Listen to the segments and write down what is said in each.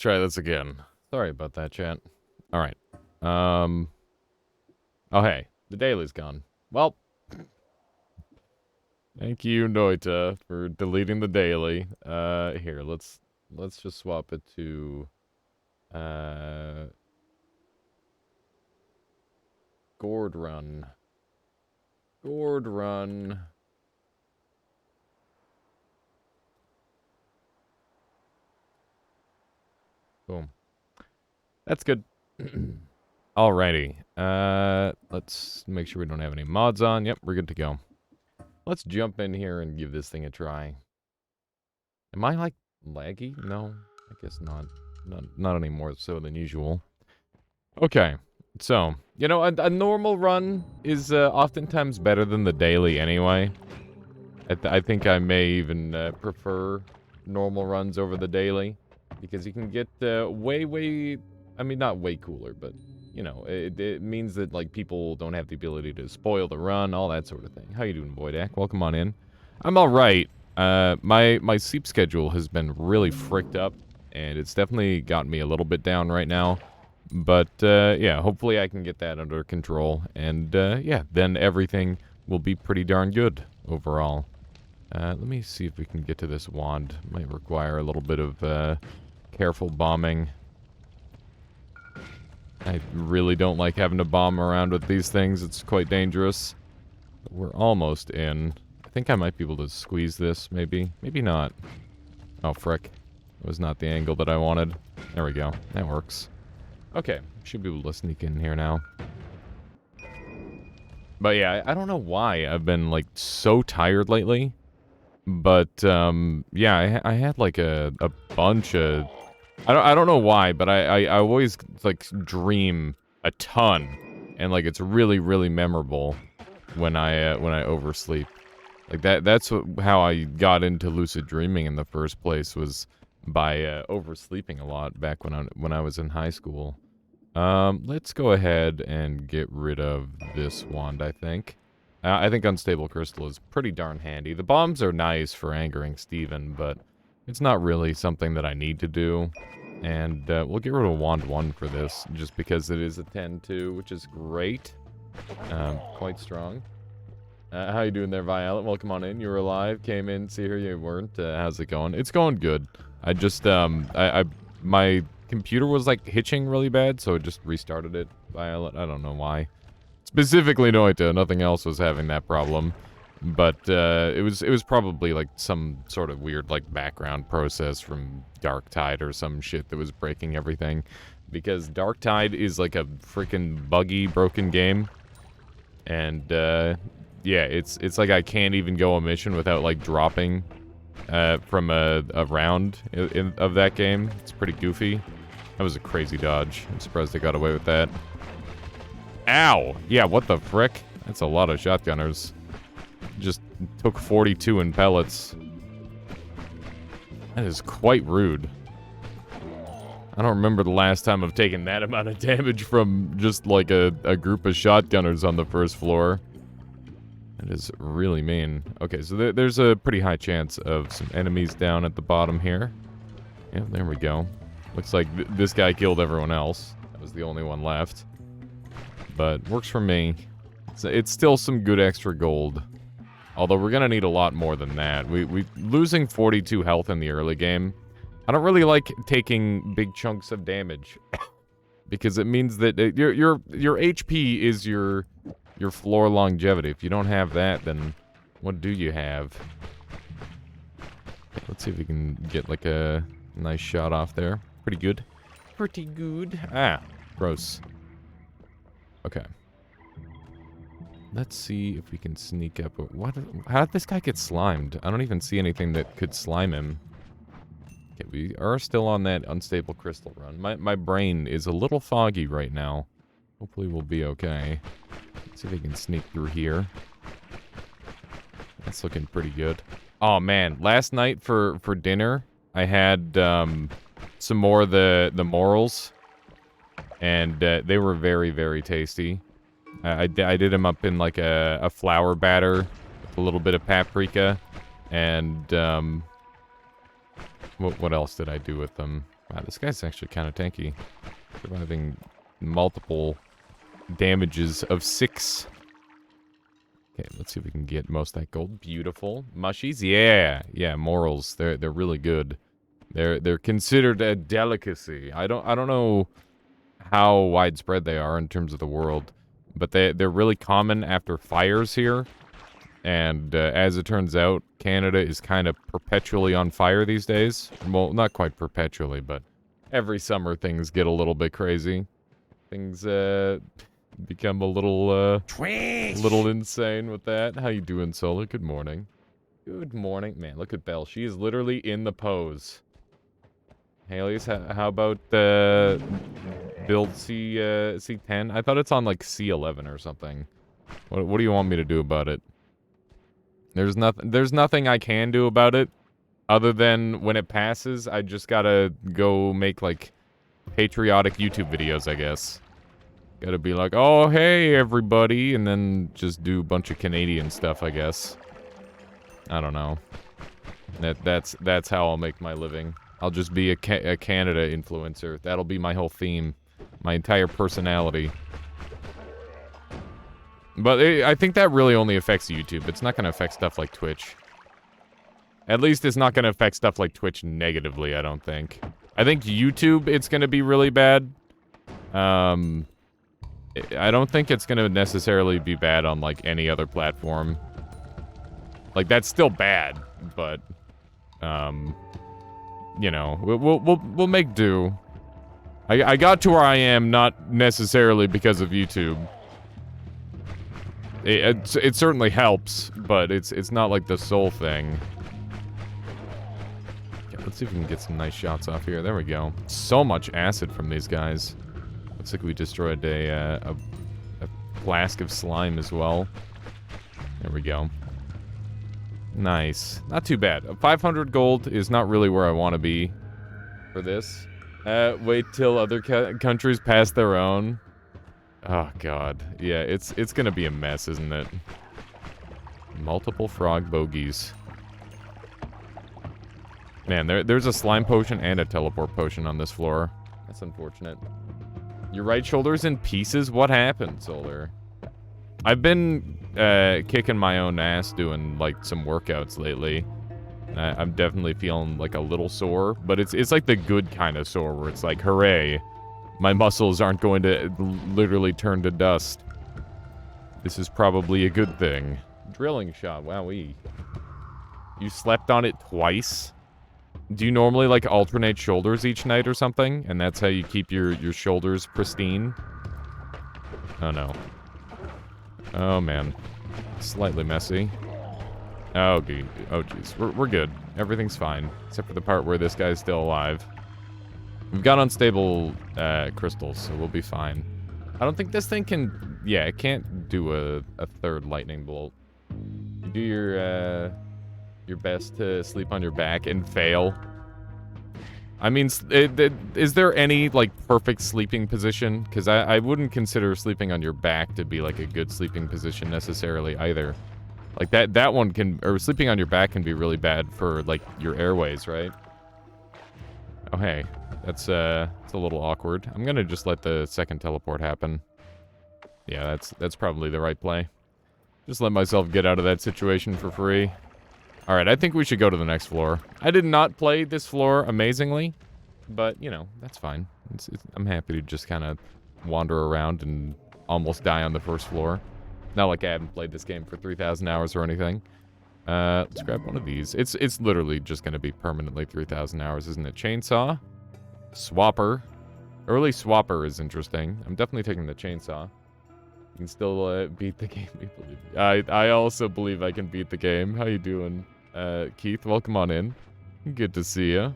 try this again. Sorry about that, chat. All right. Oh, hey. The daily's gone. Well, thank you, Noita, for deleting the daily. Here, let's just swap it to, Gourd Run. Gourd Run. Boom. That's good. Alrighty. Let's make sure we don't have any mods on. Yep, we're good to go. Let's jump in here and give this thing a try. Am I, like, laggy? No, I guess not. Not any more so than usual. Okay, so, you know, a normal run is oftentimes better than the daily anyway. I think I may even prefer normal runs over the daily. Because you can get way... I mean, not way cooler, but, you know, it means that, like, people don't have the ability to spoil the run, all that sort of thing. How you doing, Boydak? Welcome on in. I'm alright. My sleep schedule has been really fricked up, and it's definitely gotten me a little bit down right now. But, yeah, hopefully I can get that under control, and, yeah, then everything will be pretty darn good overall. Let me see if we can get to this wand. Might require a little bit of, careful bombing. I really don't like having to bomb around with these things. It's quite dangerous. But we're almost in. I think I might be able to squeeze this, maybe. Maybe not. Oh, frick. It was not the angle that I wanted. There we go. That works. Okay. Should be able to sneak in here now. But yeah, I don't know why I've been, like, so tired lately. But, yeah, I had, like, a bunch of... I don't know why, but I always, like, dream a ton. And, like, it's really, really memorable when I oversleep. Like, that's how I got into lucid dreaming in the first place, was by oversleeping a lot back when I was in high school. Let's go ahead and get rid of this wand, I think. I think Unstable Crystal is pretty darn handy. The bombs are nice for angering Steven, but it's not really something that I need to do. And we'll get rid of Wand 1 for this, just because it is a 10-2, which is great. Quite strong. How you doing there, Violet? Welcome on in. You were alive, came in, see here you weren't. How's it going? It's going good. I just, my computer was, like, hitching really bad, so I just restarted it, Violet. I don't know why. Specifically Noita, nothing else was having that problem. But, it was probably, like, some sort of weird, like, background process from Darktide or some shit that was breaking everything. Because Darktide is, like, a freaking buggy, broken game. And, yeah, it's like I can't even go a mission without, like, dropping, from a round of that game. It's pretty goofy. That was a crazy dodge. I'm surprised they got away with that. Ow! Yeah, what the frick? That's a lot of shotgunners. Just took 42 in pellets. That is quite rude. I don't remember the last time I've taken that amount of damage from just like a group of shotgunners on the first floor. That is really mean. Okay, so there's a pretty high chance of some enemies down at the bottom here. Yeah, there we go. Looks like this guy killed everyone else. That was the only one left. But works for me. It's still some good extra gold. Although we're gonna need a lot more than that. We losing 42 health in the early game. I don't really like taking big chunks of damage. Because it means that your HP is your floor longevity. If you don't have that, then what do you have? Let's see if we can get like a nice shot off there. Pretty good. Pretty good. Ah, gross. Okay. Let's see if we can sneak up. How did this guy get slimed? I don't even see anything that could slime him. Okay, we are still on that unstable crystal run. My brain is a little foggy right now. Hopefully we'll be okay. Let's see if we can sneak through here. That's looking pretty good. Oh man, last night for dinner, I had some more of the morels. And they were very, very tasty. I did them up in like a flour batter with a little bit of paprika. And what else did I do with them? Wow, this guy's actually kind of tanky. Surviving multiple damages of 6. Okay, let's see if we can get most of that gold. Beautiful. Mushies? Yeah. Yeah, morals. They're really good. They're considered a delicacy. I don't know how widespread they are in terms of the world, but they're really common after fires here. And as it turns out, Canada is kind of perpetually on fire these days. Well, not quite perpetually, but every summer things get a little bit crazy. Things become a little insane with that. How you doing, Solar? Good morning. Good morning. Man, look at Belle. She is literally in the pose. Alias, how about build C10? I thought it's on like C11 or something. What do you want me to do about it? There's nothing I can do about it, other than when it passes, I just gotta go make like patriotic YouTube videos, I guess. Gotta be like, oh hey everybody, and then just do a bunch of Canadian stuff, I guess. I don't know. That's how I'll make my living. I'll just be a Canada influencer. That'll be my whole theme, my entire personality. But I think that really only affects YouTube. It's not going to affect stuff like Twitch. At least it's not going to affect stuff like Twitch negatively, I don't think. I think YouTube, it's going to be really bad. I don't think it's going to necessarily be bad on, like, any other platform. Like, that's still bad, but, you know, we'll make do. I got to where I am not necessarily because of YouTube. It certainly helps, but it's not like the sole thing. Yeah, let's see if we can get some nice shots off here. There we go. So much acid from these guys. Looks like we destroyed a flask of slime as well. There we go. Nice. Not too bad. 500 gold is not really where I want to be for this. Wait till other countries pass their own. Oh god. Yeah, it's gonna be a mess, isn't it? Multiple frog bogeys. Man, there's a slime potion and a teleport potion on this floor. That's unfortunate. Your right shoulder's in pieces? What happened, Solar? I've been kicking my own ass doing like some workouts lately. I'm definitely feeling like a little sore, but it's like the good kind of sore where it's like, hooray. My muscles aren't going to literally turn to dust. This is probably a good thing. Drilling shot, wowee. You slept on it twice? Do you normally, like, alternate shoulders each night or something? And that's how you keep your shoulders pristine? Oh, no. Oh, man. Slightly messy. Oh, jeez. We're good. Everything's fine. Except for the part where this guy's still alive. We've got unstable crystals, so we'll be fine. I don't think this thing can... Yeah, it can't do a third lightning bolt. You do your best to sleep on your back and fail. I mean, is there any, like, perfect sleeping position? Because I wouldn't consider sleeping on your back to be, like, a good sleeping position necessarily either. Like, that one can... Or sleeping on your back can be really bad for, like, your airways, right? Oh, hey. It's a little awkward. I'm gonna just let the second teleport happen. Yeah, that's probably the right play. Just let myself get out of that situation for free. Alright, I think we should go to the next floor. I did not play this floor amazingly, but, you know, that's fine. I'm happy to just kind of wander around and almost die on the first floor. Not like I haven't played this game for 3,000 hours or anything. Let's grab one of these. It's literally just gonna be permanently 3,000 hours, isn't it? Chainsaw? Swapper. Early Swapper is interesting. I'm definitely taking the chainsaw. You can still beat the game, we believe. I also believe I can beat the game. How you doing, Keith? Welcome on in. Good to see you.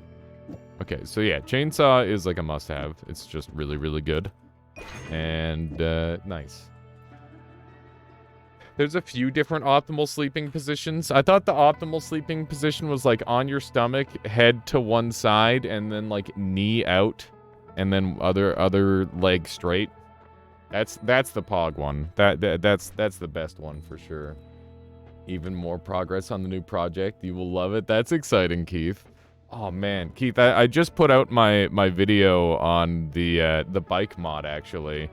Okay, so yeah, chainsaw is like a must-have. It's just really, really good. And, nice. There's a few different optimal sleeping positions. I thought the optimal sleeping position was like on your stomach, head to one side, and then like knee out, and then other leg straight. That's the pog one. That's the best one for sure. Even more progress on the new project. You will love it. That's exciting, Keith. Oh man, Keith, I just put out my video on the bike mod actually.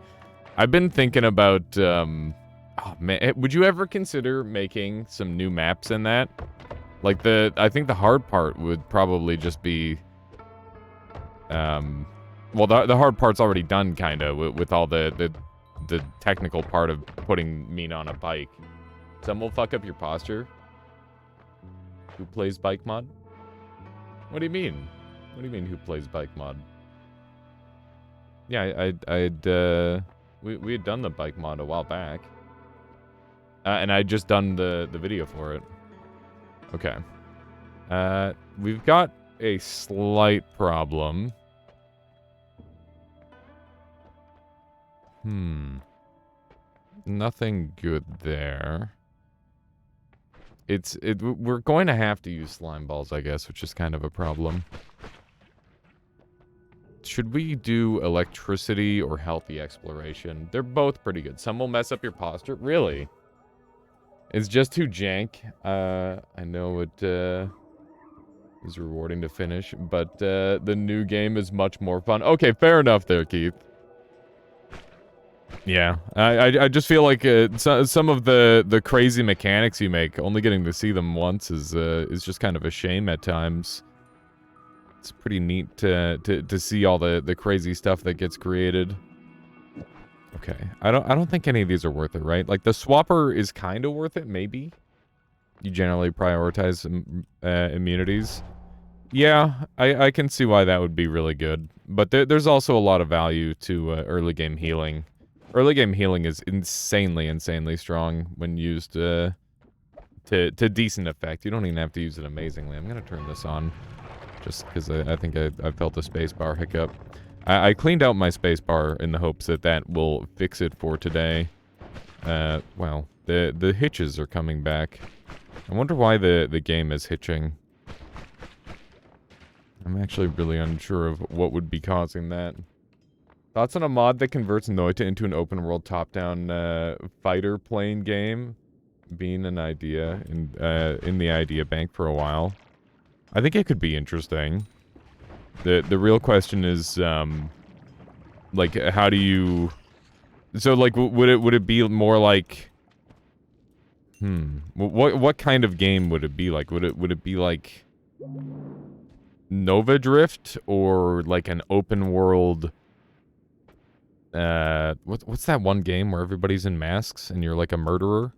I've been thinking about oh man, would you ever consider making some new maps in that? Like I think the hard part would probably just be well the hard part's already done kind of with all the technical part of putting meat on a bike. Some will fuck up your posture. Who plays bike mod? What do you mean? What do you mean who plays bike mod? Yeah, we had done the bike mod a while back. And I'd just done the video for it. Okay. We've got a slight problem. Nothing good there. We're going to have to use slime balls, I guess, which is kind of a problem. Should we do electricity or healthy exploration? They're both pretty good. Some will mess up your posture. Really? It's just too jank. I know it is rewarding to finish, but the new game is much more fun. Okay, fair enough there, Keith. Yeah, I just feel like some of the crazy mechanics you make, only getting to see them once is just kind of a shame at times. It's pretty neat to see all the crazy stuff that gets created. Okay, I don't think any of these are worth it, right? Like the swapper is kind of worth it, maybe. You generally prioritize immunities. Yeah, I can see why that would be really good, but there's also a lot of value to early game healing. Early game healing is insanely strong when used to decent effect. You don't even have to use it amazingly. I'm gonna turn this on, just because I think I felt a spacebar hiccup. I cleaned out my spacebar in the hopes that will fix it for today. Well, the hitches are coming back. I wonder why the game is hitching. I'm actually really unsure of what would be causing that. Thoughts on a mod that converts Noita into an open-world top-down fighter plane game? Being an idea in the idea bank for a while. I think it could be interesting. The real question is, like, how do you... So, like, would it be more like... What kind of game would it be like? Would it be like... Nova Drift? Or, like, an open-world... what's that one game where everybody's in masks and you're like a murderer?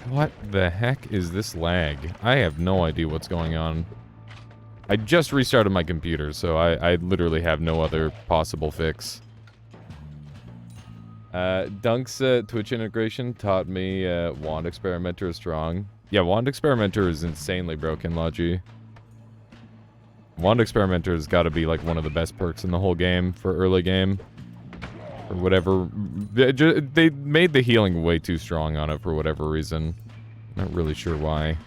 What the heck is this lag? I have no idea what's going on. I just restarted my computer, so I literally have no other possible fix. Dunk's Twitch integration taught me Wand Experimenter is strong. Yeah, Wand Experimenter is insanely broken, Logi. Wand Experimenter has got to be like one of the best perks in the whole game for early game. Or whatever. They made the healing way too strong on it for whatever reason. Not really sure why.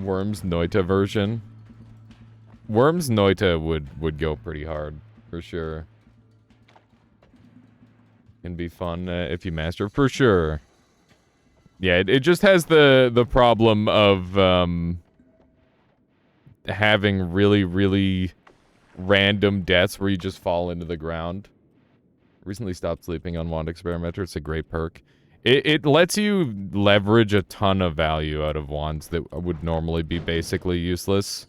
Worms Noita version. Worms Noita would go pretty hard, for sure. Can be fun if you master, for sure. Yeah, it just has the problem of having really random deaths where you just fall into the ground. Recently stopped sleeping on Wand Experimenter. It's a great perk. It lets you leverage a ton of value out of wands that would normally be basically useless,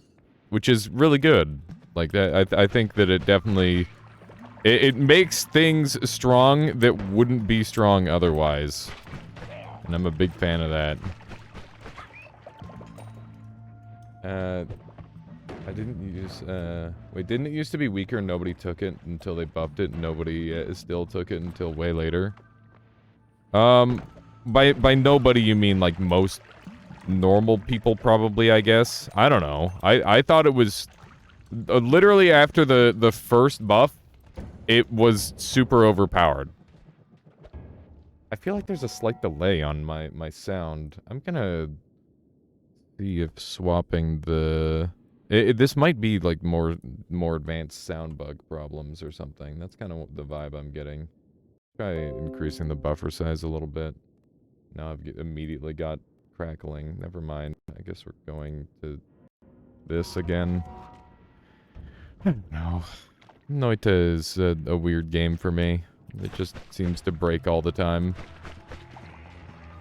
which is really good. Like that, I think that it definitely it makes things strong that wouldn't be strong otherwise, and I'm a big fan of that. I didn't use, wait, didn't it used to be weaker and nobody took it until they buffed it and nobody still took it until way later? By nobody you mean like most normal people probably, I guess? I don't know. I thought it was, literally after the first buff, it was super overpowered. I feel like there's a slight delay on my sound. I'm gonna see if swapping the... this might be like more advanced sound bug problems or something. That's kind of the vibe I'm getting. Try increasing the buffer size a little bit. Now I've immediately got crackling. Never mind. I guess we're going to this again. No. Noita is a weird game for me. It just seems to break all the time.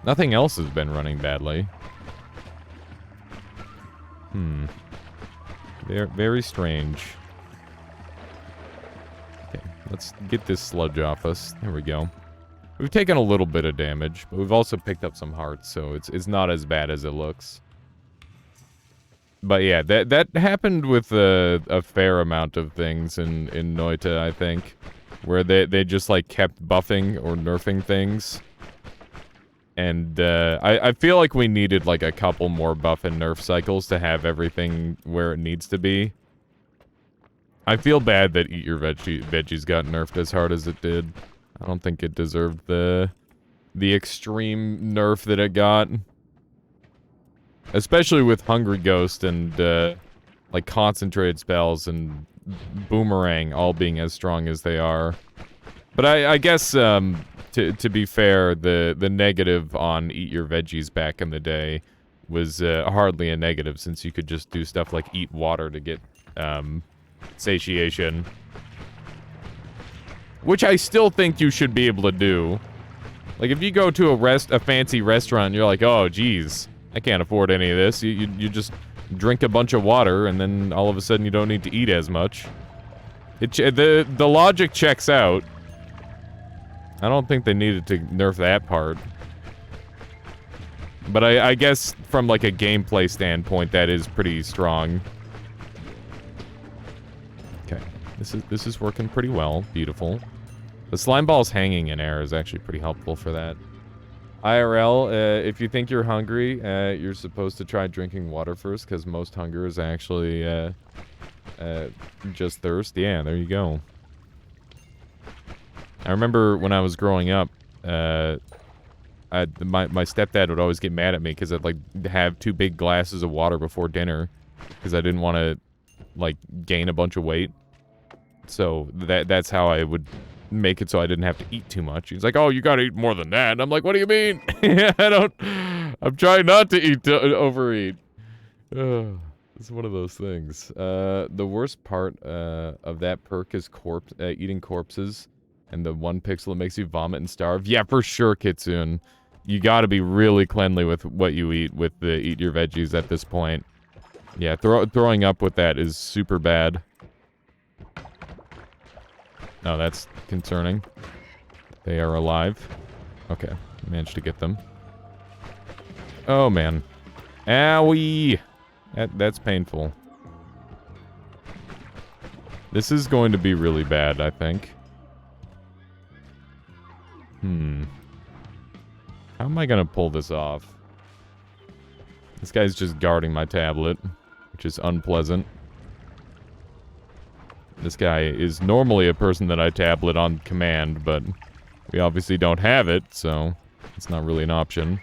Nothing else has been running badly. Very strange. Okay, let's get this sludge off us. There we go. We've taken a little bit of damage, but we've also picked up some hearts, so it's not as bad as it looks. But yeah, that happened with a fair amount of things in Noita, I think. Where they just, like, kept buffing or nerfing things. And, I feel like we needed, like, a couple more buff and nerf cycles to have everything where it needs to be. I feel bad that Eat Your Veggies got nerfed as hard as it did. I don't think it deserved the extreme nerf that it got. Especially with Hungry Ghost and, like, concentrated spells and Boomerang all being as strong as they are. But I guess, to be fair, the negative on Eat Your Veggies back in the day was hardly a negative, since you could just do stuff like eat water to get satiation. Which I still think you should be able to do. Like, if you go to a fancy restaurant and you're like, oh, geez, I can't afford any of this. You just drink a bunch of water, and then all of a sudden you don't need to eat as much. The logic checks out. I don't think they needed to nerf that part. But I guess from, like, a gameplay standpoint, that is pretty strong. Okay. This is working pretty well. Beautiful. The slime balls hanging in air is actually pretty helpful for that. IRL, if you think you're hungry, you're supposed to try drinking water first, because most hunger is actually just thirst. Yeah, there you go. I remember when I was growing up, my stepdad would always get mad at me because I'd, like, have 2 big glasses of water before dinner, because I didn't want to, like, gain a bunch of weight. So that's how I would make it so I didn't have to eat too much. He's like, oh, you gotta eat more than that. And I'm like, what do you mean? I'm trying not to eat, overeat. It's one of those things. The worst part of that perk is eating corpses. And the 1 pixel that makes you vomit and starve. Yeah, for sure, Kitsune. You gotta be really cleanly with what you eat with the Eat Your Veggies at this point. Yeah, throwing up with that is super bad. Oh, that's concerning. They are alive. Okay, managed to get them. Oh, man. Owie! That's painful. This is going to be really bad, I think. How am I gonna pull this off? This guy's just guarding my tablet, which is unpleasant. This guy is normally a person that I tablet on command, but we obviously don't have it, so it's not really an option.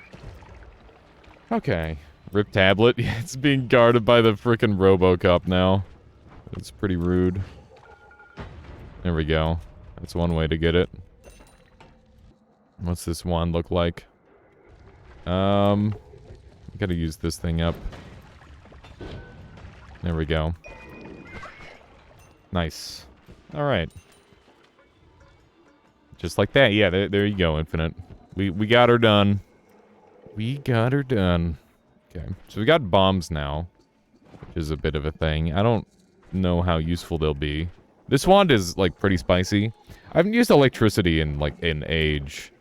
Okay. Rip tablet. Yeah, it's being guarded by the frickin' RoboCop now. It's pretty rude. There we go. That's one way to get it. What's this wand look like? Gotta use this thing up. There we go. Nice. Alright. Just like that. Yeah, there you go, Infinite. We got her done. We got her done. Okay. So we got bombs now, which is a bit of a thing. I don't know how useful they'll be. This wand is, like, pretty spicy. I haven't used electricity in, like, an age.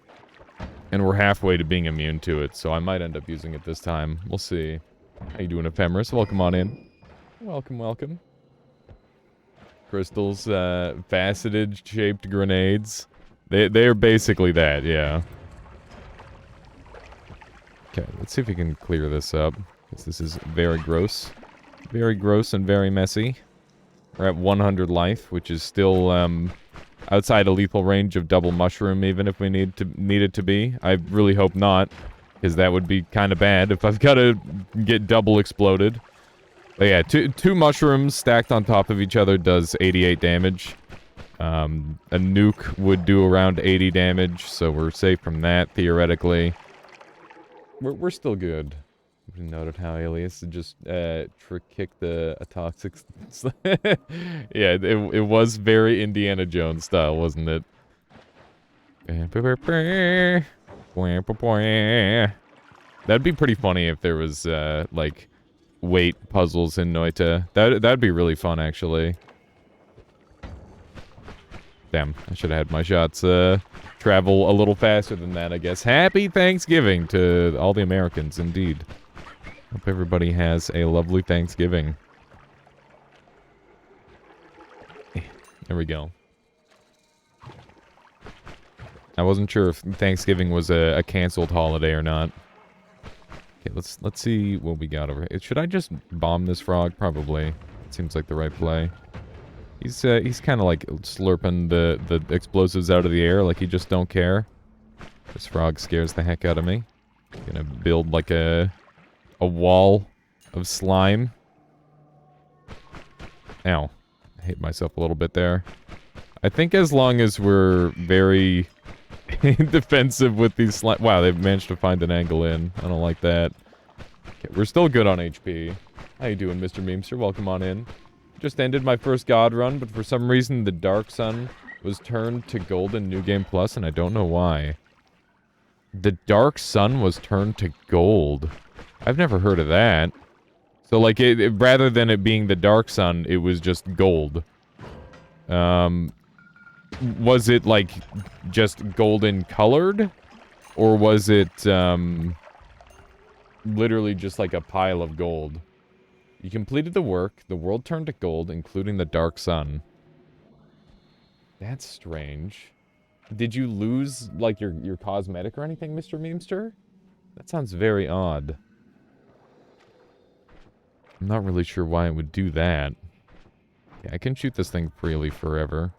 And we're halfway to being immune to it, so I might end up using it this time. We'll see. How you doing, Ephemeris? Welcome on in. Welcome, welcome. Crystals, faceted-shaped grenades. They're basically that, yeah. Okay, let's see if we can clear this up, because this is very gross. Very gross and very messy. We're at 100 life, which is still, outside a lethal range of double mushroom, even if we need it to be. I really hope not, because that would be kind of bad if I've got to get double exploded. But yeah, two mushrooms stacked on top of each other does 88 damage. A nuke would do around 80 damage, so we're safe from that, theoretically. We're still good. We noted how Alias just trick kicked a toxic. Yeah, it was very Indiana Jones style, wasn't it? That'd be pretty funny if there was like weight puzzles in Noita. That'd be really fun, actually. Damn, I should have had my shots travel a little faster than that, I guess. Happy Thanksgiving to all the Americans, indeed. Hope everybody has a lovely Thanksgiving. There we go. I wasn't sure if Thanksgiving was a canceled holiday or not. Okay, let's see what we got over here. Should I just bomb this frog? Probably. It seems like the right play. He's kind of like slurping the explosives out of the air like he just don't care. This frog scares the heck out of me. Gonna build like a wall of slime. Ow. I hit myself a little bit there. I think as long as we're very defensive with these slime... Wow, they've managed to find an angle in. I don't like that. Okay, we're still good on HP. How you doing, Mr. Memester? Welcome on in. Just ended my first god run, but for some reason the Dark Sun was turned to gold in New Game Plus, and I don't know why. The Dark Sun was turned to gold. I've never heard of that. So, like, rather than it being the Dark Sun, it was just gold. Was it, like, just golden colored? Or was it, literally just like a pile of gold? You completed the work. The world turned to gold, including the Dark Sun. That's strange. Did you lose, like, your cosmetic or anything, Mr. Memester? That sounds very odd. I'm not really sure why it would do that. Yeah, I can shoot this thing freely forever.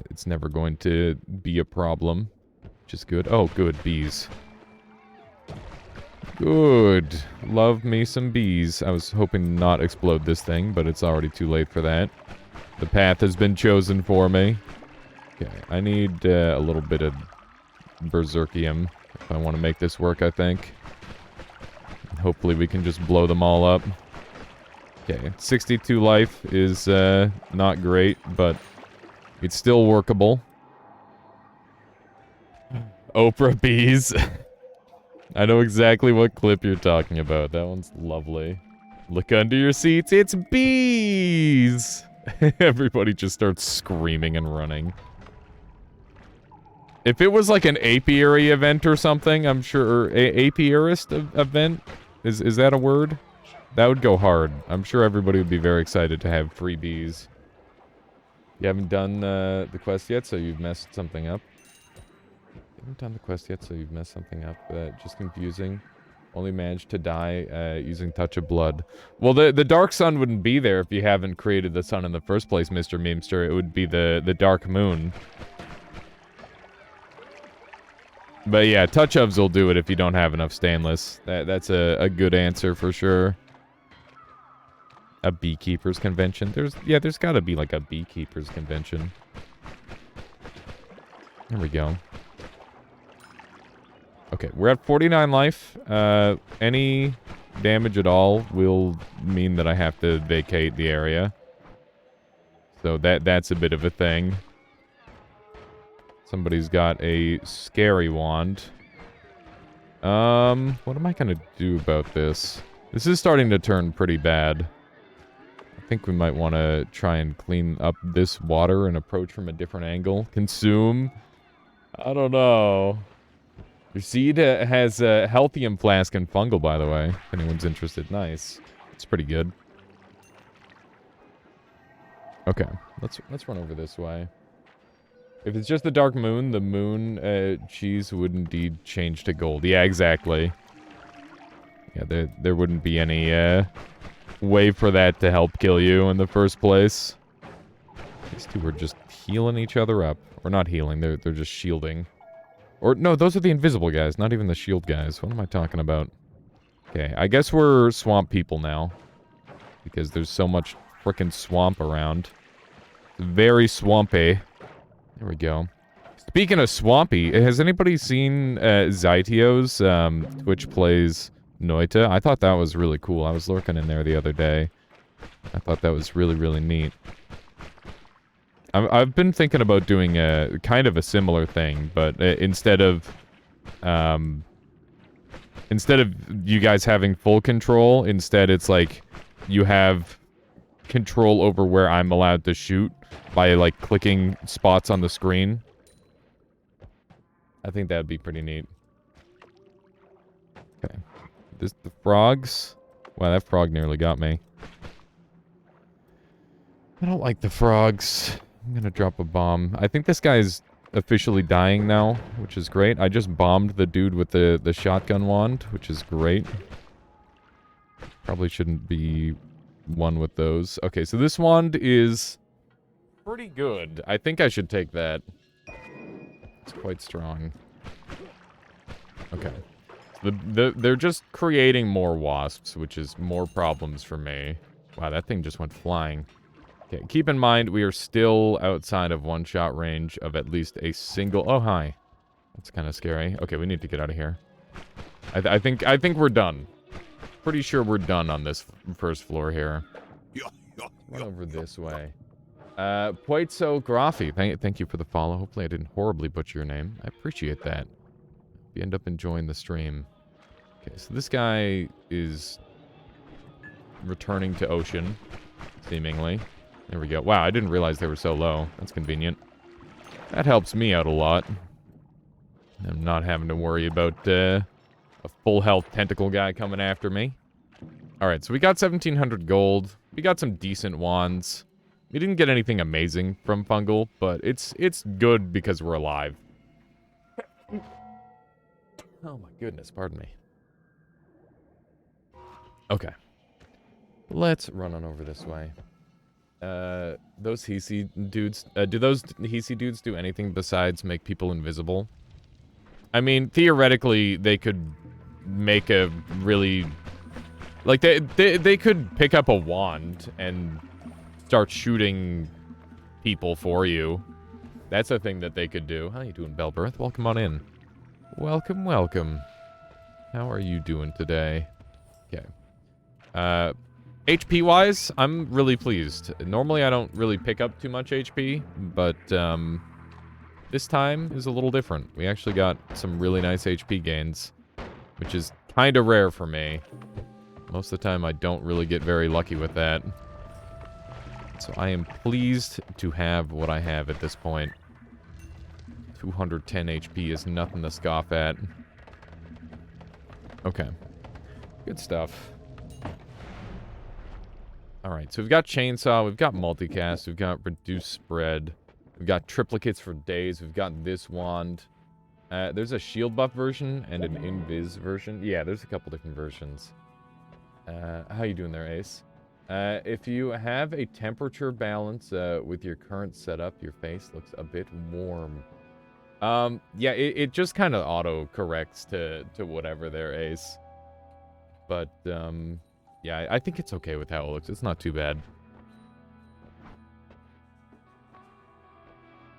It's never going to be a problem. Which is good. Oh, good. Bees. Good. Love me some bees. I was hoping to not explode this thing, but it's already too late for that. The path has been chosen for me. Okay, I need a little bit of berserkium if I want to make this work, I think. Hopefully we can just blow them all up. Okay, 62 life is not great, but it's still workable. Oprah bees. I know exactly what clip you're talking about. That one's lovely. Look under your seats. It's bees! Everybody just starts screaming and running. If it was like an apiary event or something, I'm sure... apiarist event? Is that a word? That would go hard. I'm sure everybody would be very excited to have free bees. You haven't done the quest yet, so you've messed something up. You haven't done the quest yet, so you've messed something up. Just confusing. Only managed to die using Touch of Blood. Well, the Dark Sun wouldn't be there if you haven't created the sun in the first place, Mr. Memester. It would be the Dark Moon. But yeah, Touch ofs will do it if you don't have enough stainless. That's a good answer for sure. A beekeeper's convention. There's gotta be like a beekeeper's convention. There we go. Okay, we're at 49 life. Any damage at all will mean that I have to vacate the area. So that's a bit of a thing. Somebody's got a scary wand. What am I gonna do about this? This is starting to turn pretty bad. I think we might want to try and clean up this water and approach from a different angle. Consume? I don't know. Your seed has a Healthium Flask and Fungal, by the way. If anyone's interested. Nice. It's pretty good. Okay. Let's run over this way. If it's just the Dark Moon, the moon cheese would indeed change to gold. Yeah, exactly. Yeah, there wouldn't be any way for that to help kill you in the first place. These two are just healing each other up. Or not healing, they're just shielding. Or, no, those are the invisible guys, not even the shield guys. What am I talking about? Okay, I guess we're swamp people now. Because there's so much frickin' swamp around. Very swampy. There we go. Speaking of swampy, has anybody seen Zytio's Twitch plays Noita. I thought that was really cool. I was lurking in there the other day. I thought that was really, really neat. I've been thinking about doing a kind of a similar thing, but instead of you guys having full control, instead it's like you have control over where I'm allowed to shoot by like clicking spots on the screen. I think that'd be pretty neat. Okay. The frogs. Wow, that frog nearly got me. I don't like the frogs. I'm gonna drop a bomb. I think this guy's officially dying now, which is great. I just bombed the dude with the shotgun wand, which is great. Probably shouldn't be one with those. Okay, so this wand is pretty good. I think I should take that. It's quite strong. Okay. They're just creating more wasps, which is more problems for me. Wow, that thing just went flying. Okay, keep in mind, we are still outside of one-shot range of at least a single... Oh, hi. That's kind of scary. Okay, we need to get out of here. I think we're done. Pretty sure we're done on this first floor here. Run over this way. Poitso Graffi, thank you for the follow. Hopefully I didn't horribly butcher your name. I appreciate that. If you end up enjoying the stream. Okay, so this guy is returning to ocean, seemingly. There we go. Wow, I didn't realize they were so low. That's convenient. That helps me out a lot. I'm not having to worry about a full health tentacle guy coming after me. Alright, so we got 1,700 gold. We got some decent wands. We didn't get anything amazing from Fungal, but it's good because we're alive. Oh my goodness, pardon me. Okay. Let's run on over this way. Those Hisi dudes, do those Hisi dudes do anything besides make people invisible? I mean, theoretically, they could make a really... Like, they could pick up a wand and start shooting people for you. That's a thing that they could do. How you doing, Belbirth? Welcome on in. Welcome, welcome. How are you doing today? Okay. HP-wise, I'm really pleased. Normally, I don't really pick up too much HP, but this time is a little different. We actually got some really nice HP gains, which is kind of rare for me. Most of the time, I don't really get very lucky with that. So I am pleased to have what I have at this point. 210 HP is nothing to scoff at. Okay. Good stuff. Alright, so we've got Chainsaw, we've got Multicast, we've got Reduced Spread, we've got Triplicates for Days, we've got this wand. There's a shield buff version and an invis version. Yeah, there's a couple different versions. How you doing there, Ace? If you have a temperature balance with your current setup, your face looks a bit warm. Yeah, it just kind of auto-corrects to whatever there, Ace. But, yeah, I think it's okay with how it looks. It's not too bad.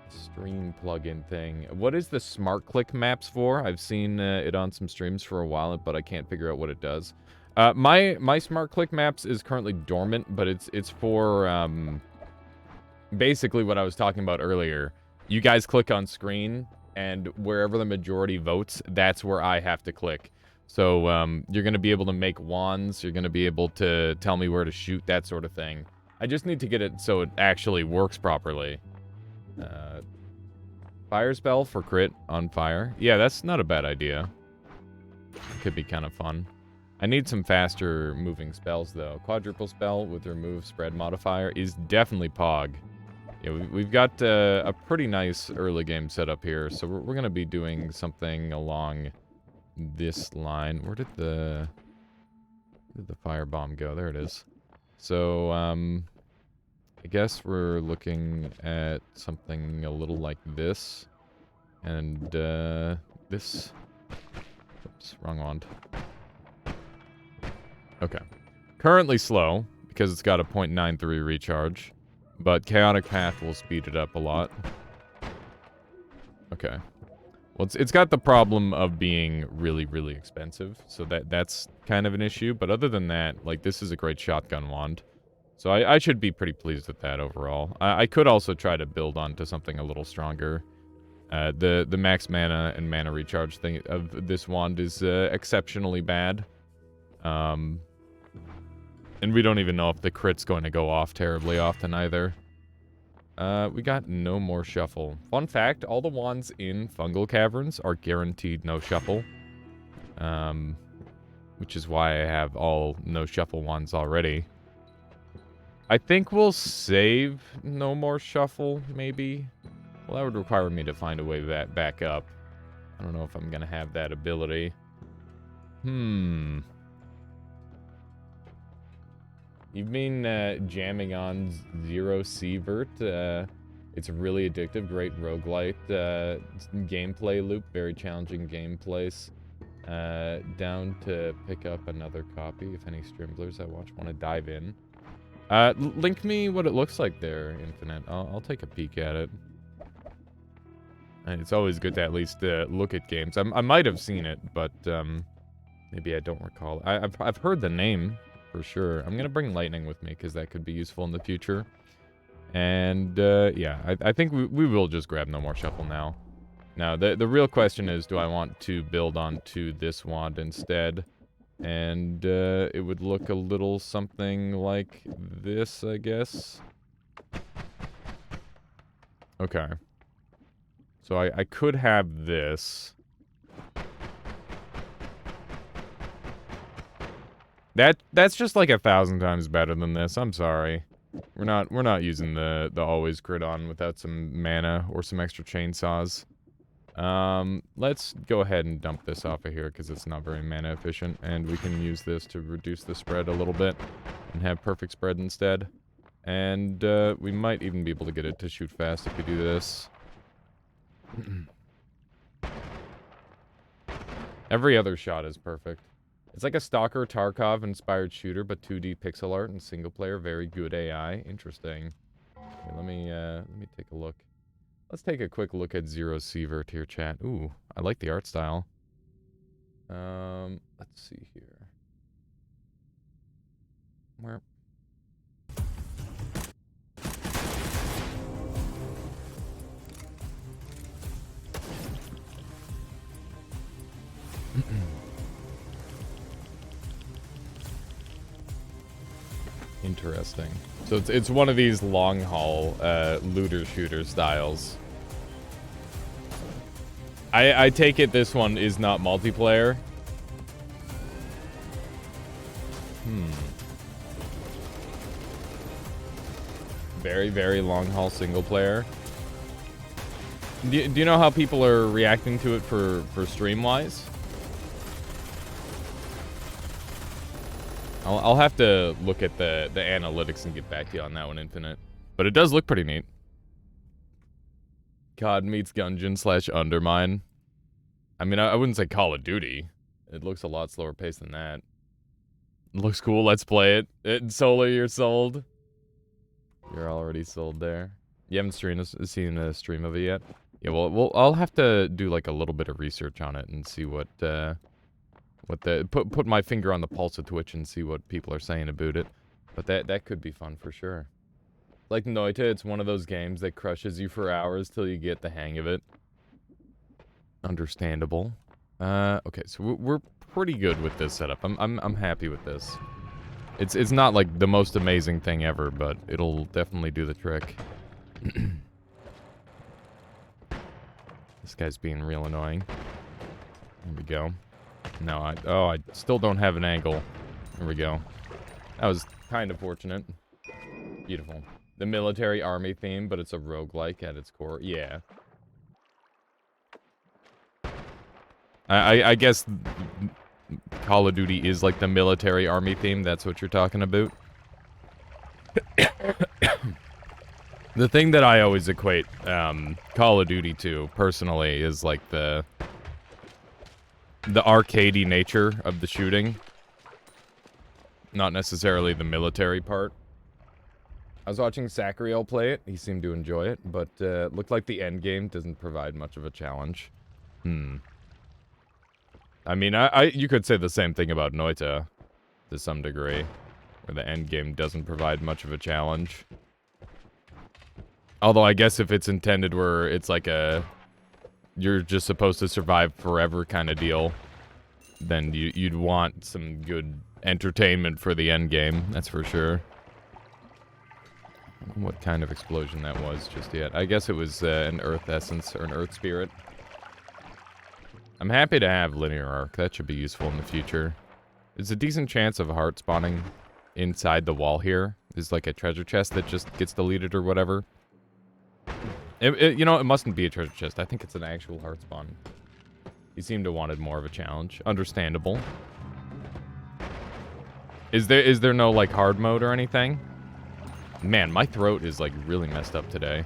Stream plugin thing. What is the Smart Click maps for? I've seen it on some streams for a while, but I can't figure out what it does. My Smart Click maps is currently dormant, but it's for basically what I was talking about earlier. You guys click on screen, and wherever the majority votes, that's where I have to click. So you're going to be able to make wands. You're going to be able to tell me where to shoot, that sort of thing. I just need to get it so it actually works properly. Fire spell for crit on fire. Yeah, that's not a bad idea. Could be kind of fun. I need some faster moving spells, though. Quadruple spell with remove spread modifier is definitely Pog. Yeah, we've got a pretty nice early game setup here, so we're going to be doing something along this line. Where did the firebomb go? There it is. So, I guess we're looking at something a little like this. And, this... Oops, wrong wand. Okay. Currently slow, because it's got a 0.93 recharge. But Chaotic Path will speed it up a lot. Okay. Well, it's got the problem of being really, really expensive, so that's kind of an issue. But other than that, like, this is a great shotgun wand. So I should be pretty pleased with that overall. I could also try to build onto something a little stronger. The max mana and mana recharge thing of this wand is exceptionally bad. And we don't even know if the crit's going to go off terribly often either. We got no more shuffle. Fun fact, all the wands in Fungal Caverns are guaranteed no shuffle. Which is why I have all no shuffle wands already. I think we'll save no more shuffle, maybe. Well, that would require me to find a way back up. I don't know if I'm gonna have that ability. You've been jamming on Zero Sievert. It's really addictive, great roguelite gameplay loop, very challenging gameplays. Down to pick up another copy if any strimblers I watch want to dive in. Link me what it looks like there, Infinite. I'll take a peek at it. And it's always good to at least look at games. I might have seen it, but maybe I don't recall. I've heard the name for sure. I'm gonna bring Lightning with me because that could be useful in the future. And yeah, I think we will just grab no more shuffle now. Now the real question is, do I want to build onto this wand instead? And it would look a little something like this, I guess. Okay. So I could have this. That's just like 1,000 times better than this. I'm sorry. We're not using the always crit on without some mana or some extra chainsaws. Let's go ahead and dump this off of here because it's not very mana efficient, and we can use this to reduce the spread a little bit and have perfect spread instead. And we might even be able to get it to shoot fast if we do this. Every other shot is perfect. It's like a Stalker Tarkov inspired shooter, but 2D pixel art and single player, very good AI. Interesting. Okay, let me take a look. Let's take a quick look at Zero Sievert here, chat. Ooh, I like the art style. Let's see here. Where? Interesting. So it's one of these long haul looter shooter styles. I take it this one is not multiplayer. Very, very long haul single player. Do you know how people are reacting to it for stream wise? I'll have to look at the analytics and get back to you on that one, Infinite. But it does look pretty neat. COD meets Gungeon / Undermine. I mean, I wouldn't say Call of Duty. It looks a lot slower paced than that. It looks cool, let's play it. Solar, you're sold. You're already sold there. You haven't seen a stream of it yet? Yeah, well, I'll have to do like a little bit of research on it and see what put my finger on the pulse of Twitch and see what people are saying about it. But that could be fun for sure. Like Noita, it's one of those games that crushes you for hours till you get the hang of it. Understandable. Okay, so we're pretty good with this setup. I'm happy with this. It's not like the most amazing thing ever, but it'll definitely do the trick. This guy's being real annoying. There we go. No, I still don't have an angle. There we go. That was kind of fortunate. Beautiful. The military army theme, but it's a roguelike at its core. Yeah. I guess Call of Duty is like the military army theme. That's what you're talking about. The thing that I always equate Call of Duty to, personally, is like the arcadey nature of the shooting. Not necessarily the military part. I was watching Sacriel play it. He seemed to enjoy it, but looked like the end game doesn't provide much of a challenge. I mean, you could say the same thing about Noita, to some degree, where the end game doesn't provide much of a challenge. Although I guess if it's intended where it's like you're just supposed to survive forever kind of deal, then you'd want some good entertainment for the end game, that's for sure. I don't know what kind of explosion that was just yet. I guess it was an Earth Essence or an Earth Spirit. I'm happy to have linear arc. That should be useful in the future. There's a decent chance of a heart spawning inside the wall here. There's like a treasure chest that just gets deleted or whatever. You know, it mustn't be a treasure chest. I think it's an actual heart spawn. He seemed to wanted more of a challenge. Understandable. Is there no, like, hard mode or anything? Man, my throat is, like, really messed up today.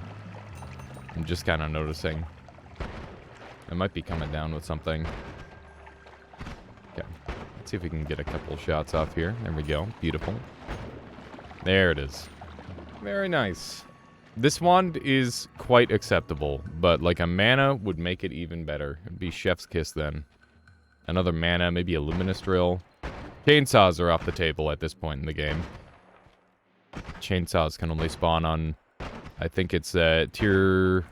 I'm just kind of noticing. I might be coming down with something. Okay. Let's see if we can get a couple shots off here. There we go. Beautiful. There it is. Very nice. This wand is quite acceptable, but like a mana would make it even better. It'd be Chef's Kiss then. Another mana, maybe a Luminous Drill. Chainsaws are off the table at this point in the game. Chainsaws can only spawn on, I think it's tier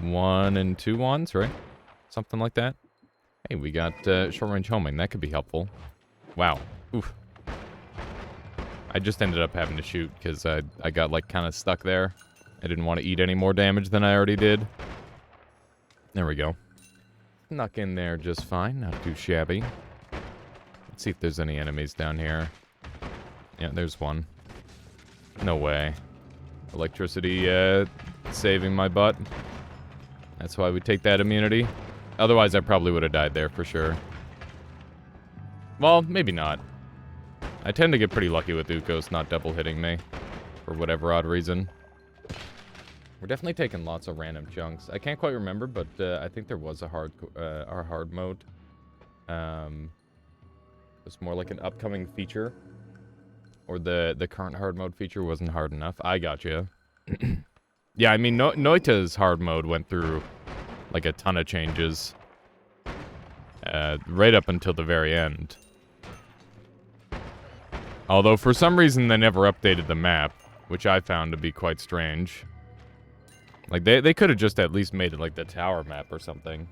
1 and 2 wands, right? Something like that. Hey, we got short-range homing. That could be helpful. Wow. Oof. I just ended up having to shoot because I got, like, kind of stuck there. I didn't want to eat any more damage than I already did. There we go. Snuck in there just fine. Not too shabby. Let's see if there's any enemies down here. Yeah, there's one. No way. Electricity, saving my butt. That's why we take that immunity. Otherwise, I probably would have died there for sure. Well, maybe not. I tend to get pretty lucky with Ukos not double hitting me. For whatever odd reason. We're definitely taking lots of random chunks. I can't quite remember, but I think there was a hard mode. It's more like an upcoming feature. Or the current hard mode feature wasn't hard enough. I gotcha. Yeah, I mean, Noita's hard mode went through, like, a ton of changes. Right up until the very end. Although, for some reason, they never updated the map, which I found to be quite strange. Like, they could have just at least made it, like, the tower map or something.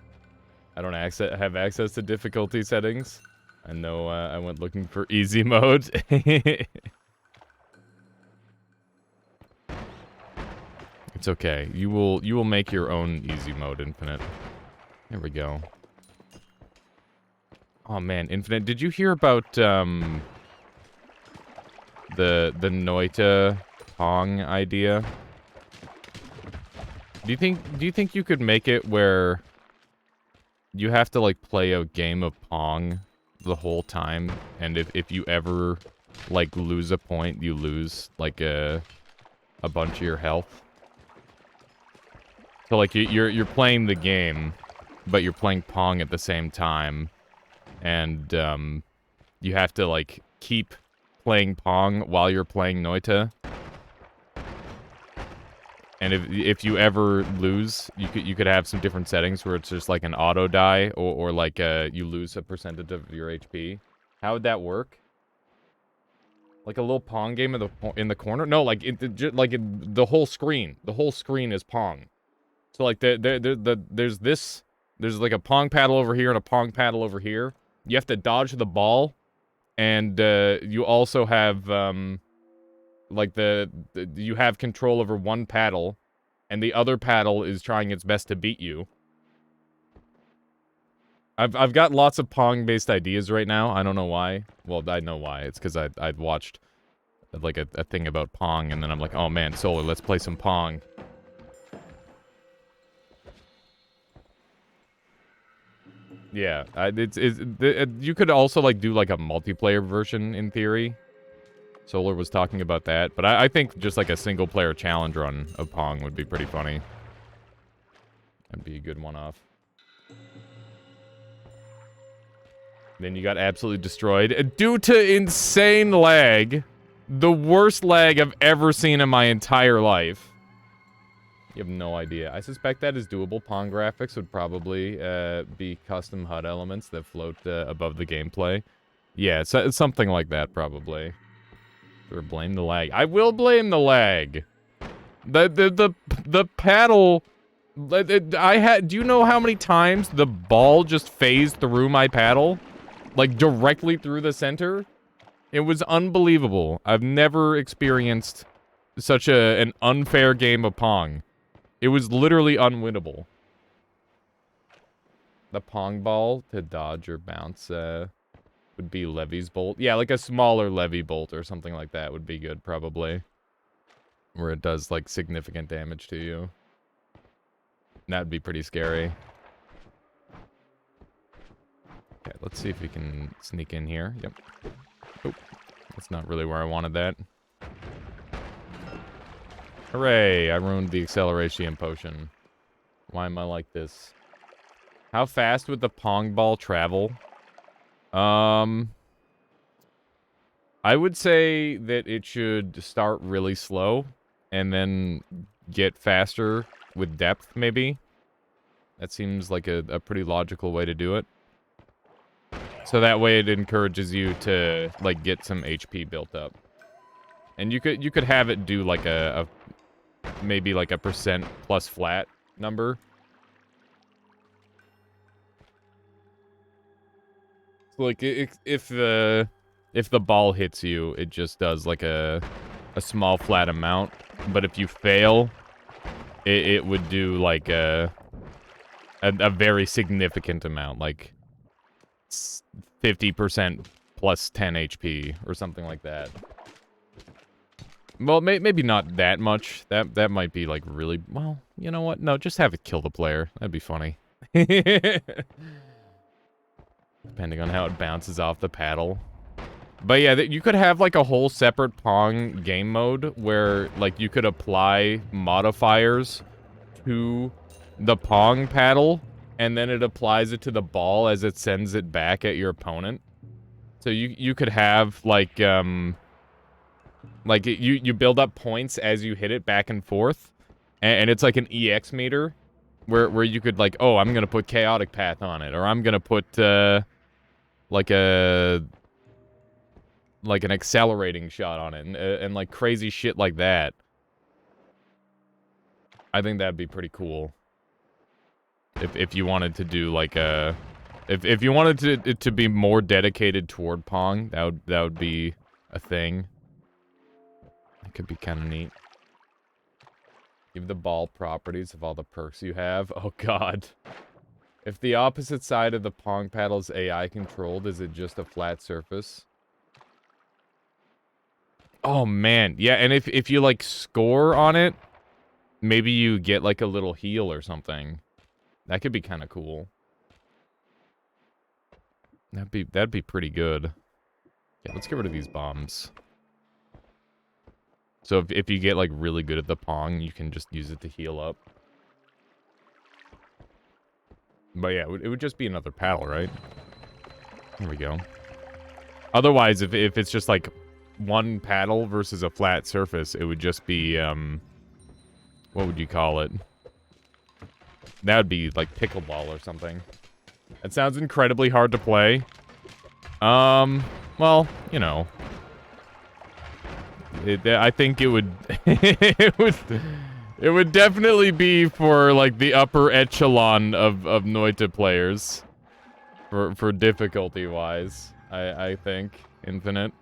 I don't have access to difficulty settings. I know I went looking for easy mode. It's okay. You will make your own easy mode, Infinite. There we go. Oh man, Infinite, did you hear about the Noita Pong idea? Do you think you could make it where you have to, like, play a game of Pong the whole time, and if you ever, like, lose a point, you lose, like, a bunch of your health? So, like, you're playing the game, but you're playing Pong at the same time, and you have to, like, keep playing Pong while you're playing Noita. And if you ever lose, you could have some different settings where it's just like an auto die, or like you lose a percentage of your HP. How would that work? Like a little Pong game in the corner? No, like the whole screen. The whole screen is Pong. So like there's like a Pong paddle over here and a Pong paddle over here. You have to dodge the ball, and you also have like you have control over one paddle, and the other paddle is trying its best to beat you. I've got lots of Pong-based ideas right now. I don't know why. Well, I know why. It's because I'd watched like a thing about Pong, and then I'm like, oh man, Solar, let's play some Pong. Yeah, you could also like do like a multiplayer version in theory. Solar was talking about that, but I think just like a single-player challenge run of Pong would be pretty funny. That'd be a good one-off. Then you got absolutely destroyed due to insane lag. The worst lag I've ever seen in my entire life. You have no idea. I suspect that is doable. Pong graphics would probably be custom HUD elements that float above the gameplay. Yeah, it's something like that, probably. Or blame the lag. I will blame the lag. The paddle... Do you know how many times the ball just phased through my paddle? Like, directly through the center? It was unbelievable. I've never experienced such an unfair game of Pong. It was literally unwinnable. The Pong ball to dodge or bounce would be Levy's bolt. Yeah, like a smaller Levy bolt or something like that would be good, probably. Where it does, like, significant damage to you. That'd be pretty scary. Okay, let's see if we can sneak in here. Yep. Oh, that's not really where I wanted that. Hooray, I ruined the acceleration potion. Why am I like this? How fast would the Pong ball travel? I would say that it should start really slow and then get faster with depth, maybe. That seems like a pretty logical way to do it. So that way it encourages you to, like, get some HP built up. And you could have it do, like, maybe, like, a % plus flat number. So, like, if the ball hits you, it just does, like, a small flat amount. But if you fail, it would do, like, a very significant amount, like 50% plus 10 HP or something like that. Well, maybe not that much. That might be, like, really... Well, you know what? No, just have it kill the player. That'd be funny. Depending on how it bounces off the paddle. But yeah, you could have, like, a whole separate Pong game mode where, like, you could apply modifiers to the Pong paddle, and then it applies it to the ball as it sends it back at your opponent. So you could have, like, you build up points as you hit it back and forth, and it's like an EX meter, where you could, like, oh, I'm gonna put Chaotic Path on it, or I'm gonna put, like an accelerating shot on it, and like crazy shit like that. I think that'd be pretty cool. If you wanted to do like if you wanted it to be more dedicated toward Pong, that would be a thing. It could be kind of neat. Give the ball properties of all the perks you have. Oh god. If the opposite side of the Pong paddle is AI controlled, is it just a flat surface? Oh man, yeah, and if you like score on it, maybe you get like a little heal or something. That could be kind of cool. That'd be pretty good. Yeah, let's get rid of these bombs. So if you get like really good at the Pong, you can just use it to heal up. But yeah, it would just be another paddle, right? There we go. Otherwise, if it's just like one paddle versus a flat surface, it would just be, what would you call it? That would be like pickleball or something. That sounds incredibly hard to play. Well, you know. I think it would, it would definitely be for like the upper echelon of Noita players. For difficulty wise, I think. Infinite.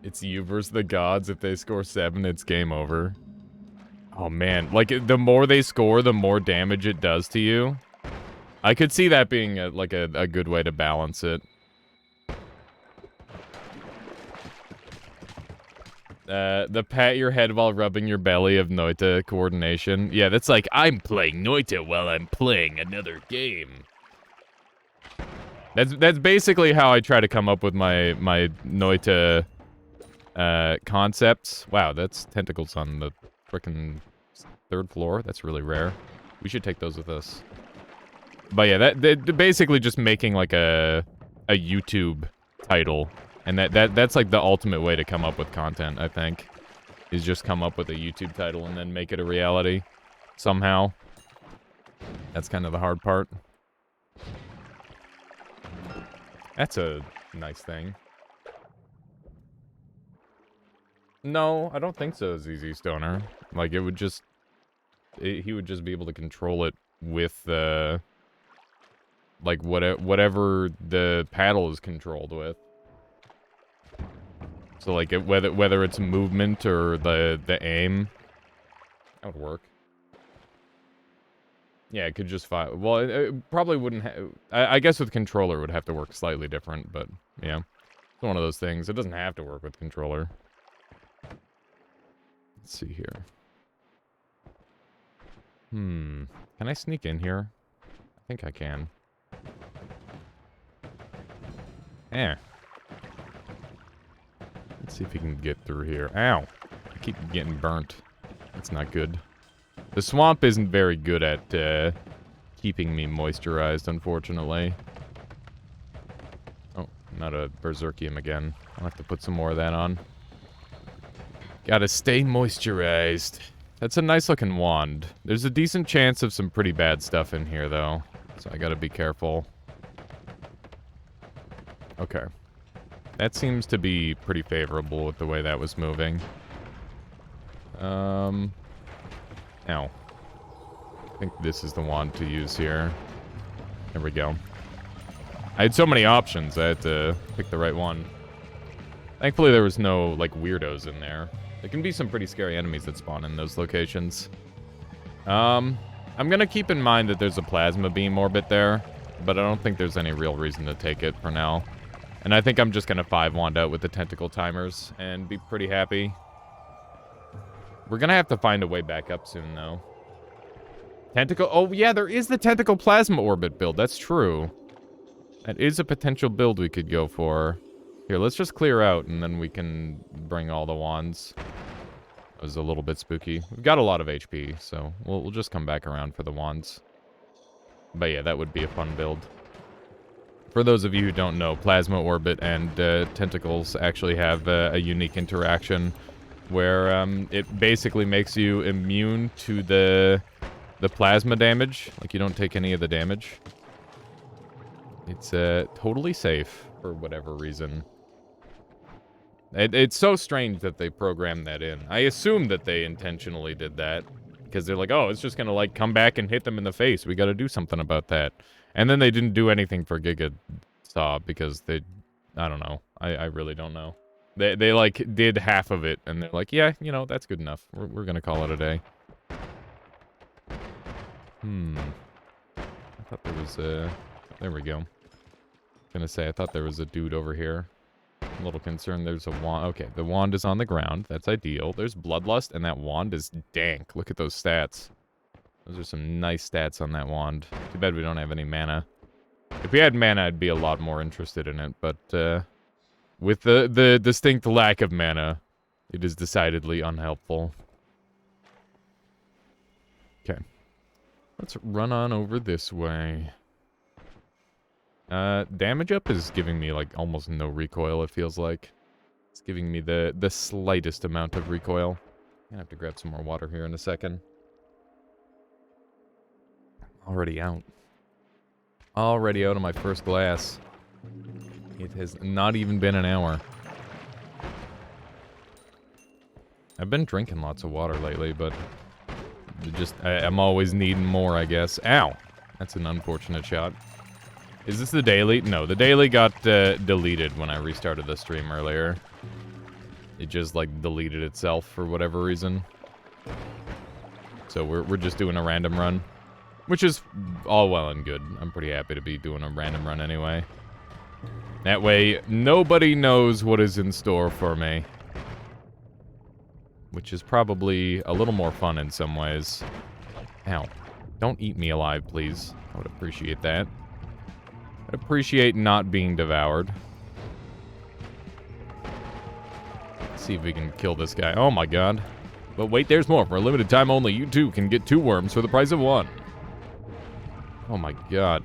It's you versus the gods. If they score 7, it's game over. Oh man, like the more they score, the more damage it does to you. I could see that being a good way to balance it. The pat your head while rubbing your belly of Noita coordination. Yeah, that's like, I'm playing Noita while I'm playing another game. That's basically how I try to come up with my Noita concepts. Wow, that's tentacles on the frickin' 3rd floor. That's really rare. We should take those with us. But yeah, they're basically just making like a YouTube title. And that's like the ultimate way to come up with content, I think. is just come up with a YouTube title and then make it a reality somehow. That's kind of the hard part. That's a nice thing. No, I don't think so, ZZ Stoner. Like, it would just... he would just be able to control it with, like, whatever the paddle is controlled with. So, like, whether it's movement or the aim, that would work. Yeah, it could just fire. Well, it probably wouldn't I guess with controller it would have to work slightly different, but, yeah. It's one of those things. It doesn't have to work with controller. Let's see here. Can I sneak in here? I think I can. Eh. Let's see if we can get through here. Ow! I keep getting burnt. That's not good. The swamp isn't very good at, keeping me moisturized, unfortunately. Oh, not a Berserkium again. I'll have to put some more of that on. Gotta stay moisturized. That's a nice looking wand. There's a decent chance of some pretty bad stuff in here, though. So I gotta be careful. Okay. That seems to be pretty favorable with the way that was moving. Ow. I think this is the wand to use here. There we go. I had so many options, I had to pick the right one. Thankfully there was no, like, weirdos in there. There can be some pretty scary enemies that spawn in those locations. I'm gonna keep in mind that there's a plasma beam orbit there, but I don't think there's any real reason to take it for now. And I think I'm just gonna 5-wand out with the tentacle timers and be pretty happy. We're gonna have to find a way back up soon, though. Tentacle... Oh, yeah, there is the tentacle plasma orbit build. That's true. That is a potential build we could go for. Here, let's just clear out, and then we can bring all the wands. That was a little bit spooky. We've got a lot of HP, so we'll just come back around for the wands. But yeah, that would be a fun build. For those of you who don't know, Plasma Orbit and Tentacles actually have a unique interaction where it basically makes you immune to the plasma damage. Like, you don't take any of the damage. It's totally safe for whatever reason. It's so strange that they programmed that in. I assume that they intentionally did that. Because they're like, oh, it's just gonna, like, come back and hit them in the face. We gotta do something about that. And then they didn't do anything for Giga Saw because they... I don't know. I really don't know. They, like, did half of it, and they're like, yeah, you know, that's good enough. We're gonna call it a day. I thought there was a... There we go. Gonna say, I thought there was a dude over here. I'm a little concerned there's a wand. Okay, the wand is on the ground. That's ideal. There's Bloodlust, and that wand is dank. Look at those stats. Those are some nice stats on that wand. Too bad we don't have any mana. If we had mana, I'd be a lot more interested in it, but, with the distinct lack of mana, it is decidedly unhelpful. Okay. Let's run on over this way. Damage up is giving me, like, almost no recoil, it feels like. It's giving me the slightest amount of recoil. I'm gonna have to grab some more water here in a second. Already out. Already out of my first glass. It has not even been an hour. I've been drinking lots of water lately, but... I'm always needing more, I guess. Ow! That's an unfortunate shot. Is this the daily? No, the daily got deleted when I restarted the stream earlier. It just, like, deleted itself for whatever reason. So we're just doing a random run. Which is all well and good. I'm pretty happy to be doing a random run anyway. That way, nobody knows what is in store for me. Which is probably a little more fun in some ways. Ow. Don't eat me alive, please. I would appreciate that. I'd appreciate not being devoured. Let's see if we can kill this guy. Oh my god. But wait, there's more. For a limited time only, you too can get 2 worms for the price of 1. Oh my god.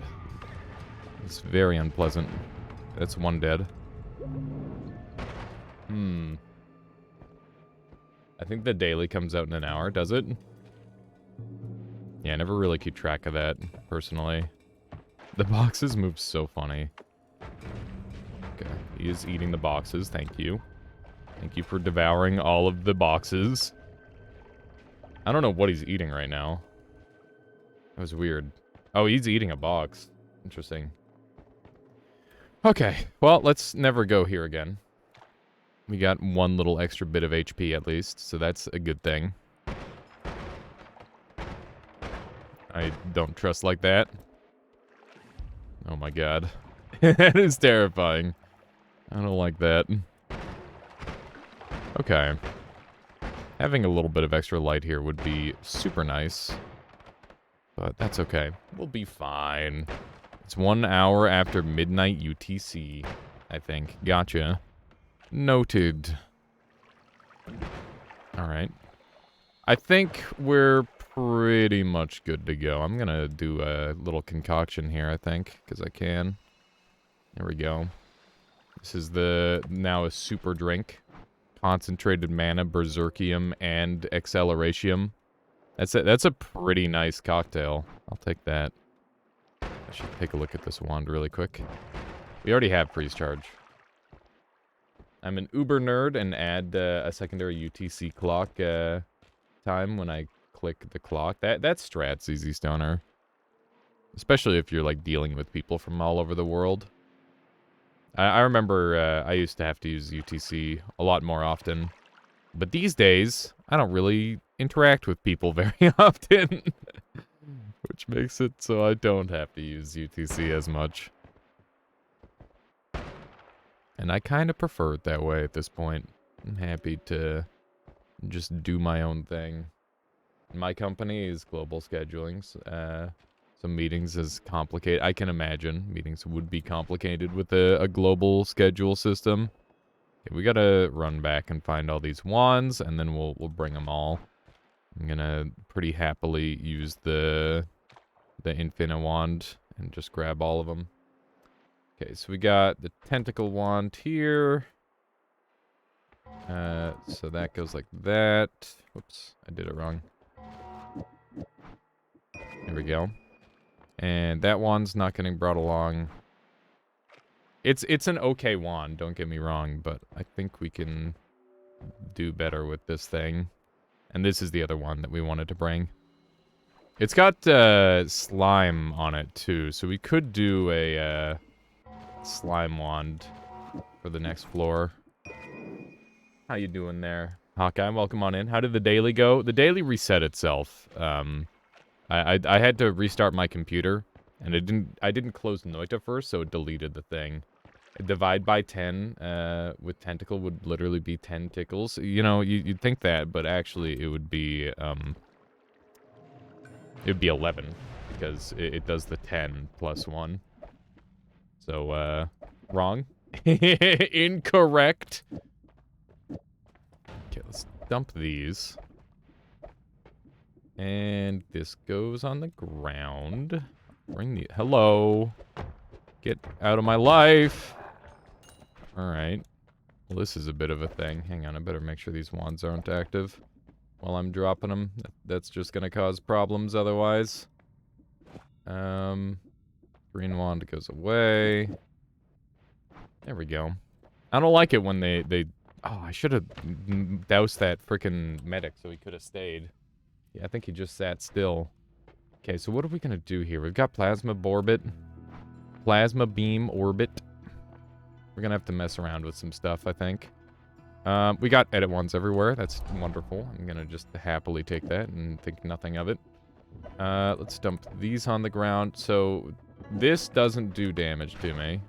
It's very unpleasant. That's 1 dead. I think the daily comes out in an hour, does it? Yeah, I never really keep track of that, personally. The boxes move so funny. Okay, he is eating the boxes, thank you. Thank you for devouring all of the boxes. I don't know what he's eating right now. That was weird. Oh, he's eating a box. Interesting. Okay, well, let's never go here again. We got one little extra bit of HP at least, so that's a good thing. I don't trust like that. Oh my god. That is terrifying. I don't like that. Okay. Having a little bit of extra light here would be super nice. But that's okay. We'll be fine. It's 1 hour after midnight UTC, I think. Gotcha. Noted. Alright. I think we're pretty much good to go. I'm gonna do a little concoction here, I think, because I can. There we go. This is now a super drink. Concentrated mana, berserkium, and acceleratium. That's a pretty nice cocktail. I'll take that. I should take a look at this wand really quick. We already have freeze charge. I'm an uber nerd and add a secondary UTC clock time when I click the clock. That's strats, Easy Stoner. Especially if you're like dealing with people from all over the world. I remember I used to have to use UTC a lot more often. But these days, I don't really interact with people very often. Which makes it so I don't have to use UTC as much. And I kind of prefer it that way at this point. I'm happy to just do my own thing. My company is global scheduling. So meetings is complicated. I can imagine meetings would be complicated with a global schedule system. Okay, we gotta run back and find all these wands, and then we'll bring them all. I'm gonna pretty happily use the Infina wand and just grab all of them. Okay, so we got the tentacle wand here. So that goes like that. Whoops, I did it wrong. There we go. And that wand's not getting brought along. It's an okay wand, don't get me wrong, but I think we can do better with this thing. And this is the other one that we wanted to bring. It's got slime on it too, so we could do a slime wand for the next floor. How you doing there, Hawkeye? Welcome on in. How did the daily go? The daily reset itself. I had to restart my computer, and I didn't close Noita first, so it deleted the thing. Divide by 10 with tentacle would literally be 10 tickles. You know, you'd think that, but actually it would be 11 because it does the 10 plus 1. So wrong. Incorrect. Okay, let's dump these. And this goes on the ground. Bring the... Hello. Get out of my life. Alright. Well, this is a bit of a thing. Hang on, I better make sure these wands aren't active while I'm dropping them. That's just gonna cause problems otherwise. Green wand goes away. There we go. I don't like it when they... Oh, I should have doused that frickin' medic so he could have stayed. Yeah, I think he just sat still. Okay, so what are we gonna do here? We've got Plasma Orbit. Plasma Beam Orbit. We're gonna have to mess around with some stuff, I think. We got edit ones everywhere. That's wonderful. I'm gonna just happily take that and think nothing of it. Let's dump these on the ground. So, this doesn't do damage to me.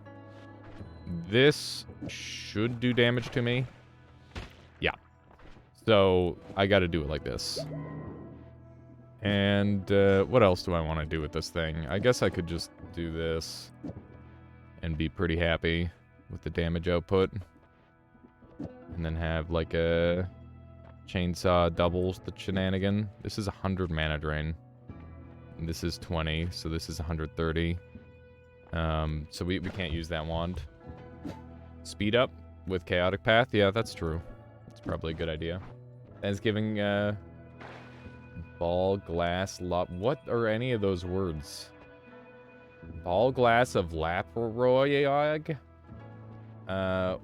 This should do damage to me. Yeah. So, I gotta do it like this. And, what else do I want to do with this thing? I guess I could just do this and be pretty happy with the damage output. And then have, like, a chainsaw doubles the shenanigan. This is 100 mana drain. And this is 20, so this is 130. So we can't use that wand. Speed up with Chaotic Path? Yeah, that's true. That's probably a good idea. Thanksgiving, ball, glass, what are any of those words? Ball glass of Laproyog?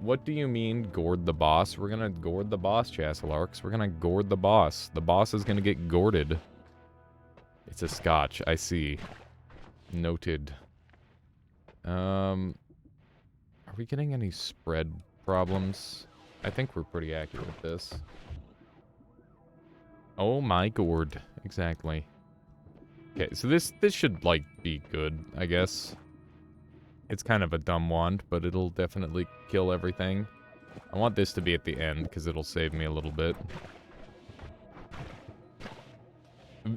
What do you mean, gourd the boss? We're gonna gourd the boss, Chasselarks. We're gonna gourd the boss. The boss is gonna get gourded. It's a scotch, I see. Noted. Are we getting any spread problems? I think we're pretty accurate with this. Oh my gourd. Exactly. Okay, so this should, like, be good, I guess. It's kind of a dumb wand, but it'll definitely kill everything. I want this to be at the end, because it'll save me a little bit.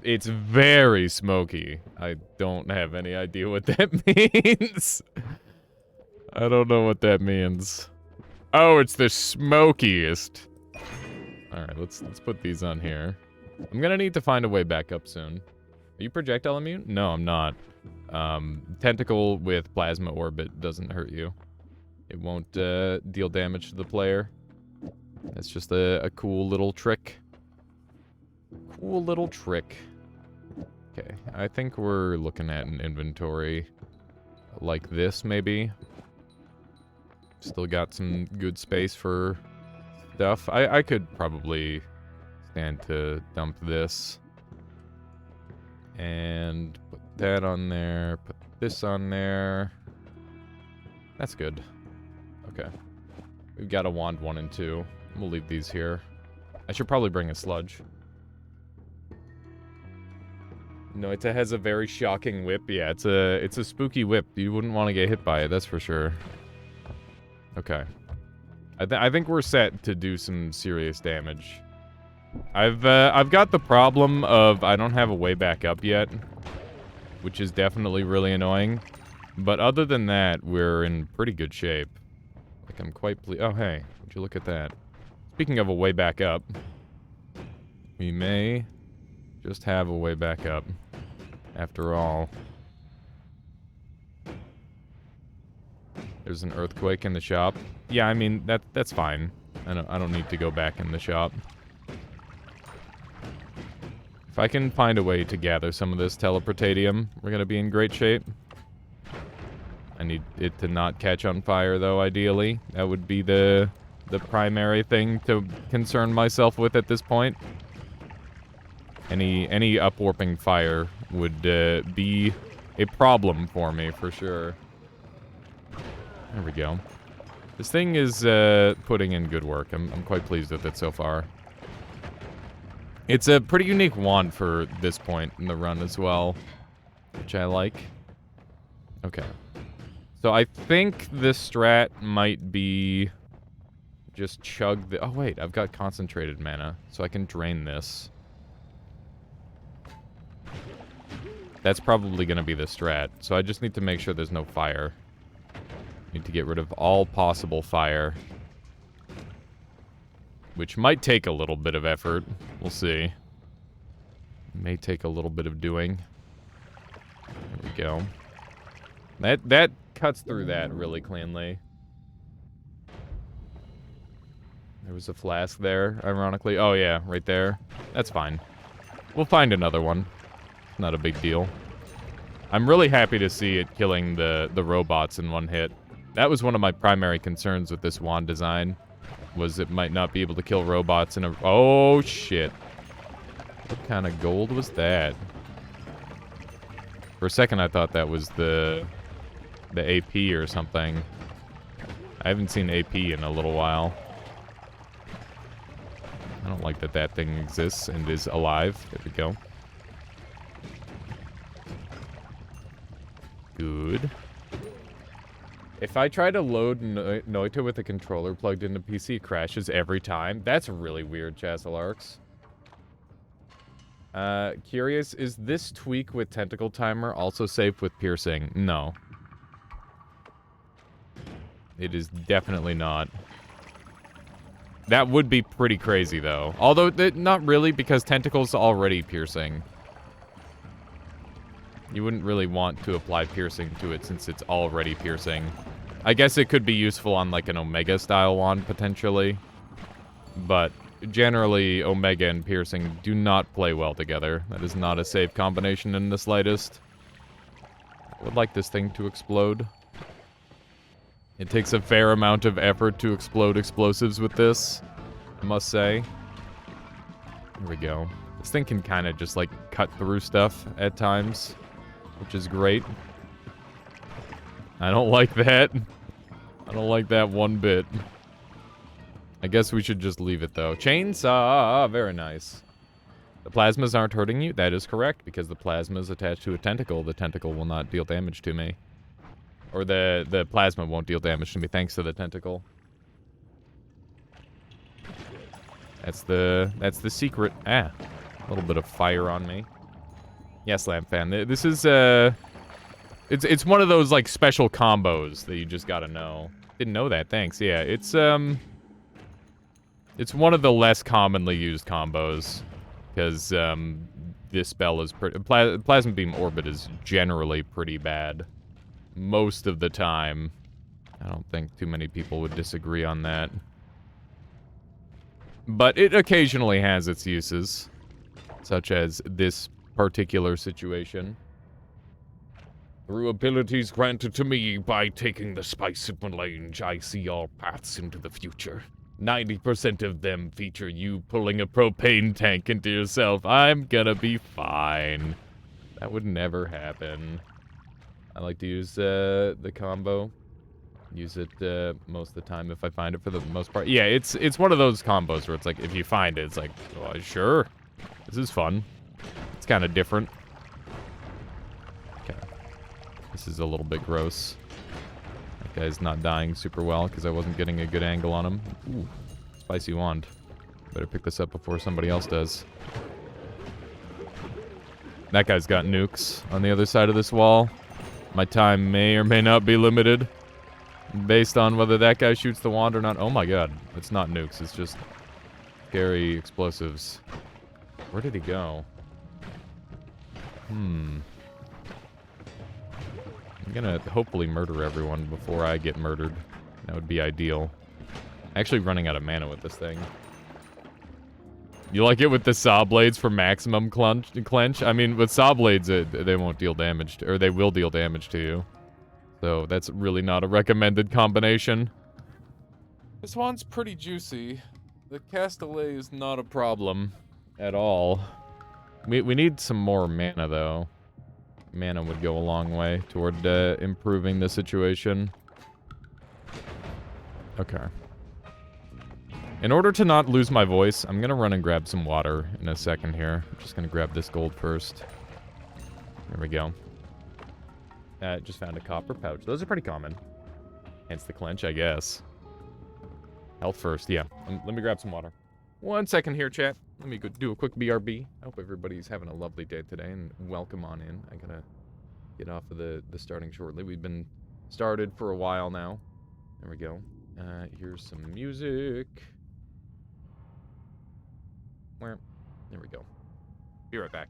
It's very smoky. I don't have any idea what that means. I don't know what that means. Oh, it's the smokiest. Alright, let's put these on here. I'm gonna need to find a way back up soon. Are you projectile immune? No, I'm not. Tentacle with plasma orbit doesn't hurt you. It won't deal damage to the player. That's just a cool little trick. Cool little trick. Okay, I think we're looking at an inventory like this, maybe. Still got some good space for stuff. I could probably stand to dump this. And put that on there. Put this on there. That's good. Okay. We've got a wand 1 and 2. We'll leave these here. I should probably bring a sludge. Noita has a very shocking whip. Yeah, it's a spooky whip. You wouldn't want to get hit by it, that's for sure. Okay. I think we're set to do some serious damage. I've got the problem of I don't have a way back up yet, which is definitely really annoying. But other than that, we're in pretty good shape. Like, I'm quite oh, hey, would you look at that? Speaking of a way back up, we may just have a way back up, after all. There's an earthquake in the shop. Yeah, I mean, that's fine. I don't need to go back in the shop. If I can find a way to gather some of this teleportatium, we're gonna be in great shape. I need it to not catch on fire, though, ideally. That would be the primary thing to concern myself with at this point. Any upwarping fire would be a problem for me, for sure. There we go. This thing is putting in good work. I'm quite pleased with it so far. It's a pretty unique wand for this point in the run as well, which I like. Okay. So I think this strat might be just chug the... Oh, wait. I've got concentrated mana, so I can drain this. That's probably going to be the strat. So I just need to make sure there's no fire. Need to get rid of all possible fire. Which might take a little bit of effort. We'll see. May take a little bit of doing. There we go. That cuts through that really cleanly. There was a flask there, ironically. Oh yeah, right there. That's fine. We'll find another one. Not a big deal. I'm really happy to see it killing the robots in one hit. That was one of my primary concerns with this wand design. Was it might not be able to kill robots in a... Oh, shit. What kind of gold was that? For a second, I thought that was the AP or something. I haven't seen AP in a little while. I don't like that that thing exists and is alive. There we go. Good. If I try to load Noita with a controller plugged into PC, it crashes every time. That's really weird, Chasselarks. Curious, is this tweak with tentacle timer also safe with piercing? No. It is definitely not. That would be pretty crazy, though. Although, not really, because tentacles already piercing. You wouldn't really want to apply piercing to it since it's already piercing. I guess it could be useful on, like, an Omega-style wand, potentially. But generally Omega and Piercing do not play well together. That is not a safe combination in the slightest. I would like this thing to explode. It takes a fair amount of effort to explode explosives with this, I must say. Here we go. This thing can kind of just, like, cut through stuff at times, which is great. I don't like that. I don't like that one bit. I guess we should just leave it, though. Chainsaw! Very nice. The plasmas aren't hurting you? That is correct, because the plasma is attached to a tentacle. The tentacle will not deal damage to me. Or the plasma won't deal damage to me thanks to the tentacle. That's the secret. Ah, a little bit of fire on me. Yes, Lamp Fan. This is, it's one of those, like, special combos that you just gotta know. Didn't know that, thanks. Yeah, it's one of the less commonly used combos. Because, this spell is pretty... Plasma Beam Orbit is generally pretty bad. Most of the time. I don't think too many people would disagree on that. But it occasionally has its uses. Such as this particular situation. Through abilities granted to me by taking the spice of melange, I see all paths into the future. 90% of them feature you pulling a propane tank into yourself. I'm gonna be fine. That would never happen. I like to use the combo. Use it most of the time if I find it for the most part. Yeah, it's one of those combos where it's like, if you find it, it's like, oh, sure. This is fun. It's kind of different. Okay. This is a little bit gross. That guy's not dying super well because I wasn't getting a good angle on him. Ooh, spicy wand. Better pick this up before somebody else does. That guy's got nukes on the other side of this wall. My time may or may not be limited based on whether that guy shoots the wand or not. Oh my god, it's not nukes, it's just scary explosives. Where did he go? I'm gonna hopefully murder everyone before I get murdered. That would be ideal. Actually running out of mana with this thing. You like it with the saw blades for maximum clench? I mean, with saw blades, they won't deal damage, or they will deal damage to you. So that's really not a recommended combination. This one's pretty juicy. The Castellet is not a problem at all. We need some more mana, though. Mana would go a long way toward improving the situation. Okay. In order to not lose my voice, I'm gonna run and grab some water in a second here. I'm just gonna grab this gold first. There we go. Just found a copper pouch. Those are pretty common. Hence the clench, I guess. Health first, yeah. Let me grab some water. 1 second here, chat. Let me go do a quick BRB. I hope everybody's having a lovely day today, and welcome on in. I gotta get off of the starting shortly. We've been started for a while now. There we go. Here's some music. Where? There we go. Be right back.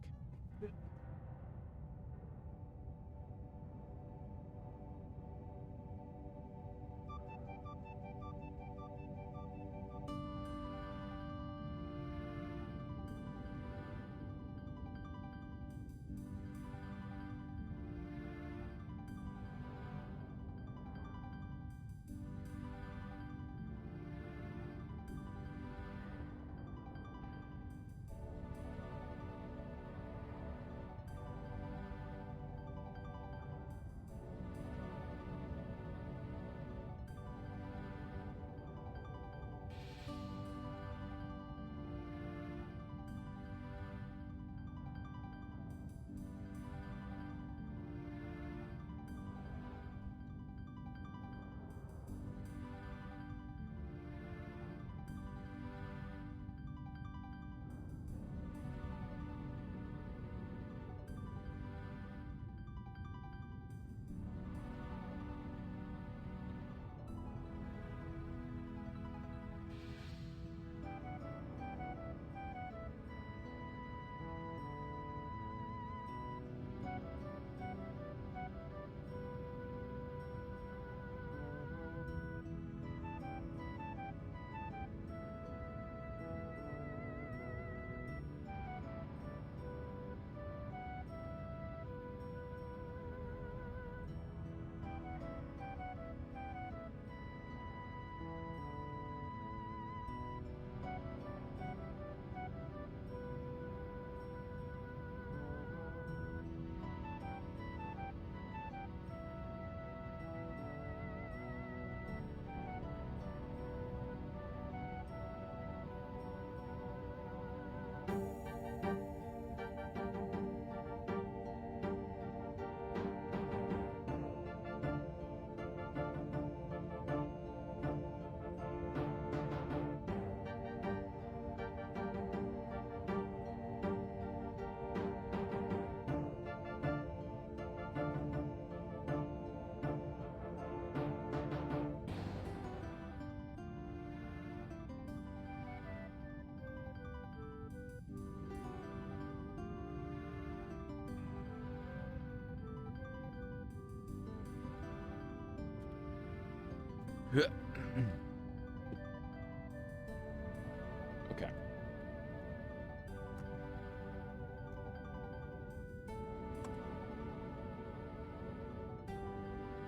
Okay.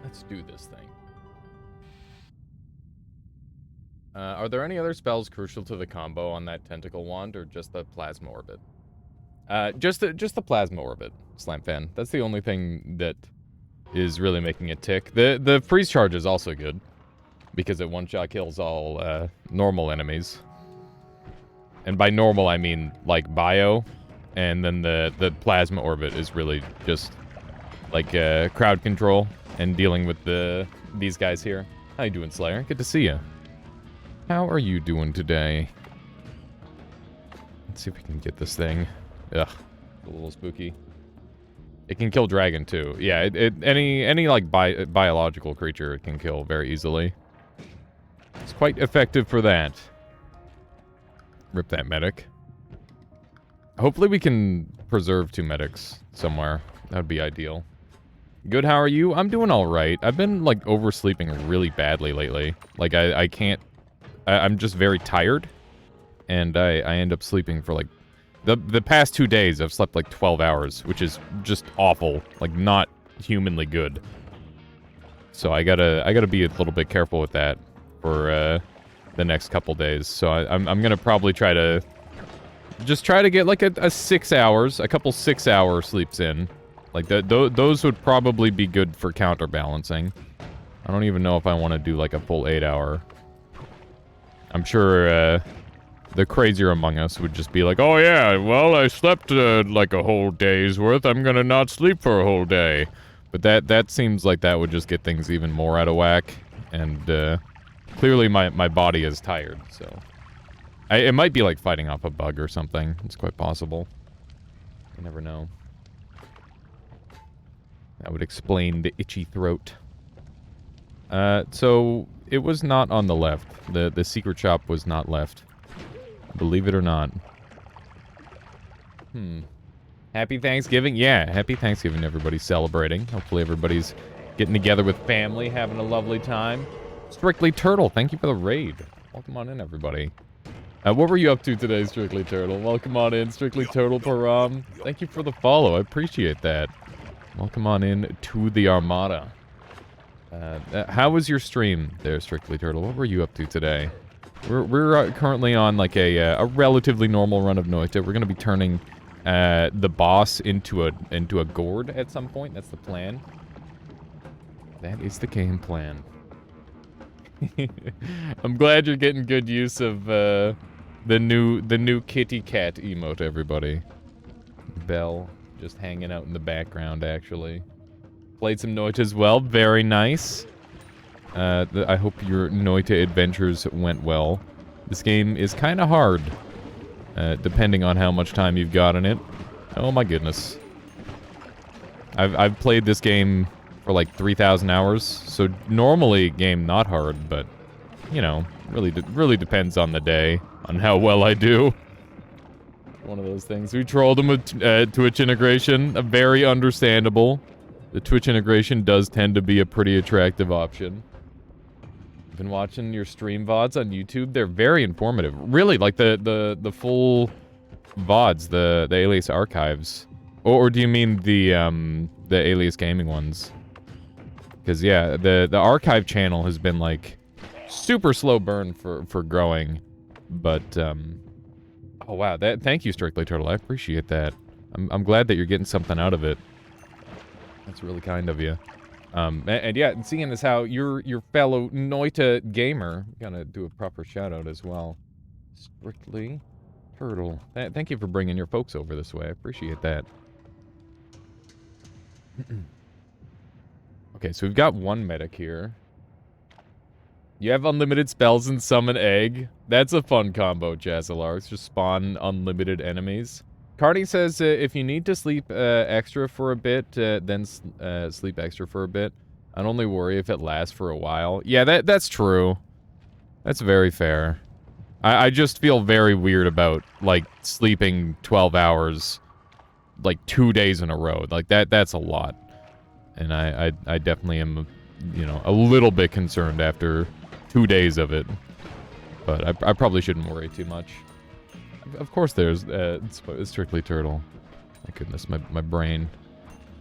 Let's do this thing. Are there any other spells crucial to the combo on that tentacle wand, or just the plasma orbit? Just the plasma orbit, Slamfan. That's the only thing that is really making it tick. The freeze charge is also good, because it one-shot kills all normal enemies. And by normal, I mean, like, bio. And then the plasma orbit is really just, like, crowd control and dealing with these guys here. How you doing, Slayer? Good to see you. How are you doing today? Let's see if we can get this thing. Ugh, a little spooky. It can kill dragon, too. Yeah, any like, biological creature it can kill very easily. It's quite effective for that. Rip that medic. Hopefully we can preserve 2 medics somewhere. That would be ideal. Good, how are you? I'm doing alright. I've been, like, oversleeping really badly lately. Like, I can't... I'm just very tired. And I end up sleeping for, like... The past 2 days, I've slept, like, 12 hours, which is just awful. Like, not humanly good. So I gotta be a little bit careful with that for, the next couple days. So I'm gonna probably try to... Just try to get, like, a 6 hours, a couple 6-hour sleeps in. Like, those would probably be good for counterbalancing. I don't even know if I want to do, like, a full 8-hour. I'm sure, the crazier among us would just be like, oh yeah, well, I slept, like, a whole day's worth. I'm gonna not sleep for a whole day. But that seems like that would just get things even more out of whack. And, clearly my body is tired, so... it might be, like, fighting off a bug or something. It's quite possible. You never know. That would explain the itchy throat. So, it was not on the left. The secret shop was not left. Believe it or not. Happy Thanksgiving? Yeah, happy Thanksgiving, everybody's celebrating. Hopefully everybody's getting together with family, having a lovely time. Strictly Turtle, thank you for the raid. Welcome on in, everybody. What were you up to today, Strictly Turtle? Welcome on in, Strictly Turtle Param. Thank you for the follow, I appreciate that. Welcome on in to the Armada. How was your stream there, Strictly Turtle? What were you up to today? We're currently on, like, a relatively normal run of Noita. We're going to be turning the boss into a gourd at some point. That's the plan. That is the game plan. I'm glad you're getting good use of the new kitty cat emote, everybody. Belle just hanging out in the background, actually. Played some Noita as well. Very nice. I hope your Noita adventures went well. This game is kind of hard, depending on how much time you've got in it. Oh my goodness. I've played this game for like 3,000 hours, so normally game not hard, but, you know, really depends on the day, on how well I do. One of those things. We trolled him with Twitch integration. Very understandable. The Twitch integration does tend to be a pretty attractive option. Been watching your stream VODs on YouTube. They're very informative. Really, like the full VODs, the Aliasarchives. Or do you mean the Alias Gaming ones? Because, yeah, the archive channel has been, like, super slow burn for growing. But, oh, wow. Thank you, Strictly Turtle. I appreciate that. I'm glad that you're getting something out of it. That's really kind of you. And yeah, seeing as how your fellow Noita gamer, gotta do a proper shout out as well. Strictly Turtle. Thank you for bringing your folks over this way. I appreciate that. Okay, so we've got one medic here. You have unlimited spells and summon egg. That's a fun combo, Jazzalarks. Just spawn unlimited enemies. Cardi says if you need to sleep extra for a bit, then sleep extra for a bit. I'd only worry if it lasts for a while. Yeah, that's true. That's very fair. I just feel very weird about, like, sleeping 12 hours, like, 2 days in a row. Like, that's a lot. And I definitely am, you know, a little bit concerned after 2 days of it. But I probably shouldn't worry too much. Of course there's Strictly Turtle. My goodness, my brain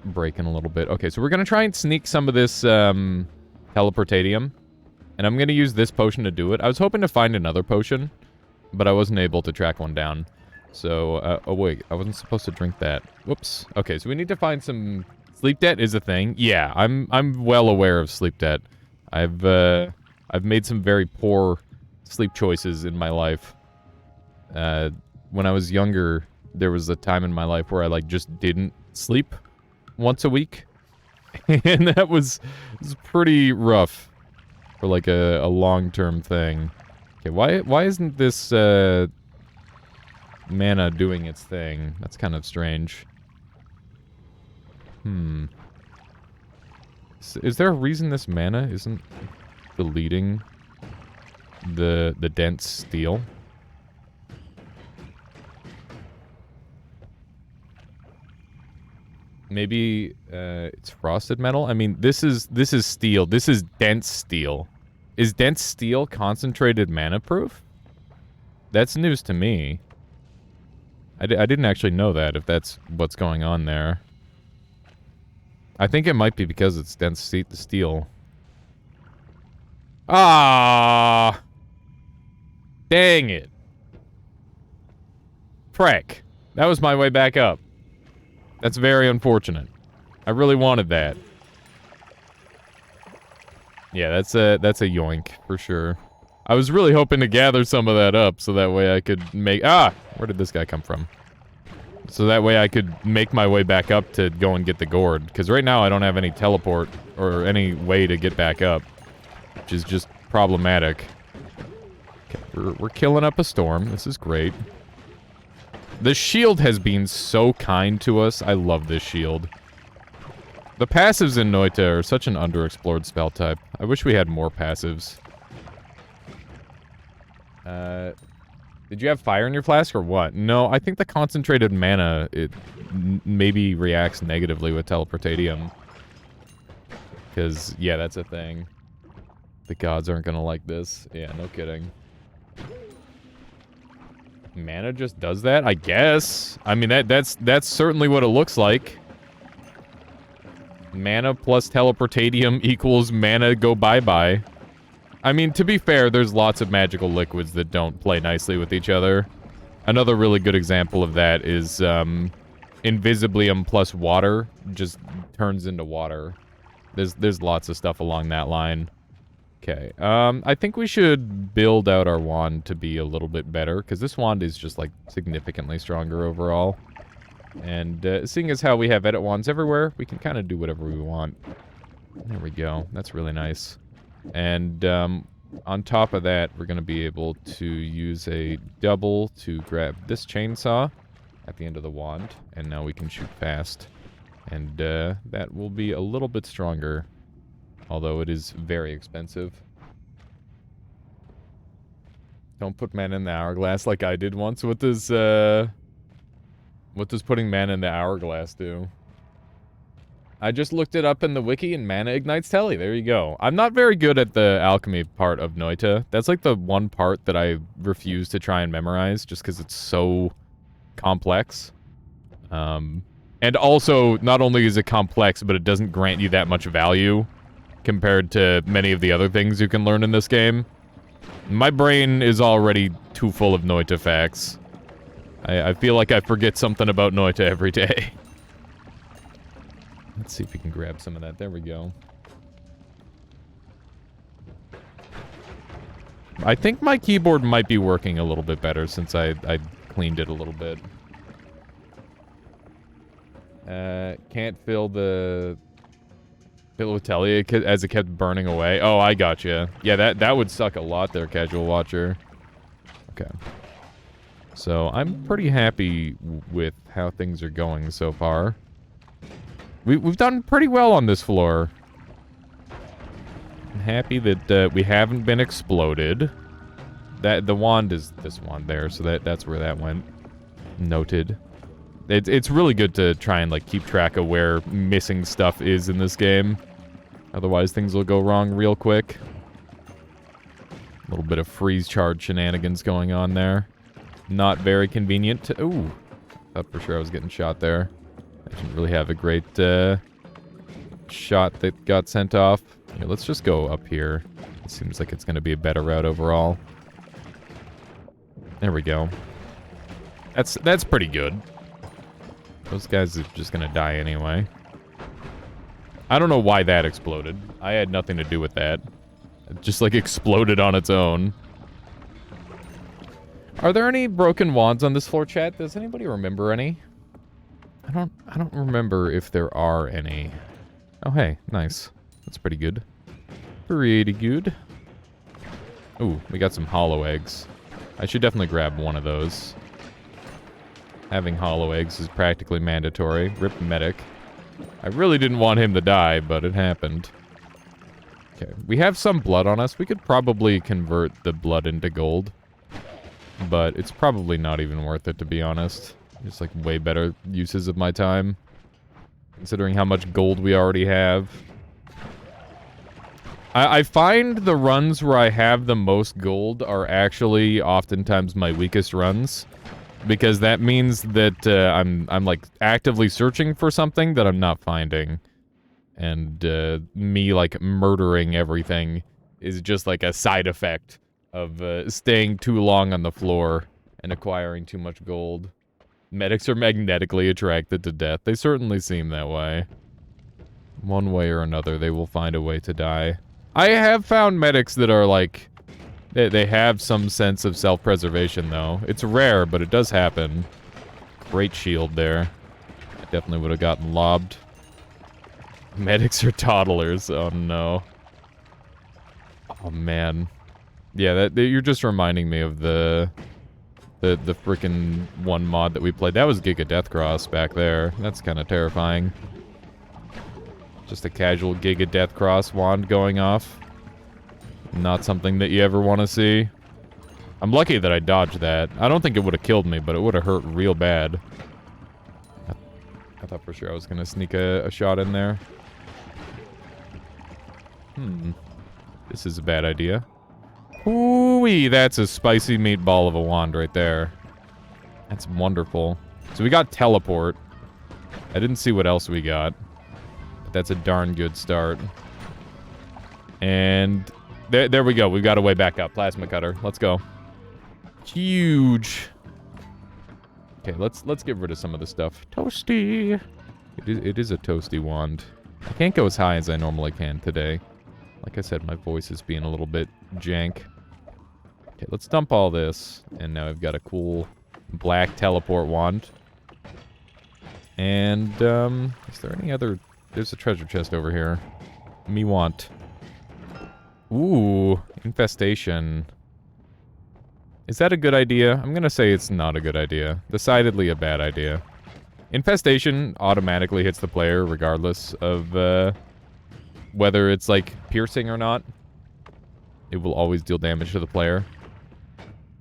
breaking a little bit. Okay, so we're going to try and sneak some of this teleportatium. And I'm going to use this potion to do it. I was hoping to find another potion, but I wasn't able to track one down. So, oh wait, I wasn't supposed to drink that. Whoops. Okay, so we need to find some... Sleep debt is a thing. Yeah, I'm well aware of sleep debt. I've made some very poor sleep choices in my life. When I was younger, there was a time in my life where I, like, just didn't sleep once a week. And that was pretty rough for, like, a long-term thing. Okay, why isn't this, mana doing its thing? That's kind of strange. Is there a reason this mana isn't deleting the dense steel? Maybe it's frosted metal? I mean, this is steel. This is dense steel. Is dense steel concentrated mana proof? That's news to me. I didn't actually know that, if that's what's going on there. I think it might be because it's dense steel. Ah! Dang it. Frick. That was my way back up. That's very unfortunate. I really wanted that. Yeah, that's a yoink, for sure. I was really hoping to gather some of that up, so that way I could make... Ah! Where did this guy come from? So that way I could make my way back up to go and get the gourd. Because right now I don't have any teleport or any way to get back up. Which is just problematic. Okay, we're killing up a storm. This is great. The shield has been so kind to us. I love this shield. The passives in Noita are such an underexplored spell type. I wish we had more passives. Did you have fire in your flask or what? No, I think the concentrated mana, it maybe reacts negatively with teleportatium. Because, yeah, that's a thing. The gods aren't gonna like this. Yeah, no kidding. Mana just does that? I guess. I mean, that's certainly what it looks like. Mana plus teleportatium equals mana go bye-bye. I mean, to be fair, there's lots of magical liquids that don't play nicely with each other. Another really good example of that is, Invisiblium plus water just turns into water. There's lots of stuff along that line. Okay, I think we should build out our wand to be a little bit better, because this wand is just, like, significantly stronger overall. And, seeing as how we have edit wands everywhere, we can kind of do whatever we want. There we go. That's really nice. And, on top of that, we're going to be able to use a double to grab this chainsaw at the end of the wand, and now we can shoot fast. And, that will be a little bit stronger, although it is very expensive. Don't put mana in the hourglass like I did once. What does putting mana in the hourglass do? I just looked it up in the wiki, and mana ignites telly. There you go. I'm not very good at the alchemy part of Noita. That's like the one part that I refuse to try and memorize, just because it's so complex. And also, not only is it complex, but it doesn't grant you that much value compared to many of the other things you can learn in this game. My brain is already too full of Noita facts. I feel like I forget something about Noita every day. Let's see if we can grab some of that. There we go. I think my keyboard might be working a little bit better since I cleaned it a little bit. Can't fill the... Fill with telly as it kept burning away. Oh, I gotcha. Yeah, that would suck a lot there, casual watcher. Okay. So, I'm pretty happy with how things are going so far. We've done pretty well on this floor. I'm happy that we haven't been exploded. The wand is this wand there, so that's where that went. Noted. It's really good to try and, like, keep track of where missing stuff is in this game. Otherwise, things will go wrong real quick. A little bit of freeze charge shenanigans going on there. Not very convenient to... Ooh. Thought for sure I was getting shot there. I didn't really have a great shot that got sent off. Here, let's just go up here. It seems like it's going to be a better route overall. There we go. That's pretty good. Those guys are just going to die anyway. I don't know why that exploded. I had nothing to do with that. It just, like, exploded on its own. Are there any broken wands on this floor, chat? Does anybody remember any? I don't remember if there are any. Oh, hey. Nice. That's pretty good. Pretty good. Ooh, we got some hollow eggs. I should definitely grab one of those. Having hollow eggs is practically mandatory. Rip medic. I really didn't want him to die, but it happened. Okay, we have some blood on us. We could probably convert the blood into gold. But it's probably not even worth it, to be honest. It's like way better uses of my time. Considering how much gold we already have. I find the runs where I have the most gold are actually oftentimes my weakest runs. Because that means that I'm like actively searching for something that I'm not finding. And me like murdering everything is just like a side effect of staying too long on the floor and acquiring too much gold. Medics are magnetically attracted to death. They certainly seem that way. One way or another, they will find a way to die. I have found medics that are like... They have some sense of self-preservation, though. It's rare, but it does happen. Great shield there. I definitely would have gotten lobbed. Medics are toddlers. Oh, no. Oh, man. Yeah, you're just reminding me of the frickin' one mod that we played. That was Giga Deathcross back there. That's kind of terrifying. Just a casual Giga Deathcross wand going off. Not something that you ever want to see. I'm lucky that I dodged that. I don't think it would have killed me, but it would have hurt real bad. I thought for sure I was going to sneak a shot in there. This is a bad idea. Ooh-wee, that's a spicy meatball of a wand right there. That's wonderful. So we got teleport. I didn't see what else we got. But that's a darn good start. And... There we go. We've got a way back up. Plasma cutter. Let's go. Huge. Okay, let's get rid of some of the stuff. Toasty. It is a toasty wand. I can't go as high as I normally can today. Like I said, my voice is being a little bit jank. Okay, let's dump all this. And now I've got a cool black teleport wand. And, is there any other... There's a treasure chest over here. Me want... Ooh, infestation. Is that a good idea? I'm gonna say it's not a good idea. Decidedly a bad idea. Infestation automatically hits the player regardless of whether it's like piercing or not. It will always deal damage to the player.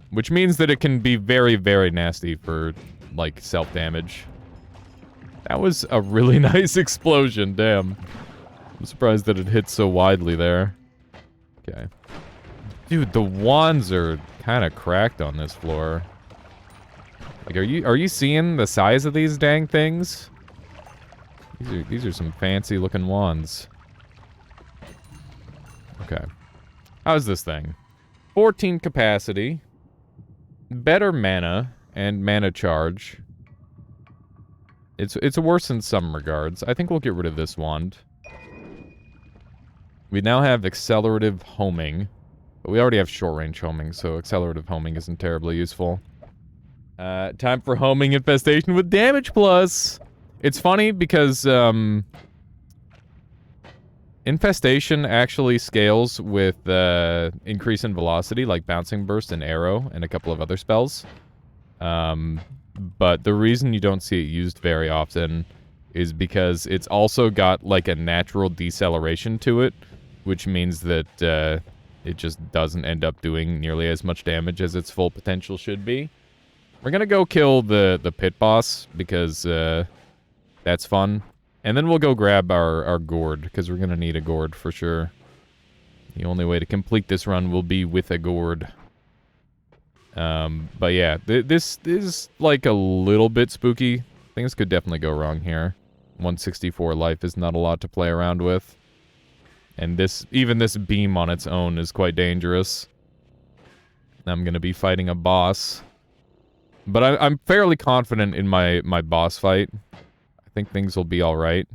Which means that it can be very, very nasty for like self-damage. That was a really nice explosion, damn. I'm surprised that it hit so widely there. Okay. Dude, the wands are kind of cracked on this floor. Like, are you seeing the size of these dang things? These are some fancy looking wands. Okay. How's this thing? 14 capacity. Better mana and mana charge. It's worse in some regards. I think we'll get rid of this wand. We now have accelerative homing. But we already have short-range homing, so accelerative homing isn't terribly useful. Time for homing infestation with damage plus! It's funny because, infestation actually scales with, increase in velocity, like Bouncing Burst and Arrow, and a couple of other spells. But the reason you don't see it used very often is because it's also got, like, a natural deceleration to it, which means that, it just doesn't end up doing nearly as much damage as its full potential should be. We're gonna go kill the pit boss, because, that's fun. And then we'll go grab our gourd, because we're gonna need a gourd for sure. The only way to complete this run will be with a gourd. But yeah, this is like a little bit spooky. Things could definitely go wrong here. 164 life is not a lot to play around with. And even this beam on its own is quite dangerous. I'm gonna be fighting a boss. But I'm fairly confident in my boss fight. I think things will be alright.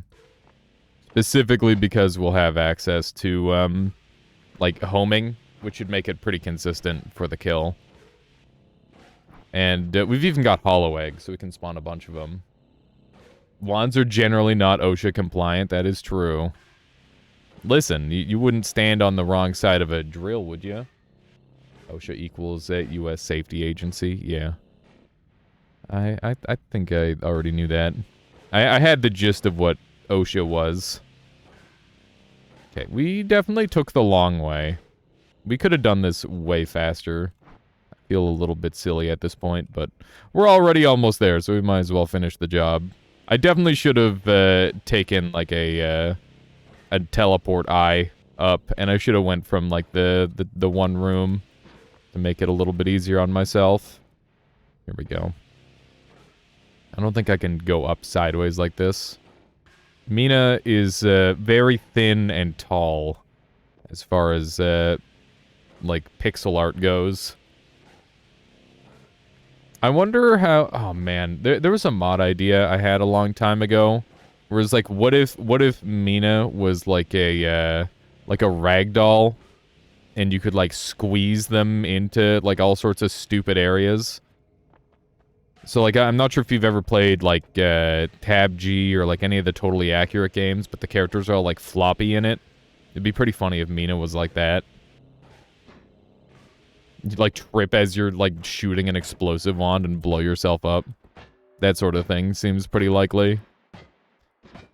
Specifically because we'll have access to, like, homing, which should make it pretty consistent for the kill. And we've even got hollow eggs, so we can spawn a bunch of them. Wands are generally not OSHA compliant, that is true. Listen, you wouldn't stand on the wrong side of a drill, would you? OSHA equals a U.S. safety agency, yeah. I think I already knew that. I had the gist of what OSHA was. Okay, we definitely took the long way. We could have done this way faster. I feel a little bit silly at this point, but we're already almost there, so we might as well finish the job. I definitely should have taken like a teleport eye up, and I should have went from like the one room to make it a little bit easier on myself. Here we go. I don't think I can go up sideways like this. Mina is very thin and tall as far as like pixel art goes. I wonder how... Oh man, there was a mod idea I had a long time ago, where it's like, what if Mina was like a ragdoll, and you could like squeeze them into like all sorts of stupid areas. So like, I'm not sure if you've ever played like Tab G or like any of the Totally Accurate games, but the characters are all like floppy in it. It'd be pretty funny if Mina was like that. You'd like trip as you're like shooting an explosive wand and blow yourself up. That sort of thing seems pretty likely.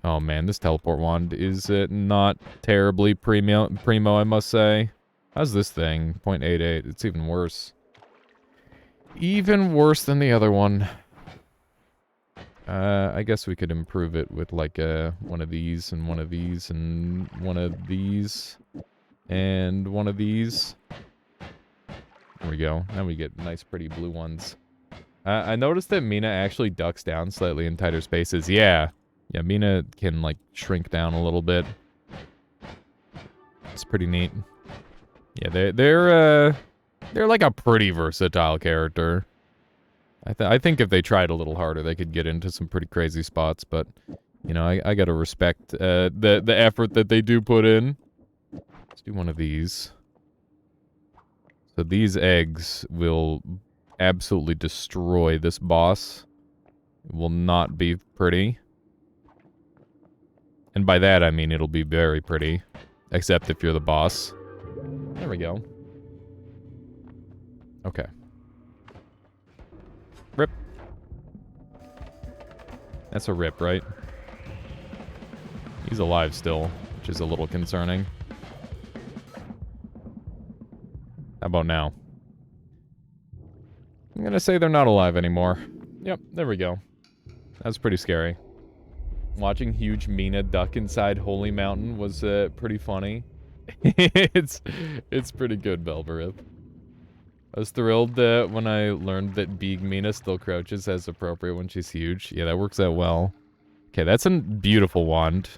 Oh man, this teleport wand is not terribly primo, I must say. How's this thing? 0.88. It's even worse. Even worse than the other one. I guess we could improve it with like one of these and one of these and one of these and one of these. There we go. Now we get nice pretty blue ones. I noticed that Mina actually ducks down slightly in tighter spaces. Yeah. Yeah, Mina can like shrink down a little bit. It's pretty neat. Yeah, they're like a pretty versatile character. I think if they tried a little harder, they could get into some pretty crazy spots, but, you know, I gotta respect the effort that they do put in. Let's do one of these. So these eggs will absolutely destroy this boss. It will not be pretty. And by that, I mean it'll be very pretty. Except if you're the boss. There we go. Okay. Rip. That's a rip, right? He's alive still, which is a little concerning. How about now? I'm gonna say they're not alive anymore. Yep, there we go. That's pretty scary. Watching huge Mina duck inside Holy Mountain was pretty funny. it's pretty good, Belberith. I was thrilled when I learned that Big Mina still crouches as appropriate when she's huge. Yeah, that works out well. Okay, that's a beautiful wand.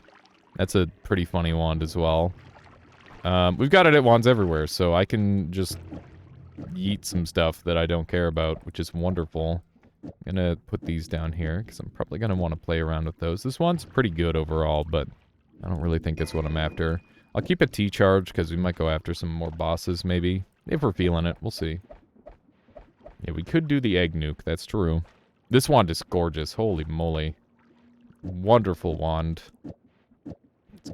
That's a pretty funny wand as well. We've got it at wands everywhere, so I can just yeet some stuff that I don't care about, which is wonderful. I'm gonna put these down here, because I'm probably gonna want to play around with those. This one's pretty good overall, but I don't really think it's what I'm after. I'll keep a T-charge, because we might go after some more bosses, maybe. If we're feeling it, we'll see. Yeah, we could do the egg nuke, that's true. This wand is gorgeous, holy moly. Wonderful wand.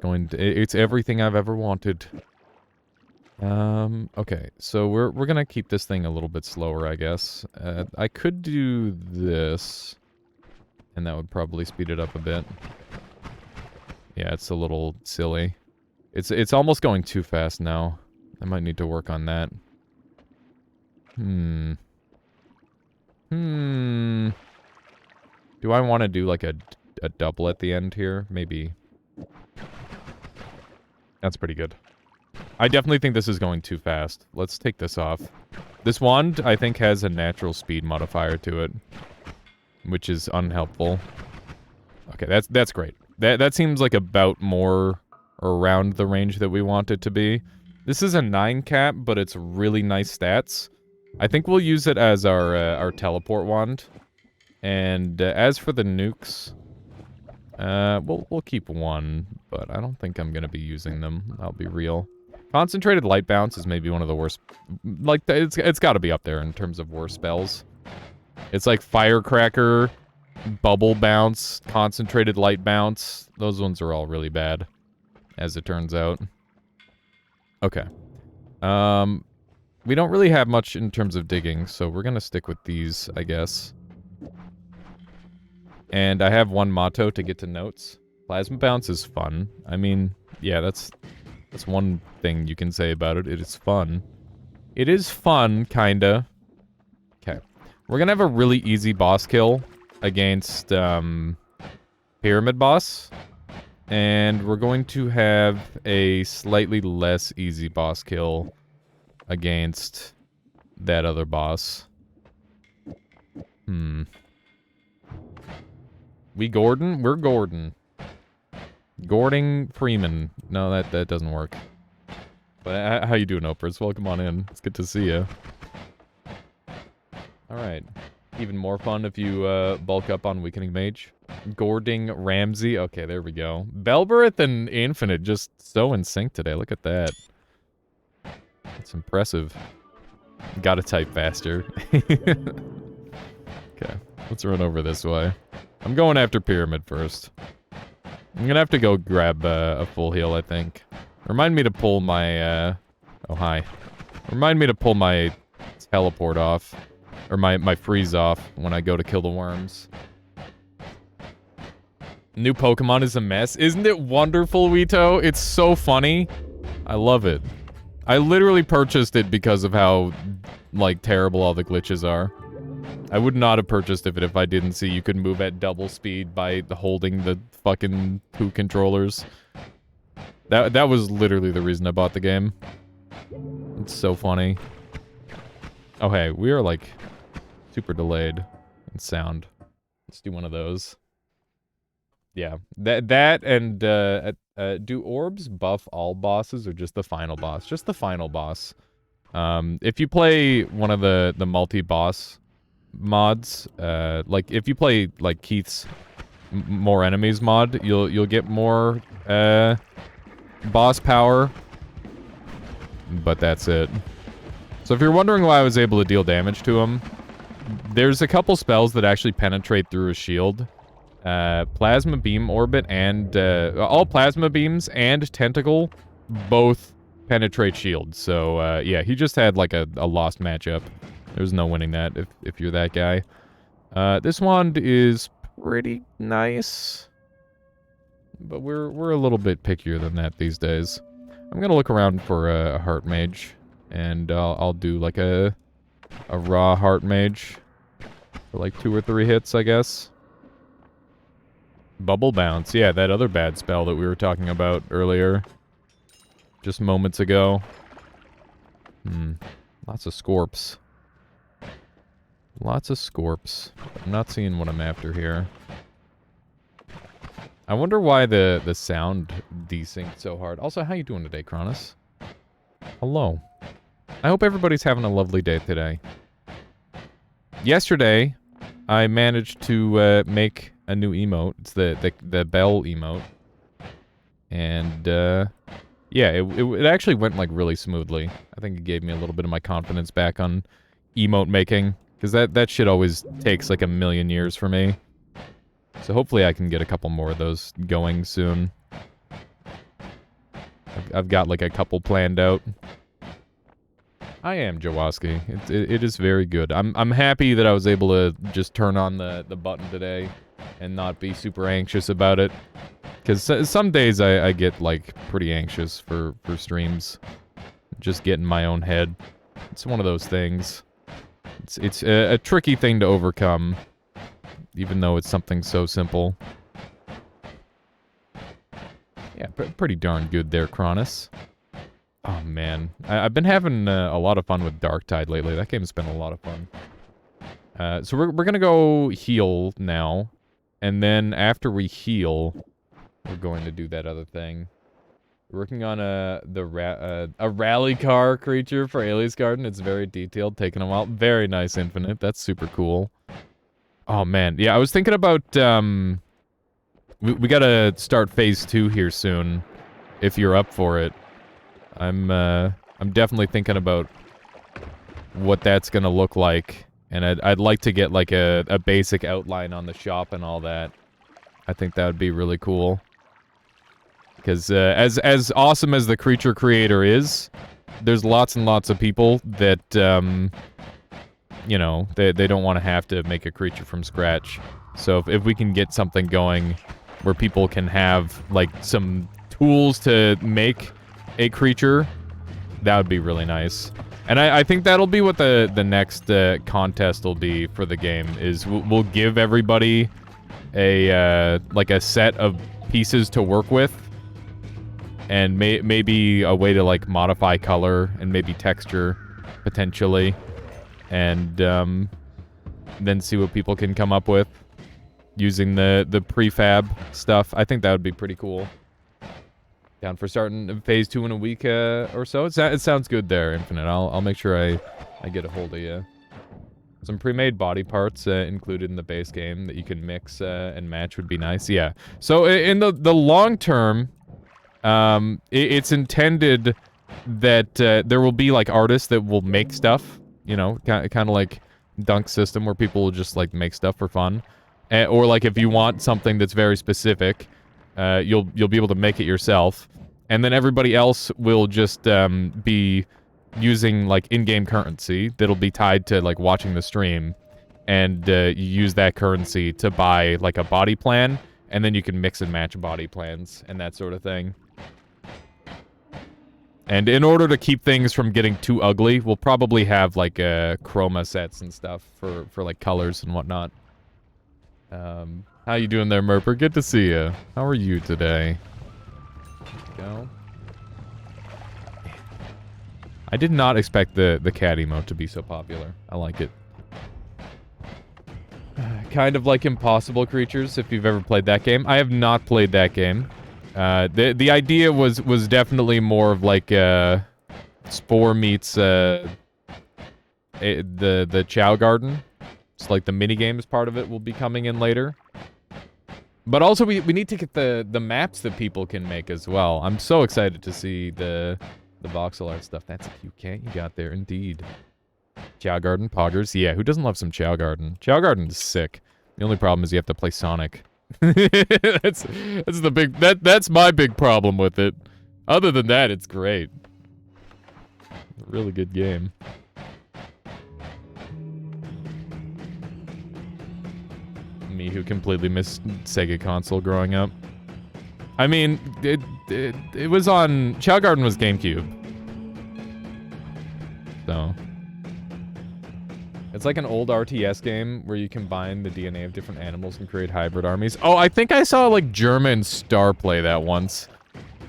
It's everything I've ever wanted. Okay, so we're gonna keep this thing a little bit slower, I guess. I could do this, and that would probably speed it up a bit. Yeah, it's a little silly. It's almost going too fast now. I might need to work on that. Do I want to do like a double at the end here? Maybe. That's pretty good. I definitely think this is going too fast. Let's take this off. This wand, I think, has a natural speed modifier to it, which is unhelpful. Okay, that's great. That seems like about more around the range that we want it to be. This is a 9 cap, but it's really nice stats. I think we'll use it as our teleport wand. And as for the nukes, we'll keep one, but I don't think I'm gonna be using them. I'll be real. Concentrated light bounce is maybe one of the worst. Like it's got to be up there in terms of worst spells. It's like firecracker, bubble bounce, concentrated light bounce. Those ones are all really bad, as it turns out. Okay. We don't really have much in terms of digging, so we're gonna stick with these, I guess. And I have one motto to get to notes. Plasma bounce is fun. I mean, yeah, that's one thing you can say about it. It is fun. It is fun, kinda. Okay. We're gonna have a really easy boss kill against, Pyramid Boss. And we're going to have a slightly less easy boss kill against that other boss. We Gordon? We're Gordon. Gording Freeman. No, that doesn't work. But how you doing, Oprahs? Welcome on in. It's good to see you. Alright. Even more fun if you bulk up on Weakening Mage. Gording Ramsey. Okay, there we go. Belberith and Infinite just so in sync today. Look at that. That's impressive. Gotta type faster. Okay, let's run over this way. I'm going after Pyramid first. I'm gonna have to go grab a full heal, I think. Remind me to pull my, oh, hi. Remind me to pull my teleport off. Or my freeze off when I go to kill the worms. New Pokemon is a mess. Isn't it wonderful, Wito? It's so funny. I love it. I literally purchased it because of how, like, terrible all the glitches are. I would not have purchased it if I didn't see you could move at double speed by holding the fucking 2 controllers. That was literally the reason I bought the game. It's so funny. Oh, hey, we are, like, super delayed in sound. Let's do one of those. Yeah, that and, do orbs buff all bosses or just the final boss? Just the final boss. If you play one of the multi-boss mods, like, if you play, like, Keith's more enemies mod, you'll get more, boss power. But that's it. So if you're wondering why I was able to deal damage to him, there's a couple spells that actually penetrate through his shield. Plasma Beam Orbit and, all Plasma Beams and Tentacle both penetrate shield. So, yeah, he just had, like, a lost matchup. There's no winning that if you're that guy. This wand is pretty nice. But we're a little bit pickier than that these days. I'm gonna look around for a Heart Mage. And I'll do, like, a raw Heart Mage. For, like, 2 or 3 hits, I guess. Bubble Bounce. Yeah, that other bad spell that we were talking about earlier. Just moments ago. Lots of Scorps. Lots of Scorps. I'm not seeing what I'm after here. I wonder why the sound desynced so hard. Also, how you doing today, Cronus? Hello. I hope everybody's having a lovely day today. Yesterday, I managed to make a new emote. It's the bell emote. And, yeah, it actually went, like, really smoothly. I think it gave me a little bit of my confidence back on emote making. Because that shit always takes, like, a million years for me. So hopefully I can get a couple more of those going soon. I've got, like, a couple planned out. I am, Jawoski. It is very good. I'm happy that I was able to just turn on the button today and not be super anxious about it. Because some days I get, like, pretty anxious for streams. Just get in my own head. It's one of those things. It's a tricky thing to overcome, even though it's something so simple. Yeah, pretty darn good there, Cronus. Oh, man. I've been having a lot of fun with Darktide lately. That game's been a lot of fun. So we're gonna go heal now. And then after we heal, we're going to do that other thing. Working on a rally car creature for Alias Garden. It's very detailed, taking a while. Very nice, Infinite. That's super cool. Oh, man. Yeah, I was thinking about, we gotta start phase 2 here soon, if you're up for it. I'm definitely thinking about what that's gonna look like, and I'd like to get, like, a basic outline on the shop and all that. I think that would be really cool. Because, as awesome as the creature creator is, there's lots and lots of people that, you know, they don't want to have to make a creature from scratch. So if we can get something going where people can have, like, some tools to make a creature, that would be really nice. And I think that'll be what the next contest will be for the game, is we'll give everybody a, like, a set of pieces to work with, and maybe a way to, like, modify color and maybe texture, potentially. And, then see what people can come up with using the prefab stuff. I think that would be pretty cool. Down for starting phase 2 in a week, or so. It sounds good there, Infinite. I'll make sure I get a hold of you. Some pre-made body parts included in the base game that you can mix and match would be nice. Yeah. So in the long term, it's intended that there will be, like, artists that will make stuff, you know, kind of like Dunk System, where people will just, like, make stuff for fun. Or, like, if you want something that's very specific, you'll be able to make it yourself. And then everybody else will just be using, like, in-game currency that'll be tied to, like, watching the stream. And you use that currency to buy, like, a body plan, and then you can mix and match body plans and that sort of thing. And in order to keep things from getting too ugly, we'll probably have, like, chroma sets and stuff for like, colors and whatnot. How you doing there, Merper? Good to see you. How are you today? Go. I did not expect the cat emote to be so popular. I like it. Kind of like Impossible Creatures, if you've ever played that game. I have not played that game. The idea was definitely more of, like, Spore meets the Chow Garden. It's like the minigames part of it will be coming in later. But also we need to get the maps that people can make as well. I'm so excited to see the voxel art stuff. That's a cute cat you got there, indeed. Chow Garden, Poggers. Yeah, who doesn't love some Chow Garden? Chow Garden is sick. The only problem is you have to play Sonic. that's the big that's my big problem with it. Other than that, it's great. A really good game. Me, who completely missed Sega console growing up. I mean, it was on... Chow Garden was GameCube. So... It's like an old RTS game where you combine the DNA of different animals and create hybrid armies. Oh, I think I saw, like, German Star play that once.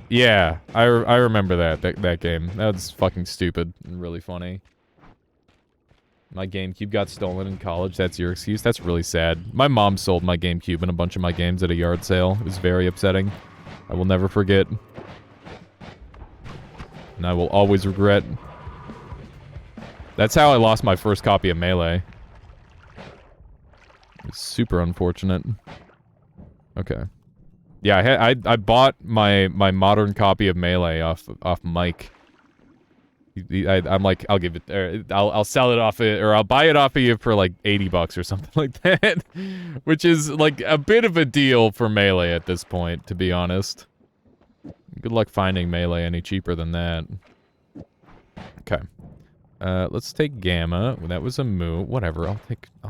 Yeah, I remember that game. That was fucking stupid and really funny. My GameCube got stolen in college. That's your excuse? That's really sad. My mom sold my GameCube and a bunch of my games at a yard sale. It was very upsetting. I will never forget. And I will always regret. That's how I lost my first copy of Melee. It's super unfortunate. Okay. Yeah, I bought my modern copy of Melee off Mike. I'm like, I'll give it, I'll sell it off it, or I'll buy it off of you for like $80 or something like that, which is like a bit of a deal for Melee at this point, to be honest. Good luck finding Melee any cheaper than that. Okay, let's take Gamma. That was a moo. Whatever, I'll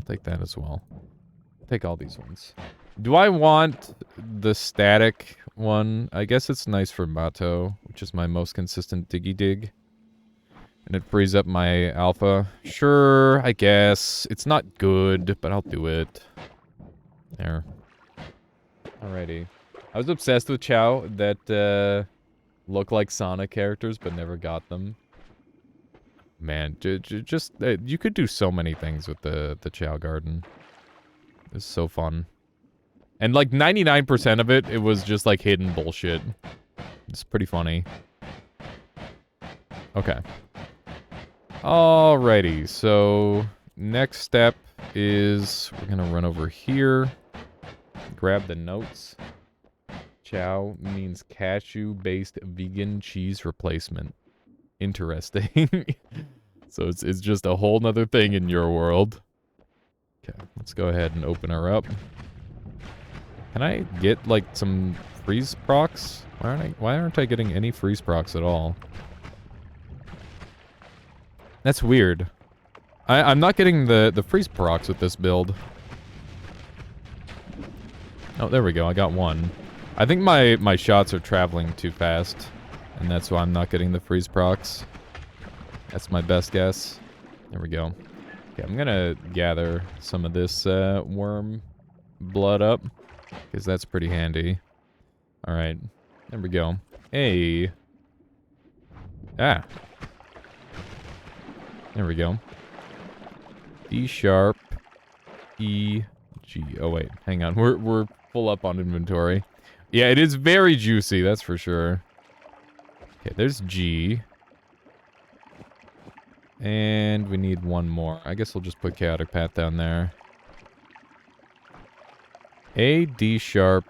take that as well. I'll take all these ones. Do I want the static one? I guess it's nice for Mato, which is my most consistent diggy dig. And it frees up my alpha. Sure, I guess. It's not good, but I'll do it. There. Alrighty. I was obsessed with Chow. That look like Sonic characters, but never got them. Man, just you could do so many things with the Chow Garden. It's so fun. And like 99% of it, it was just like hidden bullshit. It's pretty funny. Okay. Alrighty, so next step is we're gonna run over here, grab the notes. Chow means cashew-based vegan cheese replacement. Interesting. So it's just a whole nother thing in your world. Okay, let's go ahead and open her up. Can I get, like, some freeze procs? Why aren't I getting any freeze procs at all? That's weird. I'm not getting the freeze procs with this build. Oh, there we go. I got one. I think my shots are traveling too fast, and that's why I'm not getting the freeze procs. That's my best guess. There we go. Okay, I'm gonna gather some of this worm blood up, because that's pretty handy. Alright, there we go. Hey. Ah. There we go. D sharp, E, G. Oh wait, hang on. We're full up on inventory. Yeah, it is very juicy, that's for sure. Okay, there's G. And we need one more. I guess we'll just put Chaotic Path down there. A, D sharp,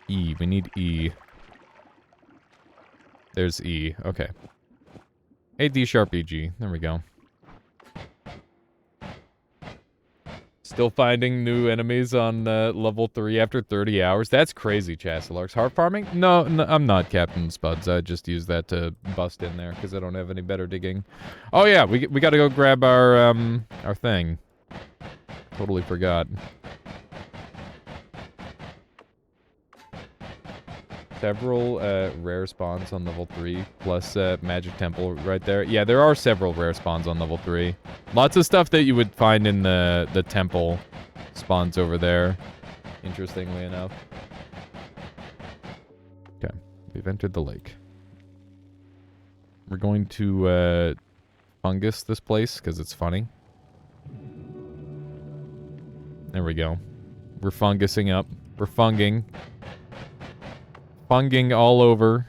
E. We need E. There's E. Okay. A, D sharp, E, G. There we go. Still finding new enemies on level 3 after 30 hours. That's crazy, Chastelarks. Heart farming? No, I'm not Captain Spuds. I just use that to bust in there because I don't have any better digging. Oh yeah, we gotta go grab our thing. Totally forgot. Several rare spawns on level 3, plus Magic Temple right there. Yeah, there are several rare spawns on level 3. Lots of stuff that you would find in the temple spawns over there, interestingly enough. Okay, we've entered the lake. We're going to fungus this place, because it's funny. There we go. We're fungusing up. We're funging. Funging all over.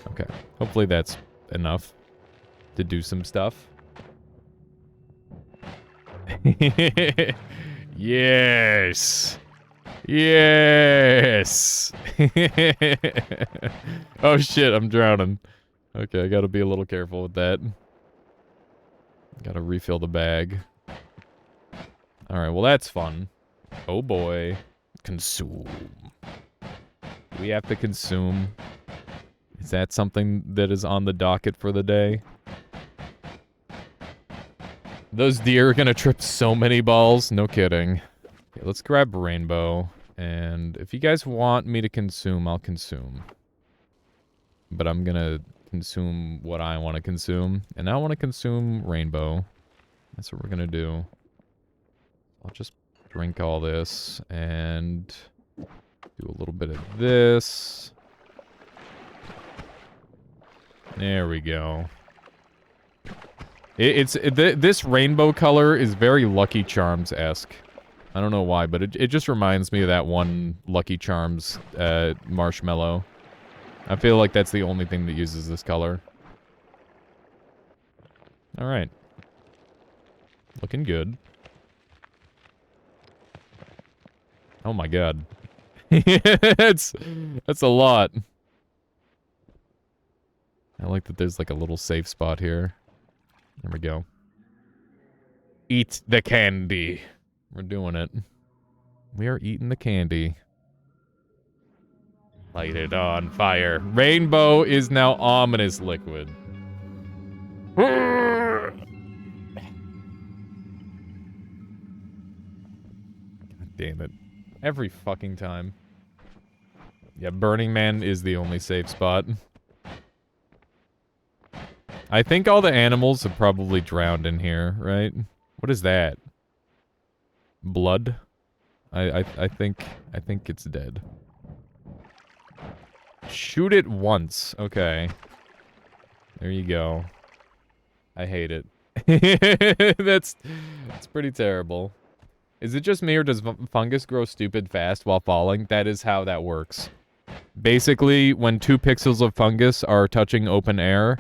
Okay. Hopefully that's enough to do some stuff. Yes! Yes! Oh shit, I'm drowning. Okay, I gotta be a little careful with that. Gotta refill the bag. Alright, well that's fun. Oh boy. Consume. We have to consume. Is that something that is on the docket for the day? Those deer are gonna trip so many balls. No kidding. Okay, let's grab Rainbow. And if you guys want me to consume, I'll consume. But I'm gonna consume what I want to consume. And I want to consume Rainbow. That's what we're gonna do. I'll just drink all this and do a little bit of this. There we go. This rainbow color is very Lucky Charms-esque. I don't know why, but it just reminds me of that one Lucky Charms marshmallow. I feel like that's the only thing that uses this color. Alright. Looking good. Oh my god. That's a lot. I like that there's like a little safe spot here. There we go. Eat the candy. We're doing it. We are eating the candy. Light it on fire. Rainbow is now ominous liquid. God damn it. Every fucking time. Yeah, Burning Man is the only safe spot. I think all the animals have probably drowned in here, right? What is that? Blood? I think it's dead. Shoot it once. Okay. There you go. I hate it. That's pretty terrible. Is it just me, or does fungus grow stupid fast while falling? That is how that works. Basically, when 2 pixels of fungus are touching open air,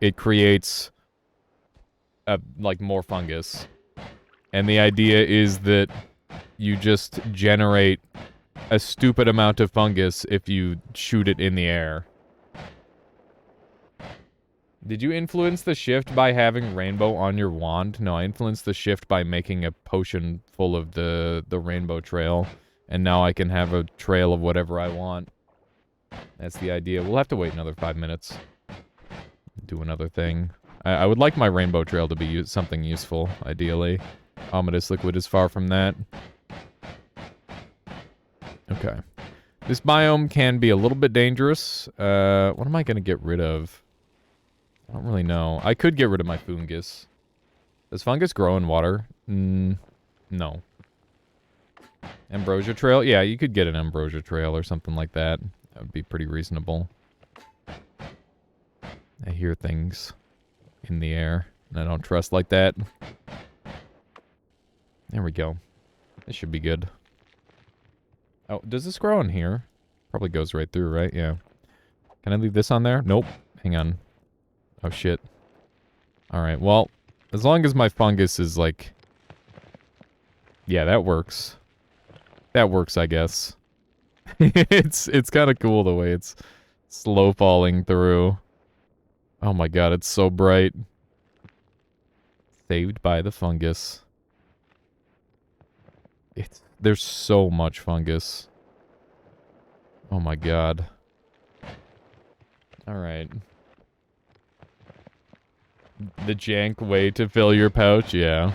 it creates like more fungus. And the idea is that you just generate a stupid amount of fungus if you shoot it in the air. Did you influence the shift by having rainbow on your wand? No, I influenced the shift by making a potion full of the rainbow trail. And now I can have a trail of whatever I want. That's the idea. We'll have to wait another 5 minutes. Do another thing. I would like my rainbow trail to be something useful, ideally. Ominous liquid is far from that. Okay. This biome can be a little bit dangerous. What am I going to get rid of? I don't really know. I could get rid of my fungus. Does fungus grow in water? No. Ambrosia trail? Yeah, you could get an ambrosia trail or something like that. That would be pretty reasonable. I hear things in the air, and I don't trust like that. There we go. This should be good. Oh, does this grow in here? Probably goes right through, right? Yeah. Can I leave this on there? Nope. Hang on. Oh, shit. Alright, well, as long as my fungus is, like... Yeah, that works. That works, I guess. It's kind of cool the way it's slow falling through. Oh my god, it's so bright. Saved by the fungus. There's so much fungus. Oh my god. Alright. The jank way to fill your pouch, yeah.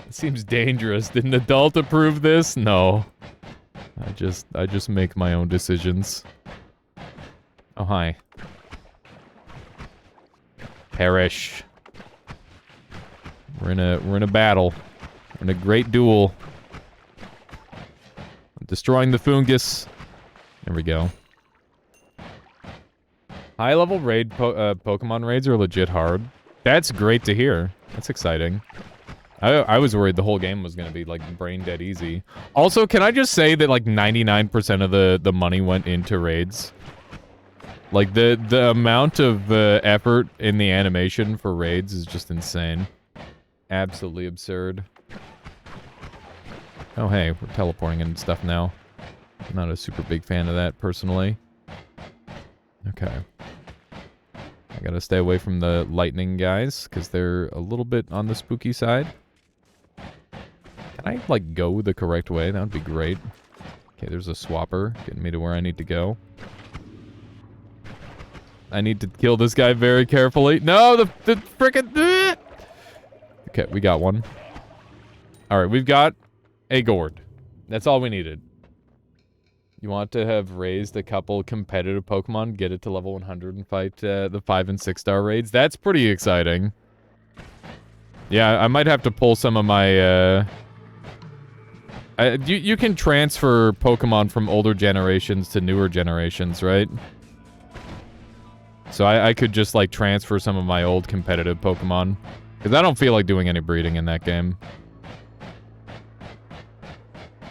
It seems dangerous. Did an adult approve this? No. I just make my own decisions. Oh, hi. Perish. We're in a battle. We're in a great duel. I'm destroying the fungus. There we go. High-level raid Pokemon raids are legit hard. That's great to hear. That's exciting. I was worried the whole game was going to be, like, brain dead easy. Also, can I just say that, like, 99% of the money went into raids? Like, the amount of effort in the animation for raids is just insane. Absolutely absurd. Oh, hey, we're teleporting and stuff now. I'm not a super big fan of that, personally. Okay. I gotta stay away from the lightning guys, because they're a little bit on the spooky side. Can I, like, go the correct way? That would be great. Okay, there's a swapper getting me to where I need to go. I need to kill this guy very carefully. No, the frickin'... Okay, we got one. Alright, we've got a gourd. That's all we needed. You want to have raised a couple competitive Pokemon, get it to level 100 and fight the 5 and 6 star raids? That's pretty exciting. Yeah, I might have to pull some of my... you can transfer Pokemon from older generations to newer generations, right? So I could just, like, transfer some of my old competitive Pokemon. Because I don't feel like doing any breeding in that game.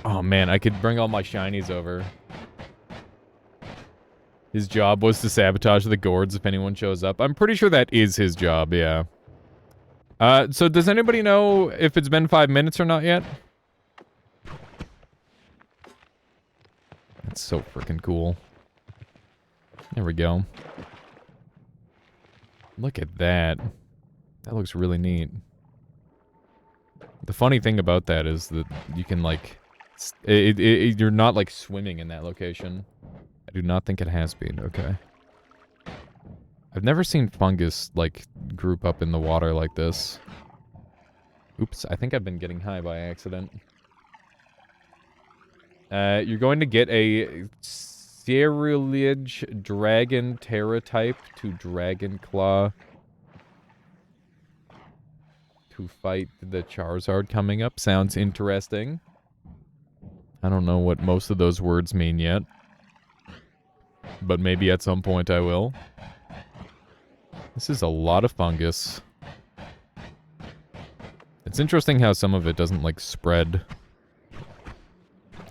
Oh, man, I could bring all my shinies over. His job was to sabotage the gourds if anyone shows up. I'm pretty sure that is his job, yeah. So does anybody know if it's been 5 minutes or not yet? That's so freaking cool. There we go. Look at that. That looks really neat. The funny thing about that is that you can, like... you're not, like, swimming in that location. I do not think it has been. Okay. I've never seen fungus, like, group up in the water like this. Oops, I think I've been getting high by accident. You're going to get a Cerulean Dragon Terra type to Dragon Claw to fight the Charizard coming up. Sounds interesting. I don't know what most of those words mean yet. but maybe at some point I will. This is a lot of fungus. It's interesting how some of it doesn't, like, spread.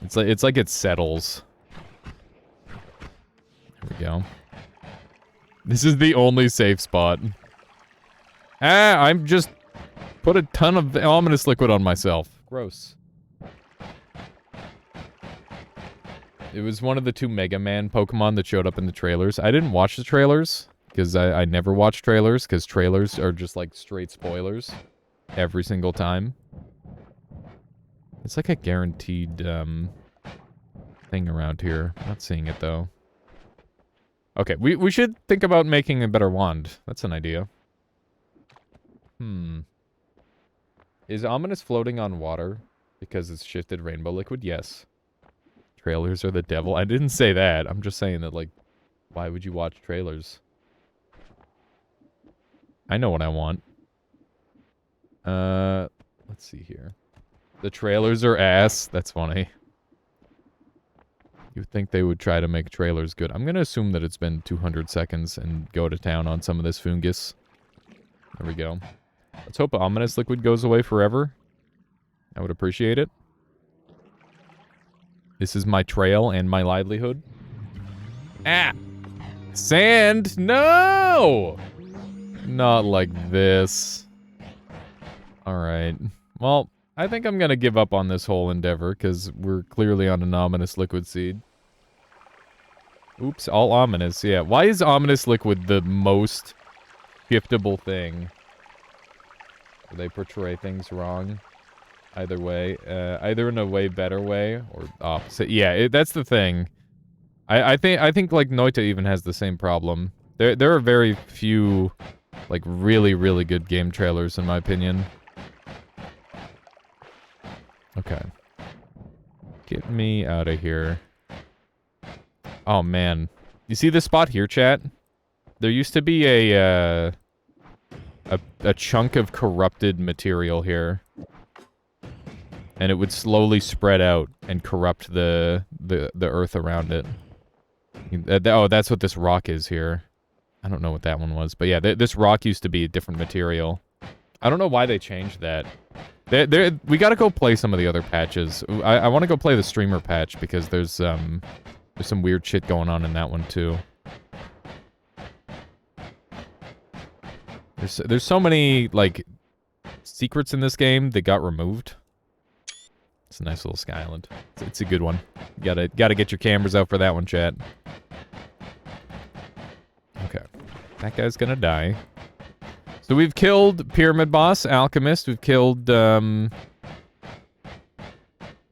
It's like it settles. There we go. This is the only safe spot. Ah, I'm just put a ton of ominous liquid on myself. Gross. It was one of the 2 Mega Man Pokemon that showed up in the trailers. I didn't watch the trailers, because I never watch trailers, because trailers are just, like, straight spoilers. Every single time. It's like a guaranteed, thing around here. Not seeing it, though. Okay, we should think about making a better wand. That's an idea. Is Ominous floating on water because it's shifted rainbow liquid? Yes. Trailers are the devil. I didn't say that. I'm just saying that, like, why would you watch trailers? I know what I want. Let's see here. The trailers are ass. That's funny. You'd think they would try to make trailers good. I'm gonna assume that it's been 200 seconds and go to town on some of this fungus. There we go. Let's hope Ominous Liquid goes away forever. I would appreciate it. This is my trail and my livelihood. Ah! Sand! No! Not like this. Alright. Well, I think I'm gonna give up on this whole endeavor, because we're clearly on an Ominous Liquid seed. Oops, all ominous, yeah. Why is Ominous Liquid the most giftable thing? They portray things wrong. Either way. Either in a way better way, or opposite. Yeah, that's the thing. I think, like, Noita even has the same problem. There are very few, like, really, really good game trailers, in my opinion. Okay. Get me out of here. Oh, man. You see this spot here, chat? There used to be a chunk of corrupted material here. And it would slowly spread out and corrupt the earth around it. Oh, that's what this rock is here. I don't know what that one was. But yeah, this rock used to be a different material. I don't know why they changed that. We gotta go play some of the other patches. I want to go play the streamer patch because there's some weird shit going on in that one too. There's so many, like, secrets in this game that got removed. It's a nice little sky island. It's a good one. You gotta get your cameras out for that one, chat. Okay. That guy's gonna die. So we've killed Pyramid Boss, Alchemist. We've killed, I mean,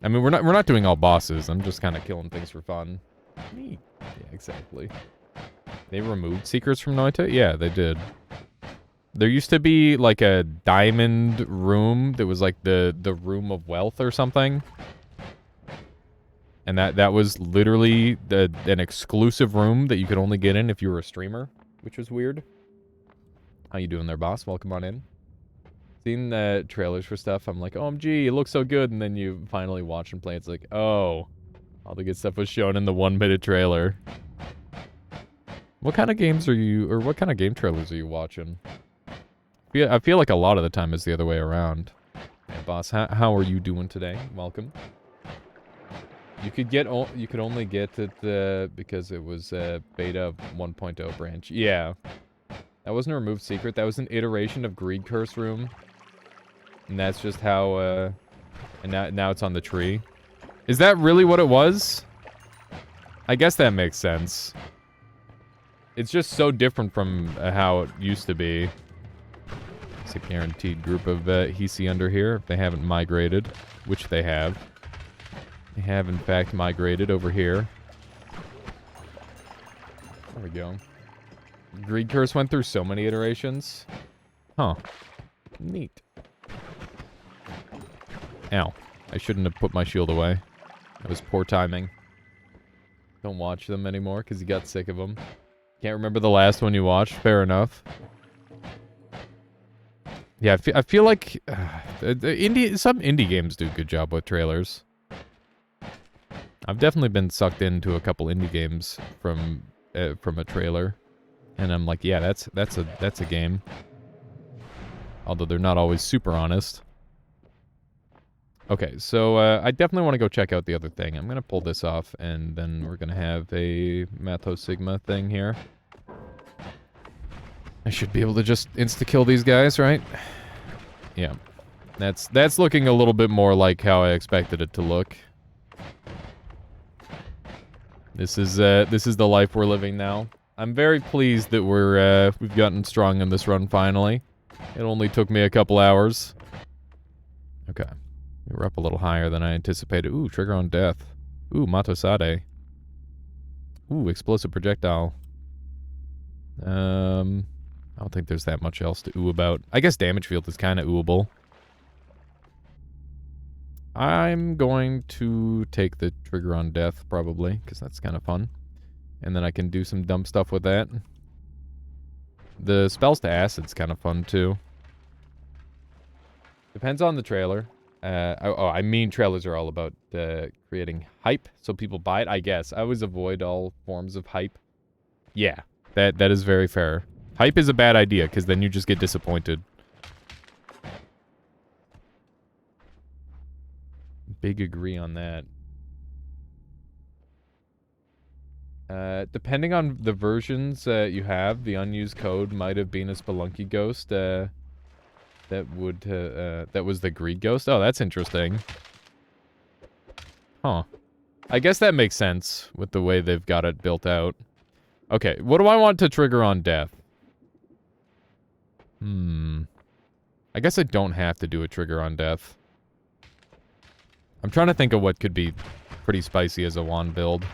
we're not doing all bosses. I'm just kind of killing things for fun. Neat. Yeah, exactly. They removed secrets from Noita? Yeah, they did. There used to be, like, a diamond room that was, like, the room of wealth or something. And that was literally an exclusive room that you could only get in if you were a streamer, which was weird. How you doing there, boss? Welcome on in. Seen the trailers for stuff, I'm like, OMG, it looks so good, and then you finally watch and play, it's like, oh, all the good stuff was shown in the 1-minute trailer. What kind of games are you, or what kind of game trailers are you watching? I feel like a lot of the time is the other way around. Hey, boss, how are you doing today? Welcome. You could only get it because it was beta 1.0 branch. Yeah. That wasn't a removed secret. That was an iteration of Greed Curse Room. And that's just how, and now it's on the tree. Is that really what it was? I guess that makes sense. It's just so different from how it used to be. It's a guaranteed group of Hisi under here, if they haven't migrated, which they have. They have, in fact, migrated over here. There we go. Greed Curse went through so many iterations. Huh. Neat. Ow. I shouldn't have put my shield away. That was poor timing. Don't watch them anymore because you got sick of them. Can't remember the last one you watched. Fair enough. Yeah, I feel like some indie games do a good job with trailers. I've definitely been sucked into a couple indie games from from a trailer, and I'm like, yeah, that's a game. Although they're not always super honest. Okay, so I definitely want to go check out the other thing. I'm gonna pull this off, and then we're gonna have a Matho Sigma thing here. I should be able to just insta-kill these guys, right? Yeah. That's looking a little bit more like how I expected it to look. This is the life we're living now. I'm very pleased that we've gotten strong in this run finally. It only took me a couple hours. Okay. We're up a little higher than I anticipated. Ooh, trigger on death. Ooh, Matosade. Ooh, explosive projectile. I don't think there's that much else to ooh about. I guess damage field is kind of oohable. I'm going to take the trigger on death, probably, because that's kind of fun. And then I can do some dumb stuff with that. The spells to acid's kind of fun, too. Depends on the trailer. I mean trailers are all about creating hype, so people buy it, I guess. I always avoid all forms of hype. Yeah, that is very fair. Hype is a bad idea, because then you just get disappointed. Big agree on that. Depending on the versions you have, the unused code might have been a Spelunky Ghost. That was the Greed Ghost. Oh, that's interesting. Huh. I guess that makes sense with the way they've got it built out. Okay, what do I want to trigger on death? I guess I don't have to do a trigger on death. I'm trying to think of what could be pretty spicy as a wand build.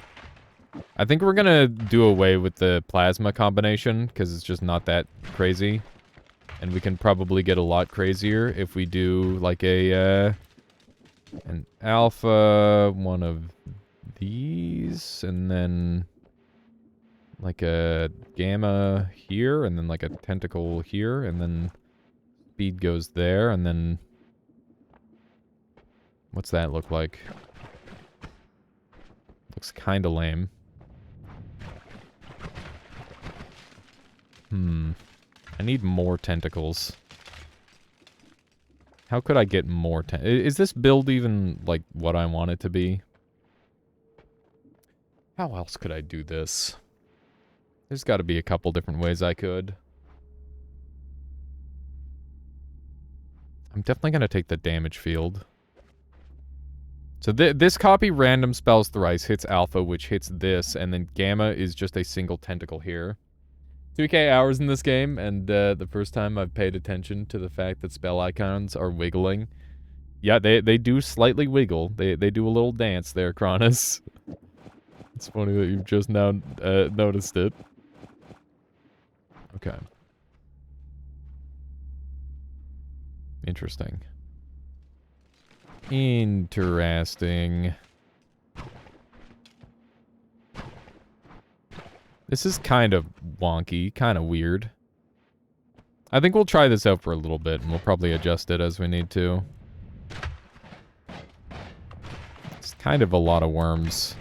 I think we're gonna do away with the plasma combination, because it's just not that crazy. And we can probably get a lot crazier if we do, like, an alpha, one of these, and then, like, a gamma here, and then, like, a tentacle here, and then speed goes there, and then... What's that look like? Looks kinda lame. I need more tentacles. How could I get more is this build even, like, what I want it to be? How else could I do this? There's gotta be a couple different ways I could. I'm definitely gonna take the damage field. So this copy random spells thrice, hits alpha, which hits this, and then gamma is just a single tentacle here. 2k hours in this game, and the first time I've paid attention to the fact that spell icons are wiggling. Yeah, they do slightly wiggle. They do a little dance there, Cronus. It's funny that you've just now noticed it. Okay. Interesting. Interesting. This is kind of wonky, kind of weird. I think we'll try this out for a little bit, and we'll probably adjust it as we need to. It's kind of a lot of worms.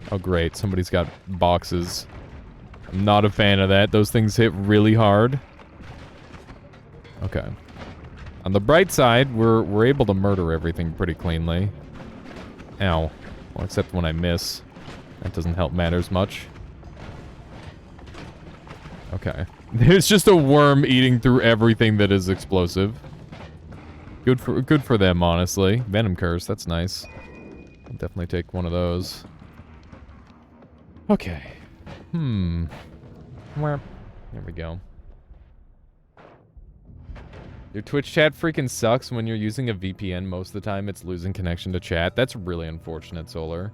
Oh great, somebody's got boxes. I'm not a fan of that. Those things hit really hard. Okay. On the bright side, we're able to murder everything pretty cleanly. Ow. Well, except when I miss. That doesn't help matters much. Okay. There's just a worm eating through everything that is explosive. Good for them, honestly. Venom Curse, that's nice. I'll definitely take one of those. Okay. There we go. Your Twitch chat freaking sucks. When you're using a VPN most of the time, it's losing connection to chat. That's really unfortunate, Solar.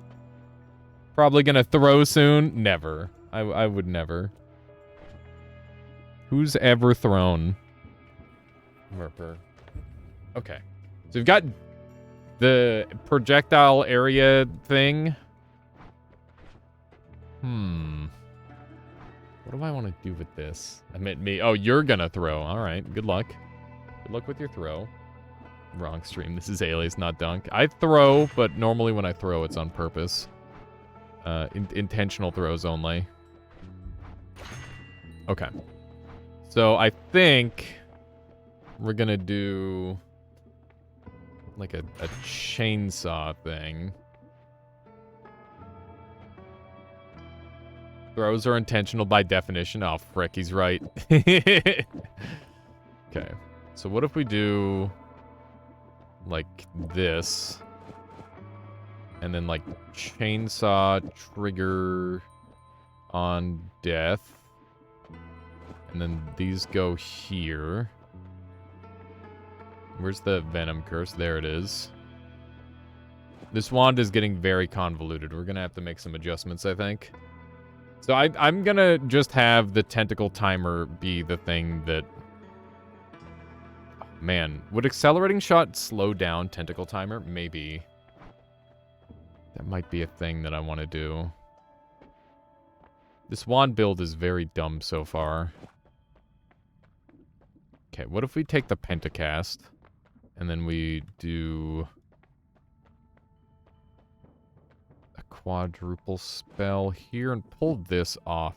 Probably gonna throw soon? Never. I would never. Who's ever thrown? Merper. Okay. So we've got the projectile area thing. What do I want to do with this? I meant me. Oh, you're gonna throw. Alright, good luck. Good luck with your throw. Wrong stream. This is Alias, not Dunk. I throw, but normally when I throw, it's on purpose. Intentional throws only. Okay. So I think we're gonna do like a chainsaw thing. Throws are intentional by definition. Oh, frick, he's right. Okay. So what if we do like this? And then like chainsaw trigger on death. And then these go here. Where's the venom curse? There it is. This wand is getting very convoluted. We're going to have to make some adjustments, I think. So I'm going to just have the tentacle timer be the thing that... Oh, man, would accelerating shot slow down tentacle timer? Maybe. That might be a thing that I want to do. This wand build is very dumb so far. Okay, what if we take the pentacast, and then we do a quadruple spell here and pull this off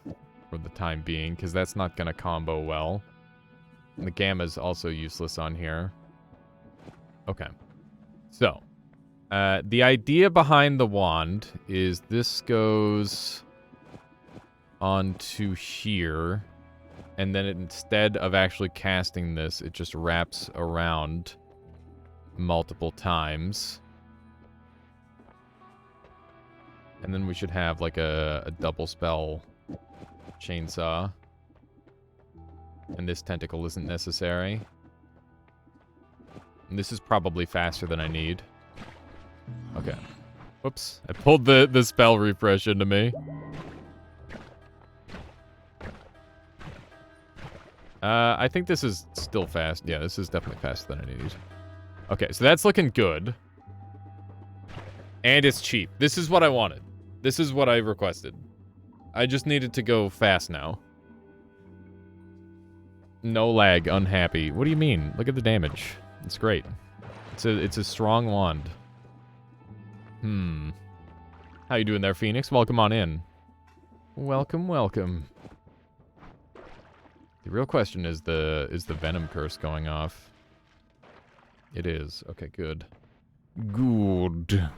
for the time being, because that's not going to combo well. And the gamma's also useless on here. Okay. So, the idea behind the wand is this goes onto here, and then instead of actually casting this, it just wraps around multiple times. And then we should have like a double spell chainsaw. And this tentacle isn't necessary. And this is probably faster than I need. Okay. Whoops. I pulled the spell refresh into me. I think this is still fast. Yeah, this is definitely faster than I need. Okay, so that's looking good. And it's cheap. This is what I wanted. This is what I requested. I just needed to go fast now. No lag, unhappy. What do you mean? Look at the damage. It's great. It's a strong wand. How you doing there, Phoenix? Welcome on in. Welcome, welcome. The real question is the venom curse going off? It is. Okay, good. Good.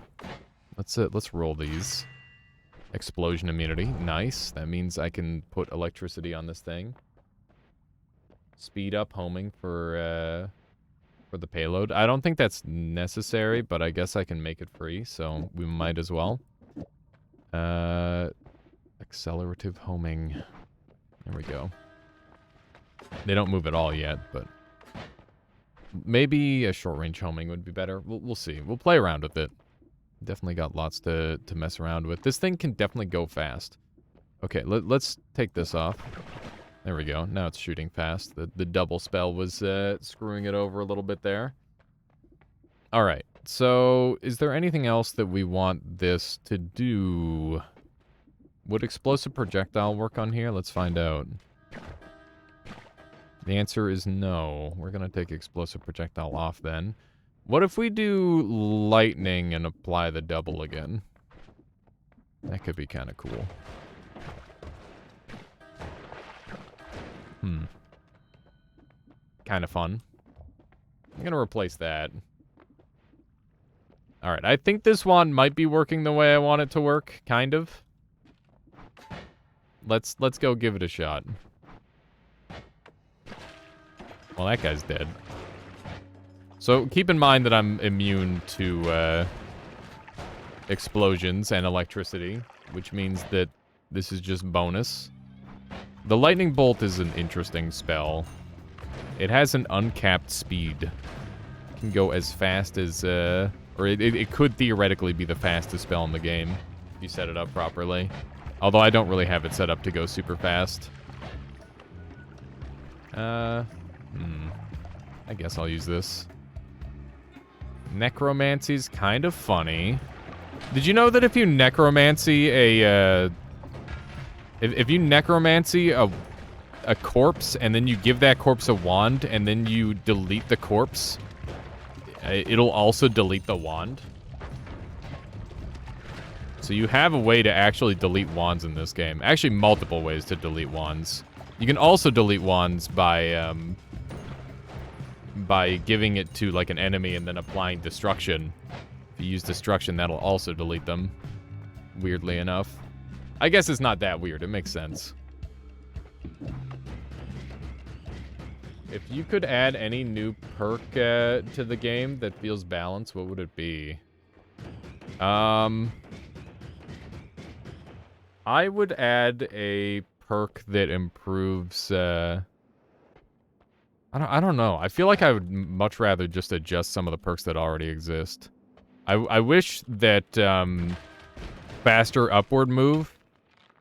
Let's roll these. Explosion immunity. Nice. That means I can put electricity on this thing. Speed up homing for the payload. I don't think that's necessary, but I guess I can make it free, so we might as well. Accelerative homing. There we go. They don't move at all yet, but maybe a short-range homing would be better. We'll see. We'll play around with it. Definitely got lots to mess around with. This thing can definitely go fast. Okay, let's take this off. There we go. Now it's shooting fast. The double spell was screwing it over a little bit there. All right. So is there anything else that we want this to do? Would explosive projectile work on here? Let's find out. The answer is no. We're going to take explosive projectile off then. What if we do lightning and apply the double again? That could be kind of cool. Kind of fun. I'm going to replace that. Alright, I think this wand might be working the way I want it to work. Kind of. Let's go give it a shot. Well, that guy's dead. So keep in mind that I'm immune to explosions and electricity, which means that this is just bonus. The lightning bolt is an interesting spell. It has an uncapped speed. It can go as fast as, or it could theoretically be the fastest spell in the game if you set it up properly. Although I don't really have it set up to go super fast. I guess I'll use this. Necromancy's kind of funny. Did you know that if you necromancy if you necromancy a corpse and then you give that corpse a wand and then you delete the corpse, it'll also delete the wand? So you have a way to actually delete wands in this game. Actually, multiple ways to delete wands. You can also delete wands by giving it to, like, an enemy and then applying destruction. If you use destruction, that'll also delete them. Weirdly enough. I guess it's not that weird. It makes sense. If you could add any new perk to the game that feels balanced, what would it be? I would add a perk that improves, I don't know. I feel like I would much rather just adjust some of the perks that already exist. I wish that, faster upward move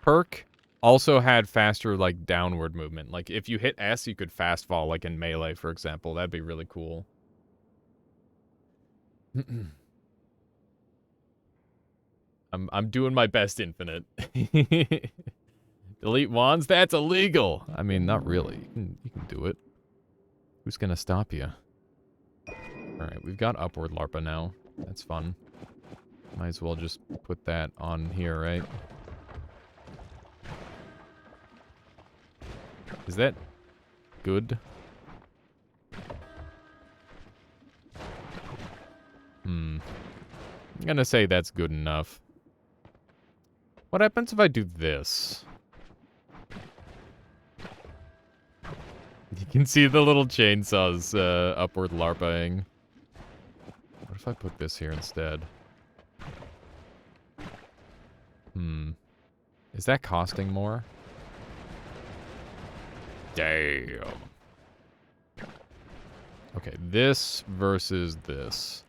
perk also had faster, like, downward movement. Like, if you hit S, you could fast fall, like in Melee, for example. That'd be really cool. I'm doing my best, Infinite. Delete wands? That's illegal! I mean, not really. You can do it. Who's gonna stop you? Alright, we've got upward LARPA now. That's fun. Might as well just put that on here, right? Is that good? I'm gonna say that's good enough. What happens if I do this? You can see the little chainsaws upward LARPing. What if I put this here instead? Is that costing more? Damn. Okay, this versus this.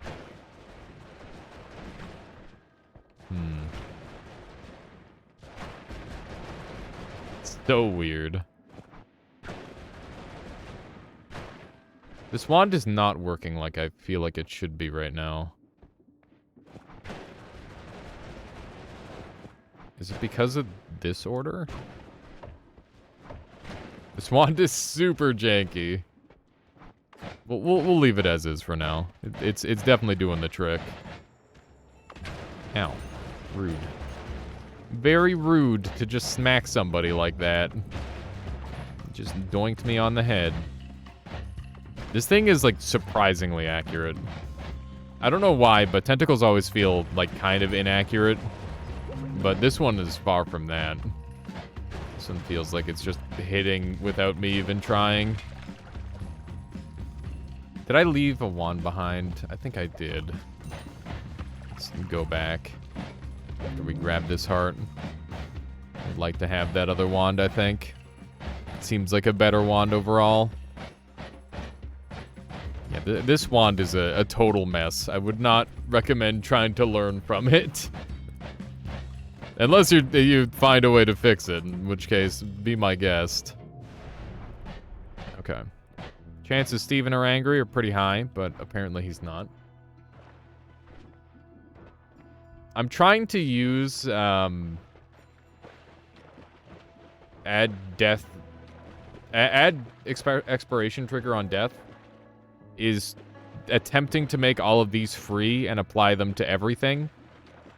So weird. This wand is not working like I feel like it should be right now. Is it because of this order? This wand is super janky. We'll leave it as is for now. It's definitely doing the trick. Ow. Rude. Very rude to just smack somebody like that. Just doinked me on the head. This thing is, like, surprisingly accurate. I don't know why, but tentacles always feel, like, kind of inaccurate. But this one is far from that. This one feels like it's just hitting without me even trying. Did I leave a wand behind? I think I did. Let's go back. After we grab this heart. I'd like to have that other wand, I think. It seems like a better wand overall. Yeah, this wand is a total mess. I would not recommend trying to learn from it. Unless you find a way to fix it, in which case, be my guest. Okay. Chances Steven are angry are pretty high, but apparently he's not. I'm trying to use, add expiration trigger on death is attempting to make all of these free and apply them to everything.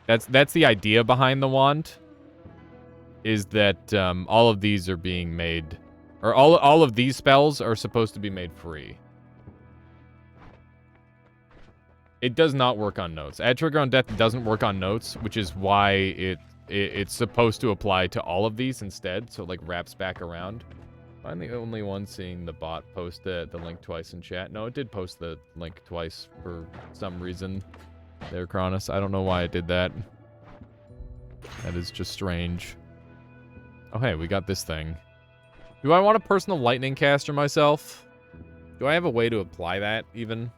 That's the idea behind the wand, is that all of these are being made, or all of these spells are supposed to be made free. It does not work on notes. Add trigger on death doesn't work on notes, which is why it's supposed to apply to all of these instead, so it, like, wraps back around. I'm the only one seeing the bot post the link twice in chat. No, it did post the link twice for some reason there, Cronus. I don't know why it did that. That is just strange. Oh, hey, we got this thing. Do I want a personal lightning caster myself? Do I have a way to apply that, even?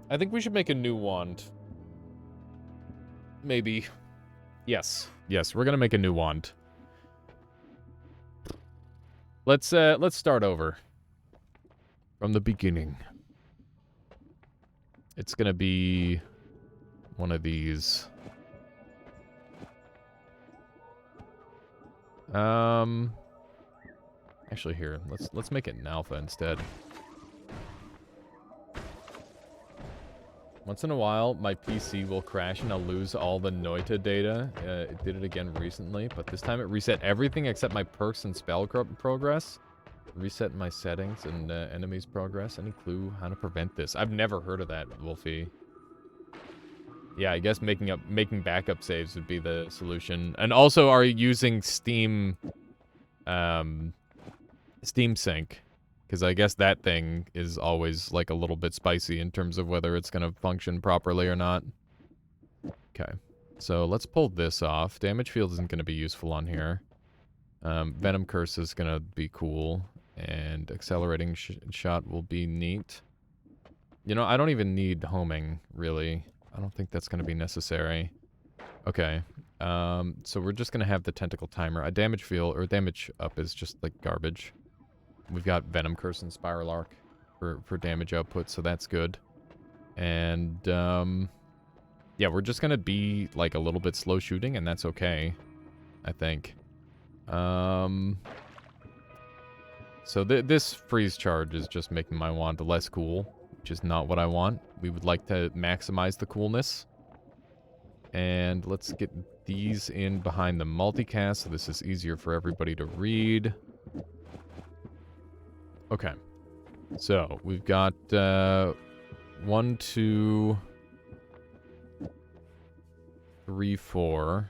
I think we should make a new wand. Maybe. Yes. Yes, we're gonna make a new wand. Let's start over. From the beginning. It's gonna be one of these. Actually, here, let's make it an alpha instead. Once in a while, my PC will crash and I'll lose all the Noita data. It did it again recently, but this time it reset everything except my perks and spell progress. Reset my settings and enemies progress. Any clue how to prevent this? I've never heard of that, Wolfie. Yeah, I guess making backup saves would be the solution. And also, are you using Steam Sync? Because I guess that thing is always, like, a little bit spicy in terms of whether it's going to function properly or not. Okay. So, let's pull this off. Damage field isn't going to be useful on here. Venom Curse is going to be cool. And accelerating shot will be neat. You know, I don't even need homing, really. I don't think that's going to be necessary. Okay. So we're just going to have the tentacle timer. A damage field, or damage up is just, like, garbage. We've got Venom Curse and Spiral Arc for damage output, so that's good. And, yeah, we're just gonna be, like, a little bit slow shooting, and that's okay, I think. So this freeze charge is just making my wand less cool, which is not what I want. We would like to maximize the coolness. And let's get these in behind the multicast, so this is easier for everybody to read. Okay, so we've got 1, 2, 3, 4,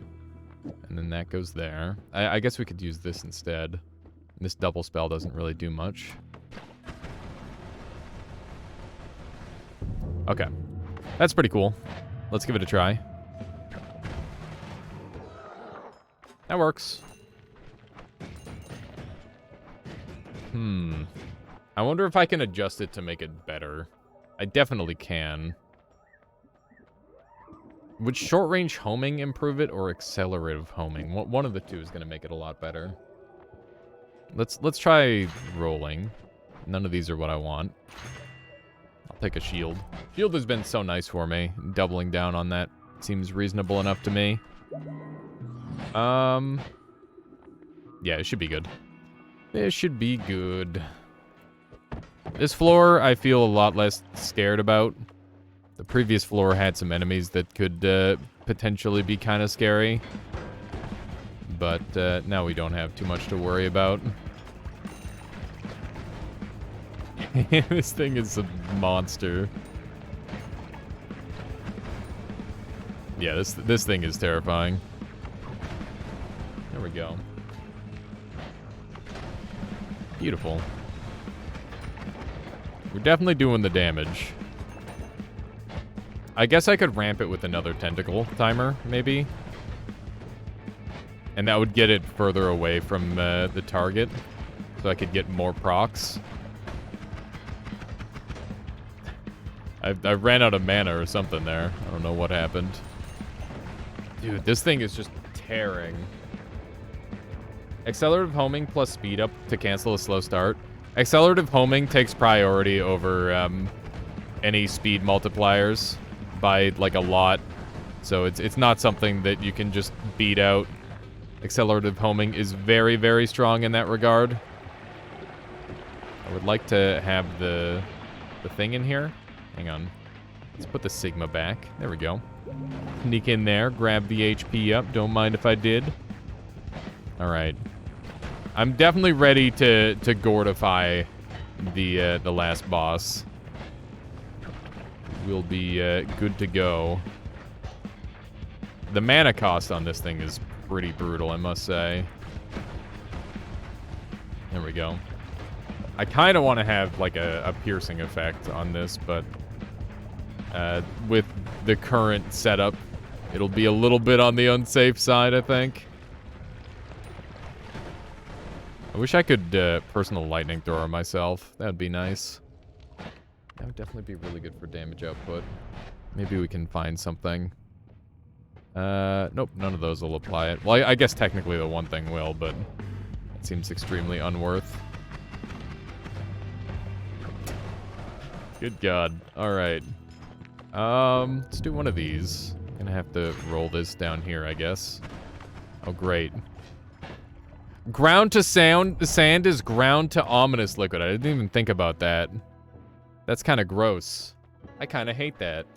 and then that goes there. I guess we could use this instead. This double spell doesn't really do much. Okay, that's pretty cool. Let's give it a try. That works. I wonder if I can adjust it to make it better. I definitely can. Would short-range homing improve it, or accelerative homing? One of the two is going to make it a lot better. Let's try rolling. None of these are what I want. I'll take a shield. Shield has been so nice for me. Doubling down on that seems reasonable enough to me. Yeah, it should be good. It should be good. This floor, I feel a lot less scared about. The previous floor had some enemies that could potentially be kind of scary. But now we don't have too much to worry about. This thing is a monster. Yeah, this thing is terrifying. There we go. Beautiful. We're definitely doing the damage. I guess I could ramp it with another tentacle timer, maybe. And that would get it further away from the target. So I could get more procs. I ran out of mana or something there. I don't know what happened. Dude, this thing is just tearing. Accelerative homing plus speed up to cancel a slow start. Accelerative homing takes priority over any speed multipliers by like a lot. So it's not something that you can just beat out. Accelerative homing is very, very strong in that regard. I would like to have the thing in here. Hang on. Let's put the Sigma back. There we go. Sneak in there, grab the HP up. Don't mind if I did. All right. I'm definitely ready to gourdify the last boss. We'll be good to go. The mana cost on this thing is pretty brutal, I must say. There we go. I kind of want to have like a piercing effect on this, but with the current setup, it'll be a little bit on the unsafe side, I think. I wish I could personal lightning thrower myself. That'd be nice. That would definitely be really good for damage output. Maybe we can find something. Nope, none of those will apply it. Well, I guess technically the one thing will, but it seems extremely unworth. Good God. Alright. Let's do one of these. Gonna have to roll this down here, I guess. Oh, great. Ground to sand is ground to ominous liquid. I didn't even think about that. That's kind of gross. I kind of hate that.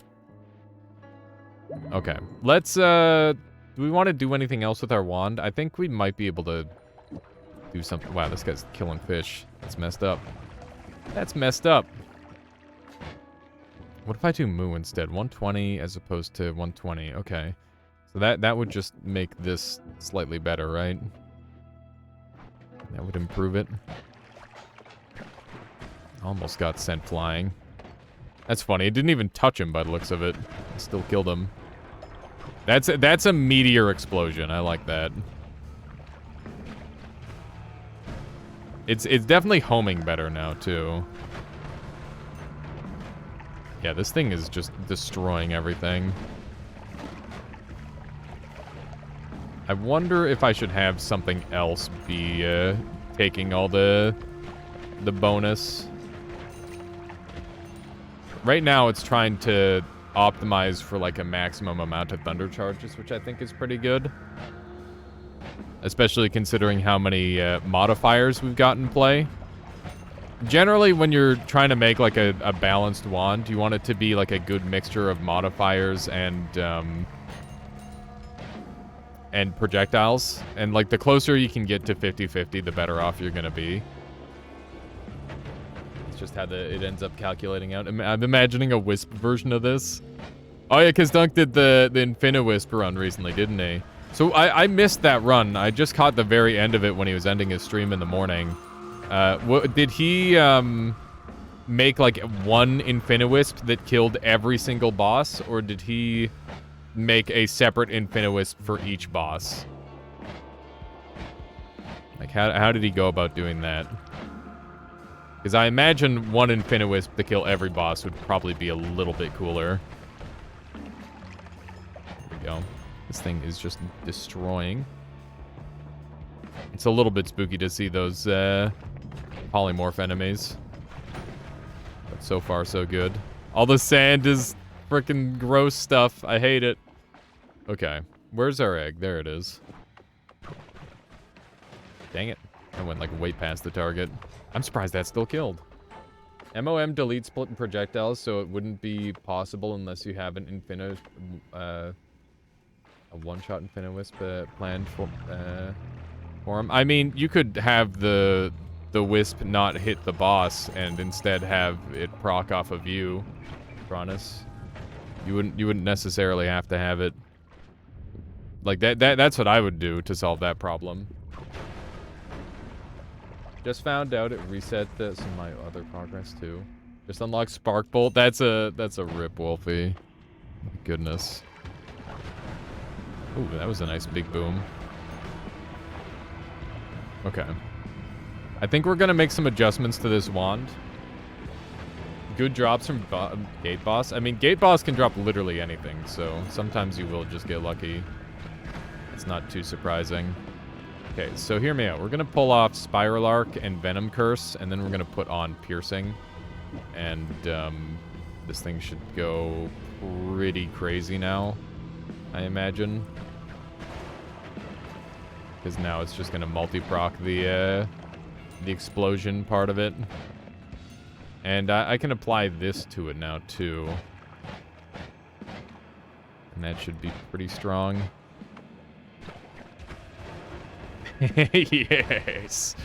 Okay. Let's, do we want to do anything else with our wand? I think we might be able to do something. Wow, this guy's killing fish. That's messed up. That's messed up. What if I do moo instead? 120 as opposed to 120. Okay. So that would just make this slightly better, right? That would improve it. Almost got sent flying. That's funny. It didn't even touch him by the looks of it. It still killed him. That's a meteor explosion. I like that. It's definitely homing better now, too. Yeah, this thing is just destroying everything. I wonder if I should have something else be taking all the bonus. Right now, it's trying to optimize for like a maximum amount of thunder charges, which I think is pretty good. Especially considering how many modifiers we've got in play. Generally, when you're trying to make like a balanced wand, you want it to be like a good mixture of modifiers and projectiles. And like the closer you can get to 50-50, the better off you're gonna be. It's just how it ends up calculating out. I'm imagining a Wisp version of this. Oh yeah, because Dunk did the Infini-Wisp run recently, didn't he? So I missed that run. I just caught the very end of it when he was ending his stream in the morning. Did he make like one Infini-Wisp that killed every single boss, or did he make a separate Infini-Wisp for each boss? Like how did he go about doing that? Because I imagine one Infini-Wisp to kill every boss would probably be a little bit cooler. There we go. This thing is just destroying. It's a little bit spooky to see those polymorph enemies. But so far, so good. All the sand is freaking gross stuff. I hate it. Okay. Where's our egg? There it is. Dang it. I went like way past the target. I'm surprised that's still killed. MOM deletes split and projectiles, so it wouldn't be possible unless you have an a one-shot Infini-Wisp planned for him. I mean, you could have the Wisp not hit the boss and instead have it proc off of you, Cronus. You wouldn't necessarily have to have it. Like that's what I would do to solve that problem. Just found out it reset some of my other progress too. Just unlocked Sparkbolt. That's a rip, Wolfie. Goodness. Ooh, that was a nice big boom. Okay. I think we're gonna make some adjustments to this wand. Good drops from Gate Boss. I mean, Gate Boss can drop literally anything, so sometimes you will just get lucky. It's not too surprising. Okay, so hear me out. We're gonna pull off Spiral Arc and Venom Curse, and then we're gonna put on Piercing. And this thing should go pretty crazy now, I imagine. Because now it's just gonna multi-proc the explosion part of it. And I can apply this to it now, too. And that should be pretty strong. Yes!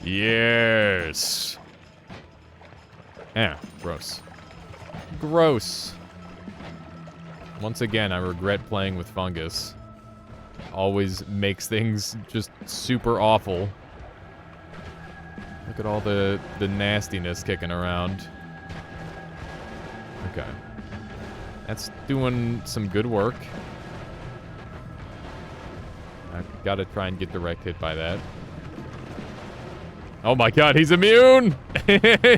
Yes! Yeah, gross. Gross! Once again, I regret playing with fungus. Always makes things just super awful. Look at all the nastiness kicking around. Okay. That's doing some good work. I've got to try and get direct hit by that. Oh my god, he's immune!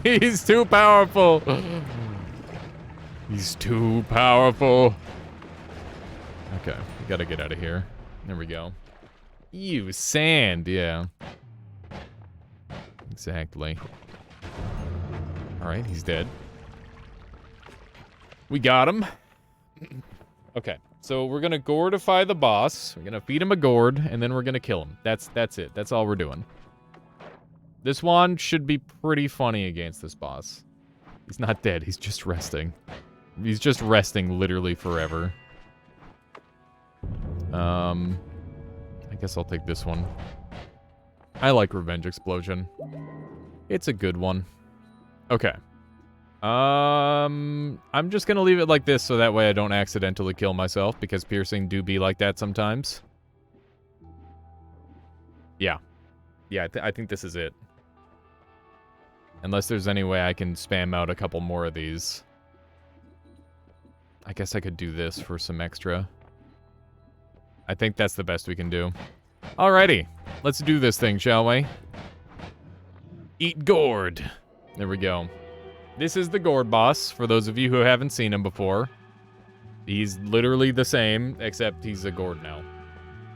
He's too powerful! He's too powerful. Okay, we gotta get out of here. There we go. You sand, yeah. Exactly. Alright, he's dead. We got him. Okay, so we're gonna gourdify the boss. We're gonna feed him a gourd, and then we're gonna kill him. That's it. That's all we're doing. This wand should be pretty funny against this boss. He's not dead, he's just resting. He's just resting literally forever. I guess I'll take this one. I like Revenge Explosion. It's a good one. Okay. I'm just gonna leave it like this so that way I don't accidentally kill myself, because piercing do be like that sometimes. Yeah. Yeah, I think this is it. Unless there's any way I can spam out a couple more of these. I guess I could do this for some extra. I think that's the best we can do. Alrighty. Let's do this thing, shall we? Eat gourd. There we go. This is the gourd boss, for those of you who haven't seen him before. He's literally the same, except he's a gourd now.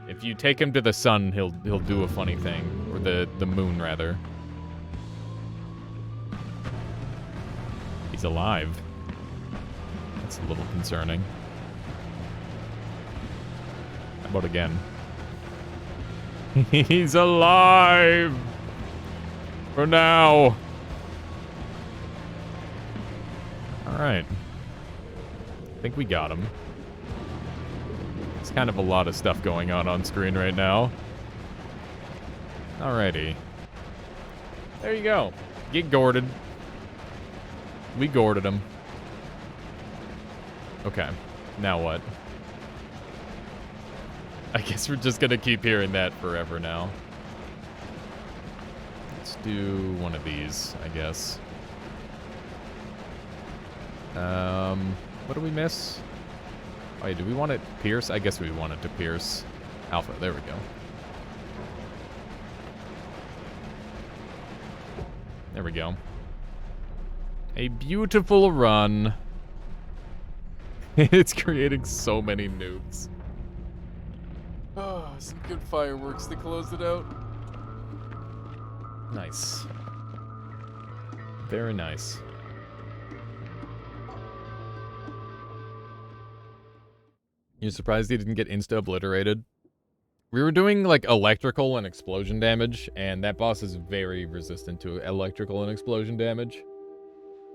If you take him to the sun, he'll do a funny thing. Or the moon, rather. He's alive. That's a little concerning. How about again? He's alive! For now! Alright. I think we got him. It's kind of a lot of stuff going on screen right now. Alrighty. There you go. Get gourded. We gourded him. Okay. Now what? I guess we're just gonna keep hearing that forever now. Let's do one of these, I guess. What do we miss? Oh, yeah, do we want it pierce? I guess we want it to pierce. Alpha, there we go. There we go. A beautiful run. It's creating so many nukes. Oh, some good fireworks to close it out. Nice. Very nice. You're surprised he didn't get insta-obliterated? We were doing, like, electrical and explosion damage, and that boss is very resistant to electrical and explosion damage.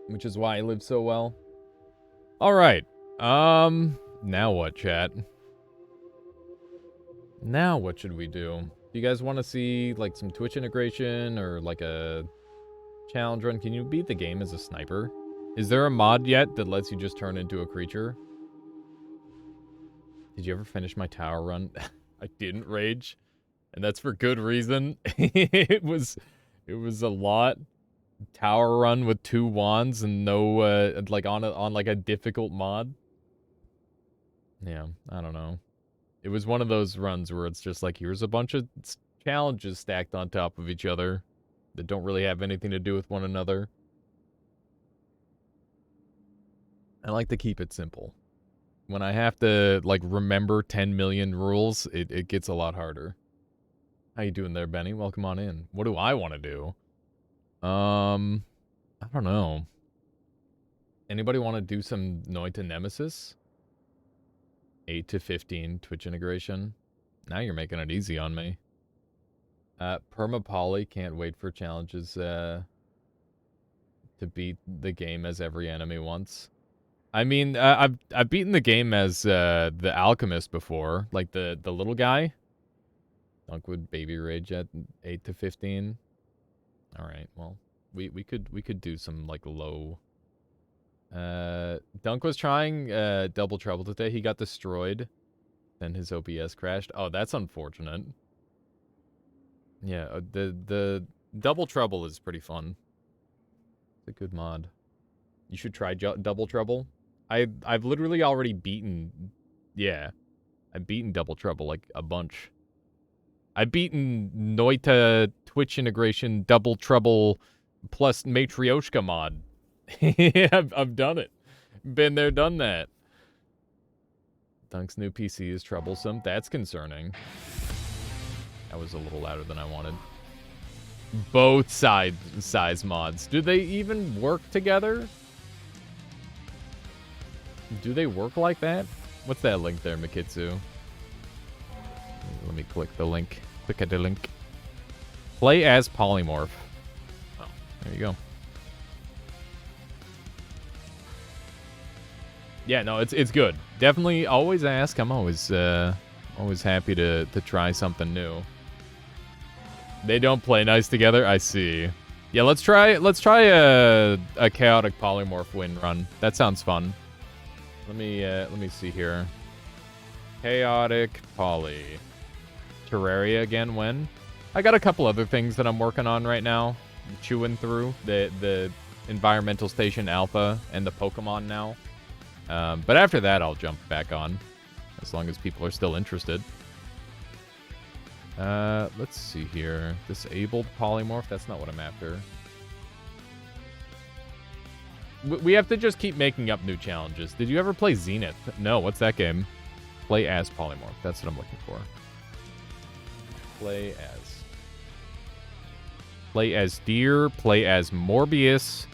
Which is why he lived so well. Alright. Now what, chat? Now what should we do? Do you guys want to see, like, some Twitch integration, or, like, a challenge run? Can you beat the game as a sniper? Is there a mod yet that lets you just turn into a creature? Did you ever finish my tower run? I didn't, Rage. And that's for good reason. It was a lot. Tower run with 2 wands and no, like, on like a difficult mod. Yeah, I don't know. It was one of those runs where it's just like, here's a bunch of challenges stacked on top of each other that don't really have anything to do with one another. I like to keep it simple. When I have to, like, remember 10 million rules, it gets a lot harder. How you doing there, Benny? Welcome on in. What do I want to do? I don't know. Anybody want to do some Noita Nemesis? 8 to 15 Twitch integration. Now you're making it easy on me. Permapoly, can't wait for challenges, to beat the game as every enemy once. I mean, I've beaten the game as the Alchemist before, like the little guy. Dunkwood Baby Rage at 8 to 15. All right, well, we could do some like low. Dunk was trying Double Trouble today. He got destroyed. Then his OBS crashed. Oh, that's unfortunate. Yeah, the Double Trouble is pretty fun. It's a good mod. You should try Double Trouble. I've literally already beaten. Yeah, I've beaten Double Trouble like a bunch. I've beaten Noita Twitch integration Double Trouble plus Matryoshka mod. I've done it. Been there, done that. Dunk's new PC is troublesome. That's concerning. That was a little louder than I wanted. Both size mods. Do they even work together? Do they work like that? What's that link there, Mikitsu? Let me click the link. Click at the link. Play as Polymorph. Oh, there you go. Yeah, no, it's good. Definitely always ask. I'm always Always happy to try something new. They don't play nice together? I see. Yeah, let's try a chaotic polymorph win run. That sounds fun. Let me see here. Chaotic poly. Terraria again when? I got a couple other things that I'm working on right now. Chewing through the environmental station alpha and the Pokemon now. But after that I'll jump back on. As long as people are still interested. Let's see here. Disabled polymorph? That's not what I'm after. We have to just keep making up new challenges. Did you ever play Zenith? No, what's that game? Play as polymorph. That's what I'm looking for. Play as deer, play as Morbius,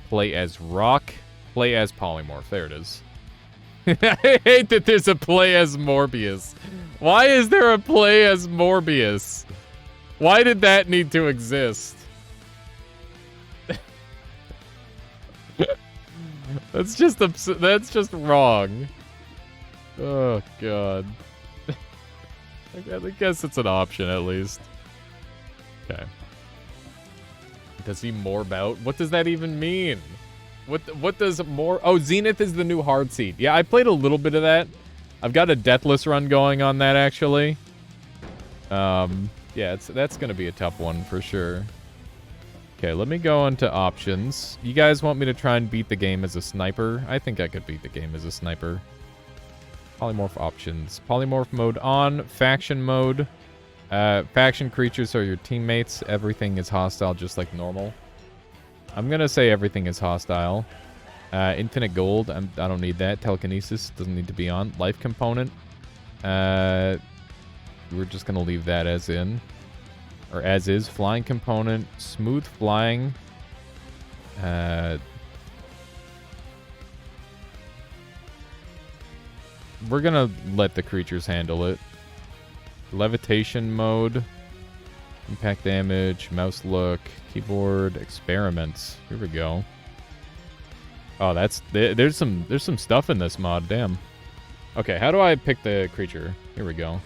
play as rock, play as polymorph. There it is. I hate that there's a play as Morbius. Why is there a play as Morbius? Why did that need to exist? That's just wrong. Oh god. I guess it's an option at least. Okay. Does he morb out? What does that even mean? What does more? Oh, Zenith is the new hard seat. Yeah, I played a little bit of that. I've got a Deathless run going on that actually. Yeah, that's gonna be a tough one for sure. Okay, let me go into options. You guys want me to try and beat the game as a sniper? I think I could beat the game as a sniper. Polymorph options. Polymorph mode on. Faction mode. Faction creatures are your teammates. Everything is hostile just like normal. I'm gonna say everything is hostile. Infinite gold. I don't need that. Telekinesis doesn't need to be on. Life component. We're just gonna leave that as in. Or as is. Flying component. Smooth flying. We're gonna let the creatures handle it. Levitation mode. Impact damage. Mouse look. Keyboard. Experiments. Here we go. Oh, there's some stuff in this mod. Damn. Okay, how do I pick the creature? Here we go.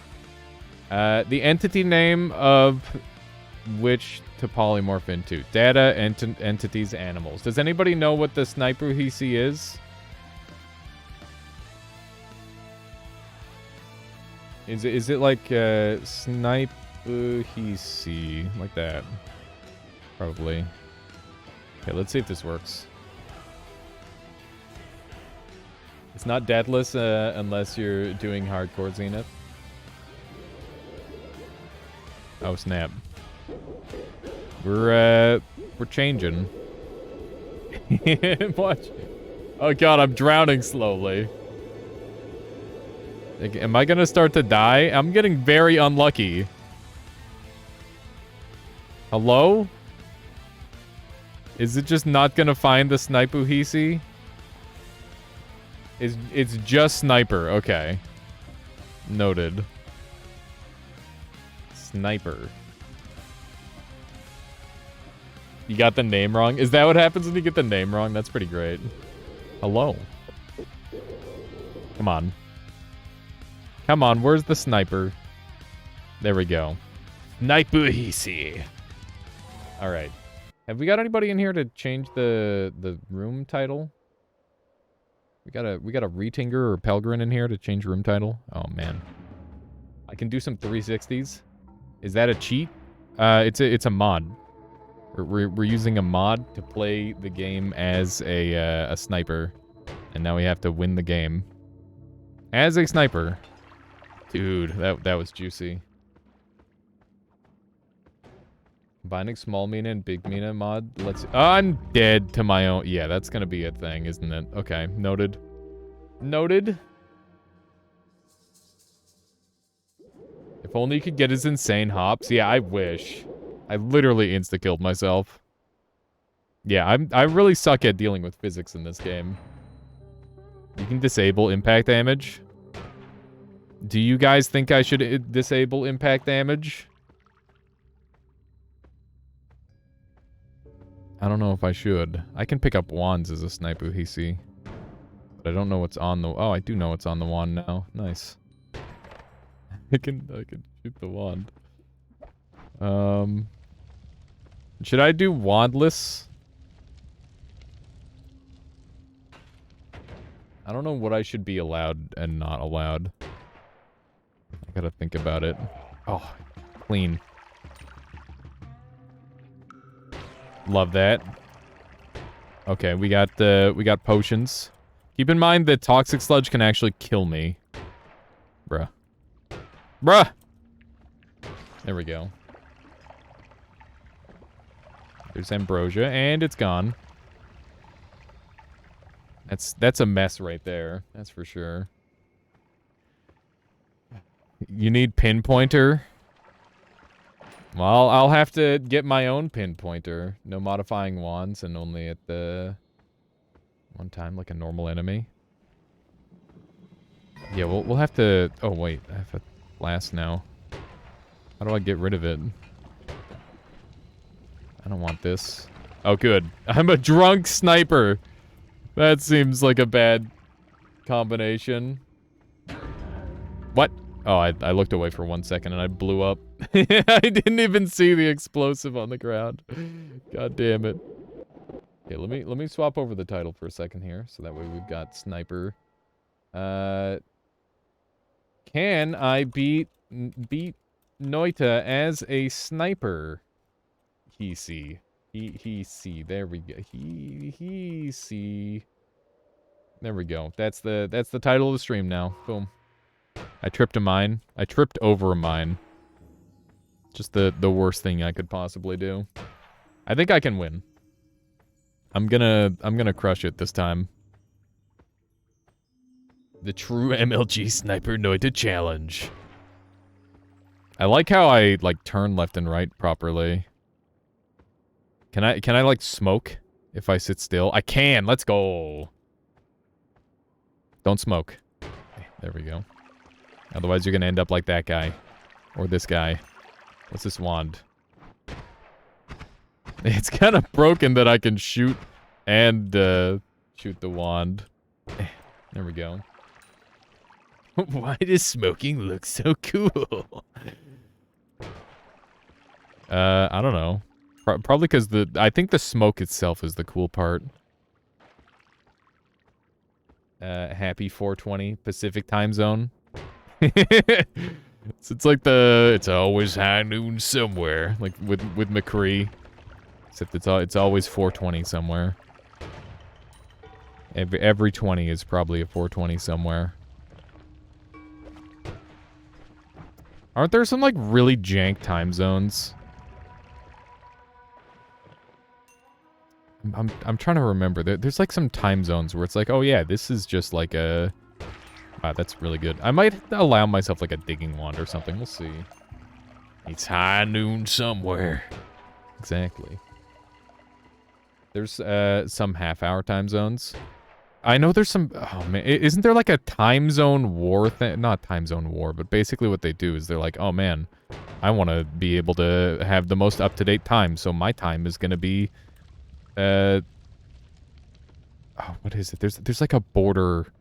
The entity name of which to polymorph into. Data, entities, animals. Does anybody know what the Sniper Hisi is? Is it like Sniper Hisi? Like that. Probably. Okay, let's see if this works. It's not deadless unless you're doing hardcore Zenith. Oh snap. We're changing. Watch. Oh god, I'm drowning slowly. Am I gonna start to die? I'm getting very unlucky. Hello? Is it just not gonna find the Sniper Hisi? It's just Sniper, okay. Noted. Sniper. You got the name wrong? Is that what happens when you get the name wrong? That's pretty great. Hello. Come on. Come on, where's the sniper? There we go. Sniper Hisi. Alright. Have we got anybody in here to change the room title? We got a Retinger or Pelgrin in here to change room title? Oh man. I can do some 360s. Is that a cheat? It's a mod. We're using a mod to play the game as a sniper. And now we have to win the game. As a sniper. Dude, that was juicy. Combining small mina and big mina mod. I'm dead to my own. Yeah, that's gonna be a thing, isn't it? Okay, noted. Noted. If only you could get his insane hops. Yeah, I wish. I literally insta-killed myself. Yeah, I really suck at dealing with physics in this game. You can disable impact damage. Do you guys think I should disable impact damage? I don't know if I should. I can pick up wands as a Sniper Hisi. But I don't know what's on the... Oh, I do know what's on the wand now. Nice. I can shoot the wand. Should I do wandless? I don't know what I should be allowed and not allowed. I gotta think about it. Oh, clean. Love that. Okay, we got potions. Keep in mind that toxic sludge can actually kill me. Bruh. Bruh! There we go. There's ambrosia, and it's gone. That's a mess right there. That's for sure. You need pinpointer? Well, I'll have to get my own pinpointer. No modifying wands and only at the one time like a normal enemy. Yeah, we'll have to... Oh, wait. I have a blast now. How do I get rid of it? I don't want this. Oh, good. I'm a drunk sniper. That seems like a bad combination. What? Oh, I looked away for 1 second and I blew up. I didn't even see the explosive on the ground. God damn it. Okay, let me swap over the title for a second here, so that way we've got sniper. Can I beat Noita as a sniper? He see. He see. There we go. He see. There we go. That's the title of the stream now. Boom. I tripped a mine. I tripped over a mine. Just the worst thing I could possibly do. I think I can win. I'm gonna crush it this time. The true MLG Sniper Noita challenge. I like how I like turn left and right properly. Can I like smoke if I sit still? I can. Let's go. Don't smoke. Okay, there we go. Otherwise you're gonna end up like that guy. Or this guy. What's this wand? It's kind of broken that I can shoot and shoot the wand. There we go. Why does smoking look so cool? I don't know. Probably because I think the smoke itself is the cool part. Happy 420 Pacific time zone. It's like it's always high noon somewhere, like with McCree. Except it's always 420 somewhere. Every 20 is probably a 420 somewhere. Aren't there some like really jank time zones? I'm trying to remember. There's like some time zones where it's like, oh yeah, this is just like a... Wow, that's really good. I might allow myself like a digging wand or something. We'll see. It's high noon somewhere. Exactly. There's some half-hour time zones. I know there's some... Oh man, isn't there like a time zone war thing? Not time zone war, but basically what they do is they're like, oh man, I want to be able to have the most up-to-date time, so my time is going to be... Oh, what is it? There's like a border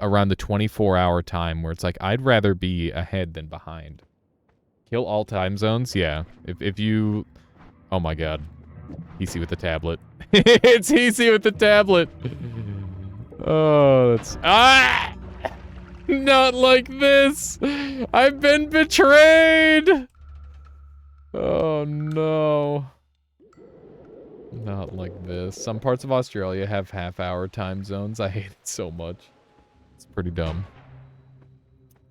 around the 24-hour time where it's like, I'd rather be ahead than behind. Kill all time zones? Yeah. If you... Oh my god. Easy with the tablet. It's easy with the tablet! Oh, that's... Ah! Not like this! I've been betrayed! Oh no. Not like this. Some parts of Australia have half-hour time zones. I hate it so much. It's pretty dumb.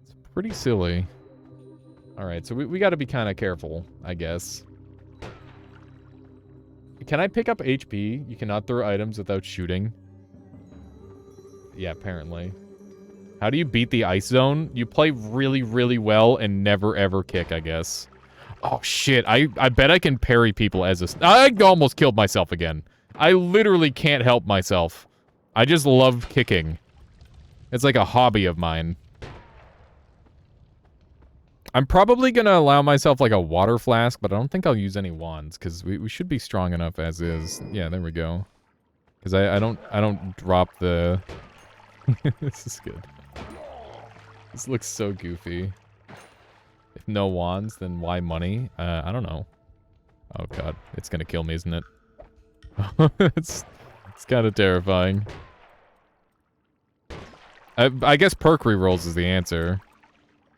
It's pretty silly. Alright, so we gotta be kind of careful, I guess. Can I pick up HP? You cannot throw items without shooting. Yeah, apparently. How do you beat the ice zone? You play really, really well and never ever kick, I guess. Oh shit, I bet I can parry people as a... I almost killed myself again. I literally can't help myself. I just love kicking. It's like a hobby of mine. I'm probably gonna allow myself like a water flask, but I don't think I'll use any wands, because we should be strong enough as is. Yeah, there we go. Because I don't drop the... This is good. This looks so goofy. If no wands, then why money? I don't know. Oh god, it's gonna kill me, isn't it? it's kind of terrifying. I guess perk rerolls is the answer.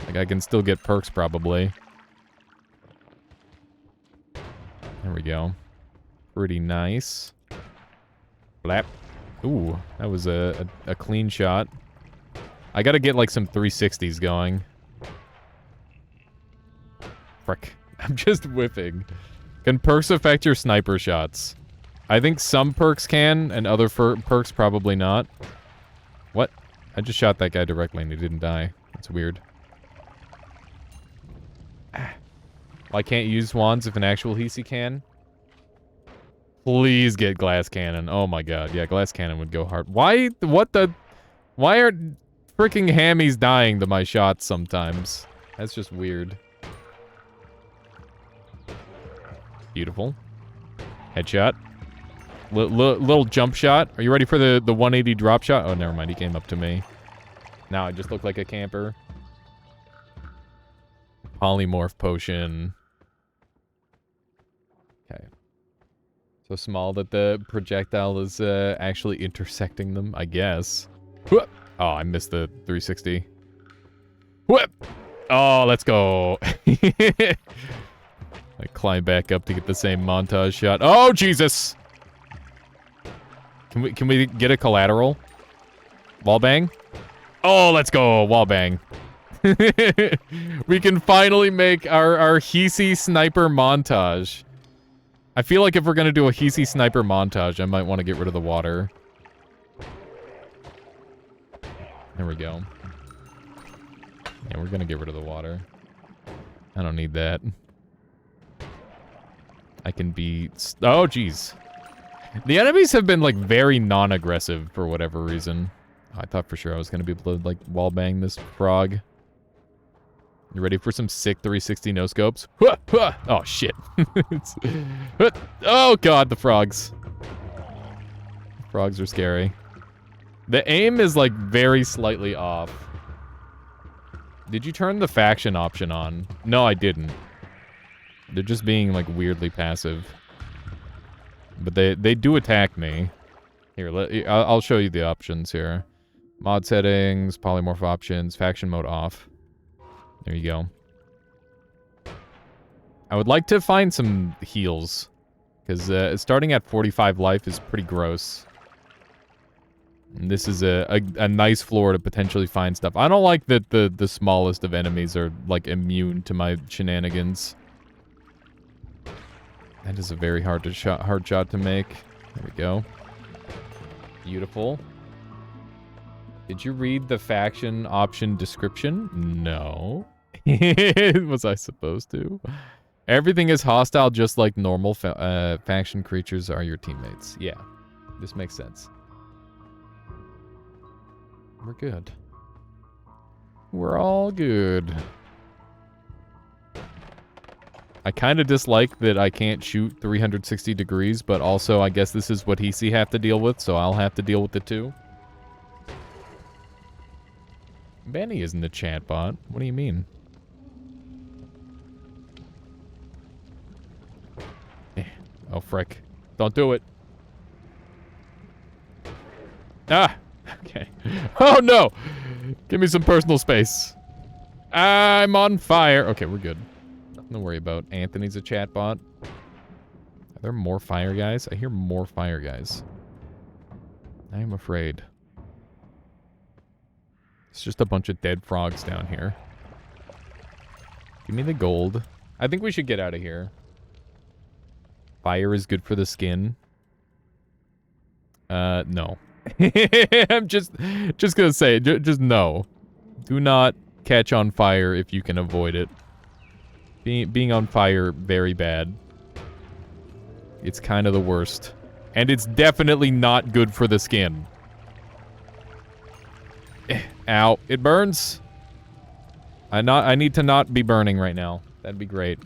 Like, I can still get perks, probably. There we go. Pretty nice. Blap. Ooh, that was a clean shot. I gotta get, like, some 360s going. Frick. I'm just whiffing. Can perks affect your sniper shots? I think some perks can, and other perks probably not. What? I just shot that guy directly and he didn't die. That's weird. Well, I can't use wands if an actual Hisi can. Please get glass cannon. Oh my god. Yeah, glass cannon would go hard. Why? What the? Why are freaking hammies dying to my shots sometimes? That's just weird. Beautiful. Headshot. Little jump shot. Are you ready for the 180 drop shot? Oh, never mind. He came up to me. Now I just look like a camper. Polymorph potion. Okay. So small that the projectile is actually intersecting them, I guess. Whoop. Oh, I missed the 360. Whoop. Oh, let's go. I climb back up to get the same montage shot. Oh, Jesus. Can we get a collateral? Wall bang? Oh, let's go. Wall bang. We can finally make our Hisi sniper montage. I feel like if we're gonna do a Hisi sniper montage, I might want to get rid of the water. There we go. Yeah, we're gonna get rid of the water. I don't need that. I can be... Oh, jeez. The enemies have been, like, very non-aggressive for whatever reason. I thought for sure I was going to be able to, like, wallbang this frog. You ready for some sick 360 no-scopes? Oh, shit. Oh, God, the frogs. Frogs are scary. The aim is, like, very slightly off. Did you turn the faction option on? No, I didn't. They're just being, like, weirdly passive. But they do attack me. Here, I'll show you the options here. Mod settings, polymorph options, faction mode off. There you go. I would like to find some heals. Because starting at 45 life is pretty gross. And this is a nice floor to potentially find stuff. I don't like that the smallest of enemies are, like, immune to my shenanigans. That is a very hard shot to make. There we go. Beautiful. Did you read the faction option description? No. Was I supposed to? Everything is hostile just like normal faction creatures are your teammates. Yeah. This makes sense. We're good. We're all good. I kind of dislike that I can't shoot 360 degrees, but also I guess this is what Hisi have to deal with, so I'll have to deal with it too. Benny isn't a chat bot. What do you mean? Oh, frick. Don't do it. Ah! Okay. Oh, no! Give me some personal space. I'm on fire. Okay, we're good. Nothing to worry about. Anthony's a chatbot. Are there more fire guys? I hear more fire guys. I am afraid. It's just a bunch of dead frogs down here. Give me the gold. I think we should get out of here. Fire is good for the skin. No. I'm just gonna say, just no. Do not catch on fire if you can avoid it. Being on fire, very bad. It's kind of the worst. And it's definitely not good for the skin. Ow. It burns. I need to not be burning right now. That'd be great.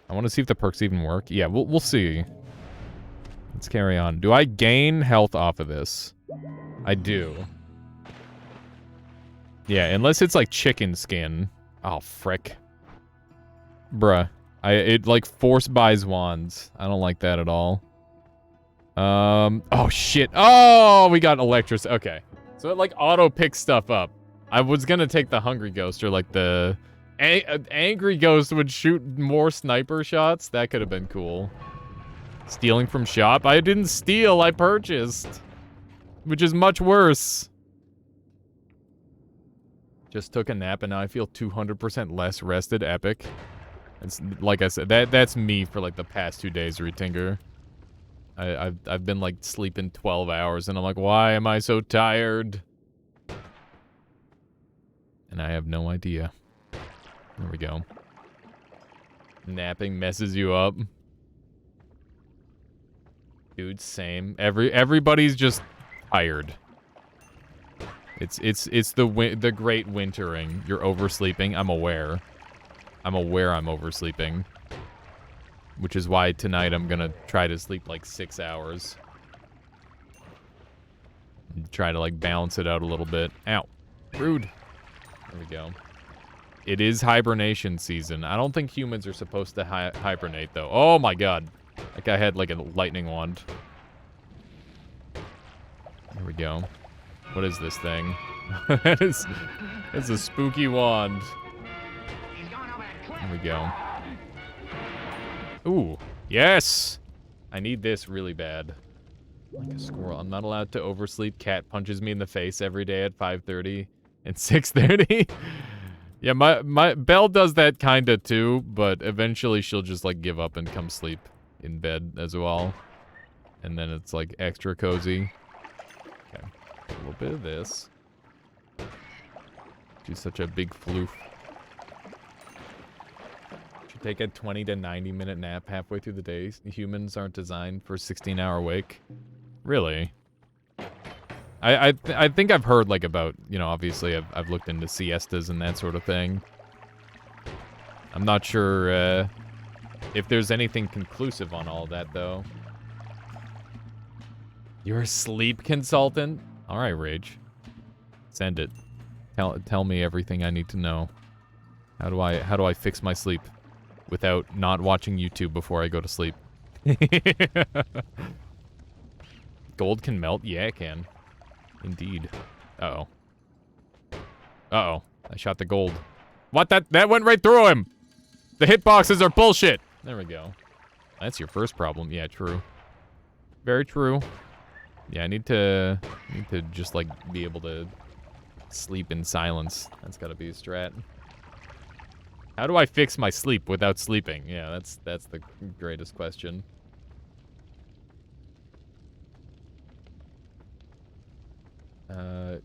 I want to see if the perks even work. Yeah, we'll see. Let's carry on. Do I gain health off of this? I do. Yeah, unless it's like chicken skin. Oh, frick. Bruh. It, like, force buys wands. I don't like that at all. Oh, shit. Oh, we got electricity. Okay. So it, like, auto-picks stuff up. I was gonna take the Hungry Ghost, or, like, the... Angry Ghost would shoot more sniper shots. That could have been cool. Stealing from shop? I didn't steal, I purchased. Which is much worse. Just took a nap and now I feel 200% less rested. Epic. It's, like I said, that's me for like the past 2 days, Retinker. I've been like sleeping 12 hours and I'm like, why am I so tired? And I have no idea. There we go. Napping messes you up. Dude, same. Everybody's just tired. It's the great wintering. You're oversleeping. I'm aware. I'm aware I'm oversleeping. Which is why tonight I'm gonna try to sleep like 6 hours. Try to like balance it out a little bit. Ow. Rude. There we go. It is hibernation season. I don't think humans are supposed to hibernate though. Oh my god. That guy had like a lightning wand. There we go. What is this thing? It's a spooky wand. There we go. Ooh, yes! I need this really bad. Like a squirrel. I'm not allowed to oversleep. Cat punches me in the face every day at 5:30 and 6:30. Yeah, my Belle does that kinda too, but eventually she'll just like give up and come sleep in bed as well. And then it's like extra cozy. Okay. A little bit of this. She's such a big floof. Should take a 20 to 90 minute nap halfway through the day. Humans aren't designed for 16-hour wake. Really? I think I've heard like about, you know, obviously I've looked into siestas and that sort of thing. I'm not sure if there's anything conclusive on all that though. You're a sleep consultant? All right, Rage. Send it. Tell me everything I need to know. How do I fix my sleep without not watching YouTube before I go to sleep? Gold can melt? Yeah, it can. Indeed. Uh-oh. Uh-oh. I shot the gold. What? That went right through him! The hitboxes are bullshit! There we go. That's your first problem. Yeah, true. Very true. Yeah, I need to just, like, be able to sleep in silence. That's gotta be a strat. How do I fix my sleep without sleeping? Yeah, that's the greatest question.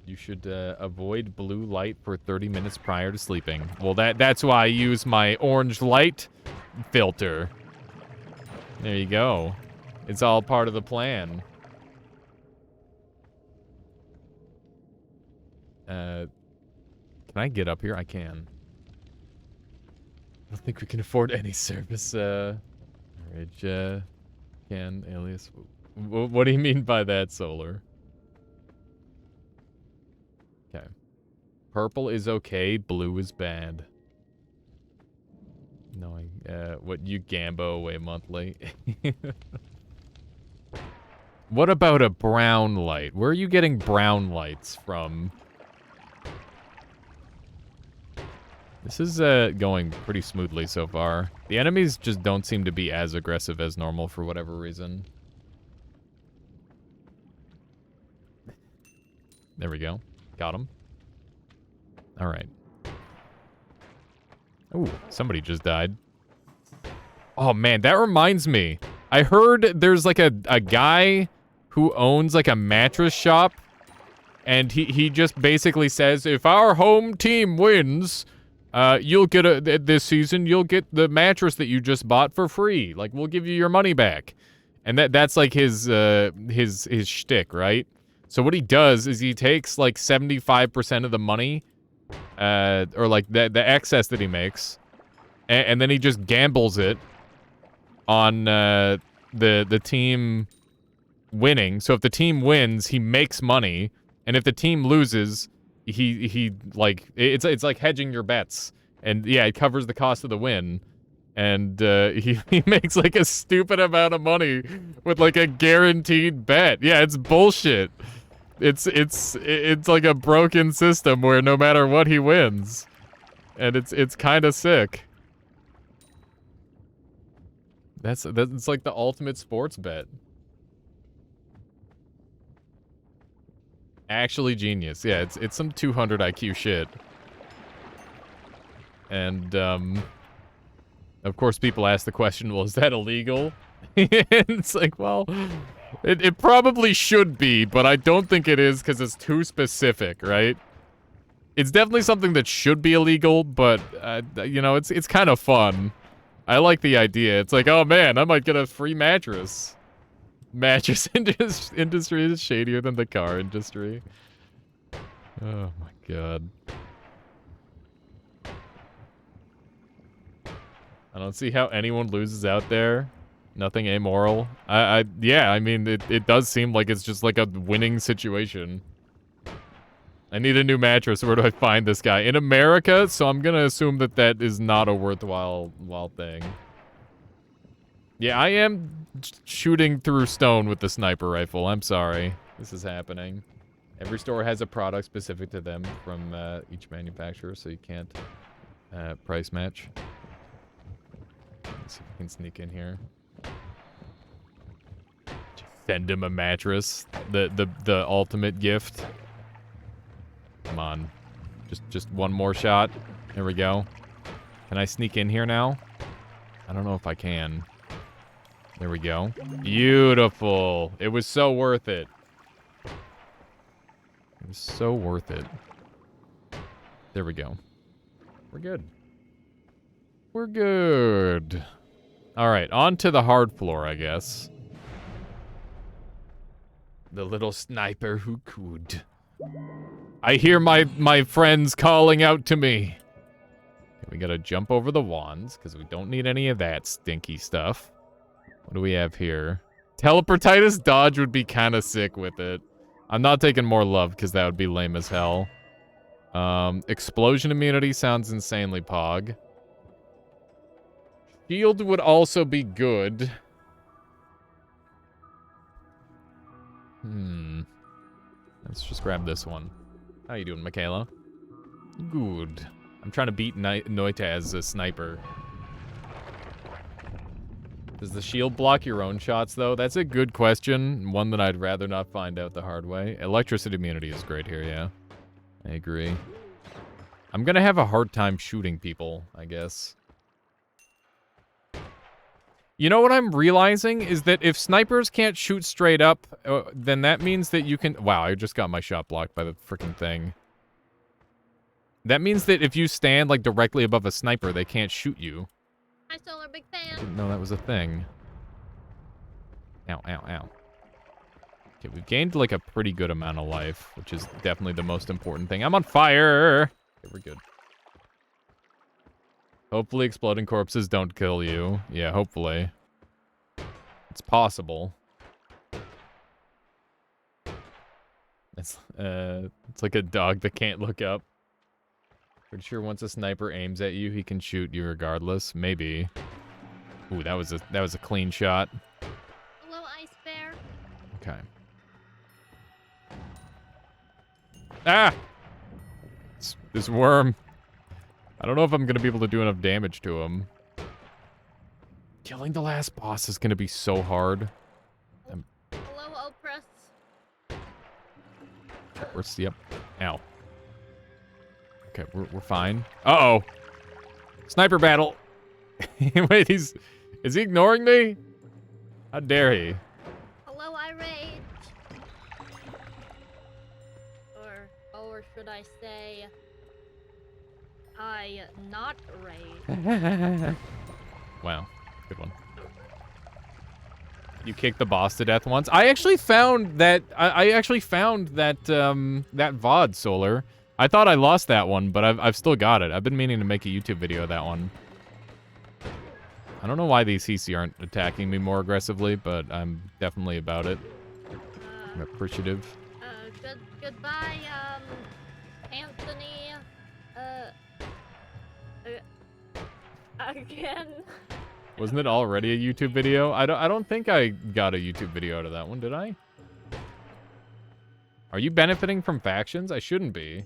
You should avoid blue light for 30 minutes prior to sleeping. Well, that's why I use my orange light filter. There you go. It's all part of the plan. Can I get up here? I can. I don't think we can afford any service, Ridge, can, alias. What do you mean by that, Solar? Okay. Purple is okay, blue is bad. Knowing, what you gambo away monthly. What about a brown light? Where are you getting brown lights from? This is, going pretty smoothly so far. The enemies just don't seem to be as aggressive as normal for whatever reason. There we go. Got him. Alright. Ooh, somebody just died. Oh, man, that reminds me. I heard there's, like, a guy who owns, like, a mattress shop. And he just basically says, if our home team wins... you'll get this season, you'll get the mattress that you just bought for free. Like, we'll give you your money back. And that's like his shtick, right? So what he does is he takes like 75% of the money, or like the excess that he makes, and then he just gambles it on the team winning. So if the team wins, he makes money, and if the team loses, he like it's like hedging your bets. And yeah, it covers the cost of the win. And he makes like a stupid amount of money with like a guaranteed bet. Yeah, it's bullshit. It's like a broken system where no matter what he wins. And it's kind of sick. That's like the ultimate sports bet. Actually genius. Yeah, it's some 200 IQ shit. And of course people ask the question, well, is that illegal? It's like, well, it probably should be, but I don't think it is because it's too specific, right? It's definitely something that should be illegal, but you know, it's kind of fun. I like the idea. It's like, oh man, I might get a free mattress. Mattress industry is shadier than the car industry. Oh my god. I don't see how anyone loses out there. Nothing amoral. Yeah, I mean, it does seem like it's just like a winning situation. I need a new mattress. Where do I find this guy? In America, so I'm gonna assume that that is not a worthwhile thing. Yeah, I am shooting through stone with the sniper rifle. I'm sorry. This is happening. Every store has a product specific to them from each manufacturer, so you can't price match. Let's see if we can sneak in here. Send him a mattress. The ultimate gift. Come on. Just one more shot. There we go. Can I sneak in here now? I don't know if I can. There we go. Beautiful. It was so worth it. It was so worth it. There we go. We're good. We're good. Alright, on to the hard floor, I guess. The little sniper who could. I hear my friends calling out to me. Okay, we gotta jump over the wands, because we don't need any of that stinky stuff. What do we have here? Teleportitis dodge would be kind of sick with it. I'm not taking more love, because that would be lame as hell. Explosion immunity sounds insanely pog. Shield would also be good. Let's just grab this one. How you doing, Michaela? Good. I'm trying to beat Noita as a sniper. Does the shield block your own shots, though? That's a good question. One that I'd rather not find out the hard way. Electricity immunity is great here, yeah. I agree. I'm gonna have a hard time shooting people, I guess. You know what I'm realizing is that if snipers can't shoot straight up, then that means that you can... Wow, I just got my shot blocked by the freaking thing. That means that if you stand, like, directly above a sniper, they can't shoot you. Hi, Solar, big fan. I didn't know that was a thing. Ow, ow, ow. Okay, we've gained, like, a pretty good amount of life, which is definitely the most important thing. I'm on fire! Okay, we're good. Hopefully exploding corpses don't kill you. Yeah, hopefully. It's possible. It's like a dog that can't look up. Pretty sure once a sniper aims at you, he can shoot you regardless. Maybe. Ooh, that was a clean shot. Hello, Ice Bear. Okay. Ah! This worm. I don't know if I'm going to be able to do enough damage to him. Killing the last boss is going to be so hard. Hello, Opress. Yep. Ow. Okay, we're fine. Uh-oh. Sniper battle. Wait, is he ignoring me? How dare he? Hello, I rage. Or should I say... I not rage. Wow, good one. You kicked the boss to death once. I actually found that. I actually found that that VOD Solar. I thought I lost that one, but I've still got it. I've been meaning to make a YouTube video of that one. I don't know why these CC aren't attacking me more aggressively, but I'm definitely about it. I'm appreciative. Goodbye, Anthony. Again. Wasn't it already a YouTube video? I don't think I got a YouTube video out of that one, did I? Are you benefiting from factions? I shouldn't be.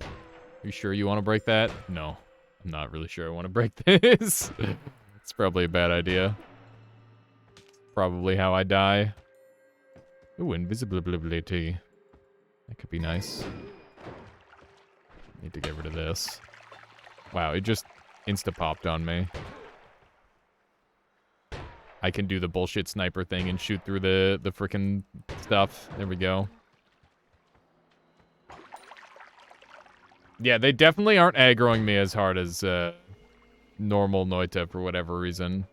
You sure you want to break that? No. I'm not really sure I want to break this. It's probably a bad idea. Probably how I die. Ooh, invisibility. That could be nice. Need to get rid of this. Wow, it just insta-popped on me. I can do the bullshit sniper thing and shoot through the frickin' stuff. There we go. Yeah, they definitely aren't aggroing me as hard as normal Noita for whatever reason.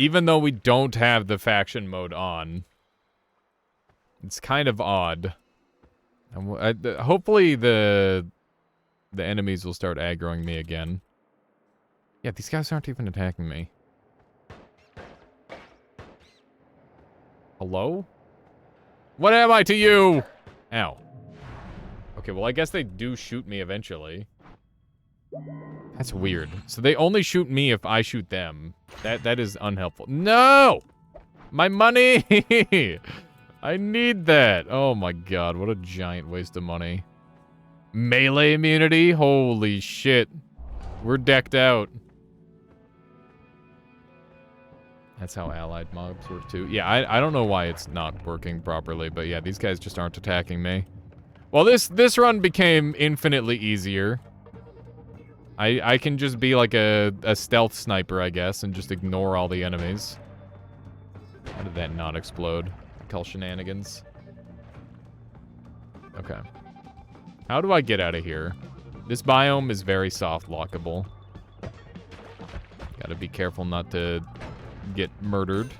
Even though we don't have the faction mode on. It's kind of odd. Hopefully the enemies will start aggroing me again. Yeah, these guys aren't even attacking me. Hello? What am I to you? Ow. Okay, well, I guess they do shoot me eventually. That's weird. So they only shoot me if I shoot them. That is unhelpful. No! My money! I need that. Oh my god, what a giant waste of money. Melee immunity? Holy shit. We're decked out. That's how allied mobs work too. Yeah, I don't know why it's not working properly, but yeah, these guys just aren't attacking me. Well, this run became infinitely easier. I can just be like a stealth sniper, I guess, and just ignore all the enemies. How did that not explode? I call shenanigans. Okay. How do I get out of here? This biome is very soft lockable. Gotta be careful not to get murdered.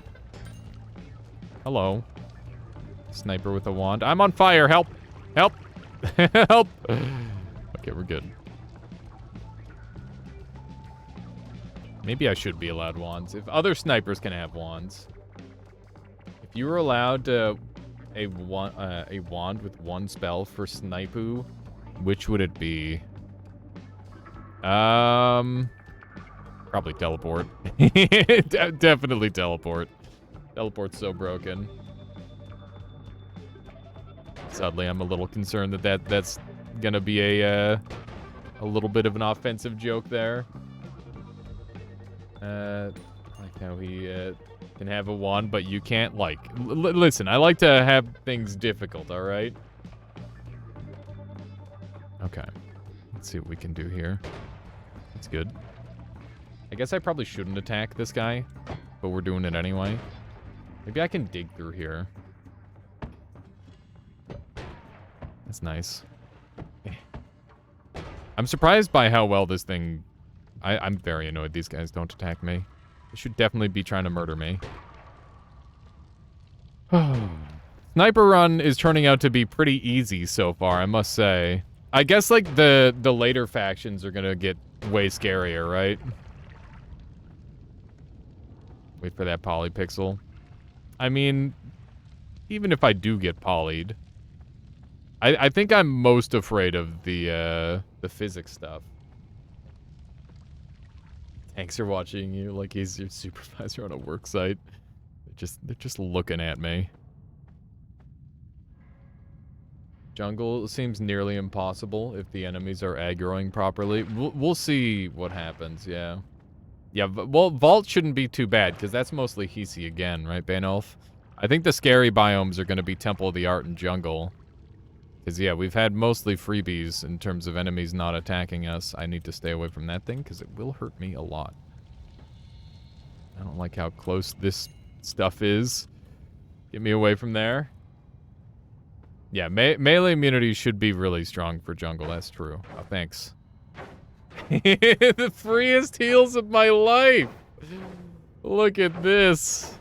Hello. Sniper with a wand. I'm on fire. Help. Help. Help. Okay, we're good. Maybe I should be allowed wands. If other snipers can have wands. If you were allowed a wand with one spell for Snipeu, which would it be? Probably teleport. Definitely teleport. Teleport's so broken. Sadly, I'm a little concerned that's gonna be a little bit of an offensive joke there. Like how he can have a wand, but you can't, like... listen, I like to have things difficult, alright? Okay. Let's see what we can do here. That's good. I guess I probably shouldn't attack this guy, but we're doing it anyway. Maybe I can dig through here. That's nice. I'm surprised by how well this thing... I'm very annoyed these guys don't attack me. They should definitely be trying to murder me. Sniper run is turning out to be pretty easy so far, I must say. I guess, like, the later factions are gonna get way scarier, right? Wait for that polypixel. I mean, even if I do get polyed, I think I'm most afraid of the physics stuff. Thanks for watching you like he's your supervisor on a work site. They're just looking at me. Jungle seems nearly impossible if the enemies are aggroing properly. We'll see what happens, yeah. Yeah, well, Vault shouldn't be too bad, because that's mostly Hisi again, right, Banolf? I think the scary biomes are going to be Temple of the Art and Jungle. Because, yeah, we've had mostly freebies in terms of enemies not attacking us. I need to stay away from that thing, because it will hurt me a lot. I don't like how close this stuff is. Get me away from there. Yeah, melee immunity should be really strong for Jungle, that's true. Oh, thanks. The freest heals of my life! Look at this.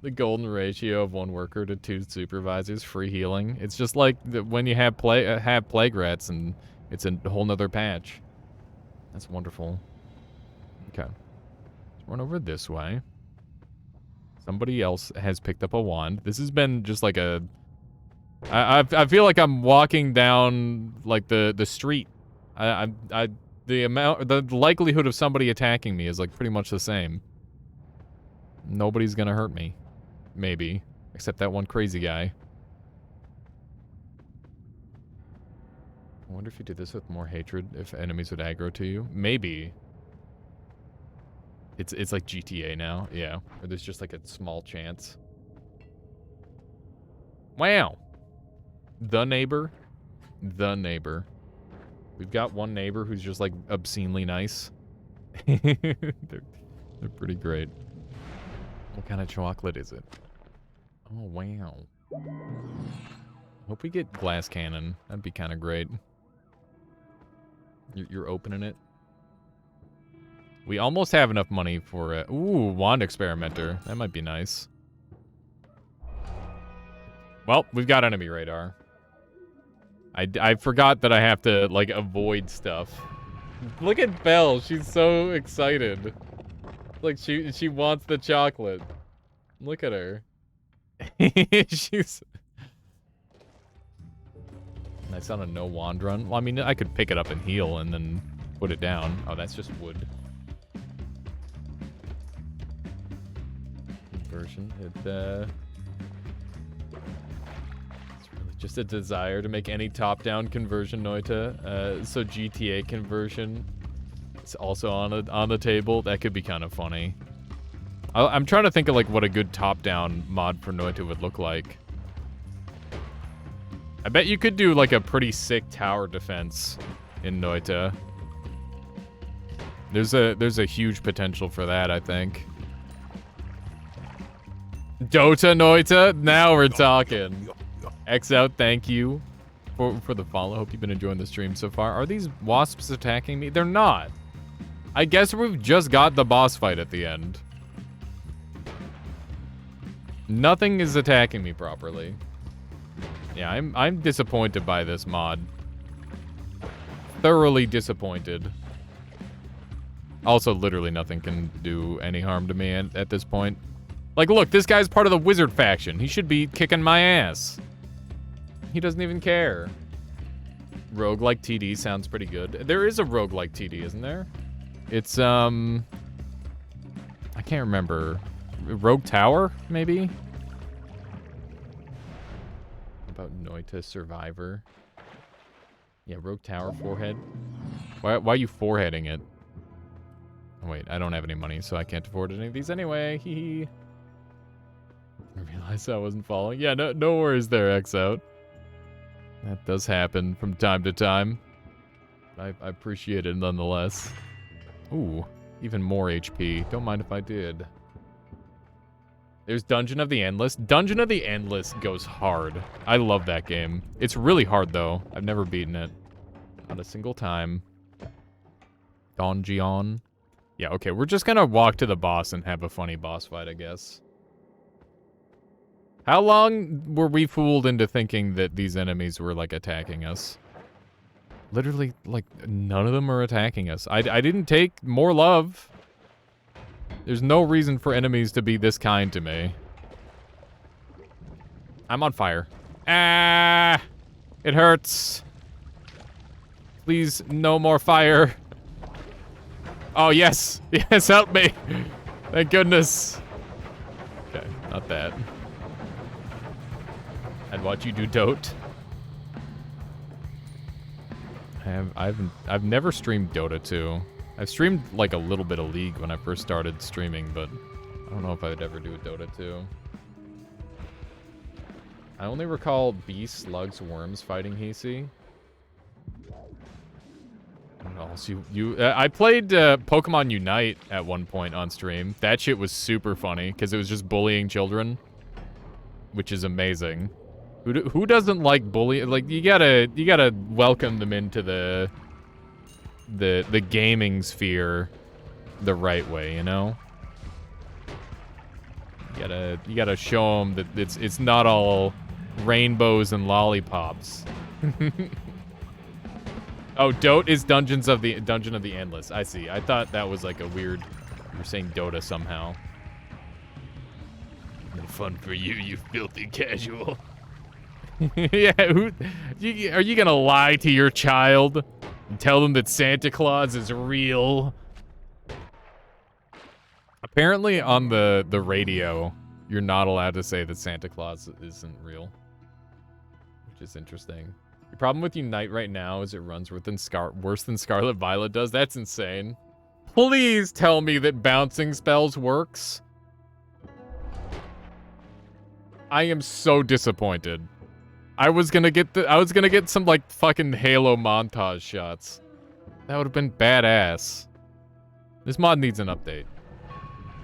The golden ratio of 1 worker to 2 supervisors, free healing. It's just like when you have plague rats and it's a whole nother patch. That's wonderful. Okay. Let's run over this way. Somebody else has picked up a wand. This has been just like a I feel like I'm walking down like the street. The likelihood of somebody attacking me is like pretty much the same. Nobody's gonna hurt me. Maybe. Except that one crazy guy. I wonder if you did this with more hatred, if enemies would aggro to you. Maybe. It's like GTA now, yeah. Or there's just like a small chance. Wow. The neighbor. The neighbor. We've got one neighbor who's just like obscenely nice. they're pretty great. What kind of chocolate is it? Oh, wow. Hope we get glass cannon. That'd be kind of great. You're opening it? We almost have enough money for a... Ooh, wand experimenter. That might be nice. Well, we've got enemy radar. I forgot that I have to, like, avoid stuff. Look at Belle. She's so excited. Like, she wants the chocolate. Look at her. She's... Nice on a no wand run. Well, I mean, I could pick it up and heal and then put it down. Oh, that's just wood. Conversion. It's really just a desire to make any top-down conversion, Noita. So GTA conversion is also on the table. That could be kind of funny. I'm trying to think of like what a good top-down mod for Noita would look like. I bet you could do like a pretty sick tower defense in Noita. There's a huge potential for that, I think. Dota Noita, now we're talking. X out, thank you for the follow. Hope you've been enjoying the stream so far. Are these wasps attacking me? They're not. I guess we've just got the boss fight at the end. Nothing is attacking me properly. Yeah, I'm disappointed by this mod. Thoroughly disappointed. Also, literally nothing can do any harm to me at this point. Like, look, this guy's part of the wizard faction. He should be kicking my ass. He doesn't even care. Roguelike TD sounds pretty good. There is a roguelike TD, isn't there? It's, I can't remember. Rogue Tower, maybe? About Noita Survivor. Yeah, Rogue Tower forehead. Why are you foreheading it? Oh, wait, I don't have any money, so I can't afford any of these anyway. Hee hee. I realized I wasn't following. Yeah, no worries there, X out. That does happen from time to time. I appreciate it nonetheless. Ooh, even more HP. Don't mind if I did. There's Dungeon of the Endless. Dungeon of the Endless goes hard. I love that game. It's really hard, though. I've never beaten it. Not a single time. Donjon. Yeah, okay, we're just gonna walk to the boss and have a funny boss fight, I guess. How long were we fooled into thinking that these enemies were, like, attacking us? Literally, like, none of them are attacking us. I didn't take more love. There's no reason for enemies to be this kind to me. I'm on fire. Ah! It hurts. Please, no more fire. Oh, yes. Yes, help me. Thank goodness. Okay, not that. I'd watch you do Dote. I've never streamed Dota 2. I've streamed like a little bit of League when I first started streaming, but I don't know if I would ever do a Dota 2. I only recall bees, slugs, worms fighting Hisi. What else? I played Pokemon Unite at one point on stream. That shit was super funny because it was just bullying children, which is amazing. Who doesn't like bullying? Like you gotta welcome them into the gaming sphere the right way, you know? You gotta show them that it's not all rainbows and lollipops. Oh, Dote is Dungeon of the Endless. I see. I thought that was like a weird. You're saying Dota somehow. No fun for you, you filthy casual. Yeah, are you gonna lie to your child and tell them that Santa Claus is real? Apparently on the radio, you're not allowed to say that Santa Claus isn't real, which is interesting. The problem with Unite right now is it runs worse than Scarlet Violet does. That's insane. Please tell me that bouncing spells works. I am so disappointed. I was gonna get some like fucking Halo montage shots. That would have been badass. This mod needs an update.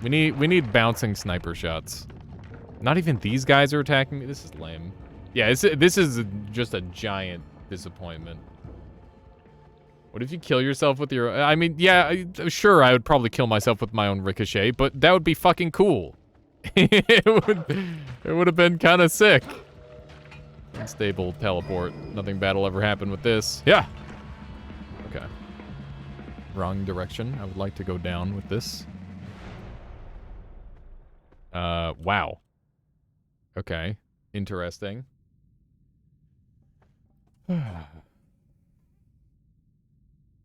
We need bouncing sniper shots. Not even these guys are attacking me. This is lame. Yeah, this is just a giant disappointment. What if you kill yourself with your... I mean, yeah, sure, I would probably kill myself with my own ricochet, but that would be fucking cool. It would have been kind of sick. Unstable teleport. Nothing bad will ever happen with this. Yeah. Okay. Wrong direction. I would like to go down with this. Wow. Okay. Interesting.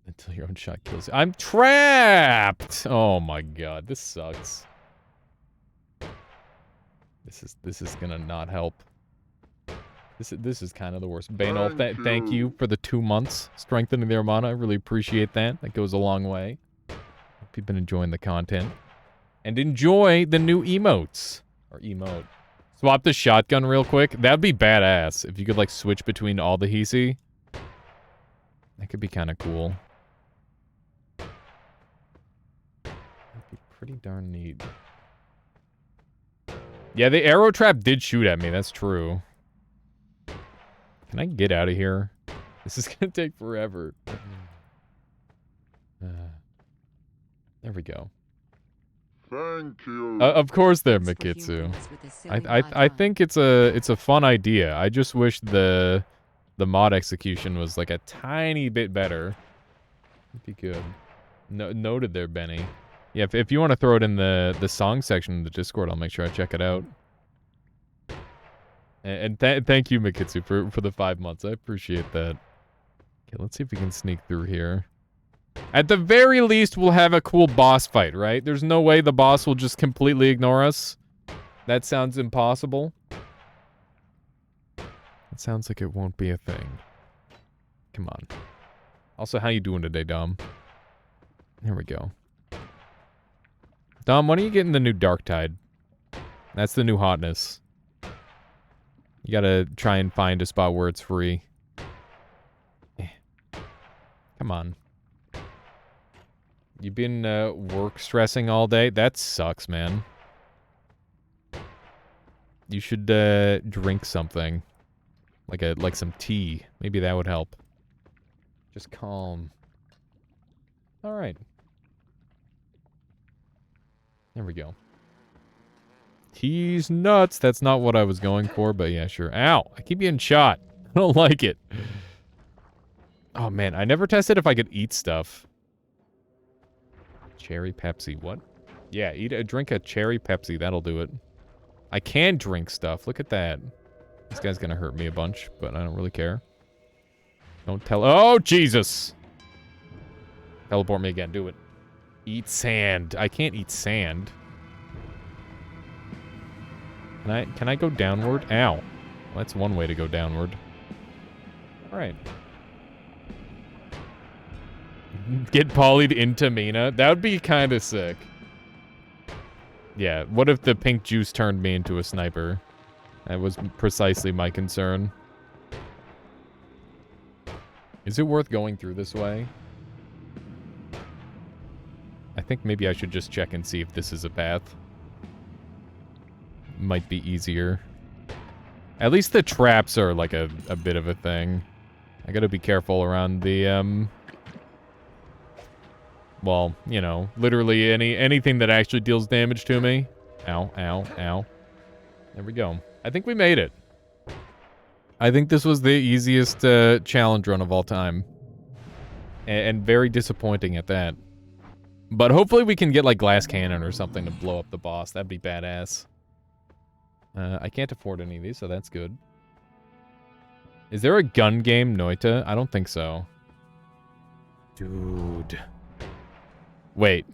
Until your own shot kills you. I'm trapped! Oh my god, this sucks. This is gonna not help. This is kind of the worst. Banal, thank you for the 2 months strengthening the Armada. I really appreciate that. That goes a long way. Hope you've been enjoying the content. And enjoy the new emotes. Or emote. Swap the shotgun real quick. That'd be badass. If you could, like, switch between all the Hisi. That could be kind of cool. That'd be pretty darn neat. Yeah, the arrow trap did shoot at me. That's true. Can I get out of here? This is gonna take forever. There we go. Thank you. Of course there, Mikitsu. I think it's a fun idea. I just wish the mod execution was like a tiny bit better. It'd be good. Noted there, Benny. Yeah, if you want to throw it in the song section of the Discord, I'll make sure I check it out. And thank you, Mikitsu, for the 5 months. I appreciate that. Okay, let's see if we can sneak through here. At the very least, we'll have a cool boss fight, right? There's no way the boss will just completely ignore us. That sounds impossible. It sounds like it won't be a thing. Come on. Also, how you doing today, Dom? There we go. Dom, when are you getting the new Dark Tide? That's the new hotness. You gotta try and find a spot where it's free. Come on. You've been work stressing all day? That sucks, man. You should drink something. Like some tea. Maybe that would help. Just calm. Alright. There we go. Tea's nuts. That's not what I was going for, but yeah, sure. Ow! I keep getting shot. I don't like it. Oh man, I never tested if I could eat stuff. Cherry Pepsi, what? Yeah, drink a cherry Pepsi, that'll do it. I can drink stuff, look at that. This guy's gonna hurt me a bunch, but I don't really care. Don't tell— oh, Jesus! Teleport me again, do it. Eat sand. I can't eat sand. Can I go downward? Ow. Well, that's one way to go downward. Alright. Get polyed into Mina? That would be kind of sick. Yeah, what if the pink juice turned me into a sniper? That was precisely my concern. Is it worth going through this way? I think maybe I should just check and see if this is a path. Might be easier. At least the traps are like a bit of a thing. I gotta be careful around the, well, you know, literally anything that actually deals damage to me. Ow, ow, ow. There we go. I think we made it. I think this was the easiest challenge run of all time. And very disappointing at that. But hopefully we can get like glass cannon or something to blow up the boss. That'd be badass. I can't afford any of these, so that's good. Is there a gun game, Noita? I don't think so. Dude. Wait.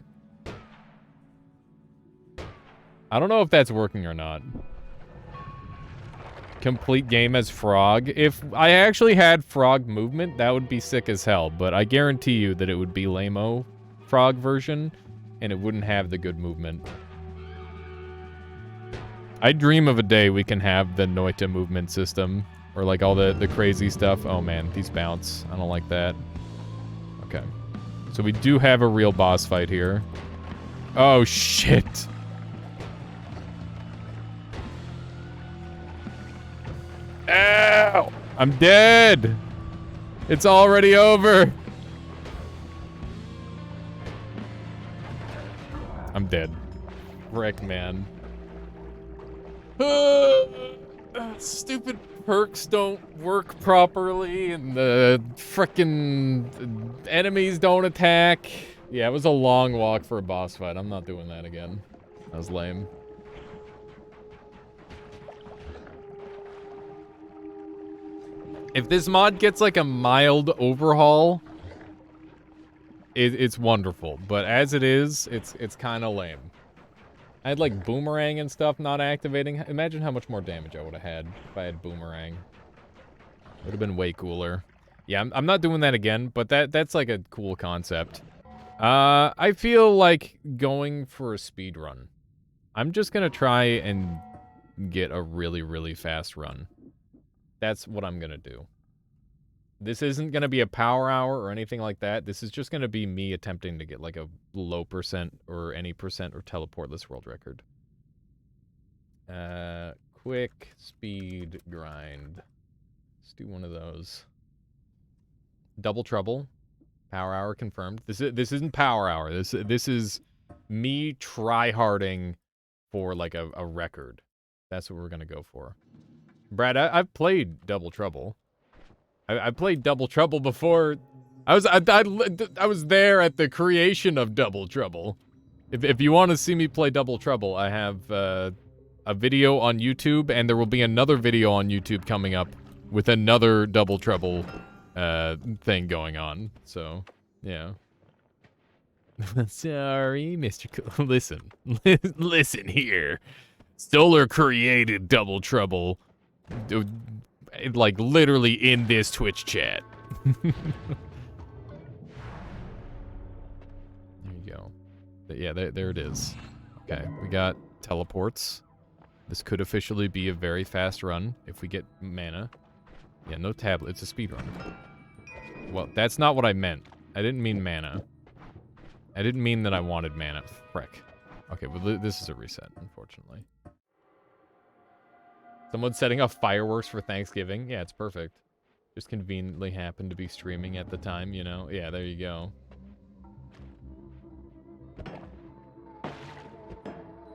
I don't know if that's working or not. Complete game as frog. If I actually had frog movement, that would be sick as hell. But I guarantee you that it would be lame-o frog version, and it wouldn't have the good movement. I dream of a day we can have the Noita movement system, or like all the crazy stuff. Oh man, these bounce. I don't like that. Okay. So we do have a real boss fight here. Oh shit. Ow! I'm dead! It's already over! I'm dead. Frick, man. Stupid perks don't work properly, and the frickin' enemies don't attack. Yeah, it was a long walk for a boss fight. I'm not doing that again. That was lame. If this mod gets like a mild overhaul, it's wonderful. But as it is, it's kind of lame. I had like boomerang and stuff not activating. Imagine how much more damage I would have had if I had boomerang. Would have been way cooler. Yeah, I'm not doing that again, but that's like a cool concept. I feel like going for a speed run. I'm just gonna try and get a really, really fast run. That's what I'm gonna do. This isn't gonna be a power hour or anything like that. This is just gonna be me attempting to get like a low percent or any percent or teleportless world record. Quick speed grind. Let's do one of those. Double trouble. Power hour confirmed. This isn't power hour. This is me try-harding for like a record. That's what we're gonna go for. Brad, I've played Double Trouble. I played Double Trouble before. I was there at the creation of Double Trouble. If you want to see me play Double Trouble, I have a video on YouTube, and there will be another video on YouTube coming up with another Double Trouble thing going on. So, yeah. Sorry, Mr. Listen. Listen here. Stoller created Double Trouble. Like, literally in this Twitch chat. There you go. But yeah, there it is. Okay, we got teleports. This could officially be a very fast run if we get mana. Yeah, no tablet. It's a speed run. Well, that's not what I meant. I didn't mean mana. I didn't mean that I wanted mana. Frick. Okay, well, this is a reset, unfortunately. Someone setting off fireworks for Thanksgiving. Yeah, it's perfect. Just conveniently happened to be streaming at the time, you know? Yeah, there you go.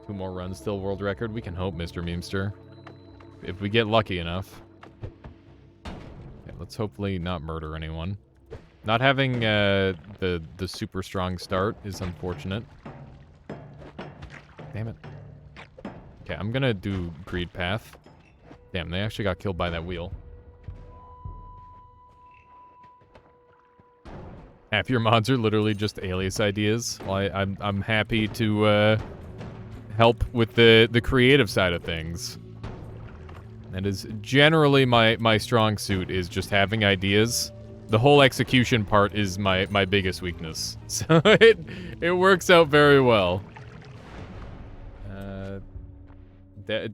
2 more runs, still world record. We can hope, Mr. Memester. If we get lucky enough. Okay, let's hopefully not murder anyone. Not having the super strong start is unfortunate. Damn it. Okay, I'm gonna do Greed Path. Damn, they actually got killed by that wheel. Half your mods are literally just alias ideas. Well, I'm happy to help with the creative side of things. That is generally my strong suit, is just having ideas. The whole execution part is my biggest weakness. So it works out very well.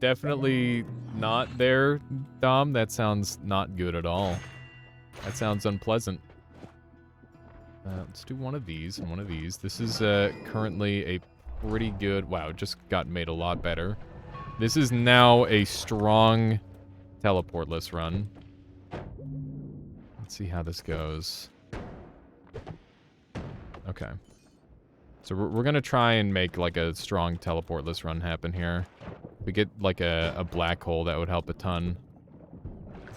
Definitely not there, Dom. That sounds not good at all. That sounds unpleasant. Let's do one of these and one of these. This is currently a pretty good... Wow, it just got made a lot better. This is now a strong teleportless run. Let's see how this goes. Okay. So we're gonna try and make like a strong teleportless run happen here. If we get like a black hole, that would help a ton.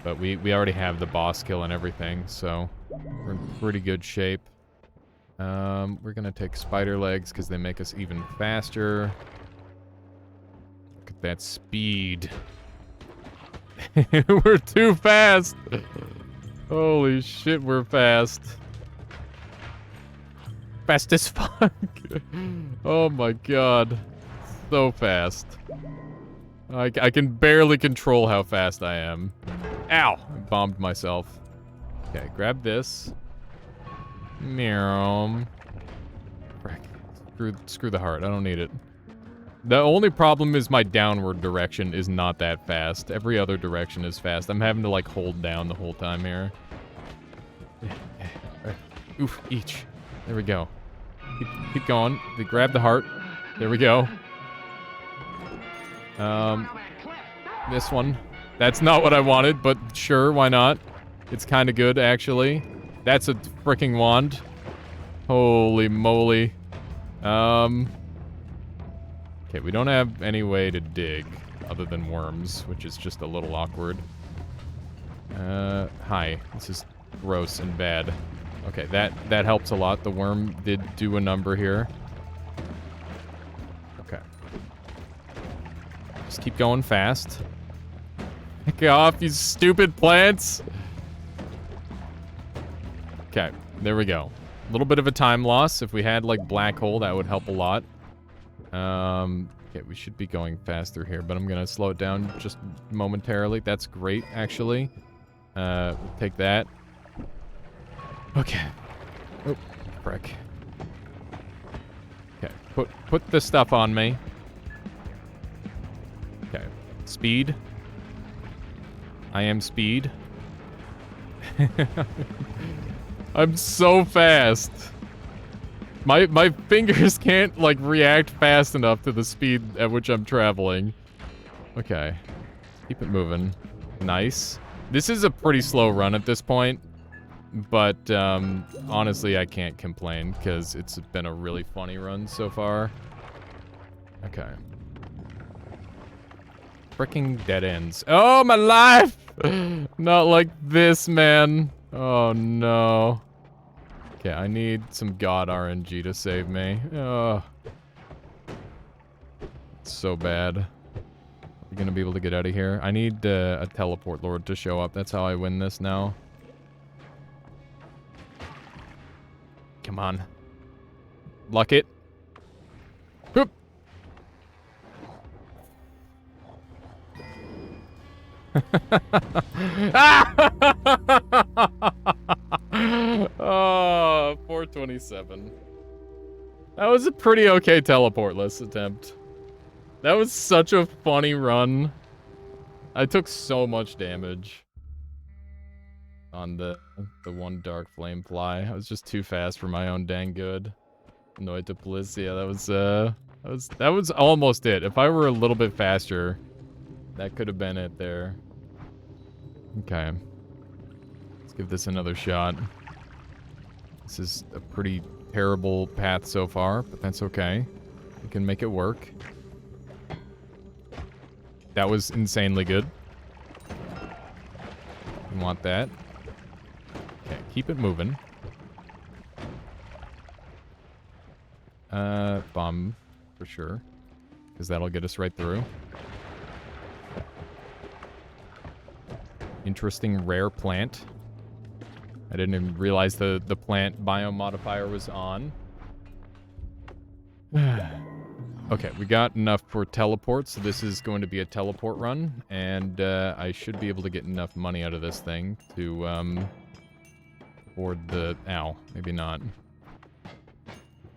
But we already have the boss kill and everything, so we're in pretty good shape. We're gonna take spider legs because they make us even faster. Look at that speed. We're too fast. Holy shit, we're fast. Fast as fuck. Oh my god. So fast. I can barely control how fast I am. Ow! I bombed myself. Okay, grab this. Meow. Frick. Screw the heart. I don't need it. The only problem is my downward direction is not that fast. Every other direction is fast. I'm having to, like, hold down the whole time here. Oof, each. There we go. Keep going. Grab the heart. There we go. This one. That's not what I wanted, but sure, why not? It's kind of good, actually. That's a freaking wand. Holy moly. Okay, we don't have any way to dig other than worms, which is just a little awkward. Hi. This is gross and bad. Okay, that helps a lot. The worm did do a number here. Okay. Just keep going fast. Get off, you stupid plants! Okay, there we go. A little bit of a time loss. If we had, like, black hole, that would help a lot. Okay, we should be going faster here, but I'm gonna slow it down just momentarily. That's great, actually. We'll take that. Okay. Oh, frick. Okay, put the stuff on me. Okay, speed. I am speed. I'm so fast. My fingers can't, like, react fast enough to the speed at which I'm traveling. Okay. Keep it moving. Nice. This is a pretty slow run at this point. But, honestly, I can't complain, because it's been a really funny run so far. Okay. Freaking dead ends. Oh, my life! Not like this, man. Oh, no. Okay, I need some god RNG to save me. Oh. It's so bad. We're gonna be able to get out of here. I need a teleport lord to show up. That's how I win this now. Come on. Luck it. Whoop. Oh, 427. That was a pretty okay teleportless attempt. That was such a funny run. I took so much damage on the one dark flame fly. I was just too fast for my own dang good. Annoyed to bliss. Yeah, that was almost it. If I were a little bit faster, that could have been it there. Okay. Let's give this another shot. This is a pretty terrible path so far, but that's okay. We can make it work. That was insanely good. You want that. Okay, keep it moving. Bomb, for sure. Because that'll get us right through. Interesting rare plant. I didn't even realize the plant biome modifier was on. Okay, we got enough for teleports, so this is going to be a teleport run, and I should be able to get enough money out of this thing to afford the... Ow, maybe not.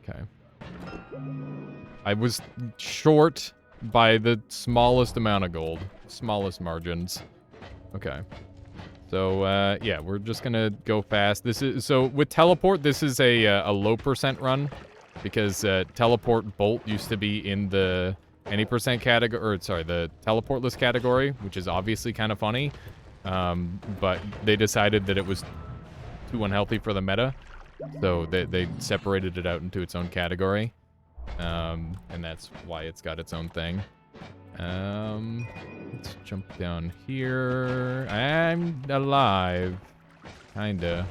Okay. I was short by the smallest amount of gold. Smallest margins. Okay. So, yeah, we're just gonna go fast. This is... So, with teleport, this is a low percent run. Because teleport bolt used to be in the any percent category, or sorry, the teleportless category, which is obviously kind of funny. But they decided that it was too unhealthy for the meta, so they separated it out into its own category, and that's why it's got its own thing. Let's jump down here. I'm alive, kinda.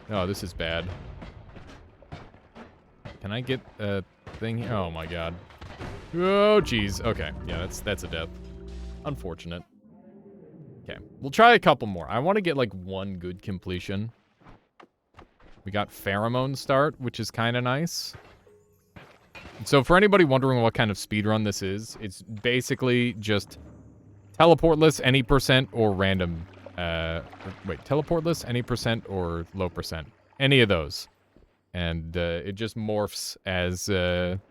Oh, this is bad. Can I get a thing? Oh my god. Oh jeez. Okay. Yeah, that's a death. Unfortunate. Okay, we'll try a couple more. I want to get, like, one good completion. We got pheromone start, which is kind of nice. So for anybody wondering what kind of speedrun this is, it's basically just teleportless any percent or random, teleportless any percent or low percent. Any of those. And it just morphs as,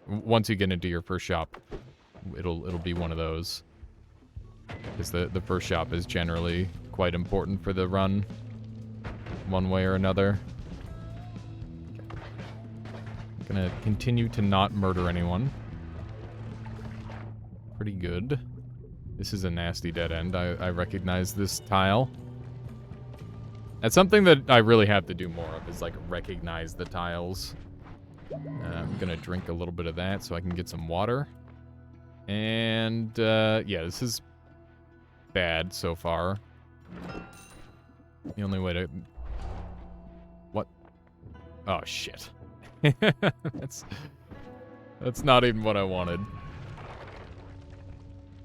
once you get into your first shop, it'll be one of those. Because the first shop is generally quite important for the run, one way or another. Gonna continue to not murder anyone. Pretty good. This is a nasty dead end. I recognize this tile. That's something that I really have to do more of, is like recognize the tiles. I'm gonna drink a little bit of that so I can get some water. And yeah, this is bad so far. The only way to... What? Oh, shit. That's not even what I wanted.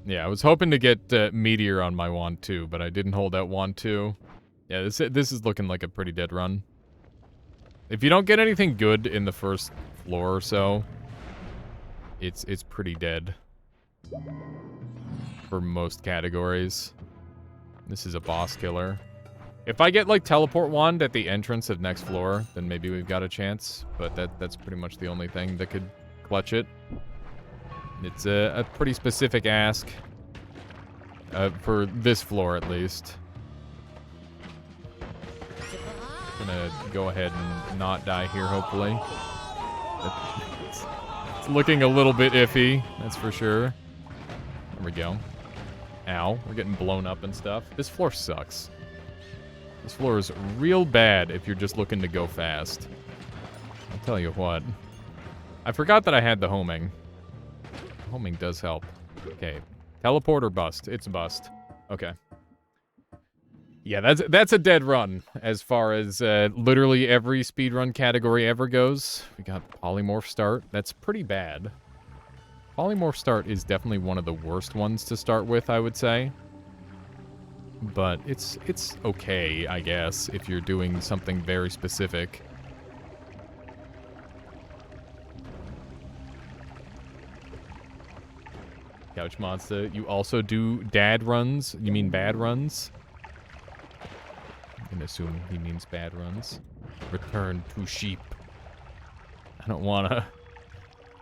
Yeah, I was hoping to get Meteor on my wand too, but I didn't hold out wand 2. Yeah, this is looking like a pretty dead run. If you don't get anything good in the first floor or so, it's pretty dead. For most categories. This is a boss killer. If I get, like, teleport wand at the entrance of next floor, then maybe we've got a chance. But that's pretty much the only thing that could clutch it. It's a pretty specific ask. For this floor, at least. Gonna go ahead and not die here, hopefully. It's looking a little bit iffy, that's for sure. There we go. Ow, we're getting blown up and stuff. This floor sucks. This floor is real bad if you're just looking to go fast. I'll tell you what. I forgot that I had the homing. Homing does help. Okay. Teleport or bust? It's bust. Okay. Yeah, that's a dead run as far as literally every speedrun category ever goes. We got polymorph start. That's pretty bad. Polymorph start is definitely one of the worst ones to start with, I would say. But it's okay, I guess, if you're doing something very specific. Couch Monster, you also do dad runs? You mean bad runs? I'm gonna assume he means bad runs. Return to sheep. I don't wanna.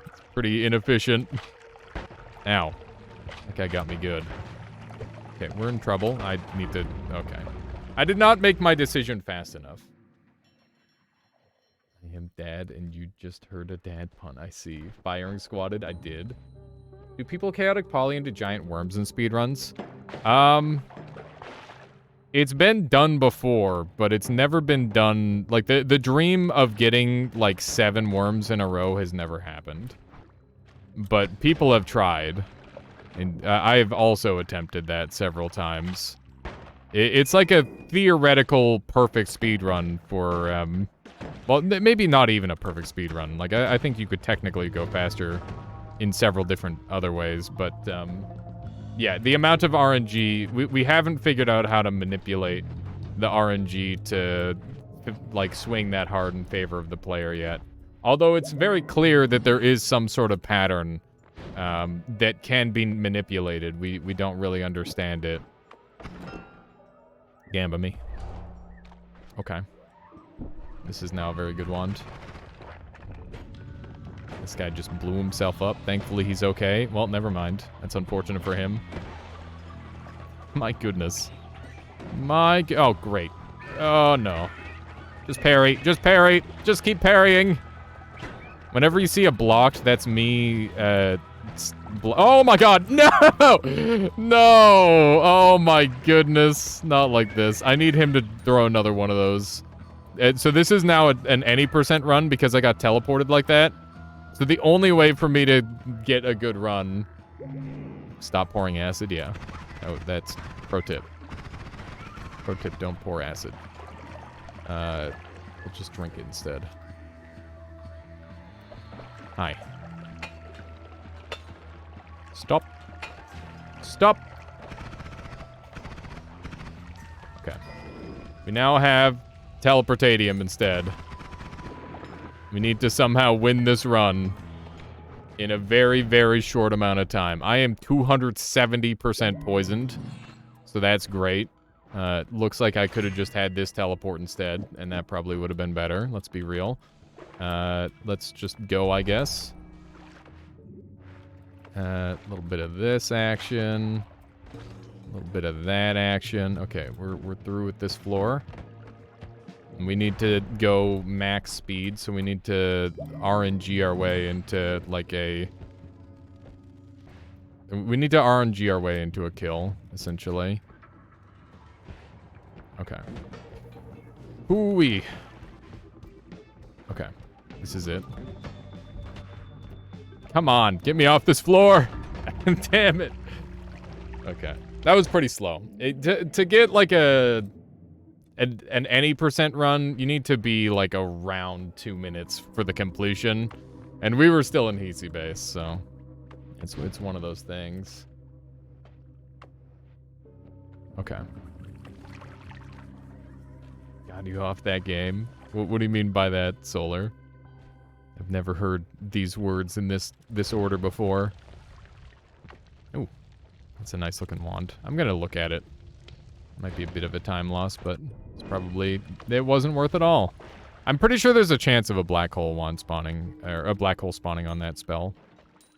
It's pretty inefficient. Ow. That guy got me good. Okay, we're in trouble. I need to... Okay. I did not make my decision fast enough. I am dad, and you just heard a dad pun. I see. Firing squatted. I did. Do people chaotic poly into giant worms in speedruns? It's been done before, but it's never been done... Like, the dream of getting, like, 7 worms in a row has never happened. But people have tried. And I've also attempted that several times. It's like a theoretical perfect speedrun for, well, maybe not even a perfect speedrun. Like, I think you could technically go faster in several different other ways, but, yeah, the amount of RNG, we haven't figured out how to manipulate the RNG to, like, swing that hard in favor of the player yet. Although it's very clear that there is some sort of pattern that can be manipulated. We don't really understand it. Gamba me. Okay. This is now a very good wand. This guy just blew himself up. Thankfully, he's okay. Well, never mind. That's unfortunate for him. My goodness. Oh, great. Oh, no. Just parry. Just parry. Just keep parrying. Whenever you see a blocked, that's me, oh my god, no! No! Oh my goodness. Not like this. I need him to throw another one of those. So this is now an any percent run because I got teleported like that. So the only way for me to get a good run... Stop pouring acid, yeah. Oh, that's pro tip. Pro tip, don't pour acid. We'll just drink it instead. Hi. Stop. Stop. We now have teleportatium instead. We need to somehow win this run in a very, very short amount of time. I am 270% poisoned, so that's great. Looks like I could have just had this teleport instead, and that probably would have been better. Let's be real. Let's just go, I guess. A little bit of this action. A little bit of that action. Okay, we're through with this floor. And we need to go max speed, so we need to RNG our way into, like, a... We need to RNG our way into a kill, essentially. Okay. Hoo-wee. Okay. This is it. Come on, get me off this floor. Damn it. Okay. That was pretty slow. To get, like, an any percent run, you need to be, like, around 2 minutes for the completion. And we were still in Heasy base, so... It's one of those things. Okay. Got you off that game. What do you mean by that, Solar? I've never heard these words in this order before. Oh, that's a nice looking wand. I'm gonna look at it. Might be a bit of a time loss, but it's probably... It wasn't worth it all. I'm pretty sure there's a chance of a black hole wand spawning, or a black hole spawning on that spell.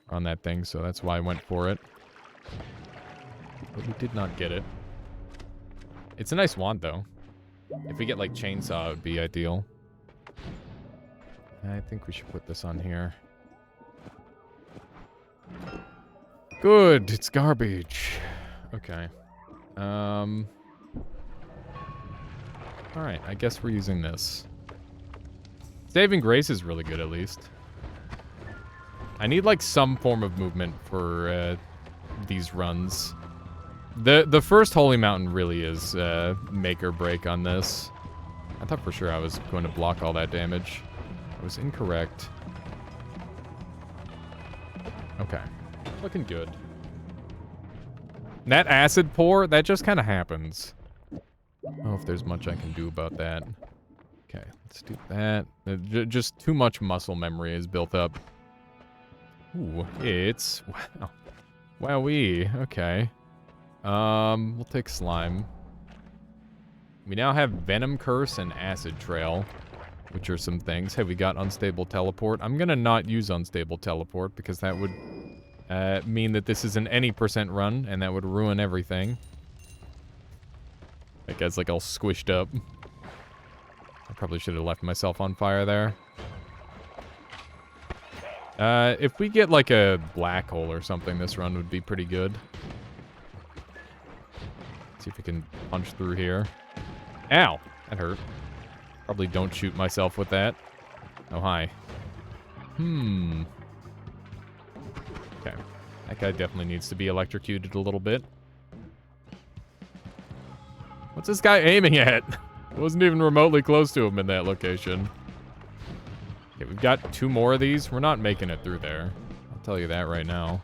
On that thing, so that's why I went for it. But we did not get it. It's a nice wand, though. If we get, like, chainsaw, it would be ideal. I think we should put this on here. Good, it's garbage. Okay. Alright, I guess we're using this. Saving Grace is really good, at least. I need, like, some form of movement for, these runs. The first Holy Mountain really is, make or break on this. I thought for sure I was going to block all that damage. I was incorrect. Okay. Looking good. That acid pour, that just kind of happens. I don't know if there's much I can do about that. Okay, let's do that. Just too much muscle memory is built up. Ooh, it's... Wow. Wowee. Okay. We'll take Slime. We now have Venom Curse and Acid Trail, which are some things. Hey, we got Unstable Teleport. I'm gonna not use Unstable Teleport, because that would mean that this is an any percent run, and that would ruin everything. That guy's, like, all squished up. I probably should have left myself on fire there. If we get, like, a black hole or something, this run would be pretty good. Let's see if we can punch through here. Ow! That hurt. Probably don't shoot myself with that. Oh, hi. Okay. That guy definitely needs to be electrocuted a little bit. What's this guy aiming at? I wasn't even remotely close to him in that location. Okay, we've got 2 more of these. We're not making it through there. I'll tell you that right now.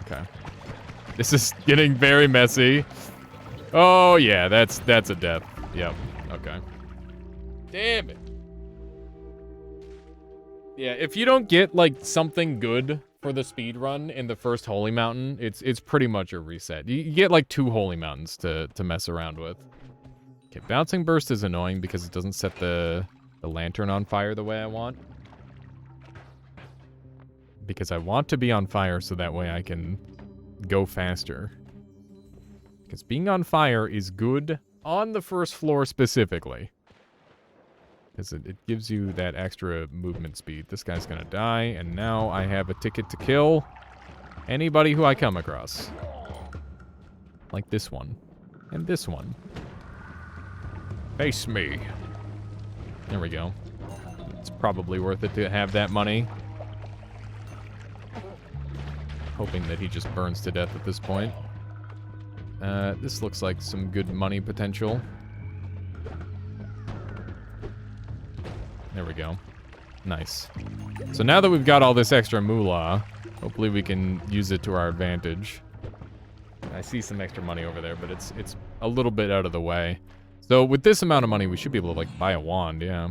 Okay. This is getting very messy. Oh, yeah, that's a death. Yep. Okay. Damn it. Yeah, if you don't get, like, something good for the speed run in the first Holy Mountain, it's pretty much a reset. You get, like, 2 Holy Mountains to mess around with. Okay, Bouncing Burst is annoying because it doesn't set the lantern on fire the way I want. Because I want to be on fire so that way I can go faster. Because being on fire is good on the first floor specifically. Because it gives you that extra movement speed. This guy's gonna die, and now I have a ticket to kill anybody who I come across. Like this one. And this one. Face me. There we go. It's probably worth it to have that money. Hoping that he just burns to death at this point. This looks like some good money potential. There we go. Nice. So now that we've got all this extra moolah, hopefully we can use it to our advantage. I see some extra money over there, but it's a little bit out of the way. So with this amount of money, we should be able to, like, buy a wand, yeah.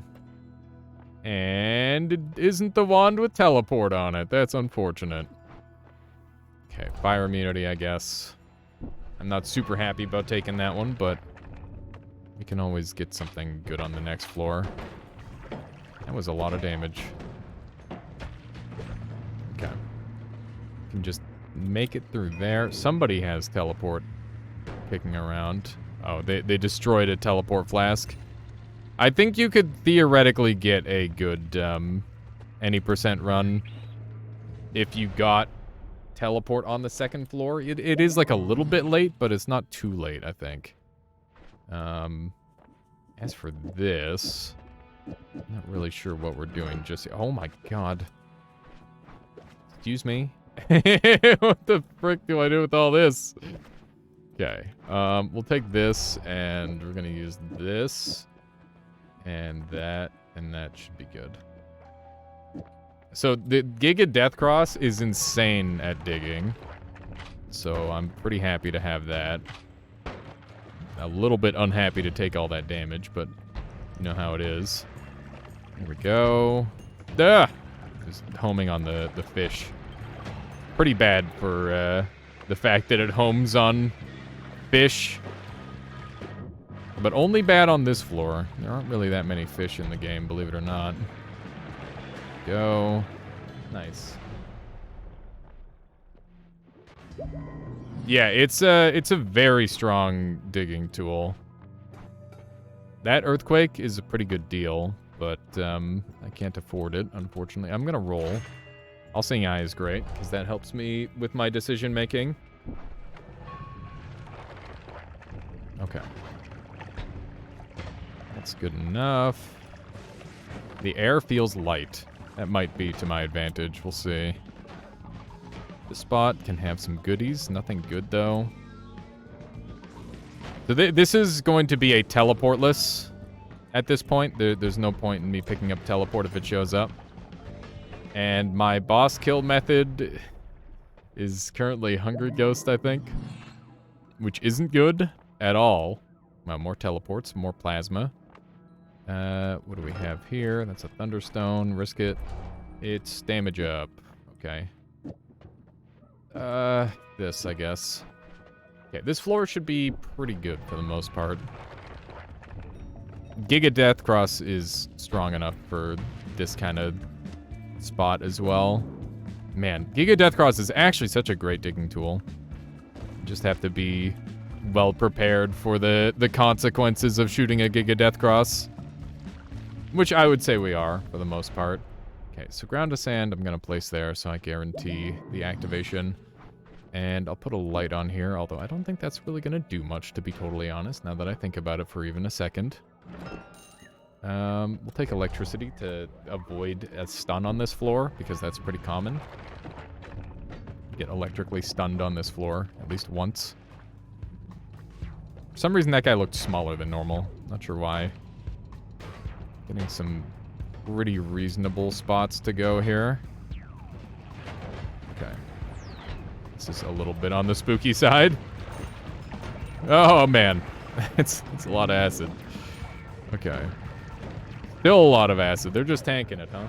And it isn't the wand with teleport on it. That's unfortunate. Okay, fire immunity, I guess. I'm not super happy about taking that one, but we can always get something good on the next floor. That was a lot of damage. Okay. Can just make it through there. Somebody has teleport kicking around. Oh, they destroyed a teleport flask. I think you could theoretically get a good any percent run if you got teleport on the second floor. It is like a little bit late, but it's not too late, I think. As for this, I'm not really sure what we're doing just yet. Oh my god. Excuse me? What the frick do I do with all this? Okay, we'll take this, and we're gonna use this, and that should be good. So, the Giga Death Cross is insane at digging, so I'm pretty happy to have that. A little bit unhappy to take all that damage, but you know how it is. Here we go. Ah! Just homing on the fish. Pretty bad for the fact that it homes on fish. But only bad on this floor. There aren't really that many fish in the game, believe it or not. Go. Nice. Yeah, it's a very strong digging tool. That earthquake is a pretty good deal, but I can't afford it, unfortunately. I'm gonna roll. All Seeing Eye is great, because that helps me with my decision making. Okay. That's good enough. The air feels light. That might be to my advantage. We'll see. This spot can have some goodies. Nothing good, though. So this is going to be a teleportless at this point. There's no point in me picking up teleport if it shows up. And my boss kill method is currently Hungry Ghost, I think. Which isn't good at all. Well, more teleports, more plasma. What do we have here? That's a Thunderstone. Risk it. It's damage up. Okay. This, I guess. Okay, this floor should be pretty good for the most part. Giga Death Cross is strong enough for this kind of spot as well. Man, Giga Death Cross is actually such a great digging tool. You just have to be well prepared for the consequences of shooting a Giga Death Cross. Which I would say we are, for the most part. Okay, so Ground to Sand I'm going to place there so I guarantee the activation. And I'll put a light on here, although I don't think that's really going to do much, to be totally honest, now that I think about it for even a second. We'll take Electricity to avoid a stun on this floor, because that's pretty common. Get electrically stunned on this floor, at least once. For some reason that guy looked smaller than normal. Not sure why. Getting some pretty reasonable spots to go here. Okay. This is a little bit on the spooky side. Oh, man. It's a lot of acid. Okay. Still a lot of acid. They're just tanking it, huh?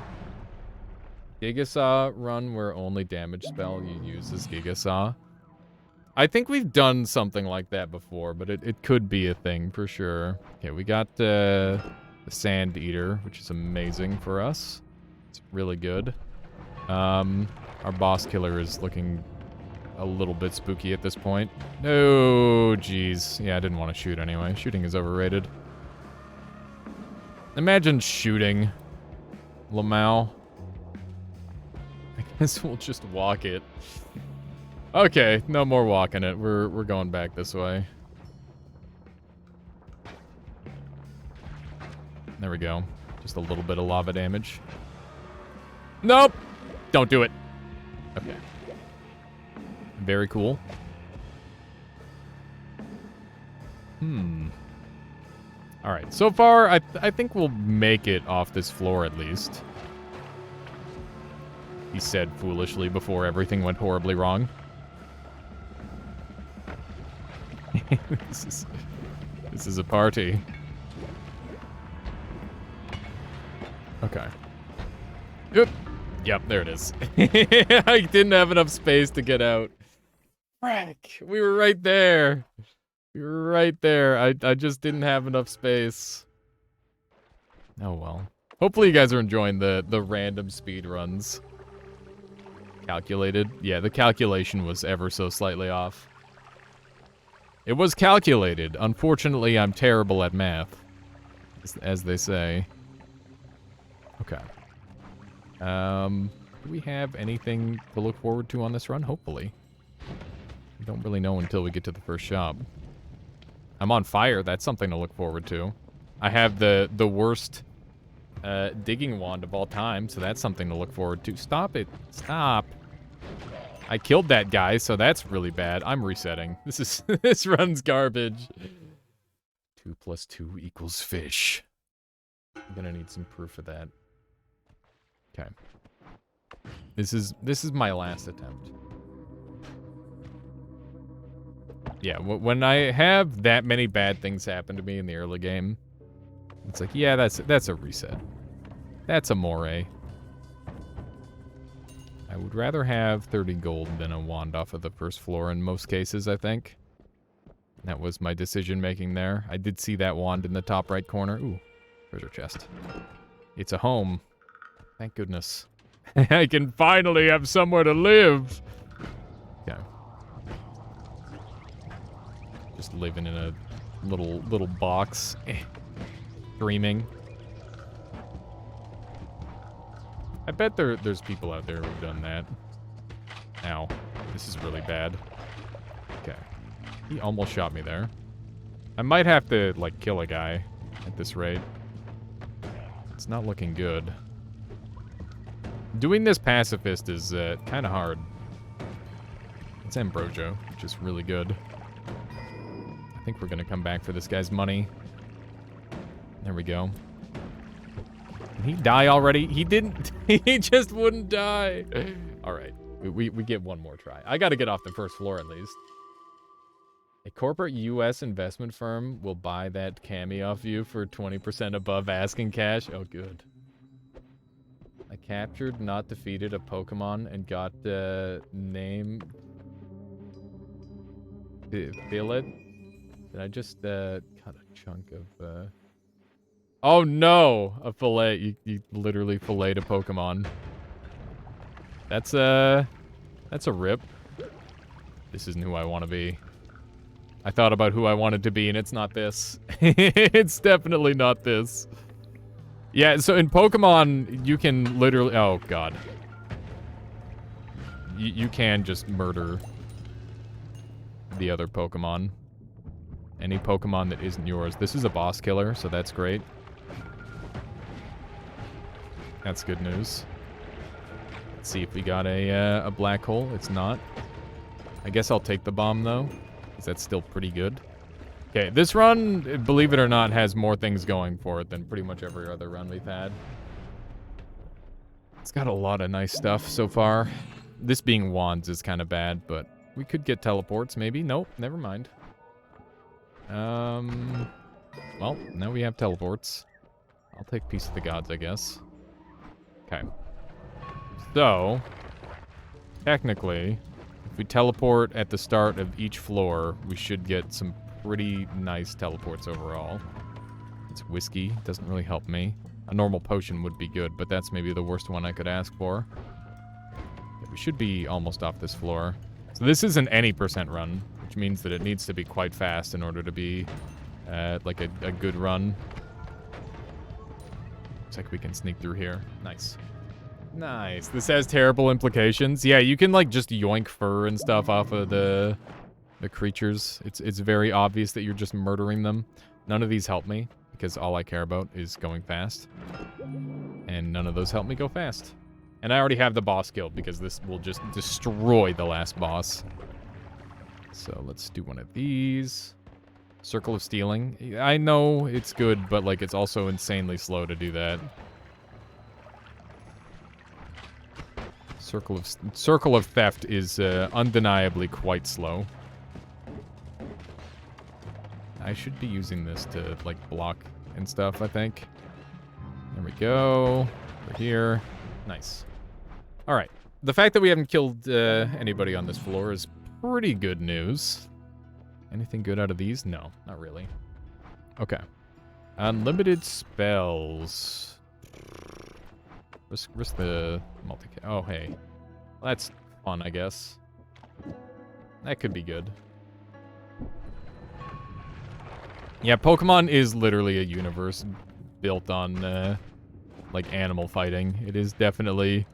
Gigasaw run where only damage spell you use is Gigasaw. I think we've done something like that before, but it could be a thing for sure. Okay, we got the Sand Eater, which is amazing for us. It's really good. Our boss killer is looking a little bit spooky at this point. No, jeez. Yeah, I didn't want to shoot anyway. Shooting is overrated. Imagine shooting Lamau. I guess we'll just walk it. Okay, no more walking it. We're going back this way. There we go. Just a little bit of lava damage. Nope! Don't do it. Okay. Very cool. Alright, so far, I think we'll make it off this floor at least. He said foolishly before everything went horribly wrong. This is a party. Okay. Yep, there it is. I didn't have enough space to get out. Frick, we were right there. We were right there. I just didn't have enough space. Oh well. Hopefully you guys are enjoying the random speed runs. Calculated? Yeah, the calculation was ever so slightly off. It was calculated. Unfortunately, I'm terrible at math, as they say. Okay. Do we have anything to look forward to on this run? Hopefully. We don't really know until we get to the first shop. I'm on fire. That's something to look forward to. I have the worst digging wand of all time, so that's something to look forward to. Stop it. Stop. I killed that guy, so that's really bad. I'm resetting. This run's garbage. 2 + 2 = fish. I'm gonna need some proof of that. Okay. This is my last attempt. Yeah, when I have that many bad things happen to me in the early game, it's like, yeah, that's a reset. That's a moray. I would rather have 30 gold than a wand off of the first floor in most cases, I think. That was my decision making there. I did see that wand in the top right corner. Ooh, treasure chest. It's a home. Thank goodness. I can finally have somewhere to live. Okay. Just living in a little box. Dreaming. I bet there's people out there who've done that. Ow. This is really bad. Okay. He almost shot me there. I might have to, like, kill a guy at this rate. It's not looking good. Doing this pacifist is kind of hard. It's Ambrosio, which is really good. I think we're going to come back for this guy's money. There we go. Did he die already? He didn't. He just wouldn't die. All right. We get one more try. I got to get off the first floor at least. A corporate U.S. investment firm will buy that cami off you for 20% above asking cash. Oh, good. I captured, not defeated, a Pokemon and got the name... Billet? Did I just cut a chunk of... Oh no! A fillet. You literally filleted a Pokemon. That's a rip. This isn't who I want to be. I thought about who I wanted to be and it's not this. It's definitely not this. Yeah, so in Pokemon, you can literally... Oh, God. You can just murder the other Pokemon. Any Pokemon that isn't yours. This is a boss killer, so that's great. That's good news. Let's see if we got a black hole. It's not. I guess I'll take the bomb, though, because that's still pretty good. Okay, this run, believe it or not, has more things going for it than pretty much every other run we've had. It's got a lot of nice stuff so far. This being wands is kind of bad, but we could get teleports, maybe. Nope, never mind. Well, now we have teleports. I'll take Piece of the Gods, I guess. Okay. So, technically, if we teleport at the start of each floor, we should get some pretty nice teleports overall. It's whiskey. Doesn't really help me. A normal potion would be good, but that's maybe the worst one I could ask for. Yeah, we should be almost off this floor. So this is an any % run, which means that it needs to be quite fast in order to be like a good run. Looks like we can sneak through here. Nice. Nice. This has terrible implications. Yeah, you can like just yoink fur and stuff off of the creatures. It's very obvious that you're just murdering them. None of these help me because all I care about is going fast. And none of those help me go fast. And I already have the boss killed because this will just destroy the last boss. So let's do one of these. Circle of Stealing. I know it's good, but like it's also insanely slow to do that. Circle of Theft is undeniably quite slow. I should be using this to, like, block and stuff, I think. There we go. We're here. Nice. All right. The fact that we haven't killed anybody on this floor is pretty good news. Anything good out of these? No, not really. Okay. Unlimited spells. Risk the multi. Oh, hey. Well, that's fun, I guess. That could be good. Yeah, Pokemon is literally a universe built on, like, animal fighting. It is definitely,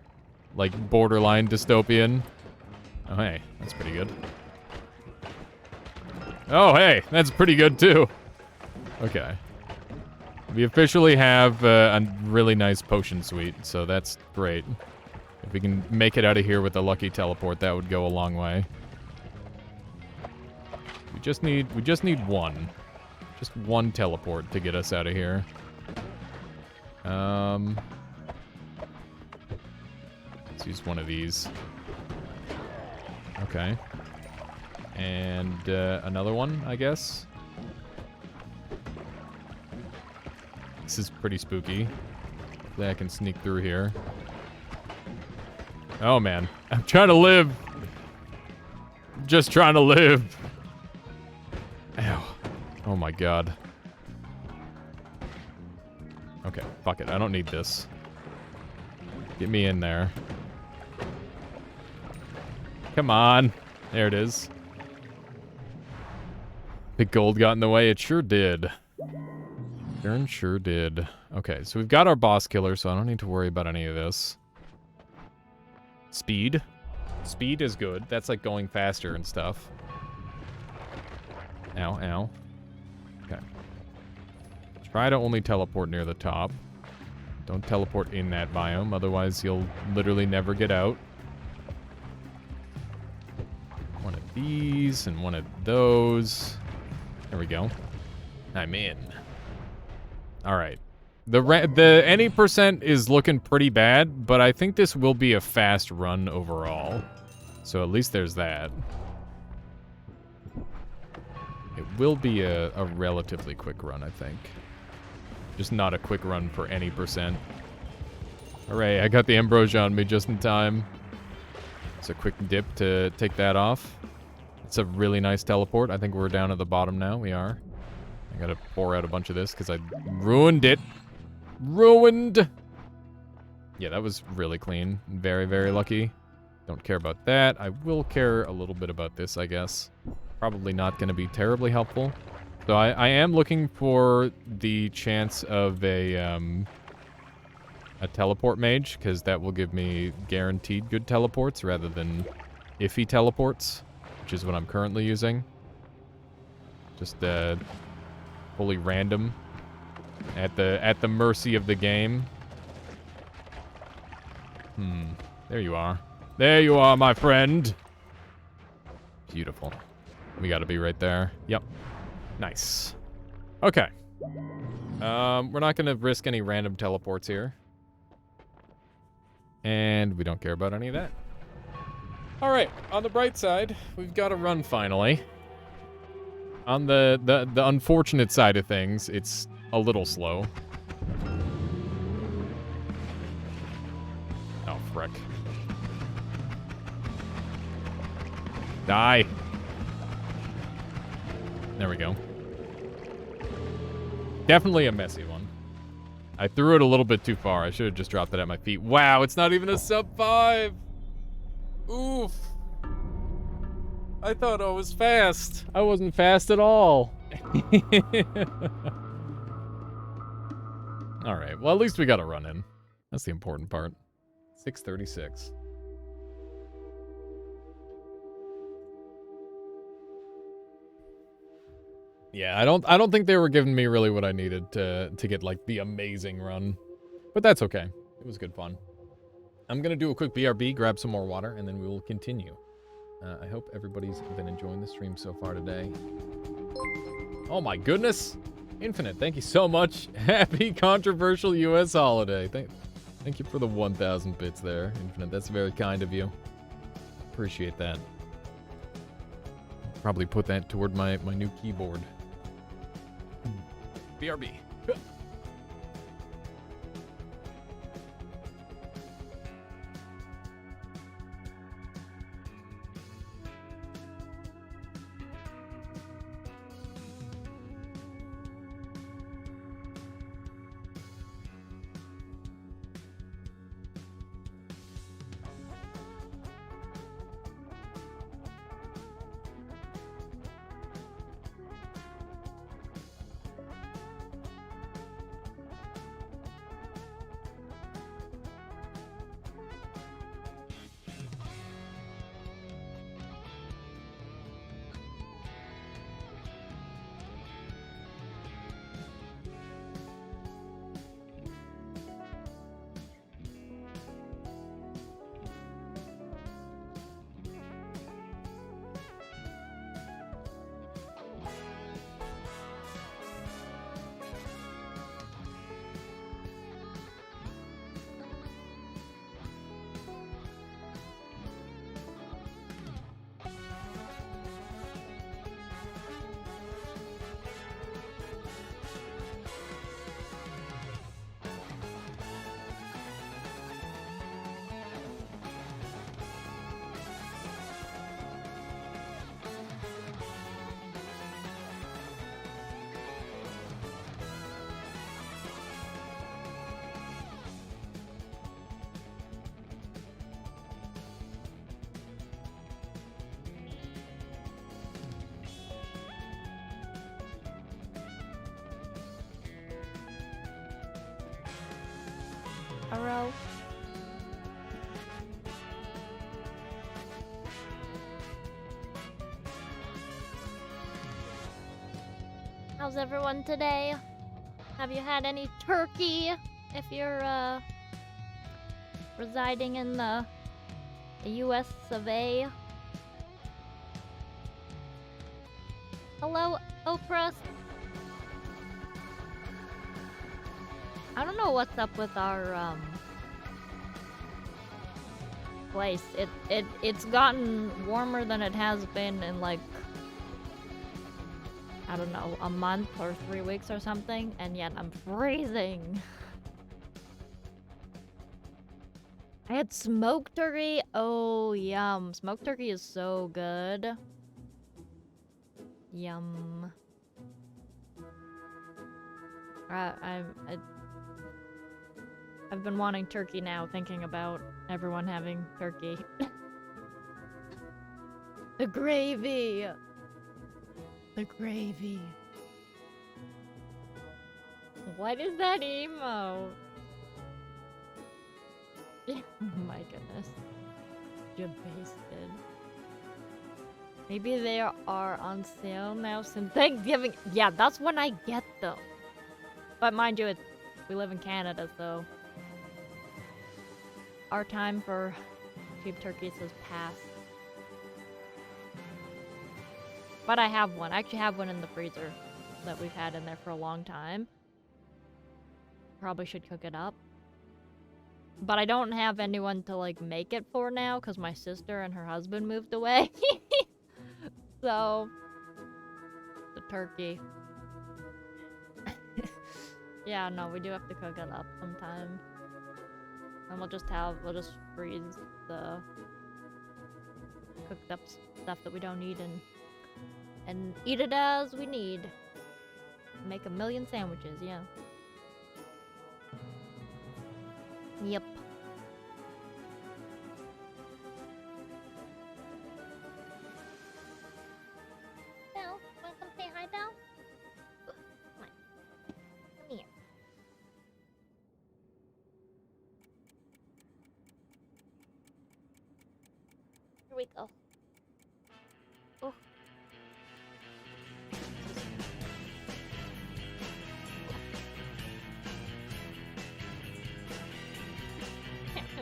like, borderline dystopian. Oh, hey. That's pretty good. Oh, hey. That's pretty good, too. Okay. We officially have a really nice potion suite, so that's great. If we can make it out of here with a lucky teleport, that would go a long way. We just need one. Just one teleport to get us out of here. Let's use one of these. Okay. And another one, I guess. This is pretty spooky. Hopefully I can sneak through here. Oh, man. I'm trying to live. Just trying to live. Ow. Oh, my God. Okay, fuck it. I don't need this. Get me in there. Come on. There it is. The gold got in the way. It sure did. Darn sure did. Okay, so we've got our boss killer, so I don't need to worry about any of this. Speed. Speed is good. That's like going faster and stuff. Ow, ow. Okay. Try to only teleport near the top. Don't teleport in that biome, otherwise you'll literally never get out. One of these and one of those. There we go. I'm in. All right. The any percent is looking pretty bad, but I think this will be a fast run overall. So at least there's that. It will be a relatively quick run, I think. Just not a quick run for any percent. Hooray, I got the Ambrosia on me just in time. It's a quick dip to take that off. It's a really nice teleport. I think we're down at the bottom now. We are. I gotta pour out a bunch of this because I ruined it. Ruined! Yeah, that was really clean. Very, very lucky. Don't care about that. I will care a little bit about this, I guess. Probably not going to be terribly helpful. So I am looking for the chance of a teleport mage, because that will give me guaranteed good teleports rather than iffy teleports, which is what I'm currently using. Just fully random. At the mercy of the game. There you are. There you are, my friend. Beautiful. We gotta be right there. Yep. Nice. Okay. We're not gonna risk any random teleports here. And we don't care about any of that. Alright, on the bright side, we've got a run finally. On the unfortunate side of things, it's a little slow. Oh, frick. Die. There we go. Definitely a messy one. I threw it a little bit too far. I should have just dropped it at my feet. Wow, it's not even a sub 5. Oof. I thought I was fast. I wasn't fast at all. All right. Well, at least we got a run in. That's the important part. 6:36. Yeah, I don't think they were giving me really what I needed to get like the amazing run. But that's okay. It was good fun. I'm going to do a quick BRB, grab some more water, and then we will continue. I hope everybody's been enjoying the stream so far today. Oh my goodness. Infinite, thank you so much. Happy controversial US holiday. Thank you for the 1,000 bits there, Infinite. That's very kind of you. Appreciate that. Probably put that toward my new keyboard. BRB. Arrow. How's everyone today? Have you had any turkey if you're residing in the US of A? Hello, Oprah. I don't know what's up with our place. It's gotten warmer than it has been in like, I don't know, a month or 3 weeks or something, and yet I'm freezing. I had smoked turkey. Oh, yum. Smoked turkey is so good. Yum. I've been wanting turkey now, thinking about everyone having turkey. The gravy! The gravy. What is that emote? Oh my goodness. You're basted. Maybe they are on sale now since Thanksgiving. Yeah, that's when I get them. But mind you, we live in Canada, so our time for cheap turkeys has passed. But I have one. I actually have one in the freezer that we've had in there for a long time. Probably should cook it up. But I don't have anyone to, like, make it for now because my sister and her husband moved away. So, the turkey. Yeah, no, we do have to cook it up sometime. And we'll just freeze the cooked up stuff that we don't need and eat it as we need. Make a million sandwiches, yeah. Yep. Belle, wanna come say hi, Belle? Come on. Come here. Here we go. Oh.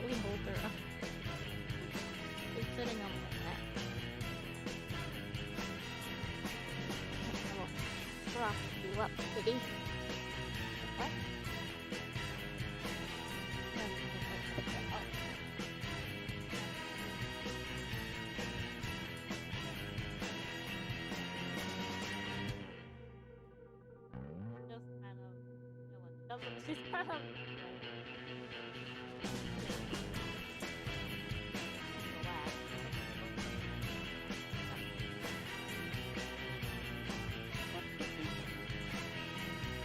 We hold her up. She's sitting on my neck. We'll prop you up, kitty. What? Just kind She's kind of...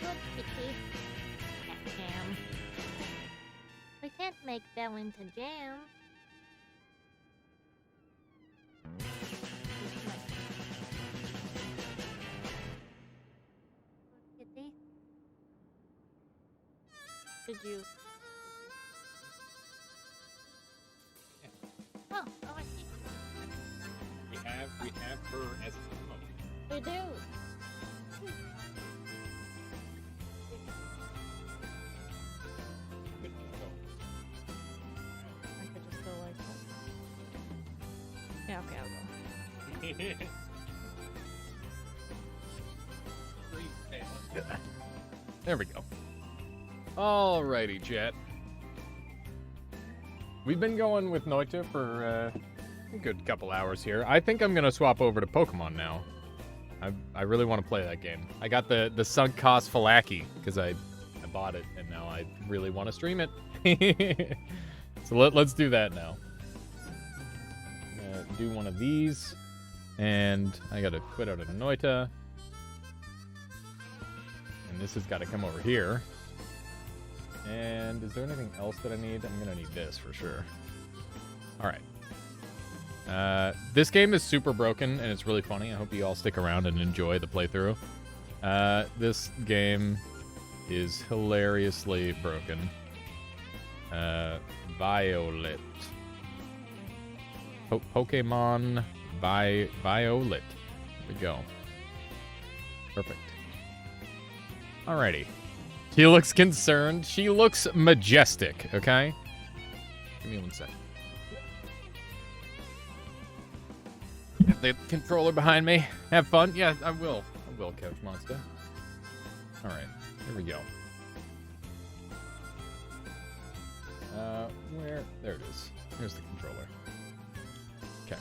Good kitty. Cat jam. We can't make Belle into jam. Kitty. Did you? Oh, I see. We have her as a We do. I could just go like that. Yeah, okay, I'll go. There we go. Alrighty, chat. We've been going with Noita for a good couple hours here. I think I'm gonna swap over to Pokemon now. I really want to play that game. I got the sunk cost Falaki because I bought it and now I really want to stream it. So let's do that now. I'm gonna do one of these, and I gotta quit out of Noita. And this has got to come over here. And is there anything else that I need? I'm gonna need this for sure. All right. This game is super broken and it's really funny. I hope you all stick around and enjoy the playthrough. This game is hilariously broken. Violet. Pokemon Violet. There we go. Perfect. Alrighty. She looks concerned. She looks majestic, okay? Give me 1 second. Have the controller behind me. Have fun? Yeah, I will. I will, Couch Monster. Alright, here we go. Where? There it is. Here's the controller. Okay.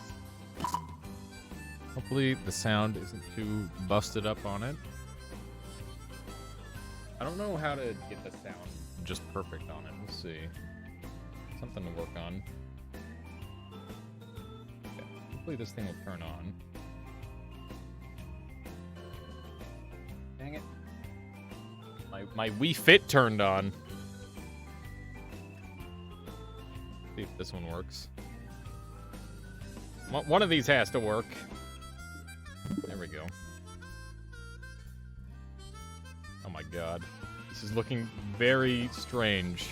Hopefully the sound isn't too busted up on it. I don't know how to get the sound just perfect on it. We'll see. Something to work on. Okay. Hopefully this thing will turn on. Dang it. My Wii Fit turned on. See if this one works. One of these has to work. There we go. Oh my god. This is looking very strange.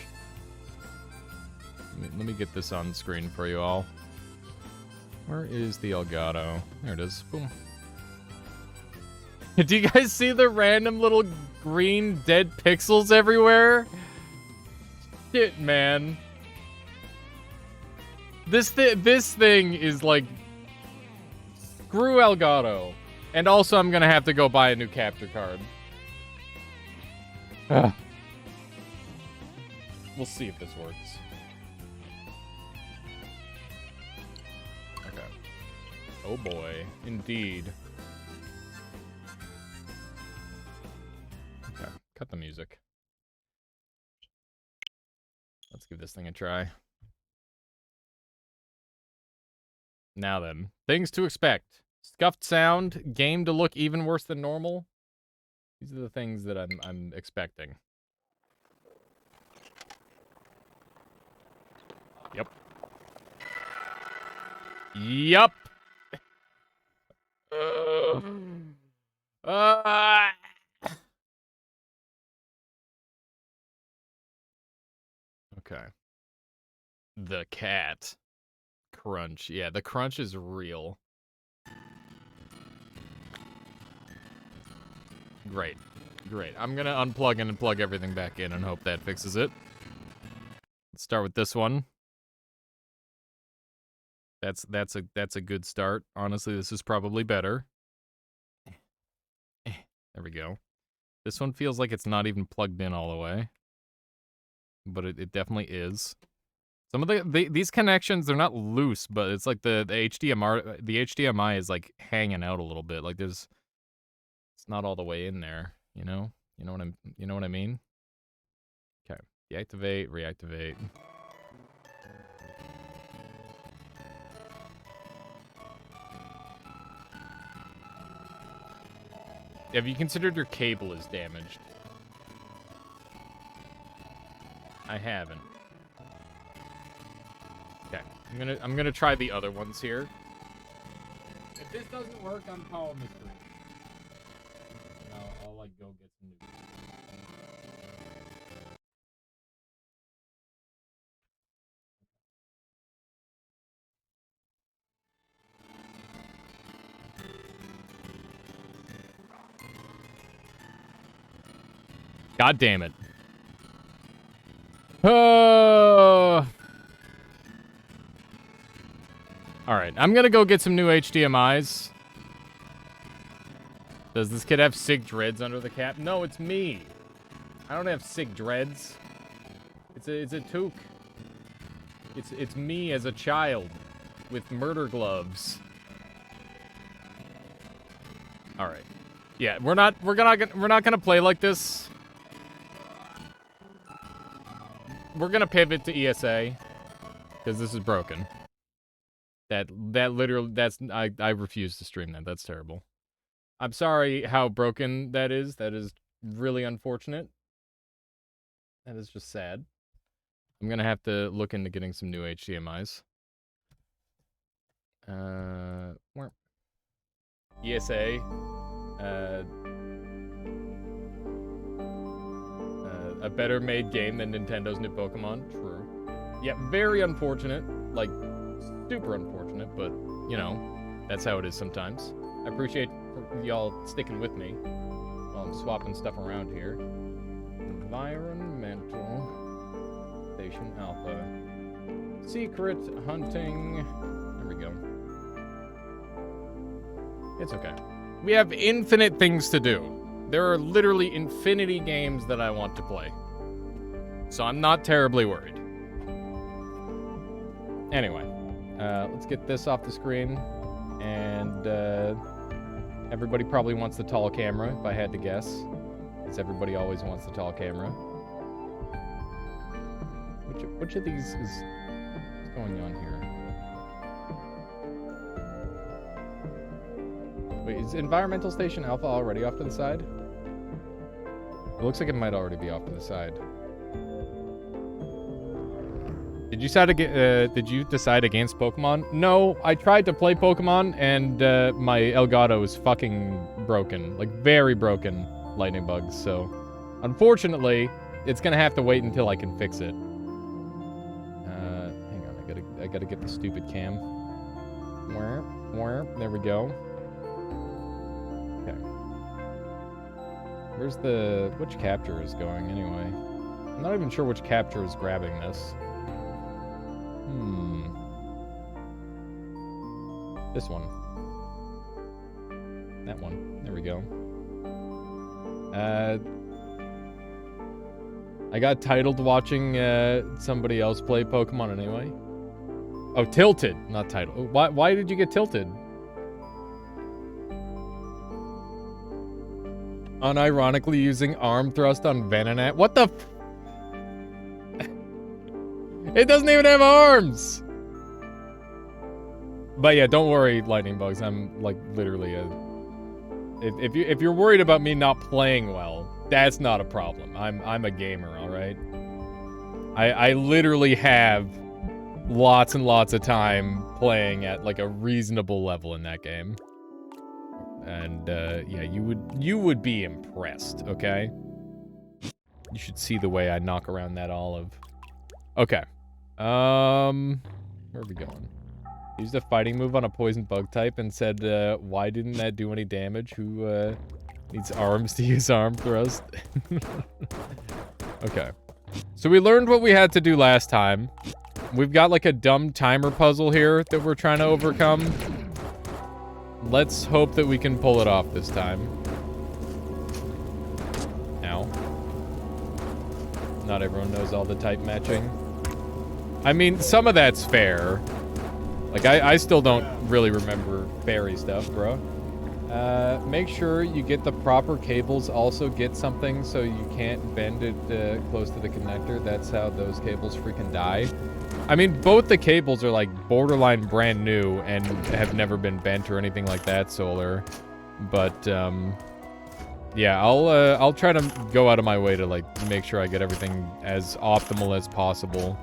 Let me get this on screen for you all. Where is the Elgato? There it is. Boom. Do you guys see the random little green dead pixels everywhere? Shit, man. This thing is like... Screw Elgato. And also I'm gonna have to go buy a new capture card. We'll see if this works. Okay. Oh boy, indeed. Okay, cut the music. Let's give this thing a try. Now then, things to expect. Scuffed sound, game to look even worse than normal. These are the things that I'm expecting. Yep. Yup. Okay. The cat. Crunch. Yeah, the crunch is real. Great. Great. I'm gonna unplug and plug everything back in and hope that fixes it. Let's start with this one. That's a good start. Honestly, this is probably better. There we go. This one feels like it's not even plugged in all the way. But it definitely is. Some of these connections, they're not loose, but it's like the HDMI is like hanging out a little bit. Like it's not all the way in there, you know? You know what I mean? Deactivate, reactivate. Have you considered your cable is damaged? I haven't. Okay, I'm gonna try the other ones here. If this doesn't work, I'm calling this through. I'll like go get some new. God damn it. Alright, I'm gonna go get some new HDMIs. Does this kid have sick dreads under the cap? No, it's me. I don't have sick dreads. It's a toque. It's me as a child with murder gloves. All right. Yeah, we're not gonna play like this. We're gonna pivot to ESA because this is broken. That literally I refuse to stream that. That's terrible. I'm sorry how broken that is. That is really unfortunate. That is just sad. I'm gonna have to look into getting some new HDMIs. ESA. A better made game than Nintendo's new Pokemon. True. Yeah, very unfortunate. Like, super unfortunate, but, you know, that's how it is sometimes. I appreciate y'all sticking with me while I'm swapping stuff around here. Environmental Station Alpha. Secret hunting. There we go. It's okay. We have infinite things to do. There are literally infinity games that I want to play. So I'm not terribly worried. Anyway, let's get this off the screen. And everybody probably wants the tall camera, if I had to guess. Because everybody always wants the tall camera. Which of these is going on here? Wait, is Environmental Station Alpha already off to the side? It looks like it might already be off to the side. Did you decide against Pokemon? No, I tried to play Pokemon and my Elgato is fucking broken, like very broken lightning bugs. So, unfortunately, it's gonna have to wait until I can fix it. Hang on, I gotta get the stupid cam. There we go. Okay. Where's which capture is going anyway? I'm not even sure which capture is grabbing this. This one. That one. There we go. I got titled watching somebody else play Pokemon anyway. Oh, tilted, not titled. Why did you get tilted? Unironically using arm thrust on Venonat. What the f- It doesn't even have arms! But yeah, don't worry, Lightning Bugs. I'm like literally if you're worried about me not playing well, that's not a problem. I'm a gamer, alright? I literally have lots and lots of time playing at like a reasonable level in that game. And yeah, you would be impressed, okay? You should see the way I knock around that olive. Okay. Where are we going? Used a fighting move on a poison bug type and said, why didn't that do any damage? Who needs arms to use arm thrust? Okay. So we learned what we had to do last time. We've got like a dumb timer puzzle here that we're trying to overcome. Let's hope that we can pull it off this time. Ow. Not everyone knows all the type matching. I mean, some of that's fair. Like, I still don't really remember fairy stuff, bro. Make sure you get the proper cables. Also get something so you can't bend it close to the connector. That's how those cables freaking die. I mean, both the cables are like borderline brand new and have never been bent or anything like that, Solar. But yeah, I'll try to go out of my way to like make sure I get everything as optimal as possible.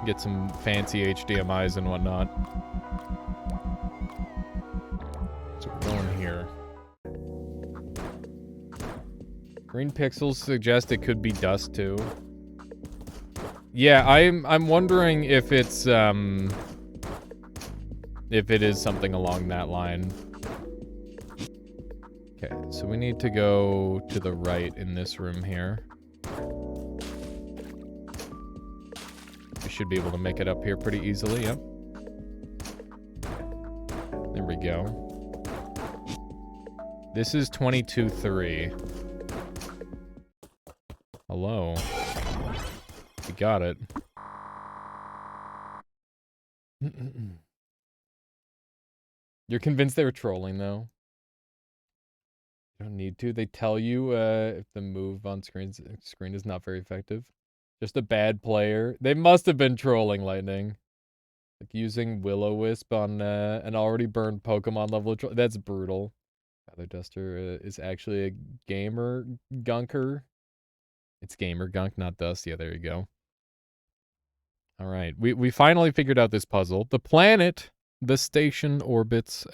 Get some fancy HDMIs and whatnot. So we're going here. Green pixels suggest it could be dust too. Yeah, I'm wondering if it's if it is something along that line. Okay, so we need to go to the right in this room here. We should be able to make it up here pretty easily, yep. There we go. This is 22-3. Hello. We got it. You're convinced they were trolling, though? You don't need to. They tell you if the move on screen is not very effective. Just a bad player. They must have been trolling, Lightning. Like using Will-O-Wisp on an already burned Pokemon level. That's brutal. Feather Duster is actually a gamer gunker. It's gamer gunk, not dust. Yeah, there you go. All right, we finally figured out this puzzle. The planet the station orbits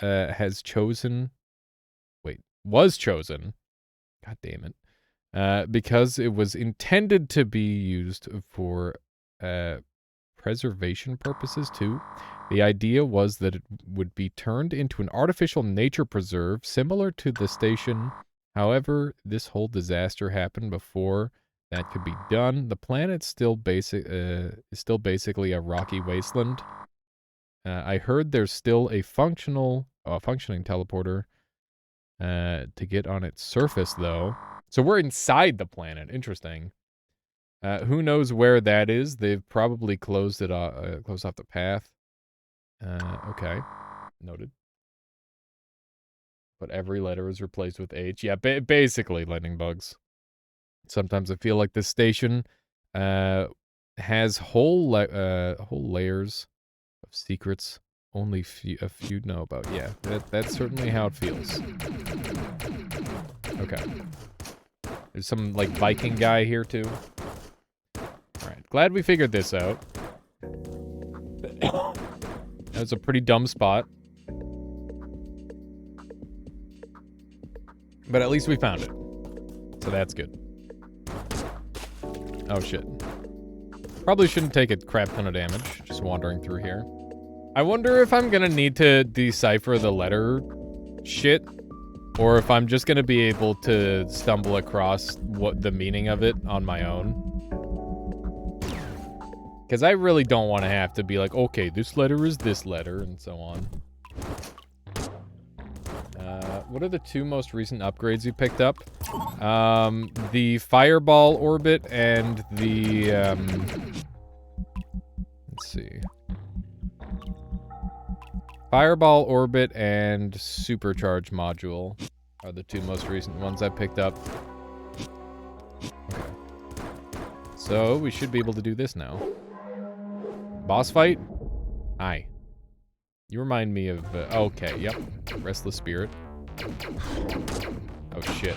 was chosen. God damn it. Because it was intended to be used for preservation purposes too. The idea was that it would be turned into an artificial nature preserve similar to the station. However, this whole disaster happened before that could be done. The planet's still is still basically a rocky wasteland. I heard there's still a functioning teleporter to get on its surface, though. So we're inside the planet. Interesting. Who knows where that is? They've probably closed it closed off the path. Okay, noted. But every letter is replaced with H. Yeah, basically lightning bugs. Sometimes I feel like this station has whole layers of secrets only a few know about. Yeah, that's certainly how it feels. Okay. There's some, like, Viking guy here, too. Alright, glad we figured this out. That was a pretty dumb spot. But at least we found it. So that's good. Oh, shit. Probably shouldn't take a crap ton of damage, just wandering through here. I wonder if I'm gonna need to decipher the letter shit, or if I'm just gonna be able to stumble across what the meaning of it on my own. Because I really don't want to have to be like, okay, this letter is this letter, and so on. What are the two most recent upgrades you picked up? The Fireball Orbit and the, let's see. Fireball Orbit and Supercharge Module are the two most recent ones I picked up. Okay. So, we should be able to do this now. Boss fight? Hi. You remind me of, okay, yep. Restless Spirit. Oh, shit.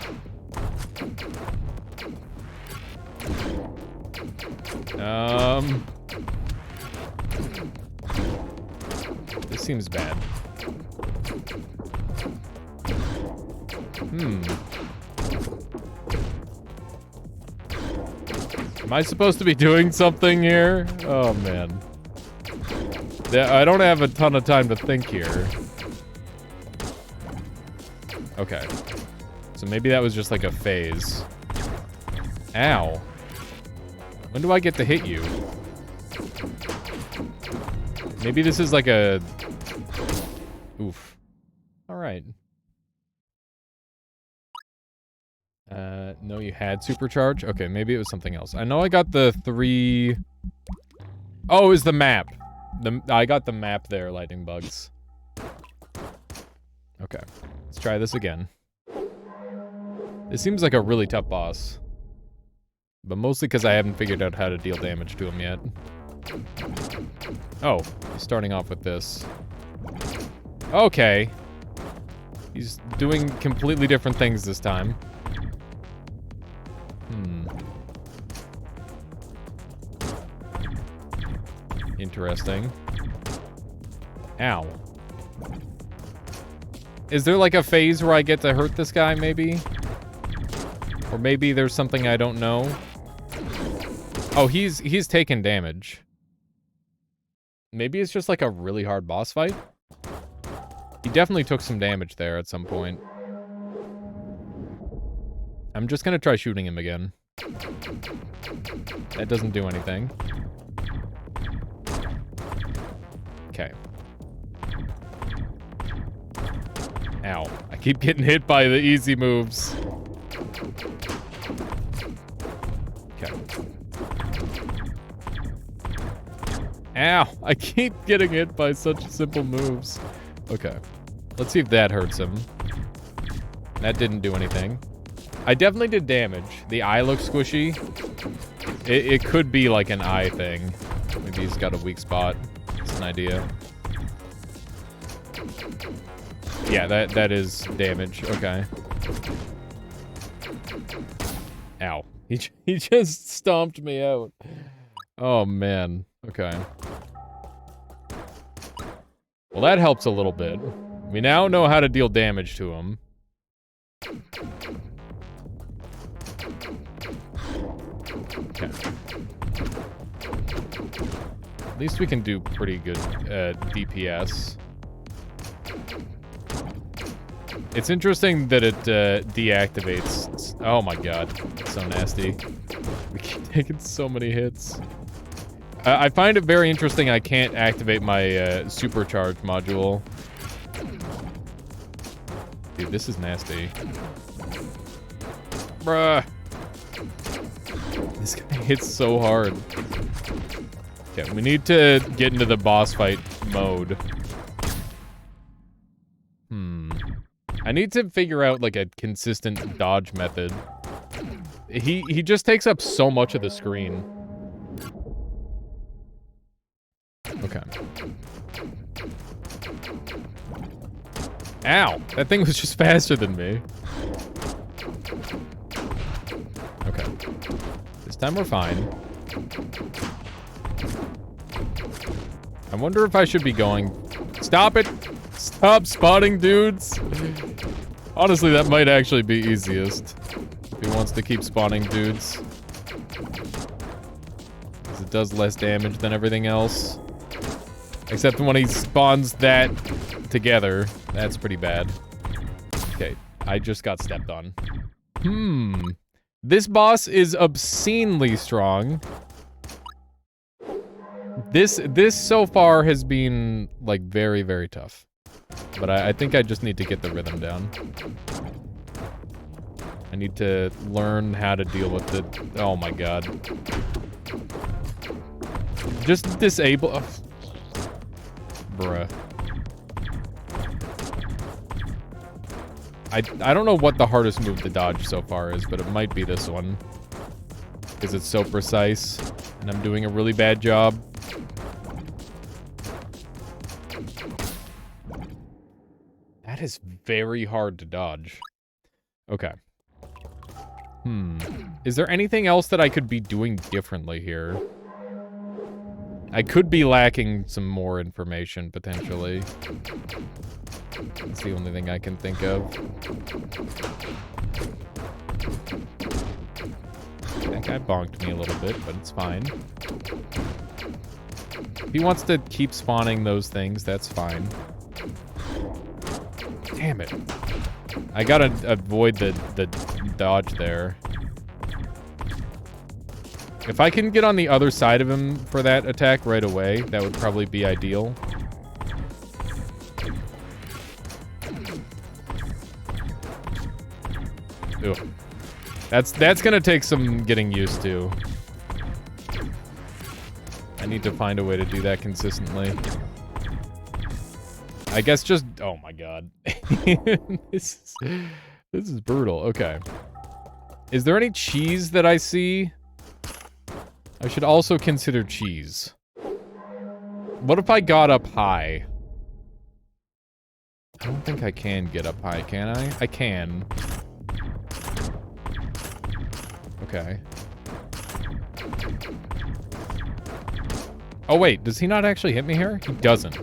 This seems bad. Am I supposed to be doing something here? Oh, man. I don't have a ton of time to think here. Okay. So maybe that was just like a phase. Ow. When do I get to hit you? Maybe this is like a... Oof. Alright. No, you had Supercharge? Okay, maybe it was something else. I know I got the 3... Oh, it was the map. I got the map there, lightning bugs. Okay. Let's try this again. This seems like a really tough boss. But mostly because I haven't figured out how to deal damage to him yet. Oh, he's starting off with this. Okay. He's doing completely different things this time. Interesting. Ow. Is there like a phase where I get to hurt this guy, maybe? Or maybe there's something I don't know? Oh, he's taken damage. Maybe it's just like a really hard boss fight? He definitely took some damage there at some point. I'm just gonna try shooting him again. That doesn't do anything. Okay. Ow. I keep getting hit by the easy moves. Okay. Ow. I keep getting hit by such simple moves. Okay. Let's see if that hurts him. That didn't do anything. I definitely did damage. The eye looks squishy. It could be like an eye thing. Maybe he's got a weak spot. It's an idea. Yeah, that is damage. Okay. Ow. He just stomped me out. Oh, man. Okay. Well, that helps a little bit. We now know how to deal damage to him. Okay. At least we can do pretty good DPS. It's interesting that it deactivates. Oh my god, it's so nasty. We keep taking so many hits. I find it very interesting I can't activate my supercharge module. Dude, this is nasty. Bruh. This guy hits so hard. Okay, we need to get into the boss fight mode. I need to figure out, like, a consistent dodge method. He just takes up so much of the screen. Okay. Ow! That thing was just faster than me. Okay. This time we're fine. I wonder if I should be going... Stop it! Stop spotting dudes! Honestly, that might actually be easiest. If he wants to keep spawning dudes. Because it does less damage than everything else. Except when he spawns that together. That's pretty bad. Okay, I just got stepped on. This boss is obscenely strong. This so far has been, like, very, very tough. But I think I just need to get the rhythm down. I need to learn how to deal with the... Oh my god. Just disable... Ugh. Bruh. I don't know what the hardest move to dodge so far is, but it might be this one. Because it's so precise, and I'm doing a really bad job. That is very hard to dodge. Okay. Is there anything else that I could be doing differently here? I could be lacking some more information, potentially. That's the only thing I can think of. That guy bonked me a little bit, but it's fine. If he wants to keep spawning those things, that's fine. Damn it. I gotta avoid the dodge there. If I can get on the other side of him for that attack right away, that would probably be ideal. Ooh. That's gonna take some getting used to. I need to find a way to do that consistently. I guess just... Oh my god. This is brutal. Okay. Is there any cheese that I see? I should also consider cheese. What if I got up high? I don't think I can get up high, can I? I can. Okay. Oh wait, does he not actually hit me here? He doesn't.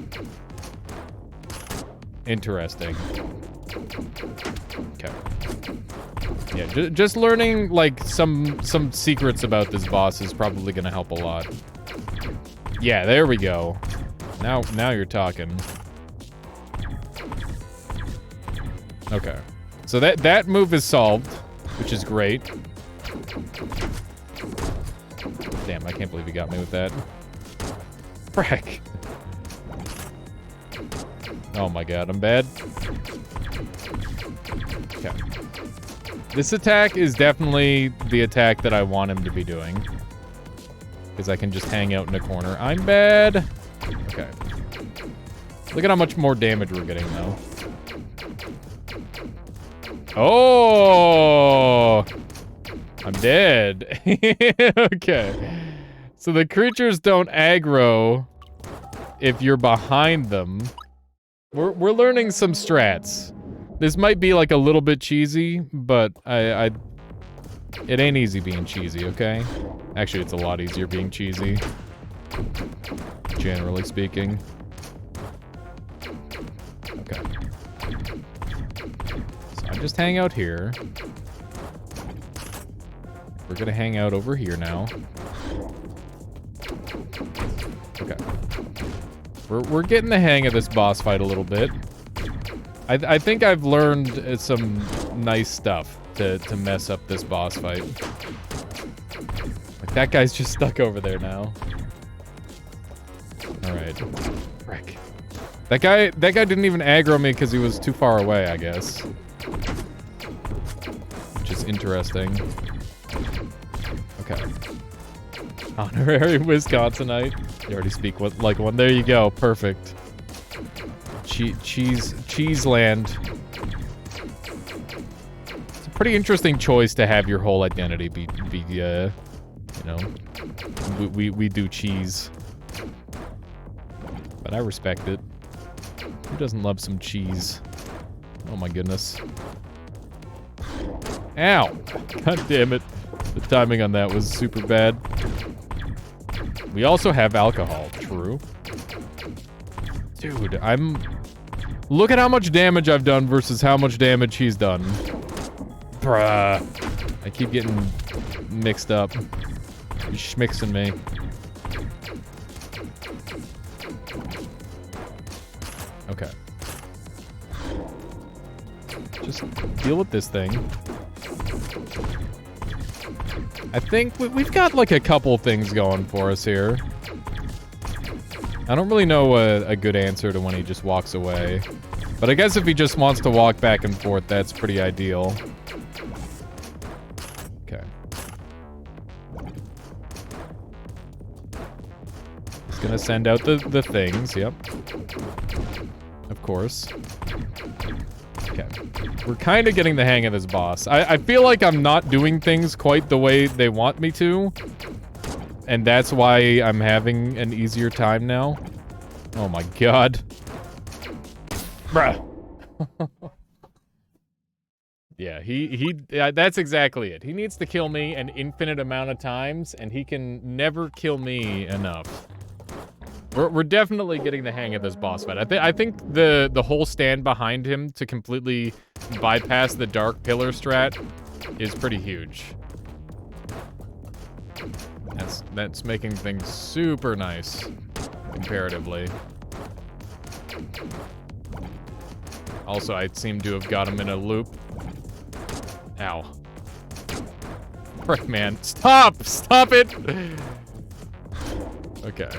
Interesting. Okay. Yeah, just learning, like, some secrets about this boss is probably gonna help a lot. Yeah, there we go. Now you're talking. Okay. So that move is solved, which is great. Damn, I can't believe he got me with that. Frack. Oh my god, I'm bad. Okay. This attack is definitely the attack that I want him to be doing. Because I can just hang out in a corner. I'm bad. Okay. Look at how much more damage we're getting, though. Oh! I'm dead. Okay. So the creatures don't aggro if you're behind them. We're learning some strats. This might be like a little bit cheesy, but it ain't easy being cheesy, okay? Actually, it's a lot easier being cheesy. Generally speaking. Okay. So I just hang out here. We're gonna hang out over here now. Okay. We're getting the hang of this boss fight a little bit. I think I've learned some nice stuff to mess up this boss fight. Like, that guy's just stuck over there now. Alright. Frick. That guy didn't even aggro me because he was too far away, I guess. Which is interesting. Okay. Honorary Wisconsinite. You already speak like one. There you go. Perfect. Cheese land. It's a pretty interesting choice to have your whole identity be you know, we do cheese. But I respect it. Who doesn't love some cheese? Oh my goodness. Ow! God damn it. The timing on that was super bad. We also have alcohol. True. Dude, look at how much damage I've done versus how much damage he's done. Bruh. I keep getting mixed up. You're schmixing me. Okay. Just deal with this thing. I think we've got like a couple things going for us here. I don't really know a good answer to when he just walks away. But I guess if he just wants to walk back and forth, that's pretty ideal. Okay. He's gonna send out the things, yep. Of course. Okay. We're kind of getting the hang of this boss. I feel like I'm not doing things quite the way they want me to. And that's why I'm having an easier time now. Oh my god. Bruh. Yeah, yeah, that's exactly it. He needs to kill me an infinite amount of times, and he can never kill me enough. We're definitely getting the hang of this boss fight. I think the whole stand behind him to completely bypass the dark pillar strat is pretty huge. That's making things super nice, comparatively. Also, I seem to have got him in a loop. Ow. Frick, man. Stop! Stop it! Okay.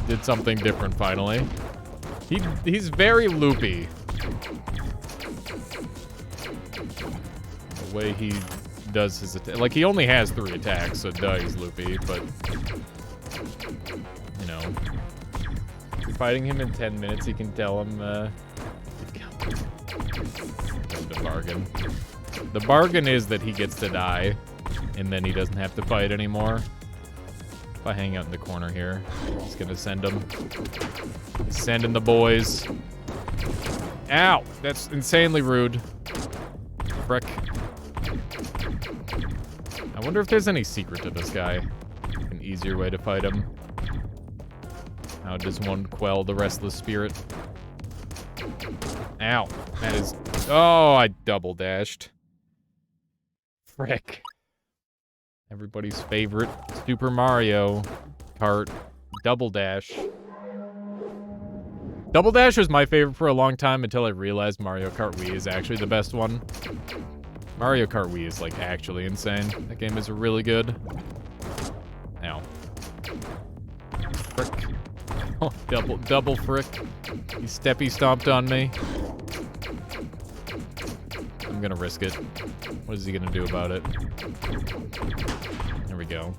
Did something different, finally. He's very loopy. The way he does his attack. Like, he only has 3 attacks, so duh, he's loopy, but... You know. If you're fighting him in 10 minutes, you can tell him, the bargain. The bargain is that he gets to die, and then he doesn't have to fight anymore. If I hang out in the corner here, he's gonna send him. He's sending the boys. Ow! That's insanely rude. Frick. I wonder if there's any secret to this guy. An easier way to fight him. How does one quell the restless spirit? Ow. That is... Oh, I double dashed. Frick. Everybody's favorite Super Mario Kart double dash. Double Dash was my favorite for a long time until I realized Mario Kart Wii is actually the best one. Mario Kart Wii is, like, actually insane. That game is really good. Ow. Frick. Oh, double frick. He steppy stomped on me. I'm gonna risk it. What is he gonna do about it? There we go.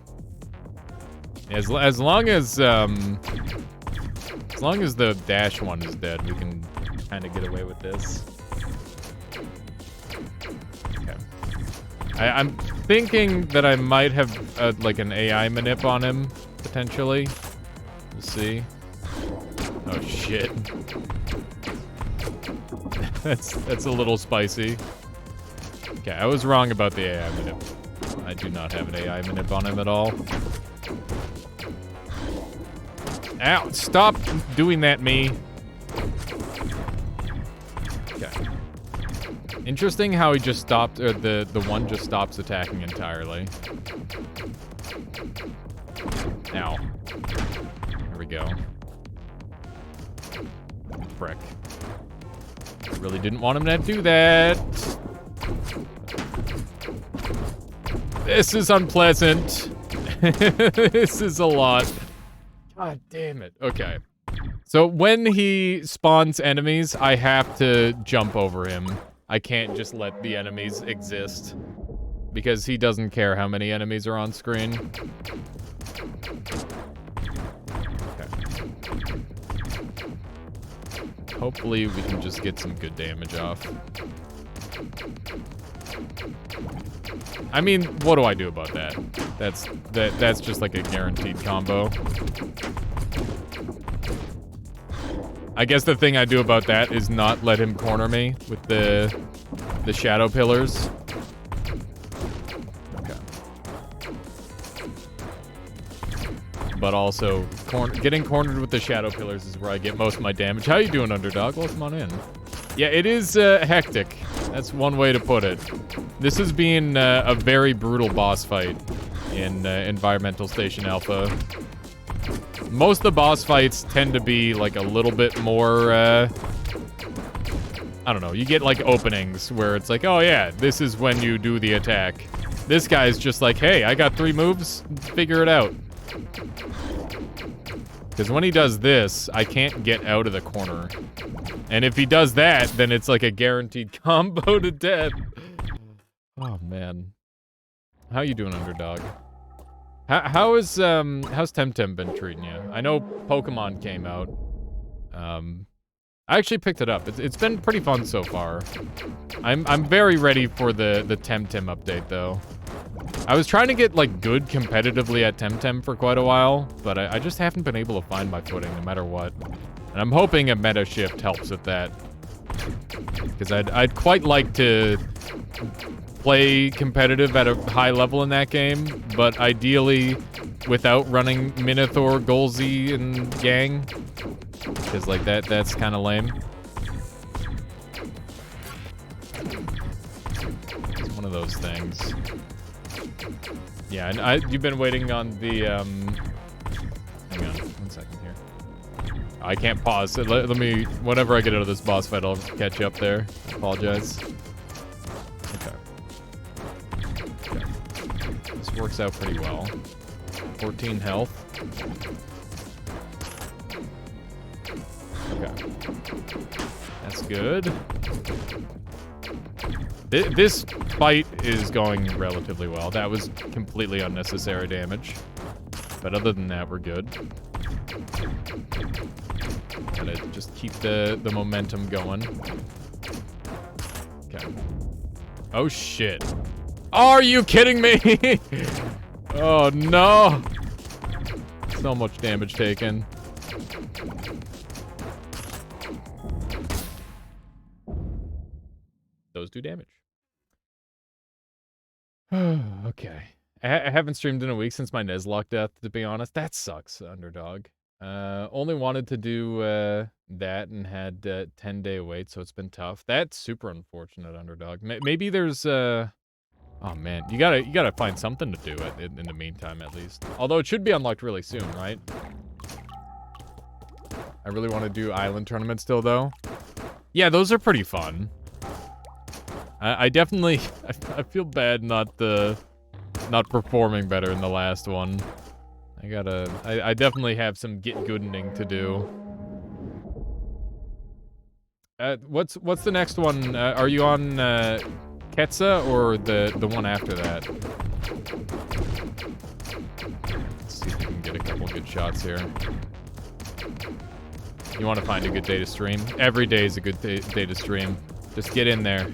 As long as the dash one is dead, we can kind of get away with this. Okay. I'm thinking that I might have like an AI manip on him potentially. We'll see. Oh shit. That's a little spicy. Okay, I was wrong about the AI manip. I do not have an AI manip on him at all. Ow! Stop doing that, me. Okay. Interesting how he just stopped, or the one just stops attacking entirely. Ow. There we go. Frick. I really didn't want him to do that. This is unpleasant. This is a lot. God damn it. Okay. So when he spawns enemies, I have to jump over him. I can't just let the enemies exist. Because he doesn't care how many enemies are on screen. Okay. Hopefully we can just get some good damage off. I mean, what do I do about that? That's just like a guaranteed combo. I guess the thing I do about that is not let him corner me with the shadow pillars. Okay. But also, getting cornered with the shadow pillars is where I get most of my damage. How you doing, Underdog? Welcome on in. Yeah, it is hectic. That's one way to put it. This has been a very brutal boss fight in Environmental Station Alpha. Most of the boss fights tend to be, like, a little bit more, I don't know, you get, like, openings where it's like, oh, yeah, this is when you do the attack. This guy's just like, hey, I got 3 moves, figure it out. Because when he does this, I can't get out of the corner. And if he does that, then it's like a guaranteed combo to death. Oh, man. How you doing, Underdog? How's Temtem been treating you? I know Pokemon came out. I actually picked it up. It's been pretty fun so far. I'm very ready for the Temtem update, though. I was trying to get, like, good competitively at Temtem for quite a while, but I just haven't been able to find my footing no matter what. And I'm hoping a meta shift helps with that. Because I'd quite like to play competitive at a high level in that game, but ideally without running Minotaur, Golzy, and gang. Because, like, that's kind of lame. It's one of those things. Yeah, and you've been waiting on the, hang on, 1 second here. I can't pause. Let me, whenever I get out of this boss fight, I'll catch you up there. Apologize. Okay. This works out pretty well. 14 health. Okay. That's good. This fight is going relatively well. That was completely unnecessary damage. But other than that, we're good. Gotta just keep the momentum going. Okay. Oh, shit. Are you kidding me? Oh, no. So much damage taken. Those do damage. Okay. I haven't streamed in a week since my Nuzlocke death, to be honest. That sucks, Underdog. Only wanted to do that and had 10-day wait, so it's been tough. That's super unfortunate, Underdog. Maybe there's oh man, you gotta find something to do in the meantime, at least. Although it should be unlocked really soon, right? I really want to do island tournaments still, though. Yeah, those are pretty fun. I definitely I feel bad not performing better in the last one. I definitely have some get goodening to do. What's the next one? Are you on Ketsa or the one after that? Let's see if we can get a couple good shots here. You want to find a good day to stream? Every day is a good day to stream. Just get in there.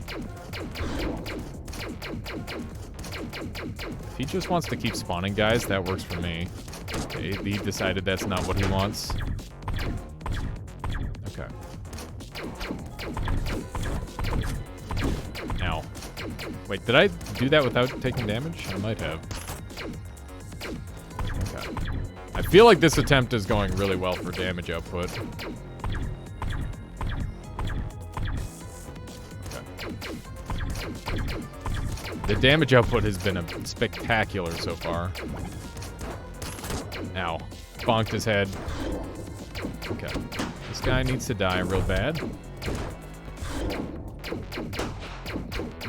If he just wants to keep spawning guys, that works for me. Okay, he decided that's not what he wants. Okay. Ow. Wait, did I do that without taking damage? I might have. Okay. I feel like this attempt is going really well for damage output. The damage output has been spectacular so far. Ow. Bonked his head. Okay. This guy needs to die real bad.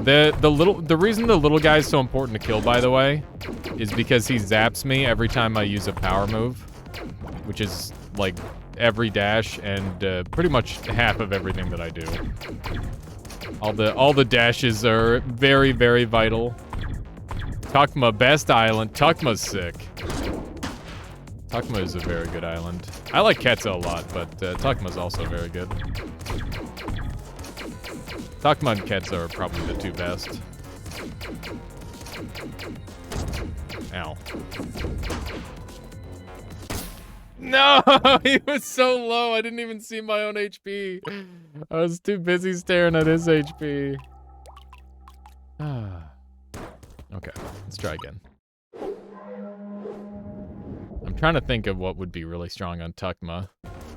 The reason the little guy is so important to kill, by the way, is because he zaps me every time I use a power move, which is like every dash and pretty much half of everything that I do. All the dashes are very, very vital. Tukma, best island. Tukma's sick. Tukma is a very good island. I like Ketsa a lot, but Tukma's also very good. Tukma and Ketsa are probably the two best. Ow. No! He was so low, I didn't even see my own HP. I was too busy staring at his HP. Okay, let's try again. I'm trying to think of what would be really strong on Tukma.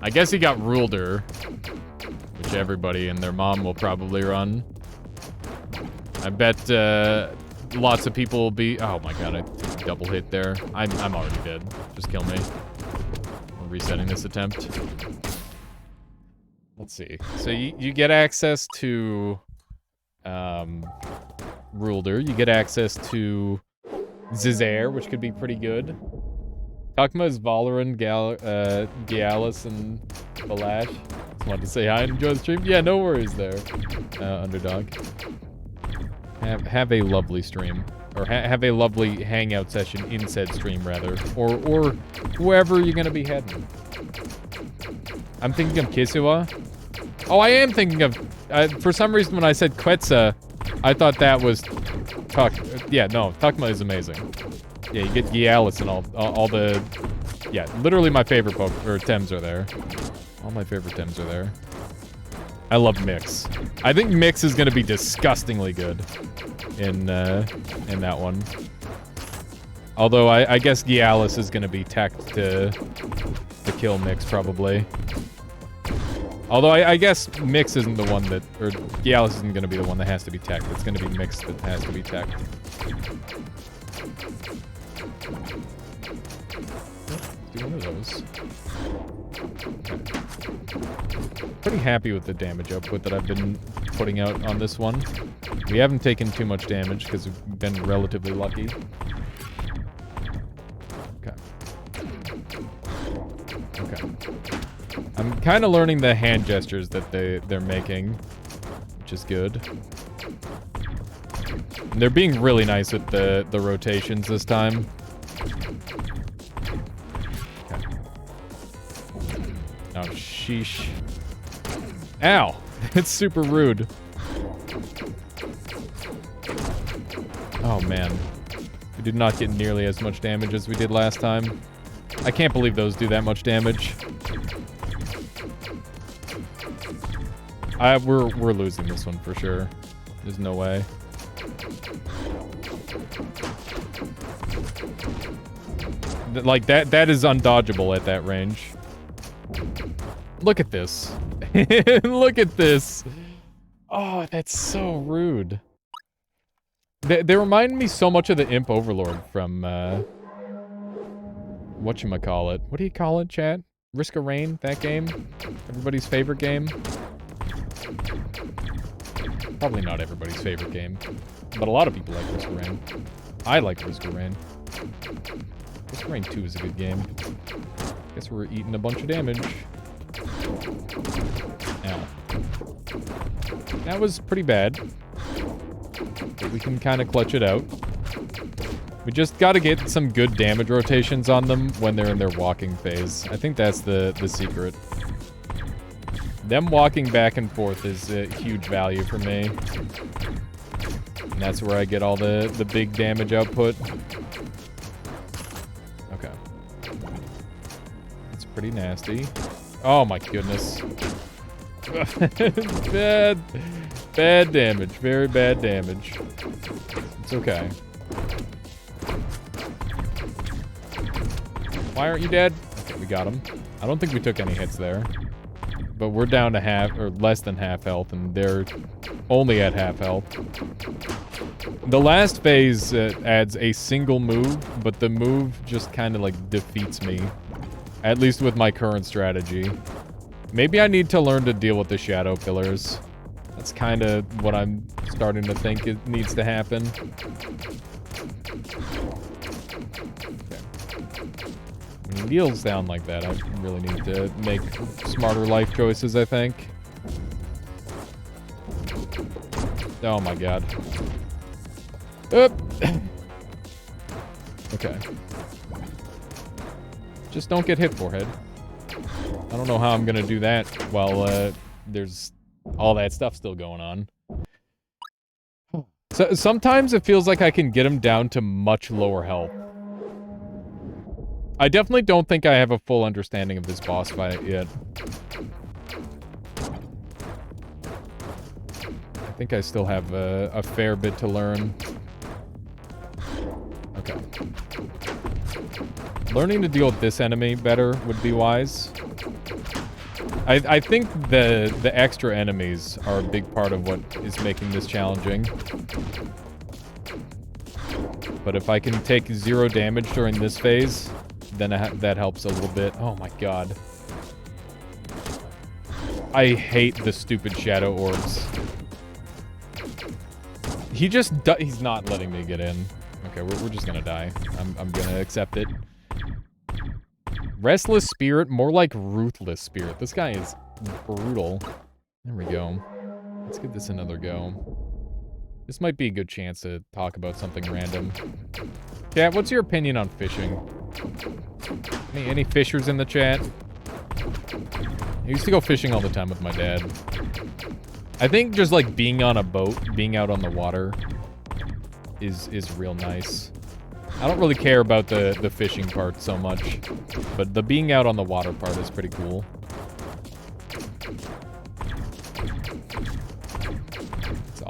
I guess he got Rulder, which everybody and their mom will probably run. I bet lots of people will be... Oh my god, I took a double hit there. I'm already dead. Just kill me. I'm resetting this attempt. Let's see. So you get access to Rulder. You get access to Zizair, which could be pretty good. Tukma is Valoran, Gialis, and Balash. Just wanted to say hi and enjoy the stream. Yeah, no worries there, Underdog. Have a lovely stream. Or have a lovely hangout session in said stream, rather. Or wherever you're gonna be heading. I'm thinking of Kisua. Oh, I am thinking of... for some reason, when I said Quetza, I thought that was... Yeah, no, Tukma is amazing. Yeah, you get Gialis and all the... Yeah, literally my favorite Tems are there. All my favorite Tems are there. I love Mix. I think Mix is going to be disgustingly good in that one. Although I guess Gialis is going to be teched to kill Mix, probably. Although I guess Mix isn't the one that... Or Gialis isn't going to be the one that has to be teched. It's going to be Mix that has to be teched. Do one of those. Okay. Pretty happy with the damage output that I've been putting out on this one. We haven't taken too much damage because we've been relatively lucky. Okay. Okay. I'm kind of learning the hand gestures that they're making, which is good. And they're being really nice with the rotations this time. Okay. Oh, sheesh. Ow! It's super rude. Oh, man. We did not get nearly as much damage as we did last time. I can't believe those do that much damage. We're losing this one for sure. There's no way. Like, that is undodgeable at that range. Look at this. Look at this. Oh, that's so rude. They remind me so much of the Imp Overlord from, whatchamacallit. What do you call it, chat? Risk of Rain, that game? Everybody's favorite game? Probably not everybody's favorite game. But a lot of people like Risk of Rain. I like Risk of Rain. Risk of Rain 2 is a good game. Guess we're eating a bunch of damage. Ow. That was pretty bad. But we can kind of clutch it out. We just gotta get some good damage rotations on them when they're in their walking phase. I think that's the secret. Them walking back and forth is a huge value for me. And that's where I get all the big damage output. Okay. It's pretty nasty. Oh my goodness. Bad damage. Very bad damage. It's okay. Why aren't you dead? Okay, we got him. I don't think we took any hits there. But we're down to half, or less than half health, and they're only at half health. The last phase adds a single move, but the move just kind of, like, defeats me. At least with my current strategy. Maybe I need to learn to deal with the shadow pillars. That's kind of what I'm starting to think it needs to happen. When he kneels down like that, I really need to make smarter life choices, I think. Oh my god. Oop. Okay. Just don't get hit, forehead. I don't know how I'm gonna do that while there's all that stuff still going on. So sometimes it feels like I can get him down to much lower health. I definitely don't think I have a full understanding of this boss fight yet. I think I still have a fair bit to learn. Okay. Learning to deal with this enemy better would be wise. I think the extra enemies are a big part of what is making this challenging. But if I can take 0 damage during this phase, then that helps a little bit. Oh my god. I hate the stupid shadow orbs. He's not letting me get in. Okay, we're just gonna die. I'm gonna accept it. Restless Spirit, more like Ruthless Spirit. This guy is brutal. There we go. Let's give this another go. This might be a good chance to talk about something random. Chat, what's your opinion on fishing? Any fishers in the chat? I used to go fishing all the time with my dad. I think just like being on a boat, being out on the water is real nice. I don't really care about the fishing part so much, but the being out on the water part is pretty cool. It's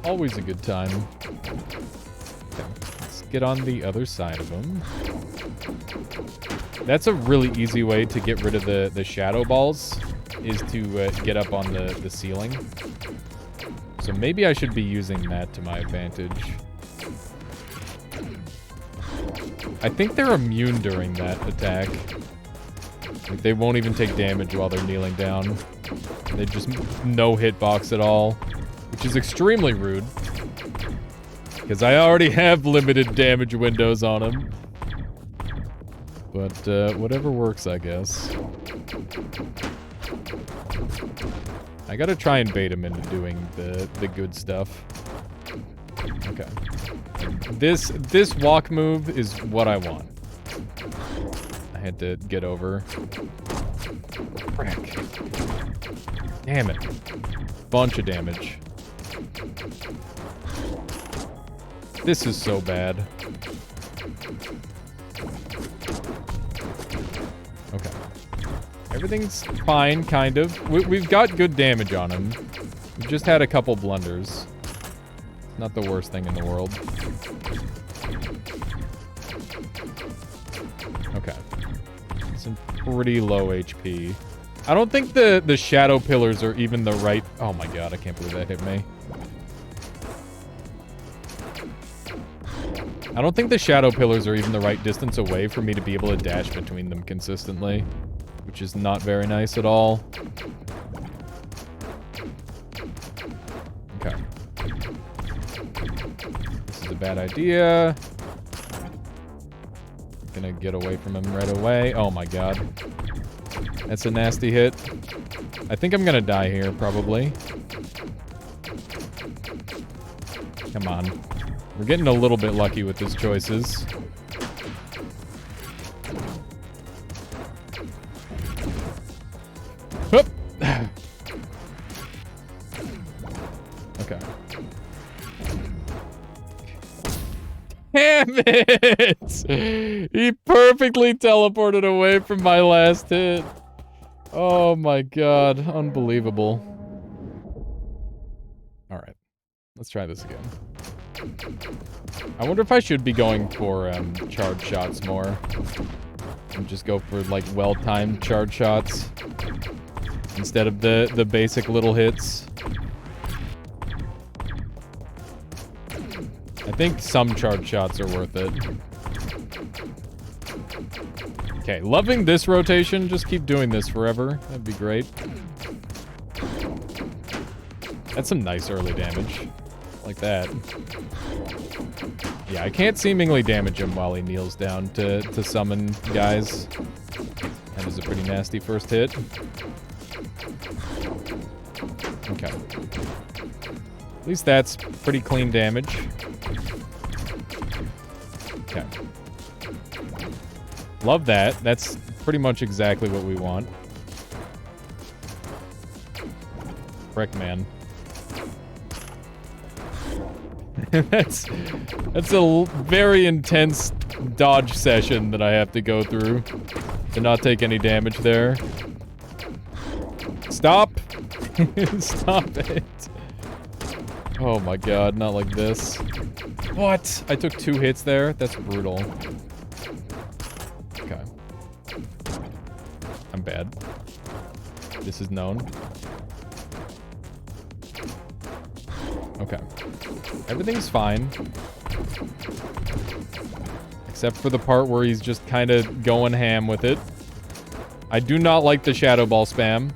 always a good time. Okay, let's get on the other side of him. That's a really easy way to get rid of the shadow balls, is to get up on the ceiling. So maybe I should be using that to my advantage. I think they're immune during that attack. Like, they won't even take damage while they're kneeling down. They just no hitbox at all, which is extremely rude. Because I already have limited damage windows on them. But, whatever works, I guess. I gotta try and bait him into doing the good stuff. Okay. This walk move is what I want. I had to get over. Frick. Damn it. Bunch of damage. This is so bad. Okay. Everything's fine, kind of. We've got good damage on him. We've just had a couple blunders. Not the worst thing in the world. Okay. Some pretty low HP. I don't think the shadow pillars are even the right... Oh my god, I can't believe that hit me. I don't think the shadow pillars are even the right distance away for me to be able to dash between them consistently, which is not very nice at all. Okay. This is a bad idea. Gonna get away from him right away. Oh my god. That's a nasty hit. I think I'm gonna die here, probably. Come on. We're getting a little bit lucky with his choices. Whoop. Okay. Damn it! He perfectly teleported away from my last hit. Oh my god. Unbelievable. Alright. Let's try this again. I wonder if I should be going for charge shots more. And just go for like well-timed charge shots. Instead of the basic little hits. I think some charge shots are worth it. Okay, loving this rotation. Just keep doing this forever. That'd be great. That's some nice early damage. Like that. Yeah, I can't seemingly damage him while he kneels down to summon guys. That is a pretty nasty first hit. Okay. At least that's pretty clean damage. Okay. Love that. That's pretty much exactly what we want. Frick, man. That's a very intense dodge session that I have to go through to not take any damage there. Stop! Stop it. Oh my god, not like this. What? I took 2 hits there? That's brutal. Okay. I'm bad. This is known. Okay. Everything's fine. Except for the part where he's just kind of going ham with it. I do not like the Shadow Ball spam.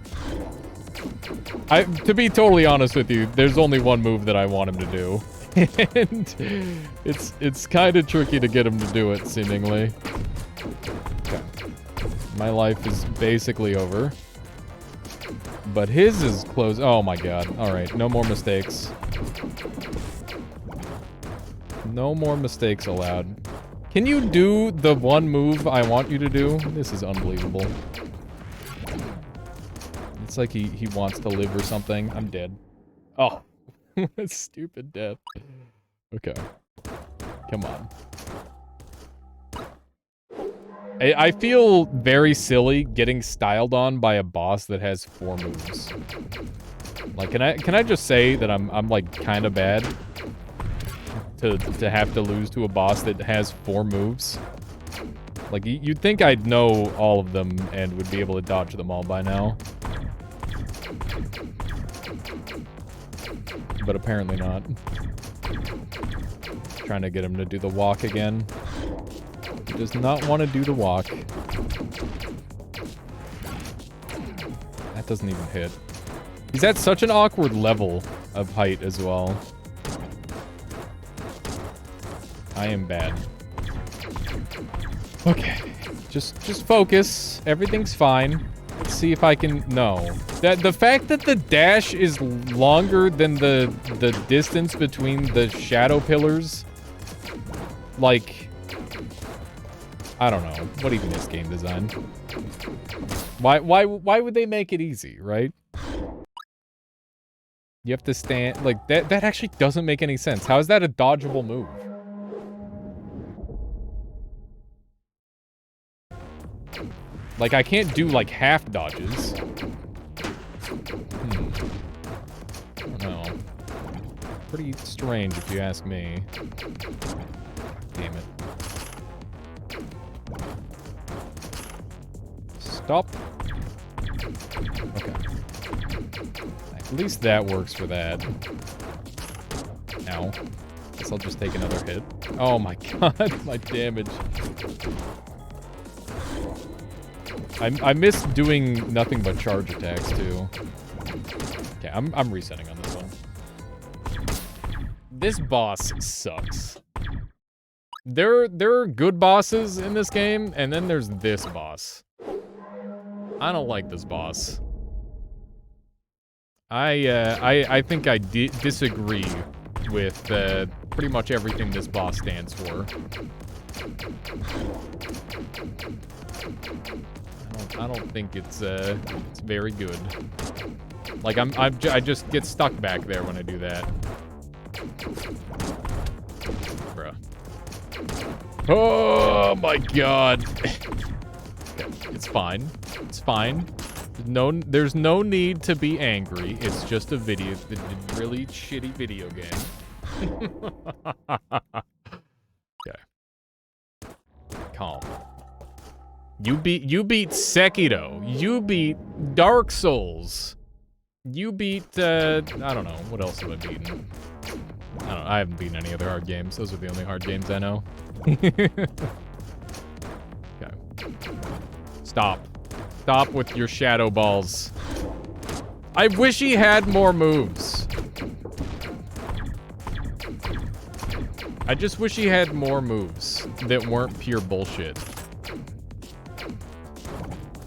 To be totally honest with you, there's only one move that I want him to do. And it's kind of tricky to get him to do it, seemingly. Okay. My life is basically over. But his is close. Oh my god. Alright, no more mistakes. No more mistakes allowed. Can you do the one move I want you to do? This is unbelievable. It's like he wants to live or something. I'm dead. Oh. Stupid death. Okay. Come on. I feel very silly getting styled on by a boss that has 4 moves. Like, can I just say that I'm like kind of bad to have to lose to a boss that has 4 moves? Like, you'd think I'd know all of them and would be able to dodge them all by now. But apparently not. Trying to get him to do the walk again. He does not want to do the walk. That doesn't even hit. He's at such an awkward level of height as well. I am bad. Okay. Just focus. Everything's fine. Let's see if I can... No. The fact that the dash is longer than the distance between the shadow pillars... Like... I don't know. What even is game design? Why would they make it easy, right? You have to stand... Like, that actually doesn't make any sense. How is that a dodgeable move? Like, I can't do, like, half dodges. I don't know. Pretty strange, if you ask me. Damn it. Stop. Okay. At least that works for that. Ow. Guess I'll just take another hit. Oh my god, my damage. I miss doing nothing but charge attacks, too. Okay, I'm resetting on this one. This boss sucks. There are good bosses in this game, and then there's this boss. I don't like this boss. I think I disagree with pretty much everything this boss stands for. I don't think it's very good. Like I just get stuck back there when I do that. Bruh. Oh my god. It's fine. It's fine. There's no need to be angry. It's just a really shitty video game. Okay. Calm. You beat Sekiro. You beat Dark Souls. You beat, I don't know. What else have I beaten? I don't know. I haven't beaten any other hard games. Those are the only hard games I know. Okay. Stop. Stop with your shadow balls. I wish he had more moves. I just wish he had more moves that weren't pure bullshit.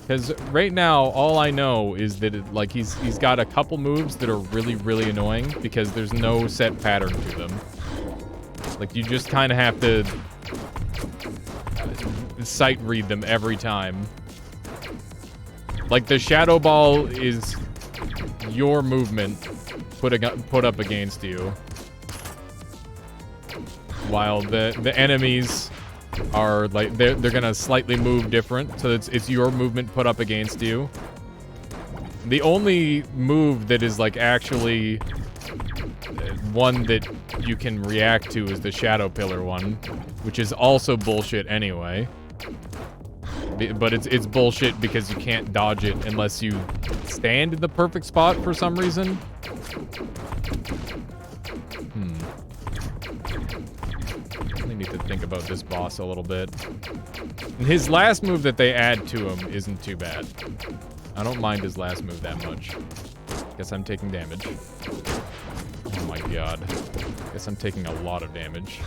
Because right now, all I know is that he's got a couple moves that are really, really annoying because there's no set pattern to them. Like, you just kind of have to sight read them every time. Like, the Shadow Ball is your movement put up against you. While the enemies are, like, they're gonna slightly move different, so it's your movement put up against you. The only move that is, like, actually one that you can react to is the Shadow Pillar one, which is also bullshit anyway. But it's bullshit because you can't dodge it unless you stand in the perfect spot for some reason. I need to think about this boss a little bit. His last move that they add to him isn't too bad. I don't mind his last move that much. Guess I'm taking damage. Oh my god. Guess I'm taking a lot of damage.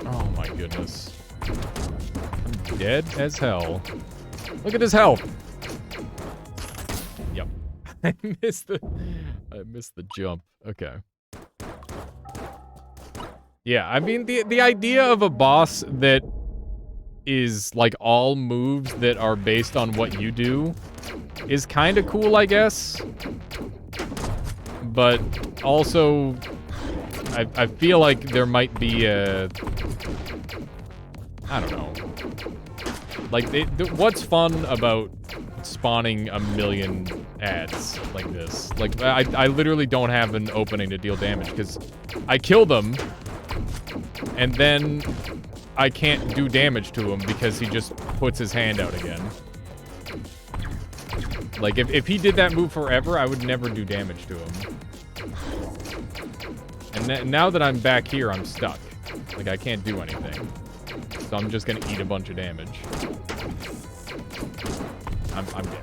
Oh my goodness. I'm dead as hell. Look at his health. Yep. I missed the jump. Okay. Yeah, I mean, the idea of a boss that is, like, all moves that are based on what you do is kind of cool, I guess. But also, I feel like there might be a... I don't know. Like, what's fun about spawning a million ads like this? Like, I literally don't have an opening to deal damage, because I kill them, and then I can't do damage to him because he just puts his hand out again. Like, if he did that move forever, I would never do damage to him. And now that I'm back here, I'm stuck. Like, I can't do anything. So I'm just gonna eat a bunch of damage. I'm dead.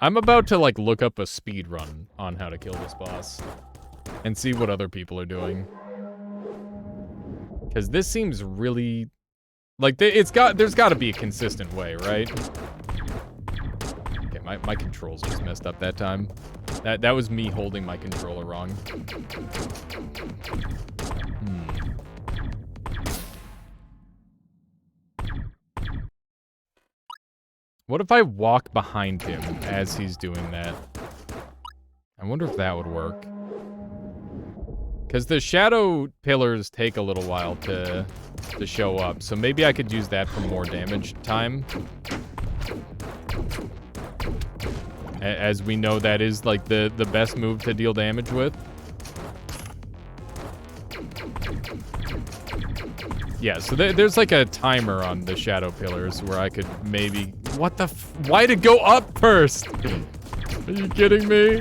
I'm about to, like, look up a speed run on how to kill this boss. And see what other people are doing. Because this seems really... Like, there's got to be a consistent way, right? Okay, my controls just messed up that time. That was me holding my controller wrong. What if I walk behind him as he's doing that? I wonder if that would work. Because the shadow pillars take a little while to show up, so maybe I could use that for more damage time. As we know, that is like the best move to deal damage with. Yeah, so there's like a timer on the shadow pillars where I could maybe... What the why'd it go up first? Are you kidding me?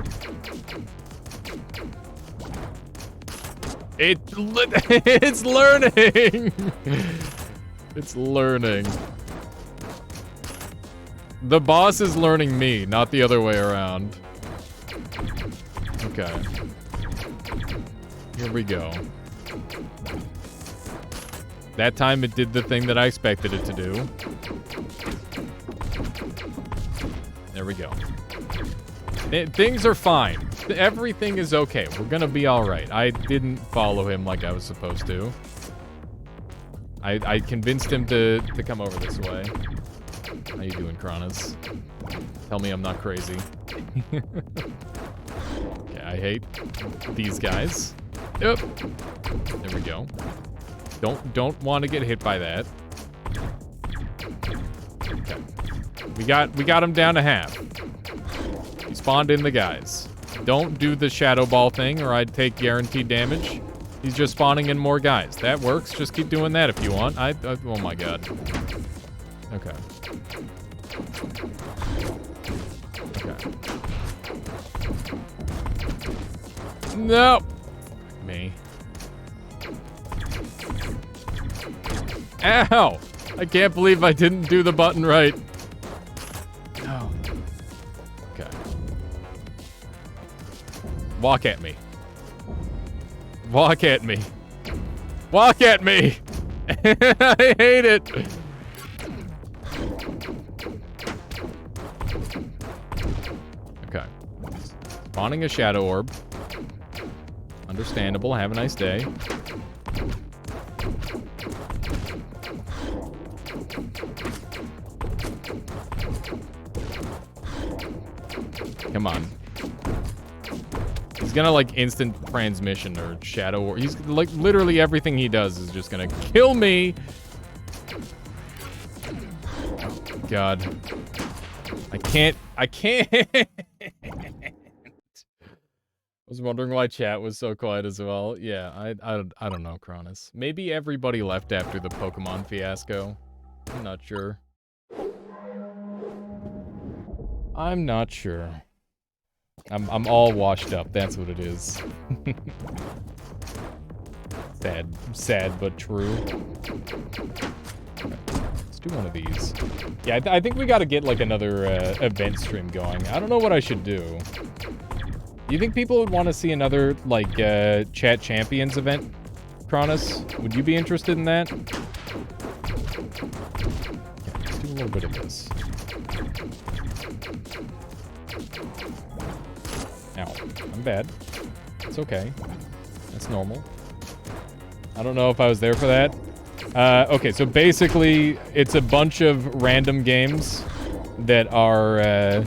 It's learning! It's learning. The boss is learning me, not the other way around. Okay. Here we go. That time it did the thing that I expected it to do. There we go. Things are fine. Everything is okay. We're gonna be alright. I didn't follow him like I was supposed to. I convinced him to come over this way. How you doing, Kronos? Tell me I'm not crazy. Yeah, I hate these guys. Yep. There we go. Don't want to get hit by that. Okay. We got him down to half. He spawned in the guys. Don't do the shadow ball thing or I'd take guaranteed damage. He's just spawning in more guys. That works. Just keep doing that if you want. Oh my god. Okay. Okay. No. Me. Ow! I can't believe I didn't do the button right. No. Okay. Walk at me. Walk at me. Walk at me! I hate it! Okay. Spawning a shadow orb. Understandable. Have a nice day. Come on. He's gonna, like, instant transmission or shadow or... He's, like, literally everything he does is just gonna kill me! Oh, God. I can't... I was wondering why chat was so quiet as well. Yeah, I don't know, Kronos. Maybe everybody left after the Pokemon fiasco. I'm not sure. I'm not sure. I'm all washed up. That's what it is. Sad, but true. Okay, let's do one of these. Yeah, I think we got to get like another event stream going. I don't know what I should do. Do you think people would want to see another like Chat Champions event, Kronos? Would you be interested in that? Okay, let's do a little bit of this. Ow. I'm bad. It's okay. That's normal. I don't know if I was there for that. Okay, so basically, it's a bunch of random games that are,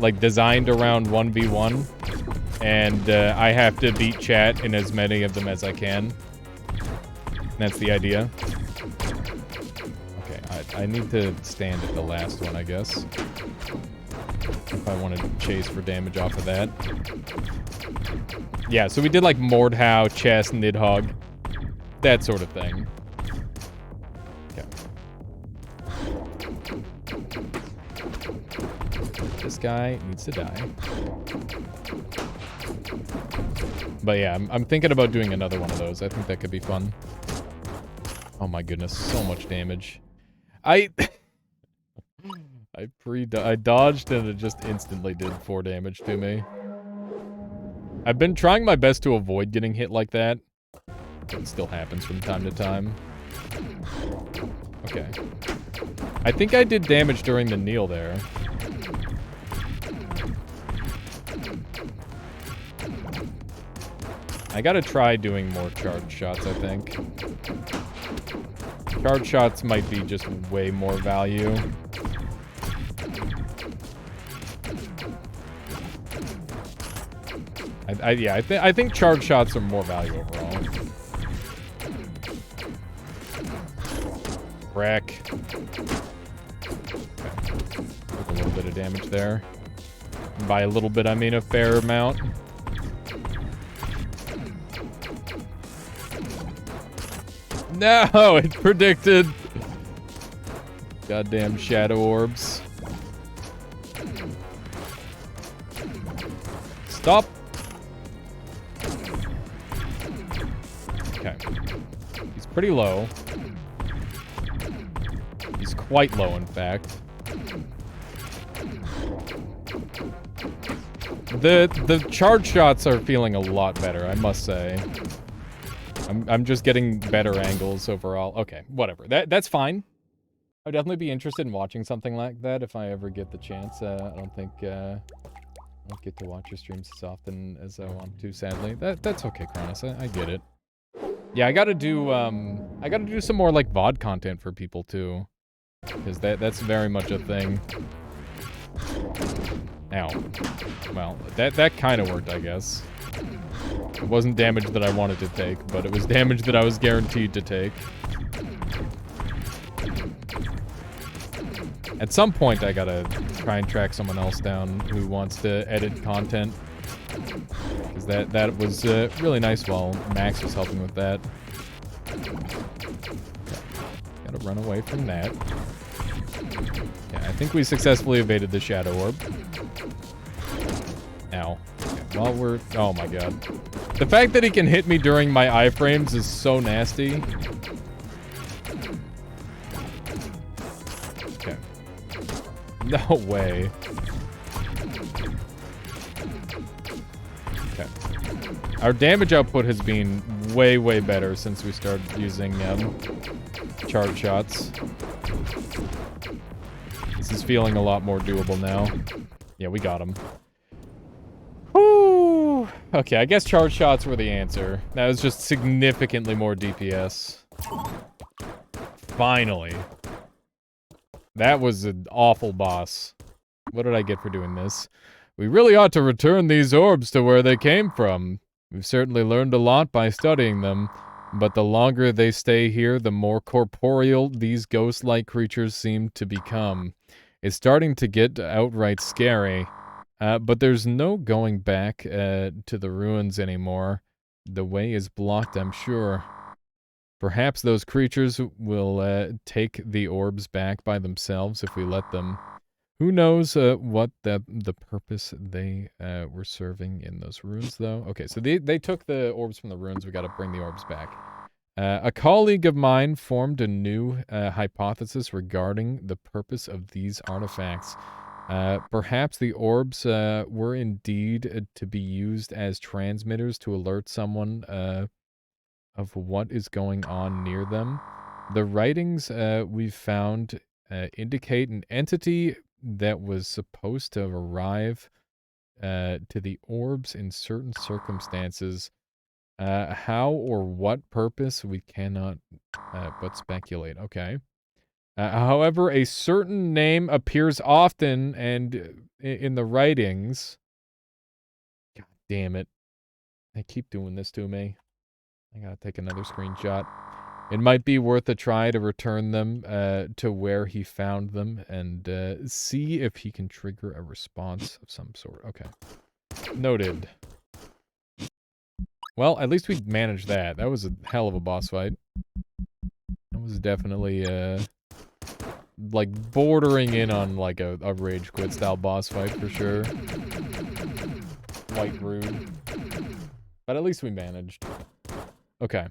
like, designed around 1v1. And, I have to beat chat in as many of them as I can. That's the idea. Okay, I need to stand at the last one, I guess. If I want to chase for damage off of that. Yeah, so we did like Mordhau, Chess, Nidhogg. That sort of thing. Okay. This guy needs to die. But yeah, I'm thinking about doing another one of those. I think that could be fun. Oh my goodness, so much damage. I dodged and it just instantly did 4 damage to me. I've been trying my best to avoid getting hit like that. It still happens from time to time. Okay. I think I did damage during the kneel there. I gotta try doing more charge shots, I think. Charge shots might be just way more value. I think charge shots are more value overall. Wreck. Took a little bit of damage there. By a little bit, I mean a fair amount. No, it predicted. Goddamn shadow orbs. Stop. Okay. He's pretty low. He's quite low, in fact. The charge shots are feeling a lot better, I must say. I'm just getting better angles overall. Okay, whatever. That's fine. I'd definitely be interested in watching something like that if I ever get the chance. I don't think I don't get to watch your streams as often as I want to, sadly. That's okay, Kronos. I get it. Yeah, I gotta do some more like VOD content for people too. Because that's very much a thing. Ow. Well, that kind of worked, I guess. It wasn't damage that I wanted to take, but it was damage that I was guaranteed to take. At some point, I gotta try and track someone else down who wants to edit content. Because that was really nice while Max was helping with that. Gotta run away from that. Yeah, I think we successfully evaded the shadow orb. Ow. Okay, well, we're... Oh my god. The fact that he can hit me during my iframes is so nasty. Okay. No way. Okay. Our damage output has been way, way better since we started using charge shots. This is feeling a lot more doable now. Yeah, we got him. Whew. Okay, I guess charge shots were the answer. That was just significantly more DPS. Finally. That was an awful boss. What did I get for doing this? We really ought to return these orbs to where they came from. We've certainly learned a lot by studying them, but the longer they stay here, the more corporeal these ghost-like creatures seem to become. It's starting to get outright scary, but there's no going back to the ruins anymore. The way is blocked, I'm sure. Perhaps those creatures will take the orbs back by themselves if we let them. Who knows what the purpose they were serving in those ruins, though? Okay, so they took the orbs from the ruins. We gotta bring the orbs back. A colleague of mine formed a new hypothesis regarding the purpose of these artifacts. Perhaps the orbs were indeed to be used as transmitters to alert someone of what is going on near them. The writings we've found indicate an entity that was supposed to arrive to the orbs in certain circumstances. How or what purpose, we cannot but speculate. Okay. However, a certain name appears often and in the writings. God damn it. They keep doing this to me. I gotta take another screenshot. It might be worth a try to return them to where he found them and see if he can trigger a response of some sort. Okay. Noted. Well, at least we managed that. That was a hell of a boss fight. That was definitely, like, bordering in on, like, a rage quit style boss fight for sure. Quite rude. But at least we managed. Okay.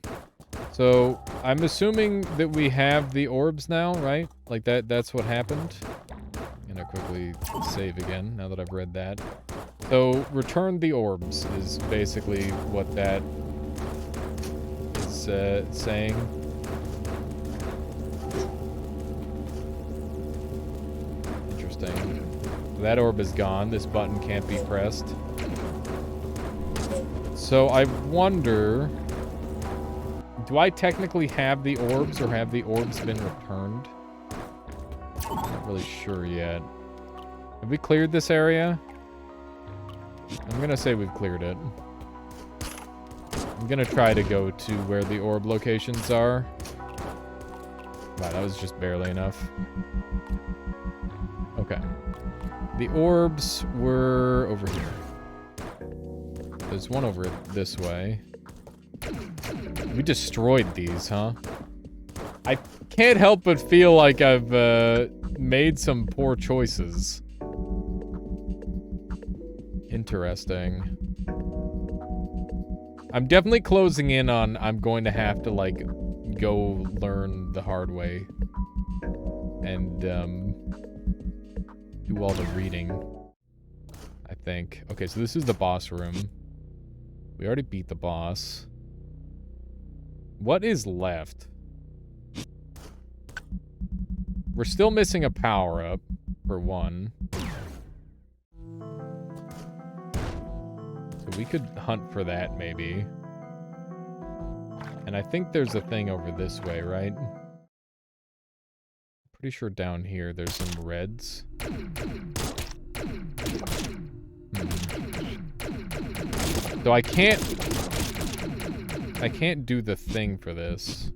So, I'm assuming that we have the orbs now, right? Like, that's what happened. I'm gonna quickly save again, now that I've read that. So, return the orbs is basically what that is saying. Interesting. That orb is gone. This button can't be pressed. So I wonder... Do I technically have the orbs, or have the orbs been returned? Not really sure yet. Have we cleared this area? I'm gonna say we've cleared it. I'm gonna try to go to where the orb locations are. Wow, that was just barely enough. Okay. The orbs were over here. There's one over this way. We destroyed these, huh? I can't help but feel like I've made some poor choices. Interesting. I'm definitely closing in on I'm going to have to, like, go learn the hard way. And, do all the reading. I think. Okay, so this is the boss room. We already beat the boss. What is left? We're still missing a power-up, for one. So we could hunt for that, maybe. And I think there's a thing over this way, right? Pretty sure down here there's some reds. So I can't do the thing for this.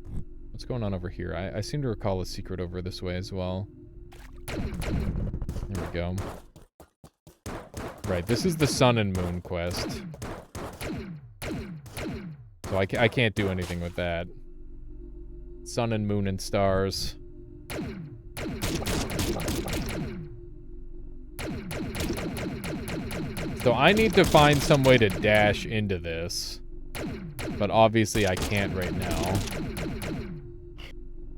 What's going on over here? I seem to recall a secret over this way as well. There we go. Right, this is the Sun and Moon quest. So I can't do anything with that. Sun and Moon and Stars. So I need to find some way to dash into this. But obviously I can't right now.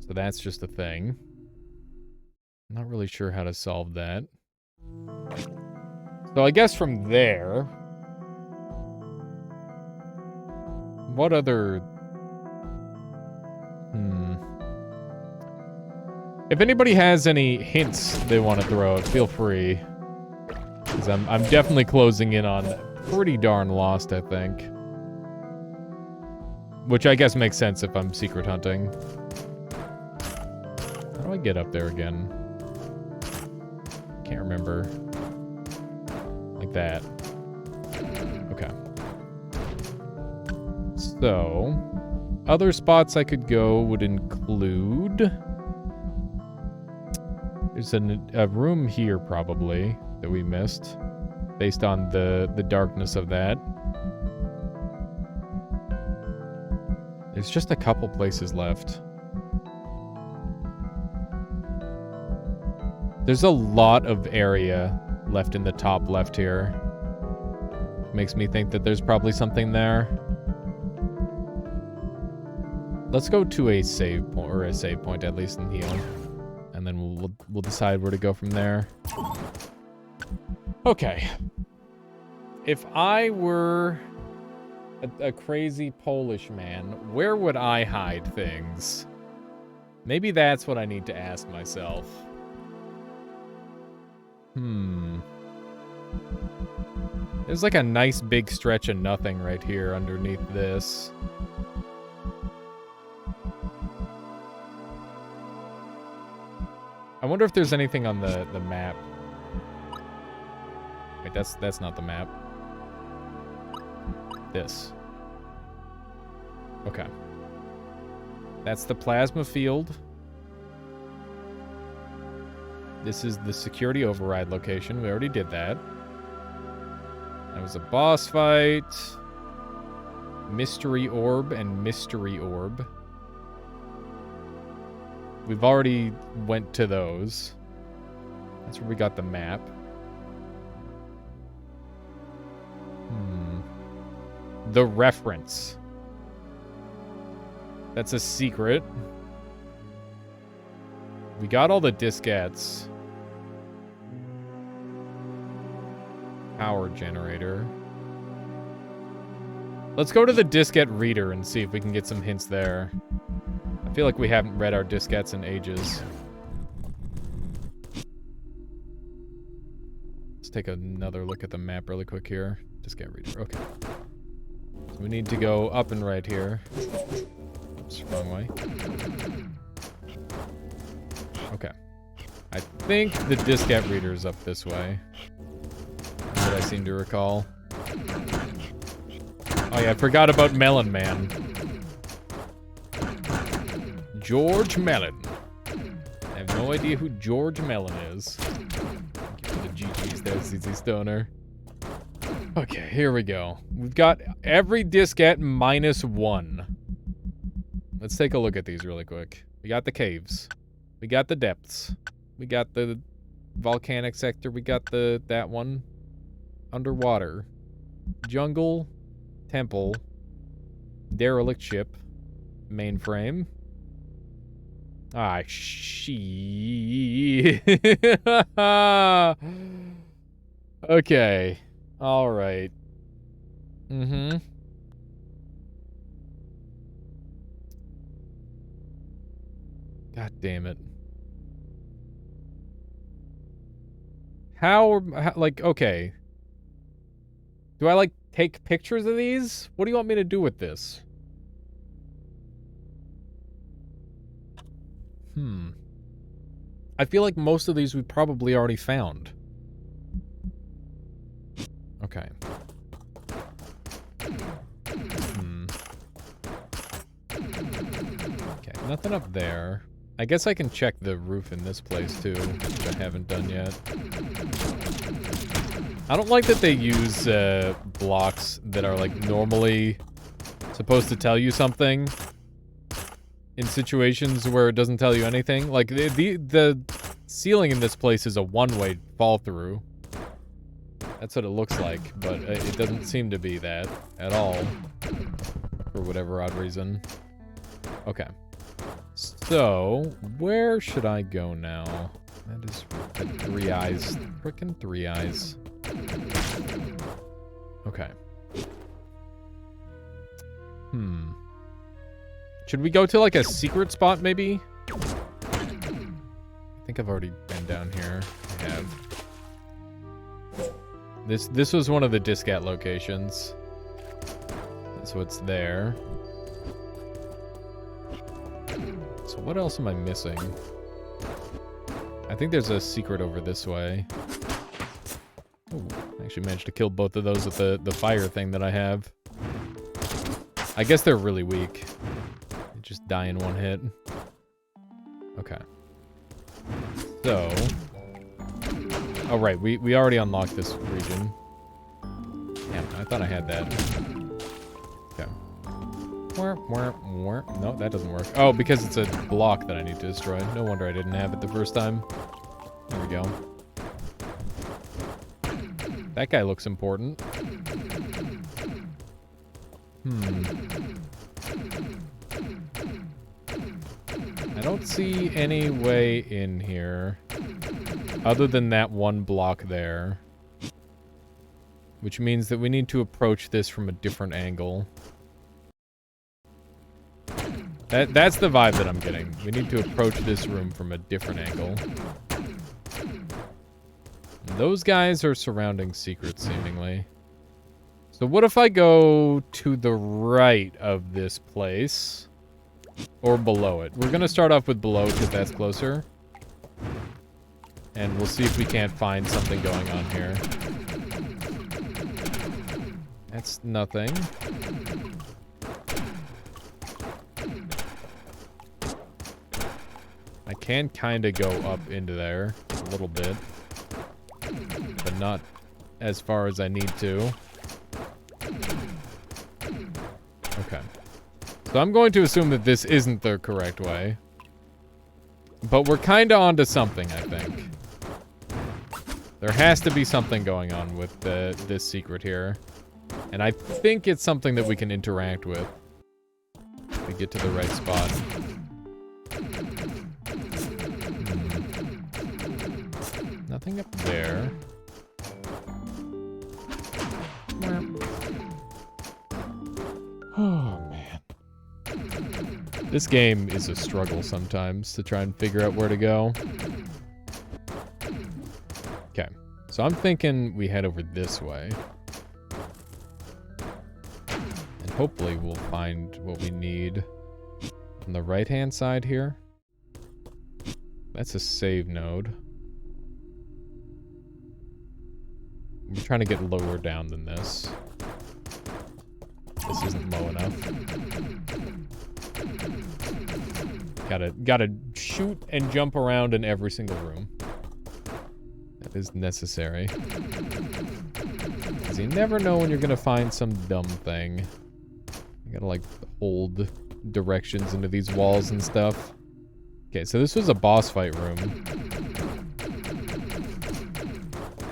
So that's just a thing. I'm not really sure how to solve that. So I guess from there... What other... If anybody has any hints they want to throw out, feel free. Because I'm definitely closing in on pretty darn lost, I think. Which I guess makes sense if I'm secret hunting. How do I get up there again? Can't remember. Like that. Okay. So, other spots I could go would include... There's a room here, probably, that we missed. Based on the darkness of that. There's just a couple places left. There's a lot of area left in the top left here. Makes me think that there's probably something there. Let's go to a save point, or a save point at least, and heal. And then we'll decide where to go from there. Okay. If I were a crazy Polish man, where would I hide things? Maybe that's what I need to ask myself. There's like a nice big stretch of nothing right here underneath this. I wonder if there's anything on the map. Wait, that's not the map. This. Okay. That's the plasma field. This is the security override location. We already did that. That was a boss fight. Mystery orb and mystery orb. We've already went to those. That's where we got the map. The reference. That's a secret. We got all the diskettes. Power generator. Let's go to the diskette reader and see if we can get some hints there. I feel like we haven't read our diskettes in ages. Let's take another look at the map really quick here. Diskette reader, okay. we need to go up and right here. Oops, wrong way. Okay. I think the diskette reader's up this way. That's what I seem to recall. Oh yeah, I forgot about Melon Man. George Melon. I have no idea who George Melon is. Thank you for the GGs there, CC Stoner. Okay, here we go. We've got every diskette minus 1. Let's take a look at these really quick. We got the caves. We got the depths. We got the volcanic sector. We got that one. Underwater. Jungle. Temple. Derelict ship. Mainframe. Ah, she. Okay. All right. Mm-hmm. God damn it. How, like, okay. Do I, like, take pictures of these? What do you want me to do with this? I feel like most of these we probably already found. Okay. Okay, nothing up there. I guess I can check the roof in this place too, which I haven't done yet. I don't like that they use blocks that are like normally supposed to tell you something in situations where it doesn't tell you anything. Like the ceiling in this place is a one-way fall through. That's what it looks like, but it doesn't seem to be that at all for whatever odd reason. Okay. So, where should I go now? That is the 3 eyes. Frickin' 3 eyes. Okay. Should we go to like a secret spot maybe? I think I've already been down here. I have. This was one of the diskette locations. That's what's there. So what else am I missing? I think there's a secret over this way. Oh, I actually managed to kill both of those with the fire thing that I have. I guess they're really weak. They just die in one hit. Okay. So... Oh, right. We already unlocked this region. Damn, I thought I had that. Okay. No, that doesn't work. Oh, because it's a block that I need to destroy. No wonder I didn't have it the first time. There we go. That guy looks important. I don't see any way in here other than that one block there. Which means that we need to approach this from a different angle. That's the vibe that I'm getting. We need to approach this room from a different angle. And those guys are surrounding secrets, seemingly. So what if I go to the right of this place? Or below it? We're gonna start off with below because that's closer. And we'll see if we can't find something going on here. That's nothing. I can kind of go up into there a little bit. But not as far as I need to. Okay. So I'm going to assume that this isn't the correct way. But we're kind of onto something, I think. There has to be something going on with this secret here. And I think it's something that we can interact with. If we get to the right spot. Nothing up there. Oh, man. This game is a struggle sometimes to try and figure out where to go. Okay. So I'm thinking we head over this way. And hopefully we'll find what we need on the right-hand side here. That's a save node. We're trying to get lower down than this. This isn't low enough. Gotta shoot and jump around in every single room. That is necessary. Because you never know when you're gonna find some dumb thing. You gotta, like, hold directions into these walls and stuff. Okay, so this was a boss fight room.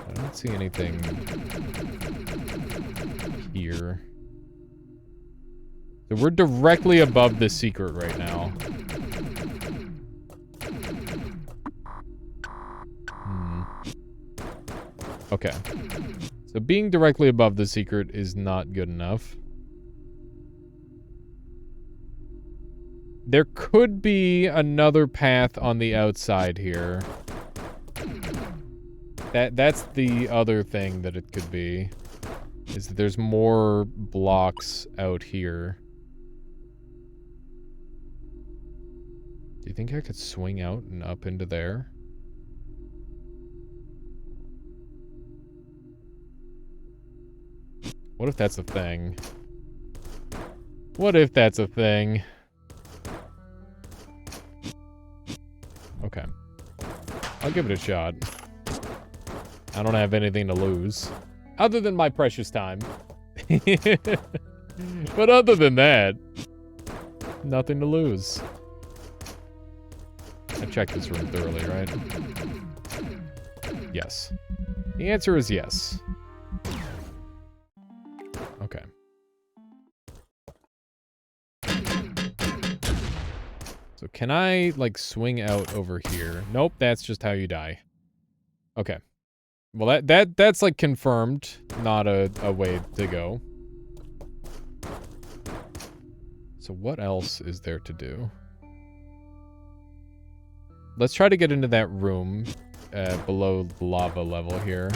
I don't see anything here. So we're directly above the secret right now. Okay. So being directly above the secret is not good enough. There could be another path on the outside here. That's the other thing that it could be. Is that there's more blocks out here. Do you think I could swing out and up into there? What if that's a thing? What if that's a thing? Okay. I'll give it a shot. I don't have anything to lose. Other than my precious time. But other than that, nothing to lose. I checked this room thoroughly, right? Yes. The answer is yes. Okay. So can I, like, swing out over here? Nope, that's just how you die. Okay. Well, that's like confirmed, not a way to go. So what else is there to do? Let's try to get into that room below the lava level here.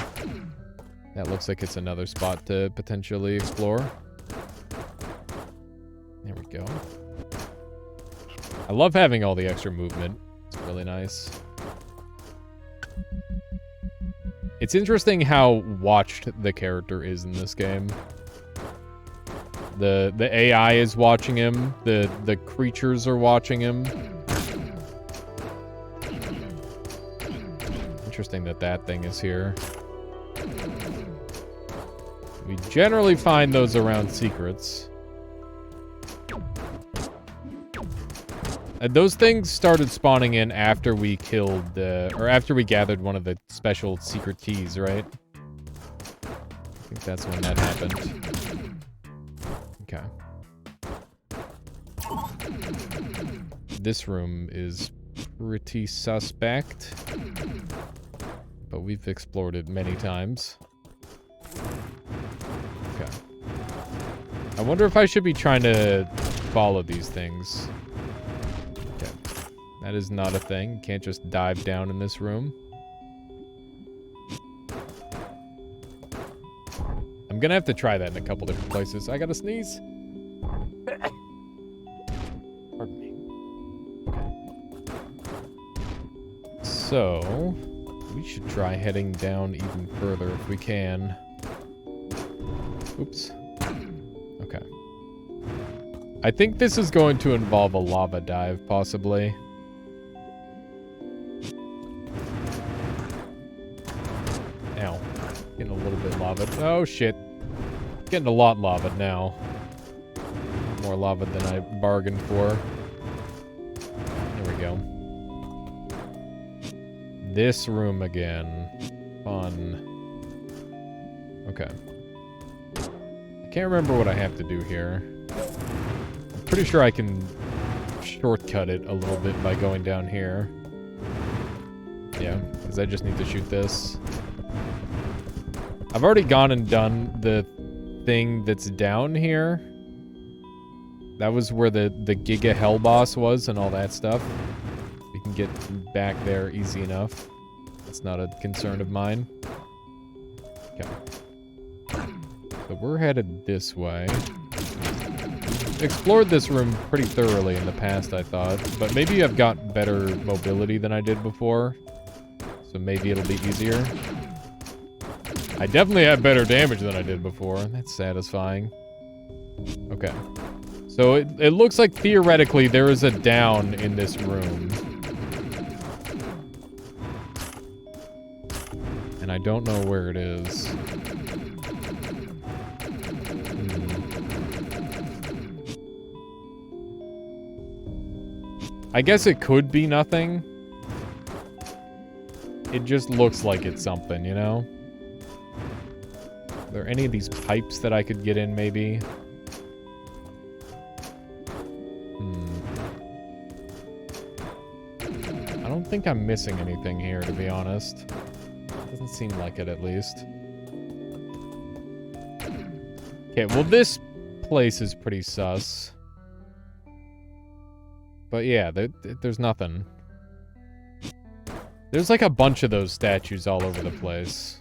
That looks like it's another spot to potentially explore. There we go. I love having all the extra movement. It's really nice. It's interesting how watched the character is in this game. The AI is watching him. The creatures are watching him. Interesting that thing is here. We generally find those around secrets. Those things started spawning in after we killed, or after we gathered one of the special secret keys, right? I think that's when that happened. Okay. This room is pretty suspect, but we've explored it many times. Okay. I wonder if I should be trying to follow these things. Okay. That is not a thing. You can't just dive down in this room. I'm gonna have to try that in a couple different places. I gotta sneeze. Pardon me. Okay. So, we should try heading down even further if we can. Oops. Okay. I think this is going to involve a lava dive, possibly. Ow. Getting a little bit lava. Oh, shit. Getting a lot lava now. More lava than I bargained for. There we go. This room again. Fun. Okay. I can't remember what I have to do here. I'm pretty sure I can shortcut it a little bit by going down here. Yeah, because I just need to shoot this. I've already gone and done the thing that's down here. That was where the Giga Hell boss was and all that stuff. We can get back there easy enough. That's not a concern of mine. Okay. So we're headed this way. explored this room pretty thoroughly in the past, I thought. But maybe I've got better mobility than I did before. So maybe it'll be easier. I definitely have better damage than I did before. That's satisfying. Okay. So it looks like theoretically there is a down in this room. And I don't know where it is. I guess it could be nothing. It just looks like it's something, you know? Are there any of these pipes that I could get in, maybe? I don't think I'm missing anything here, to be honest. Doesn't seem like it, at least. Okay, well, this place is pretty sus. But yeah, there's nothing. There's like a bunch of those statues all over the place.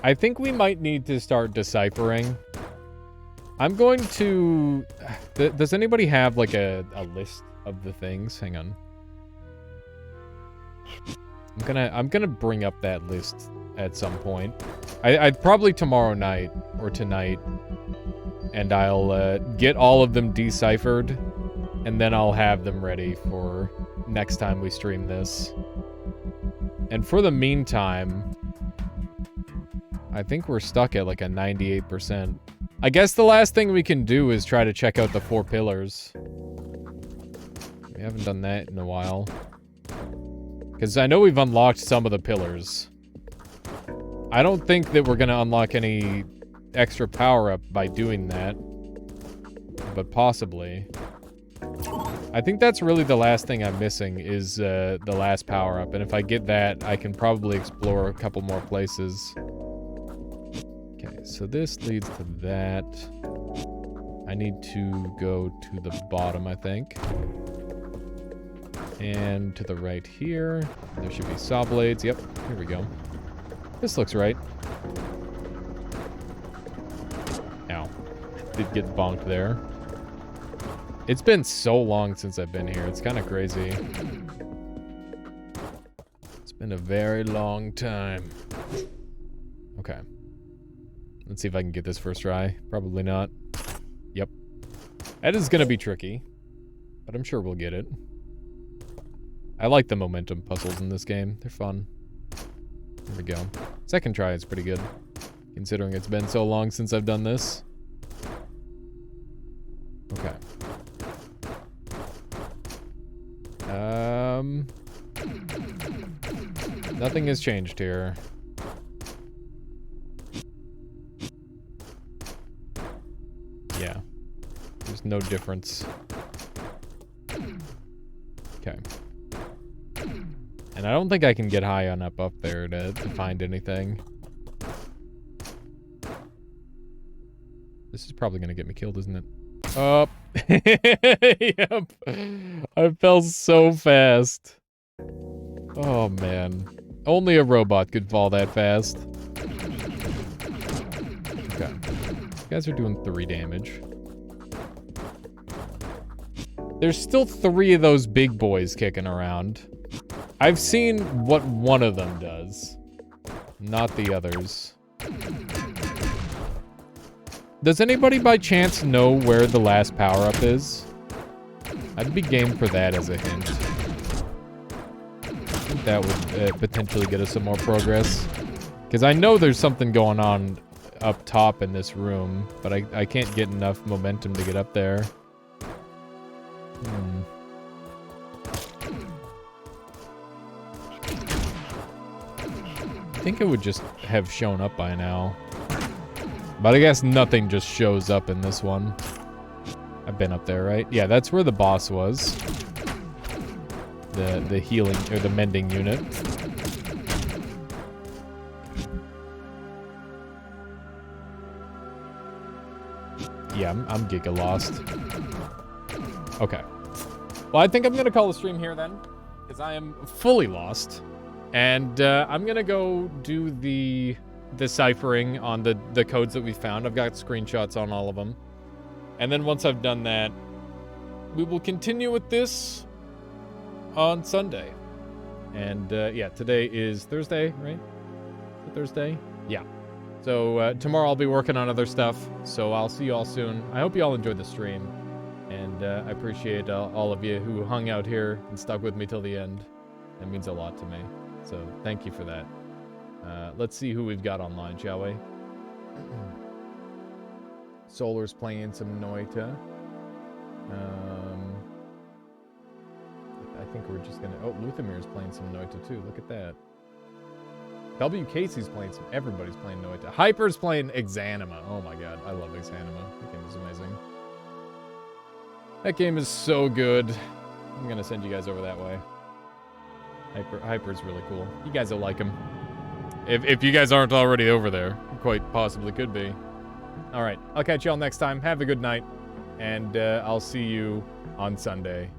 I think we might need to start deciphering. I'm going to... Does anybody have like a list of the things? Hang on. I'm gonna bring up that list at some point. I'd probably tomorrow night or tonight, and I'll get all of them deciphered, and then I'll have them ready for next time we stream this. And for the meantime, I think we're stuck at like a 98%. I guess the last thing we can do is try to check out the 4 pillars. We haven't done that in a while. Because I know we've unlocked some of the pillars. I don't think that we're going to unlock any extra power-up by doing that. But possibly. I think that's really the last thing I'm missing is the last power-up. And if I get that, I can probably explore a couple more places. Okay, so this leads to that. I need to go to the bottom, I think. And to the right here, there should be saw blades. Yep, here we go. This looks right. Ow. Did get bonked there. It's been so long since I've been here. It's kind of crazy. It's been a very long time. Okay. Let's see if I can get this first try. Probably not. Yep. That is going to be tricky. But I'm sure we'll get it. I like the momentum puzzles in this game. They're fun. There we go. Second try is pretty good. Considering it's been so long since I've done this. Okay. Nothing has changed here. Yeah. There's no difference. Okay. And I don't think I can get high enough up there to find anything. This is probably going to get me killed, isn't it? Oh. Yep. I fell so fast. Oh, man. Only a robot could fall that fast. Okay. You guys are doing 3 damage. There's still 3 of those big boys kicking around. I've seen what one of them does. Not the others. Does anybody by chance know where the last power-up is? I'd be game for that as a hint. I think that would potentially get us some more progress. Because I know there's something going on up top in this room, but I can't get enough momentum to get up there. I think it would just have shown up by now. But I guess nothing just shows up in this one. I've been up there, right? Yeah, that's where the boss was. The healing, or the mending unit. Yeah, I'm giga lost. Okay. Well, I think I'm going to call the stream here then. Because I am fully lost. And I'm gonna go do the deciphering on the codes that we found. I've got screenshots on all of them. And then once I've done that, we will continue with this on Sunday. And yeah, today is Thursday, right? Is it Thursday? Yeah. So tomorrow I'll be working on other stuff. So I'll see you all soon. I hope you all enjoyed the stream. And I appreciate all of you who hung out here and stuck with me till the end. That means a lot to me. So thank you for that. Let's see who we've got online, shall we? Solar's playing some Noita. I think we're just gonna... Oh, Luthamir's playing some Noita too. Look at that. W. Casey's playing some... Everybody's playing Noita. Hyper's playing Exanima. Oh my god, I love Exanima. That game is amazing. That game is so good. I'm gonna send you guys over that way. Hyper's really cool. You guys will like him. If you guys aren't already over there, quite possibly could be. All right, I'll catch y'all next time. Have a good night, and I'll see you on Sunday.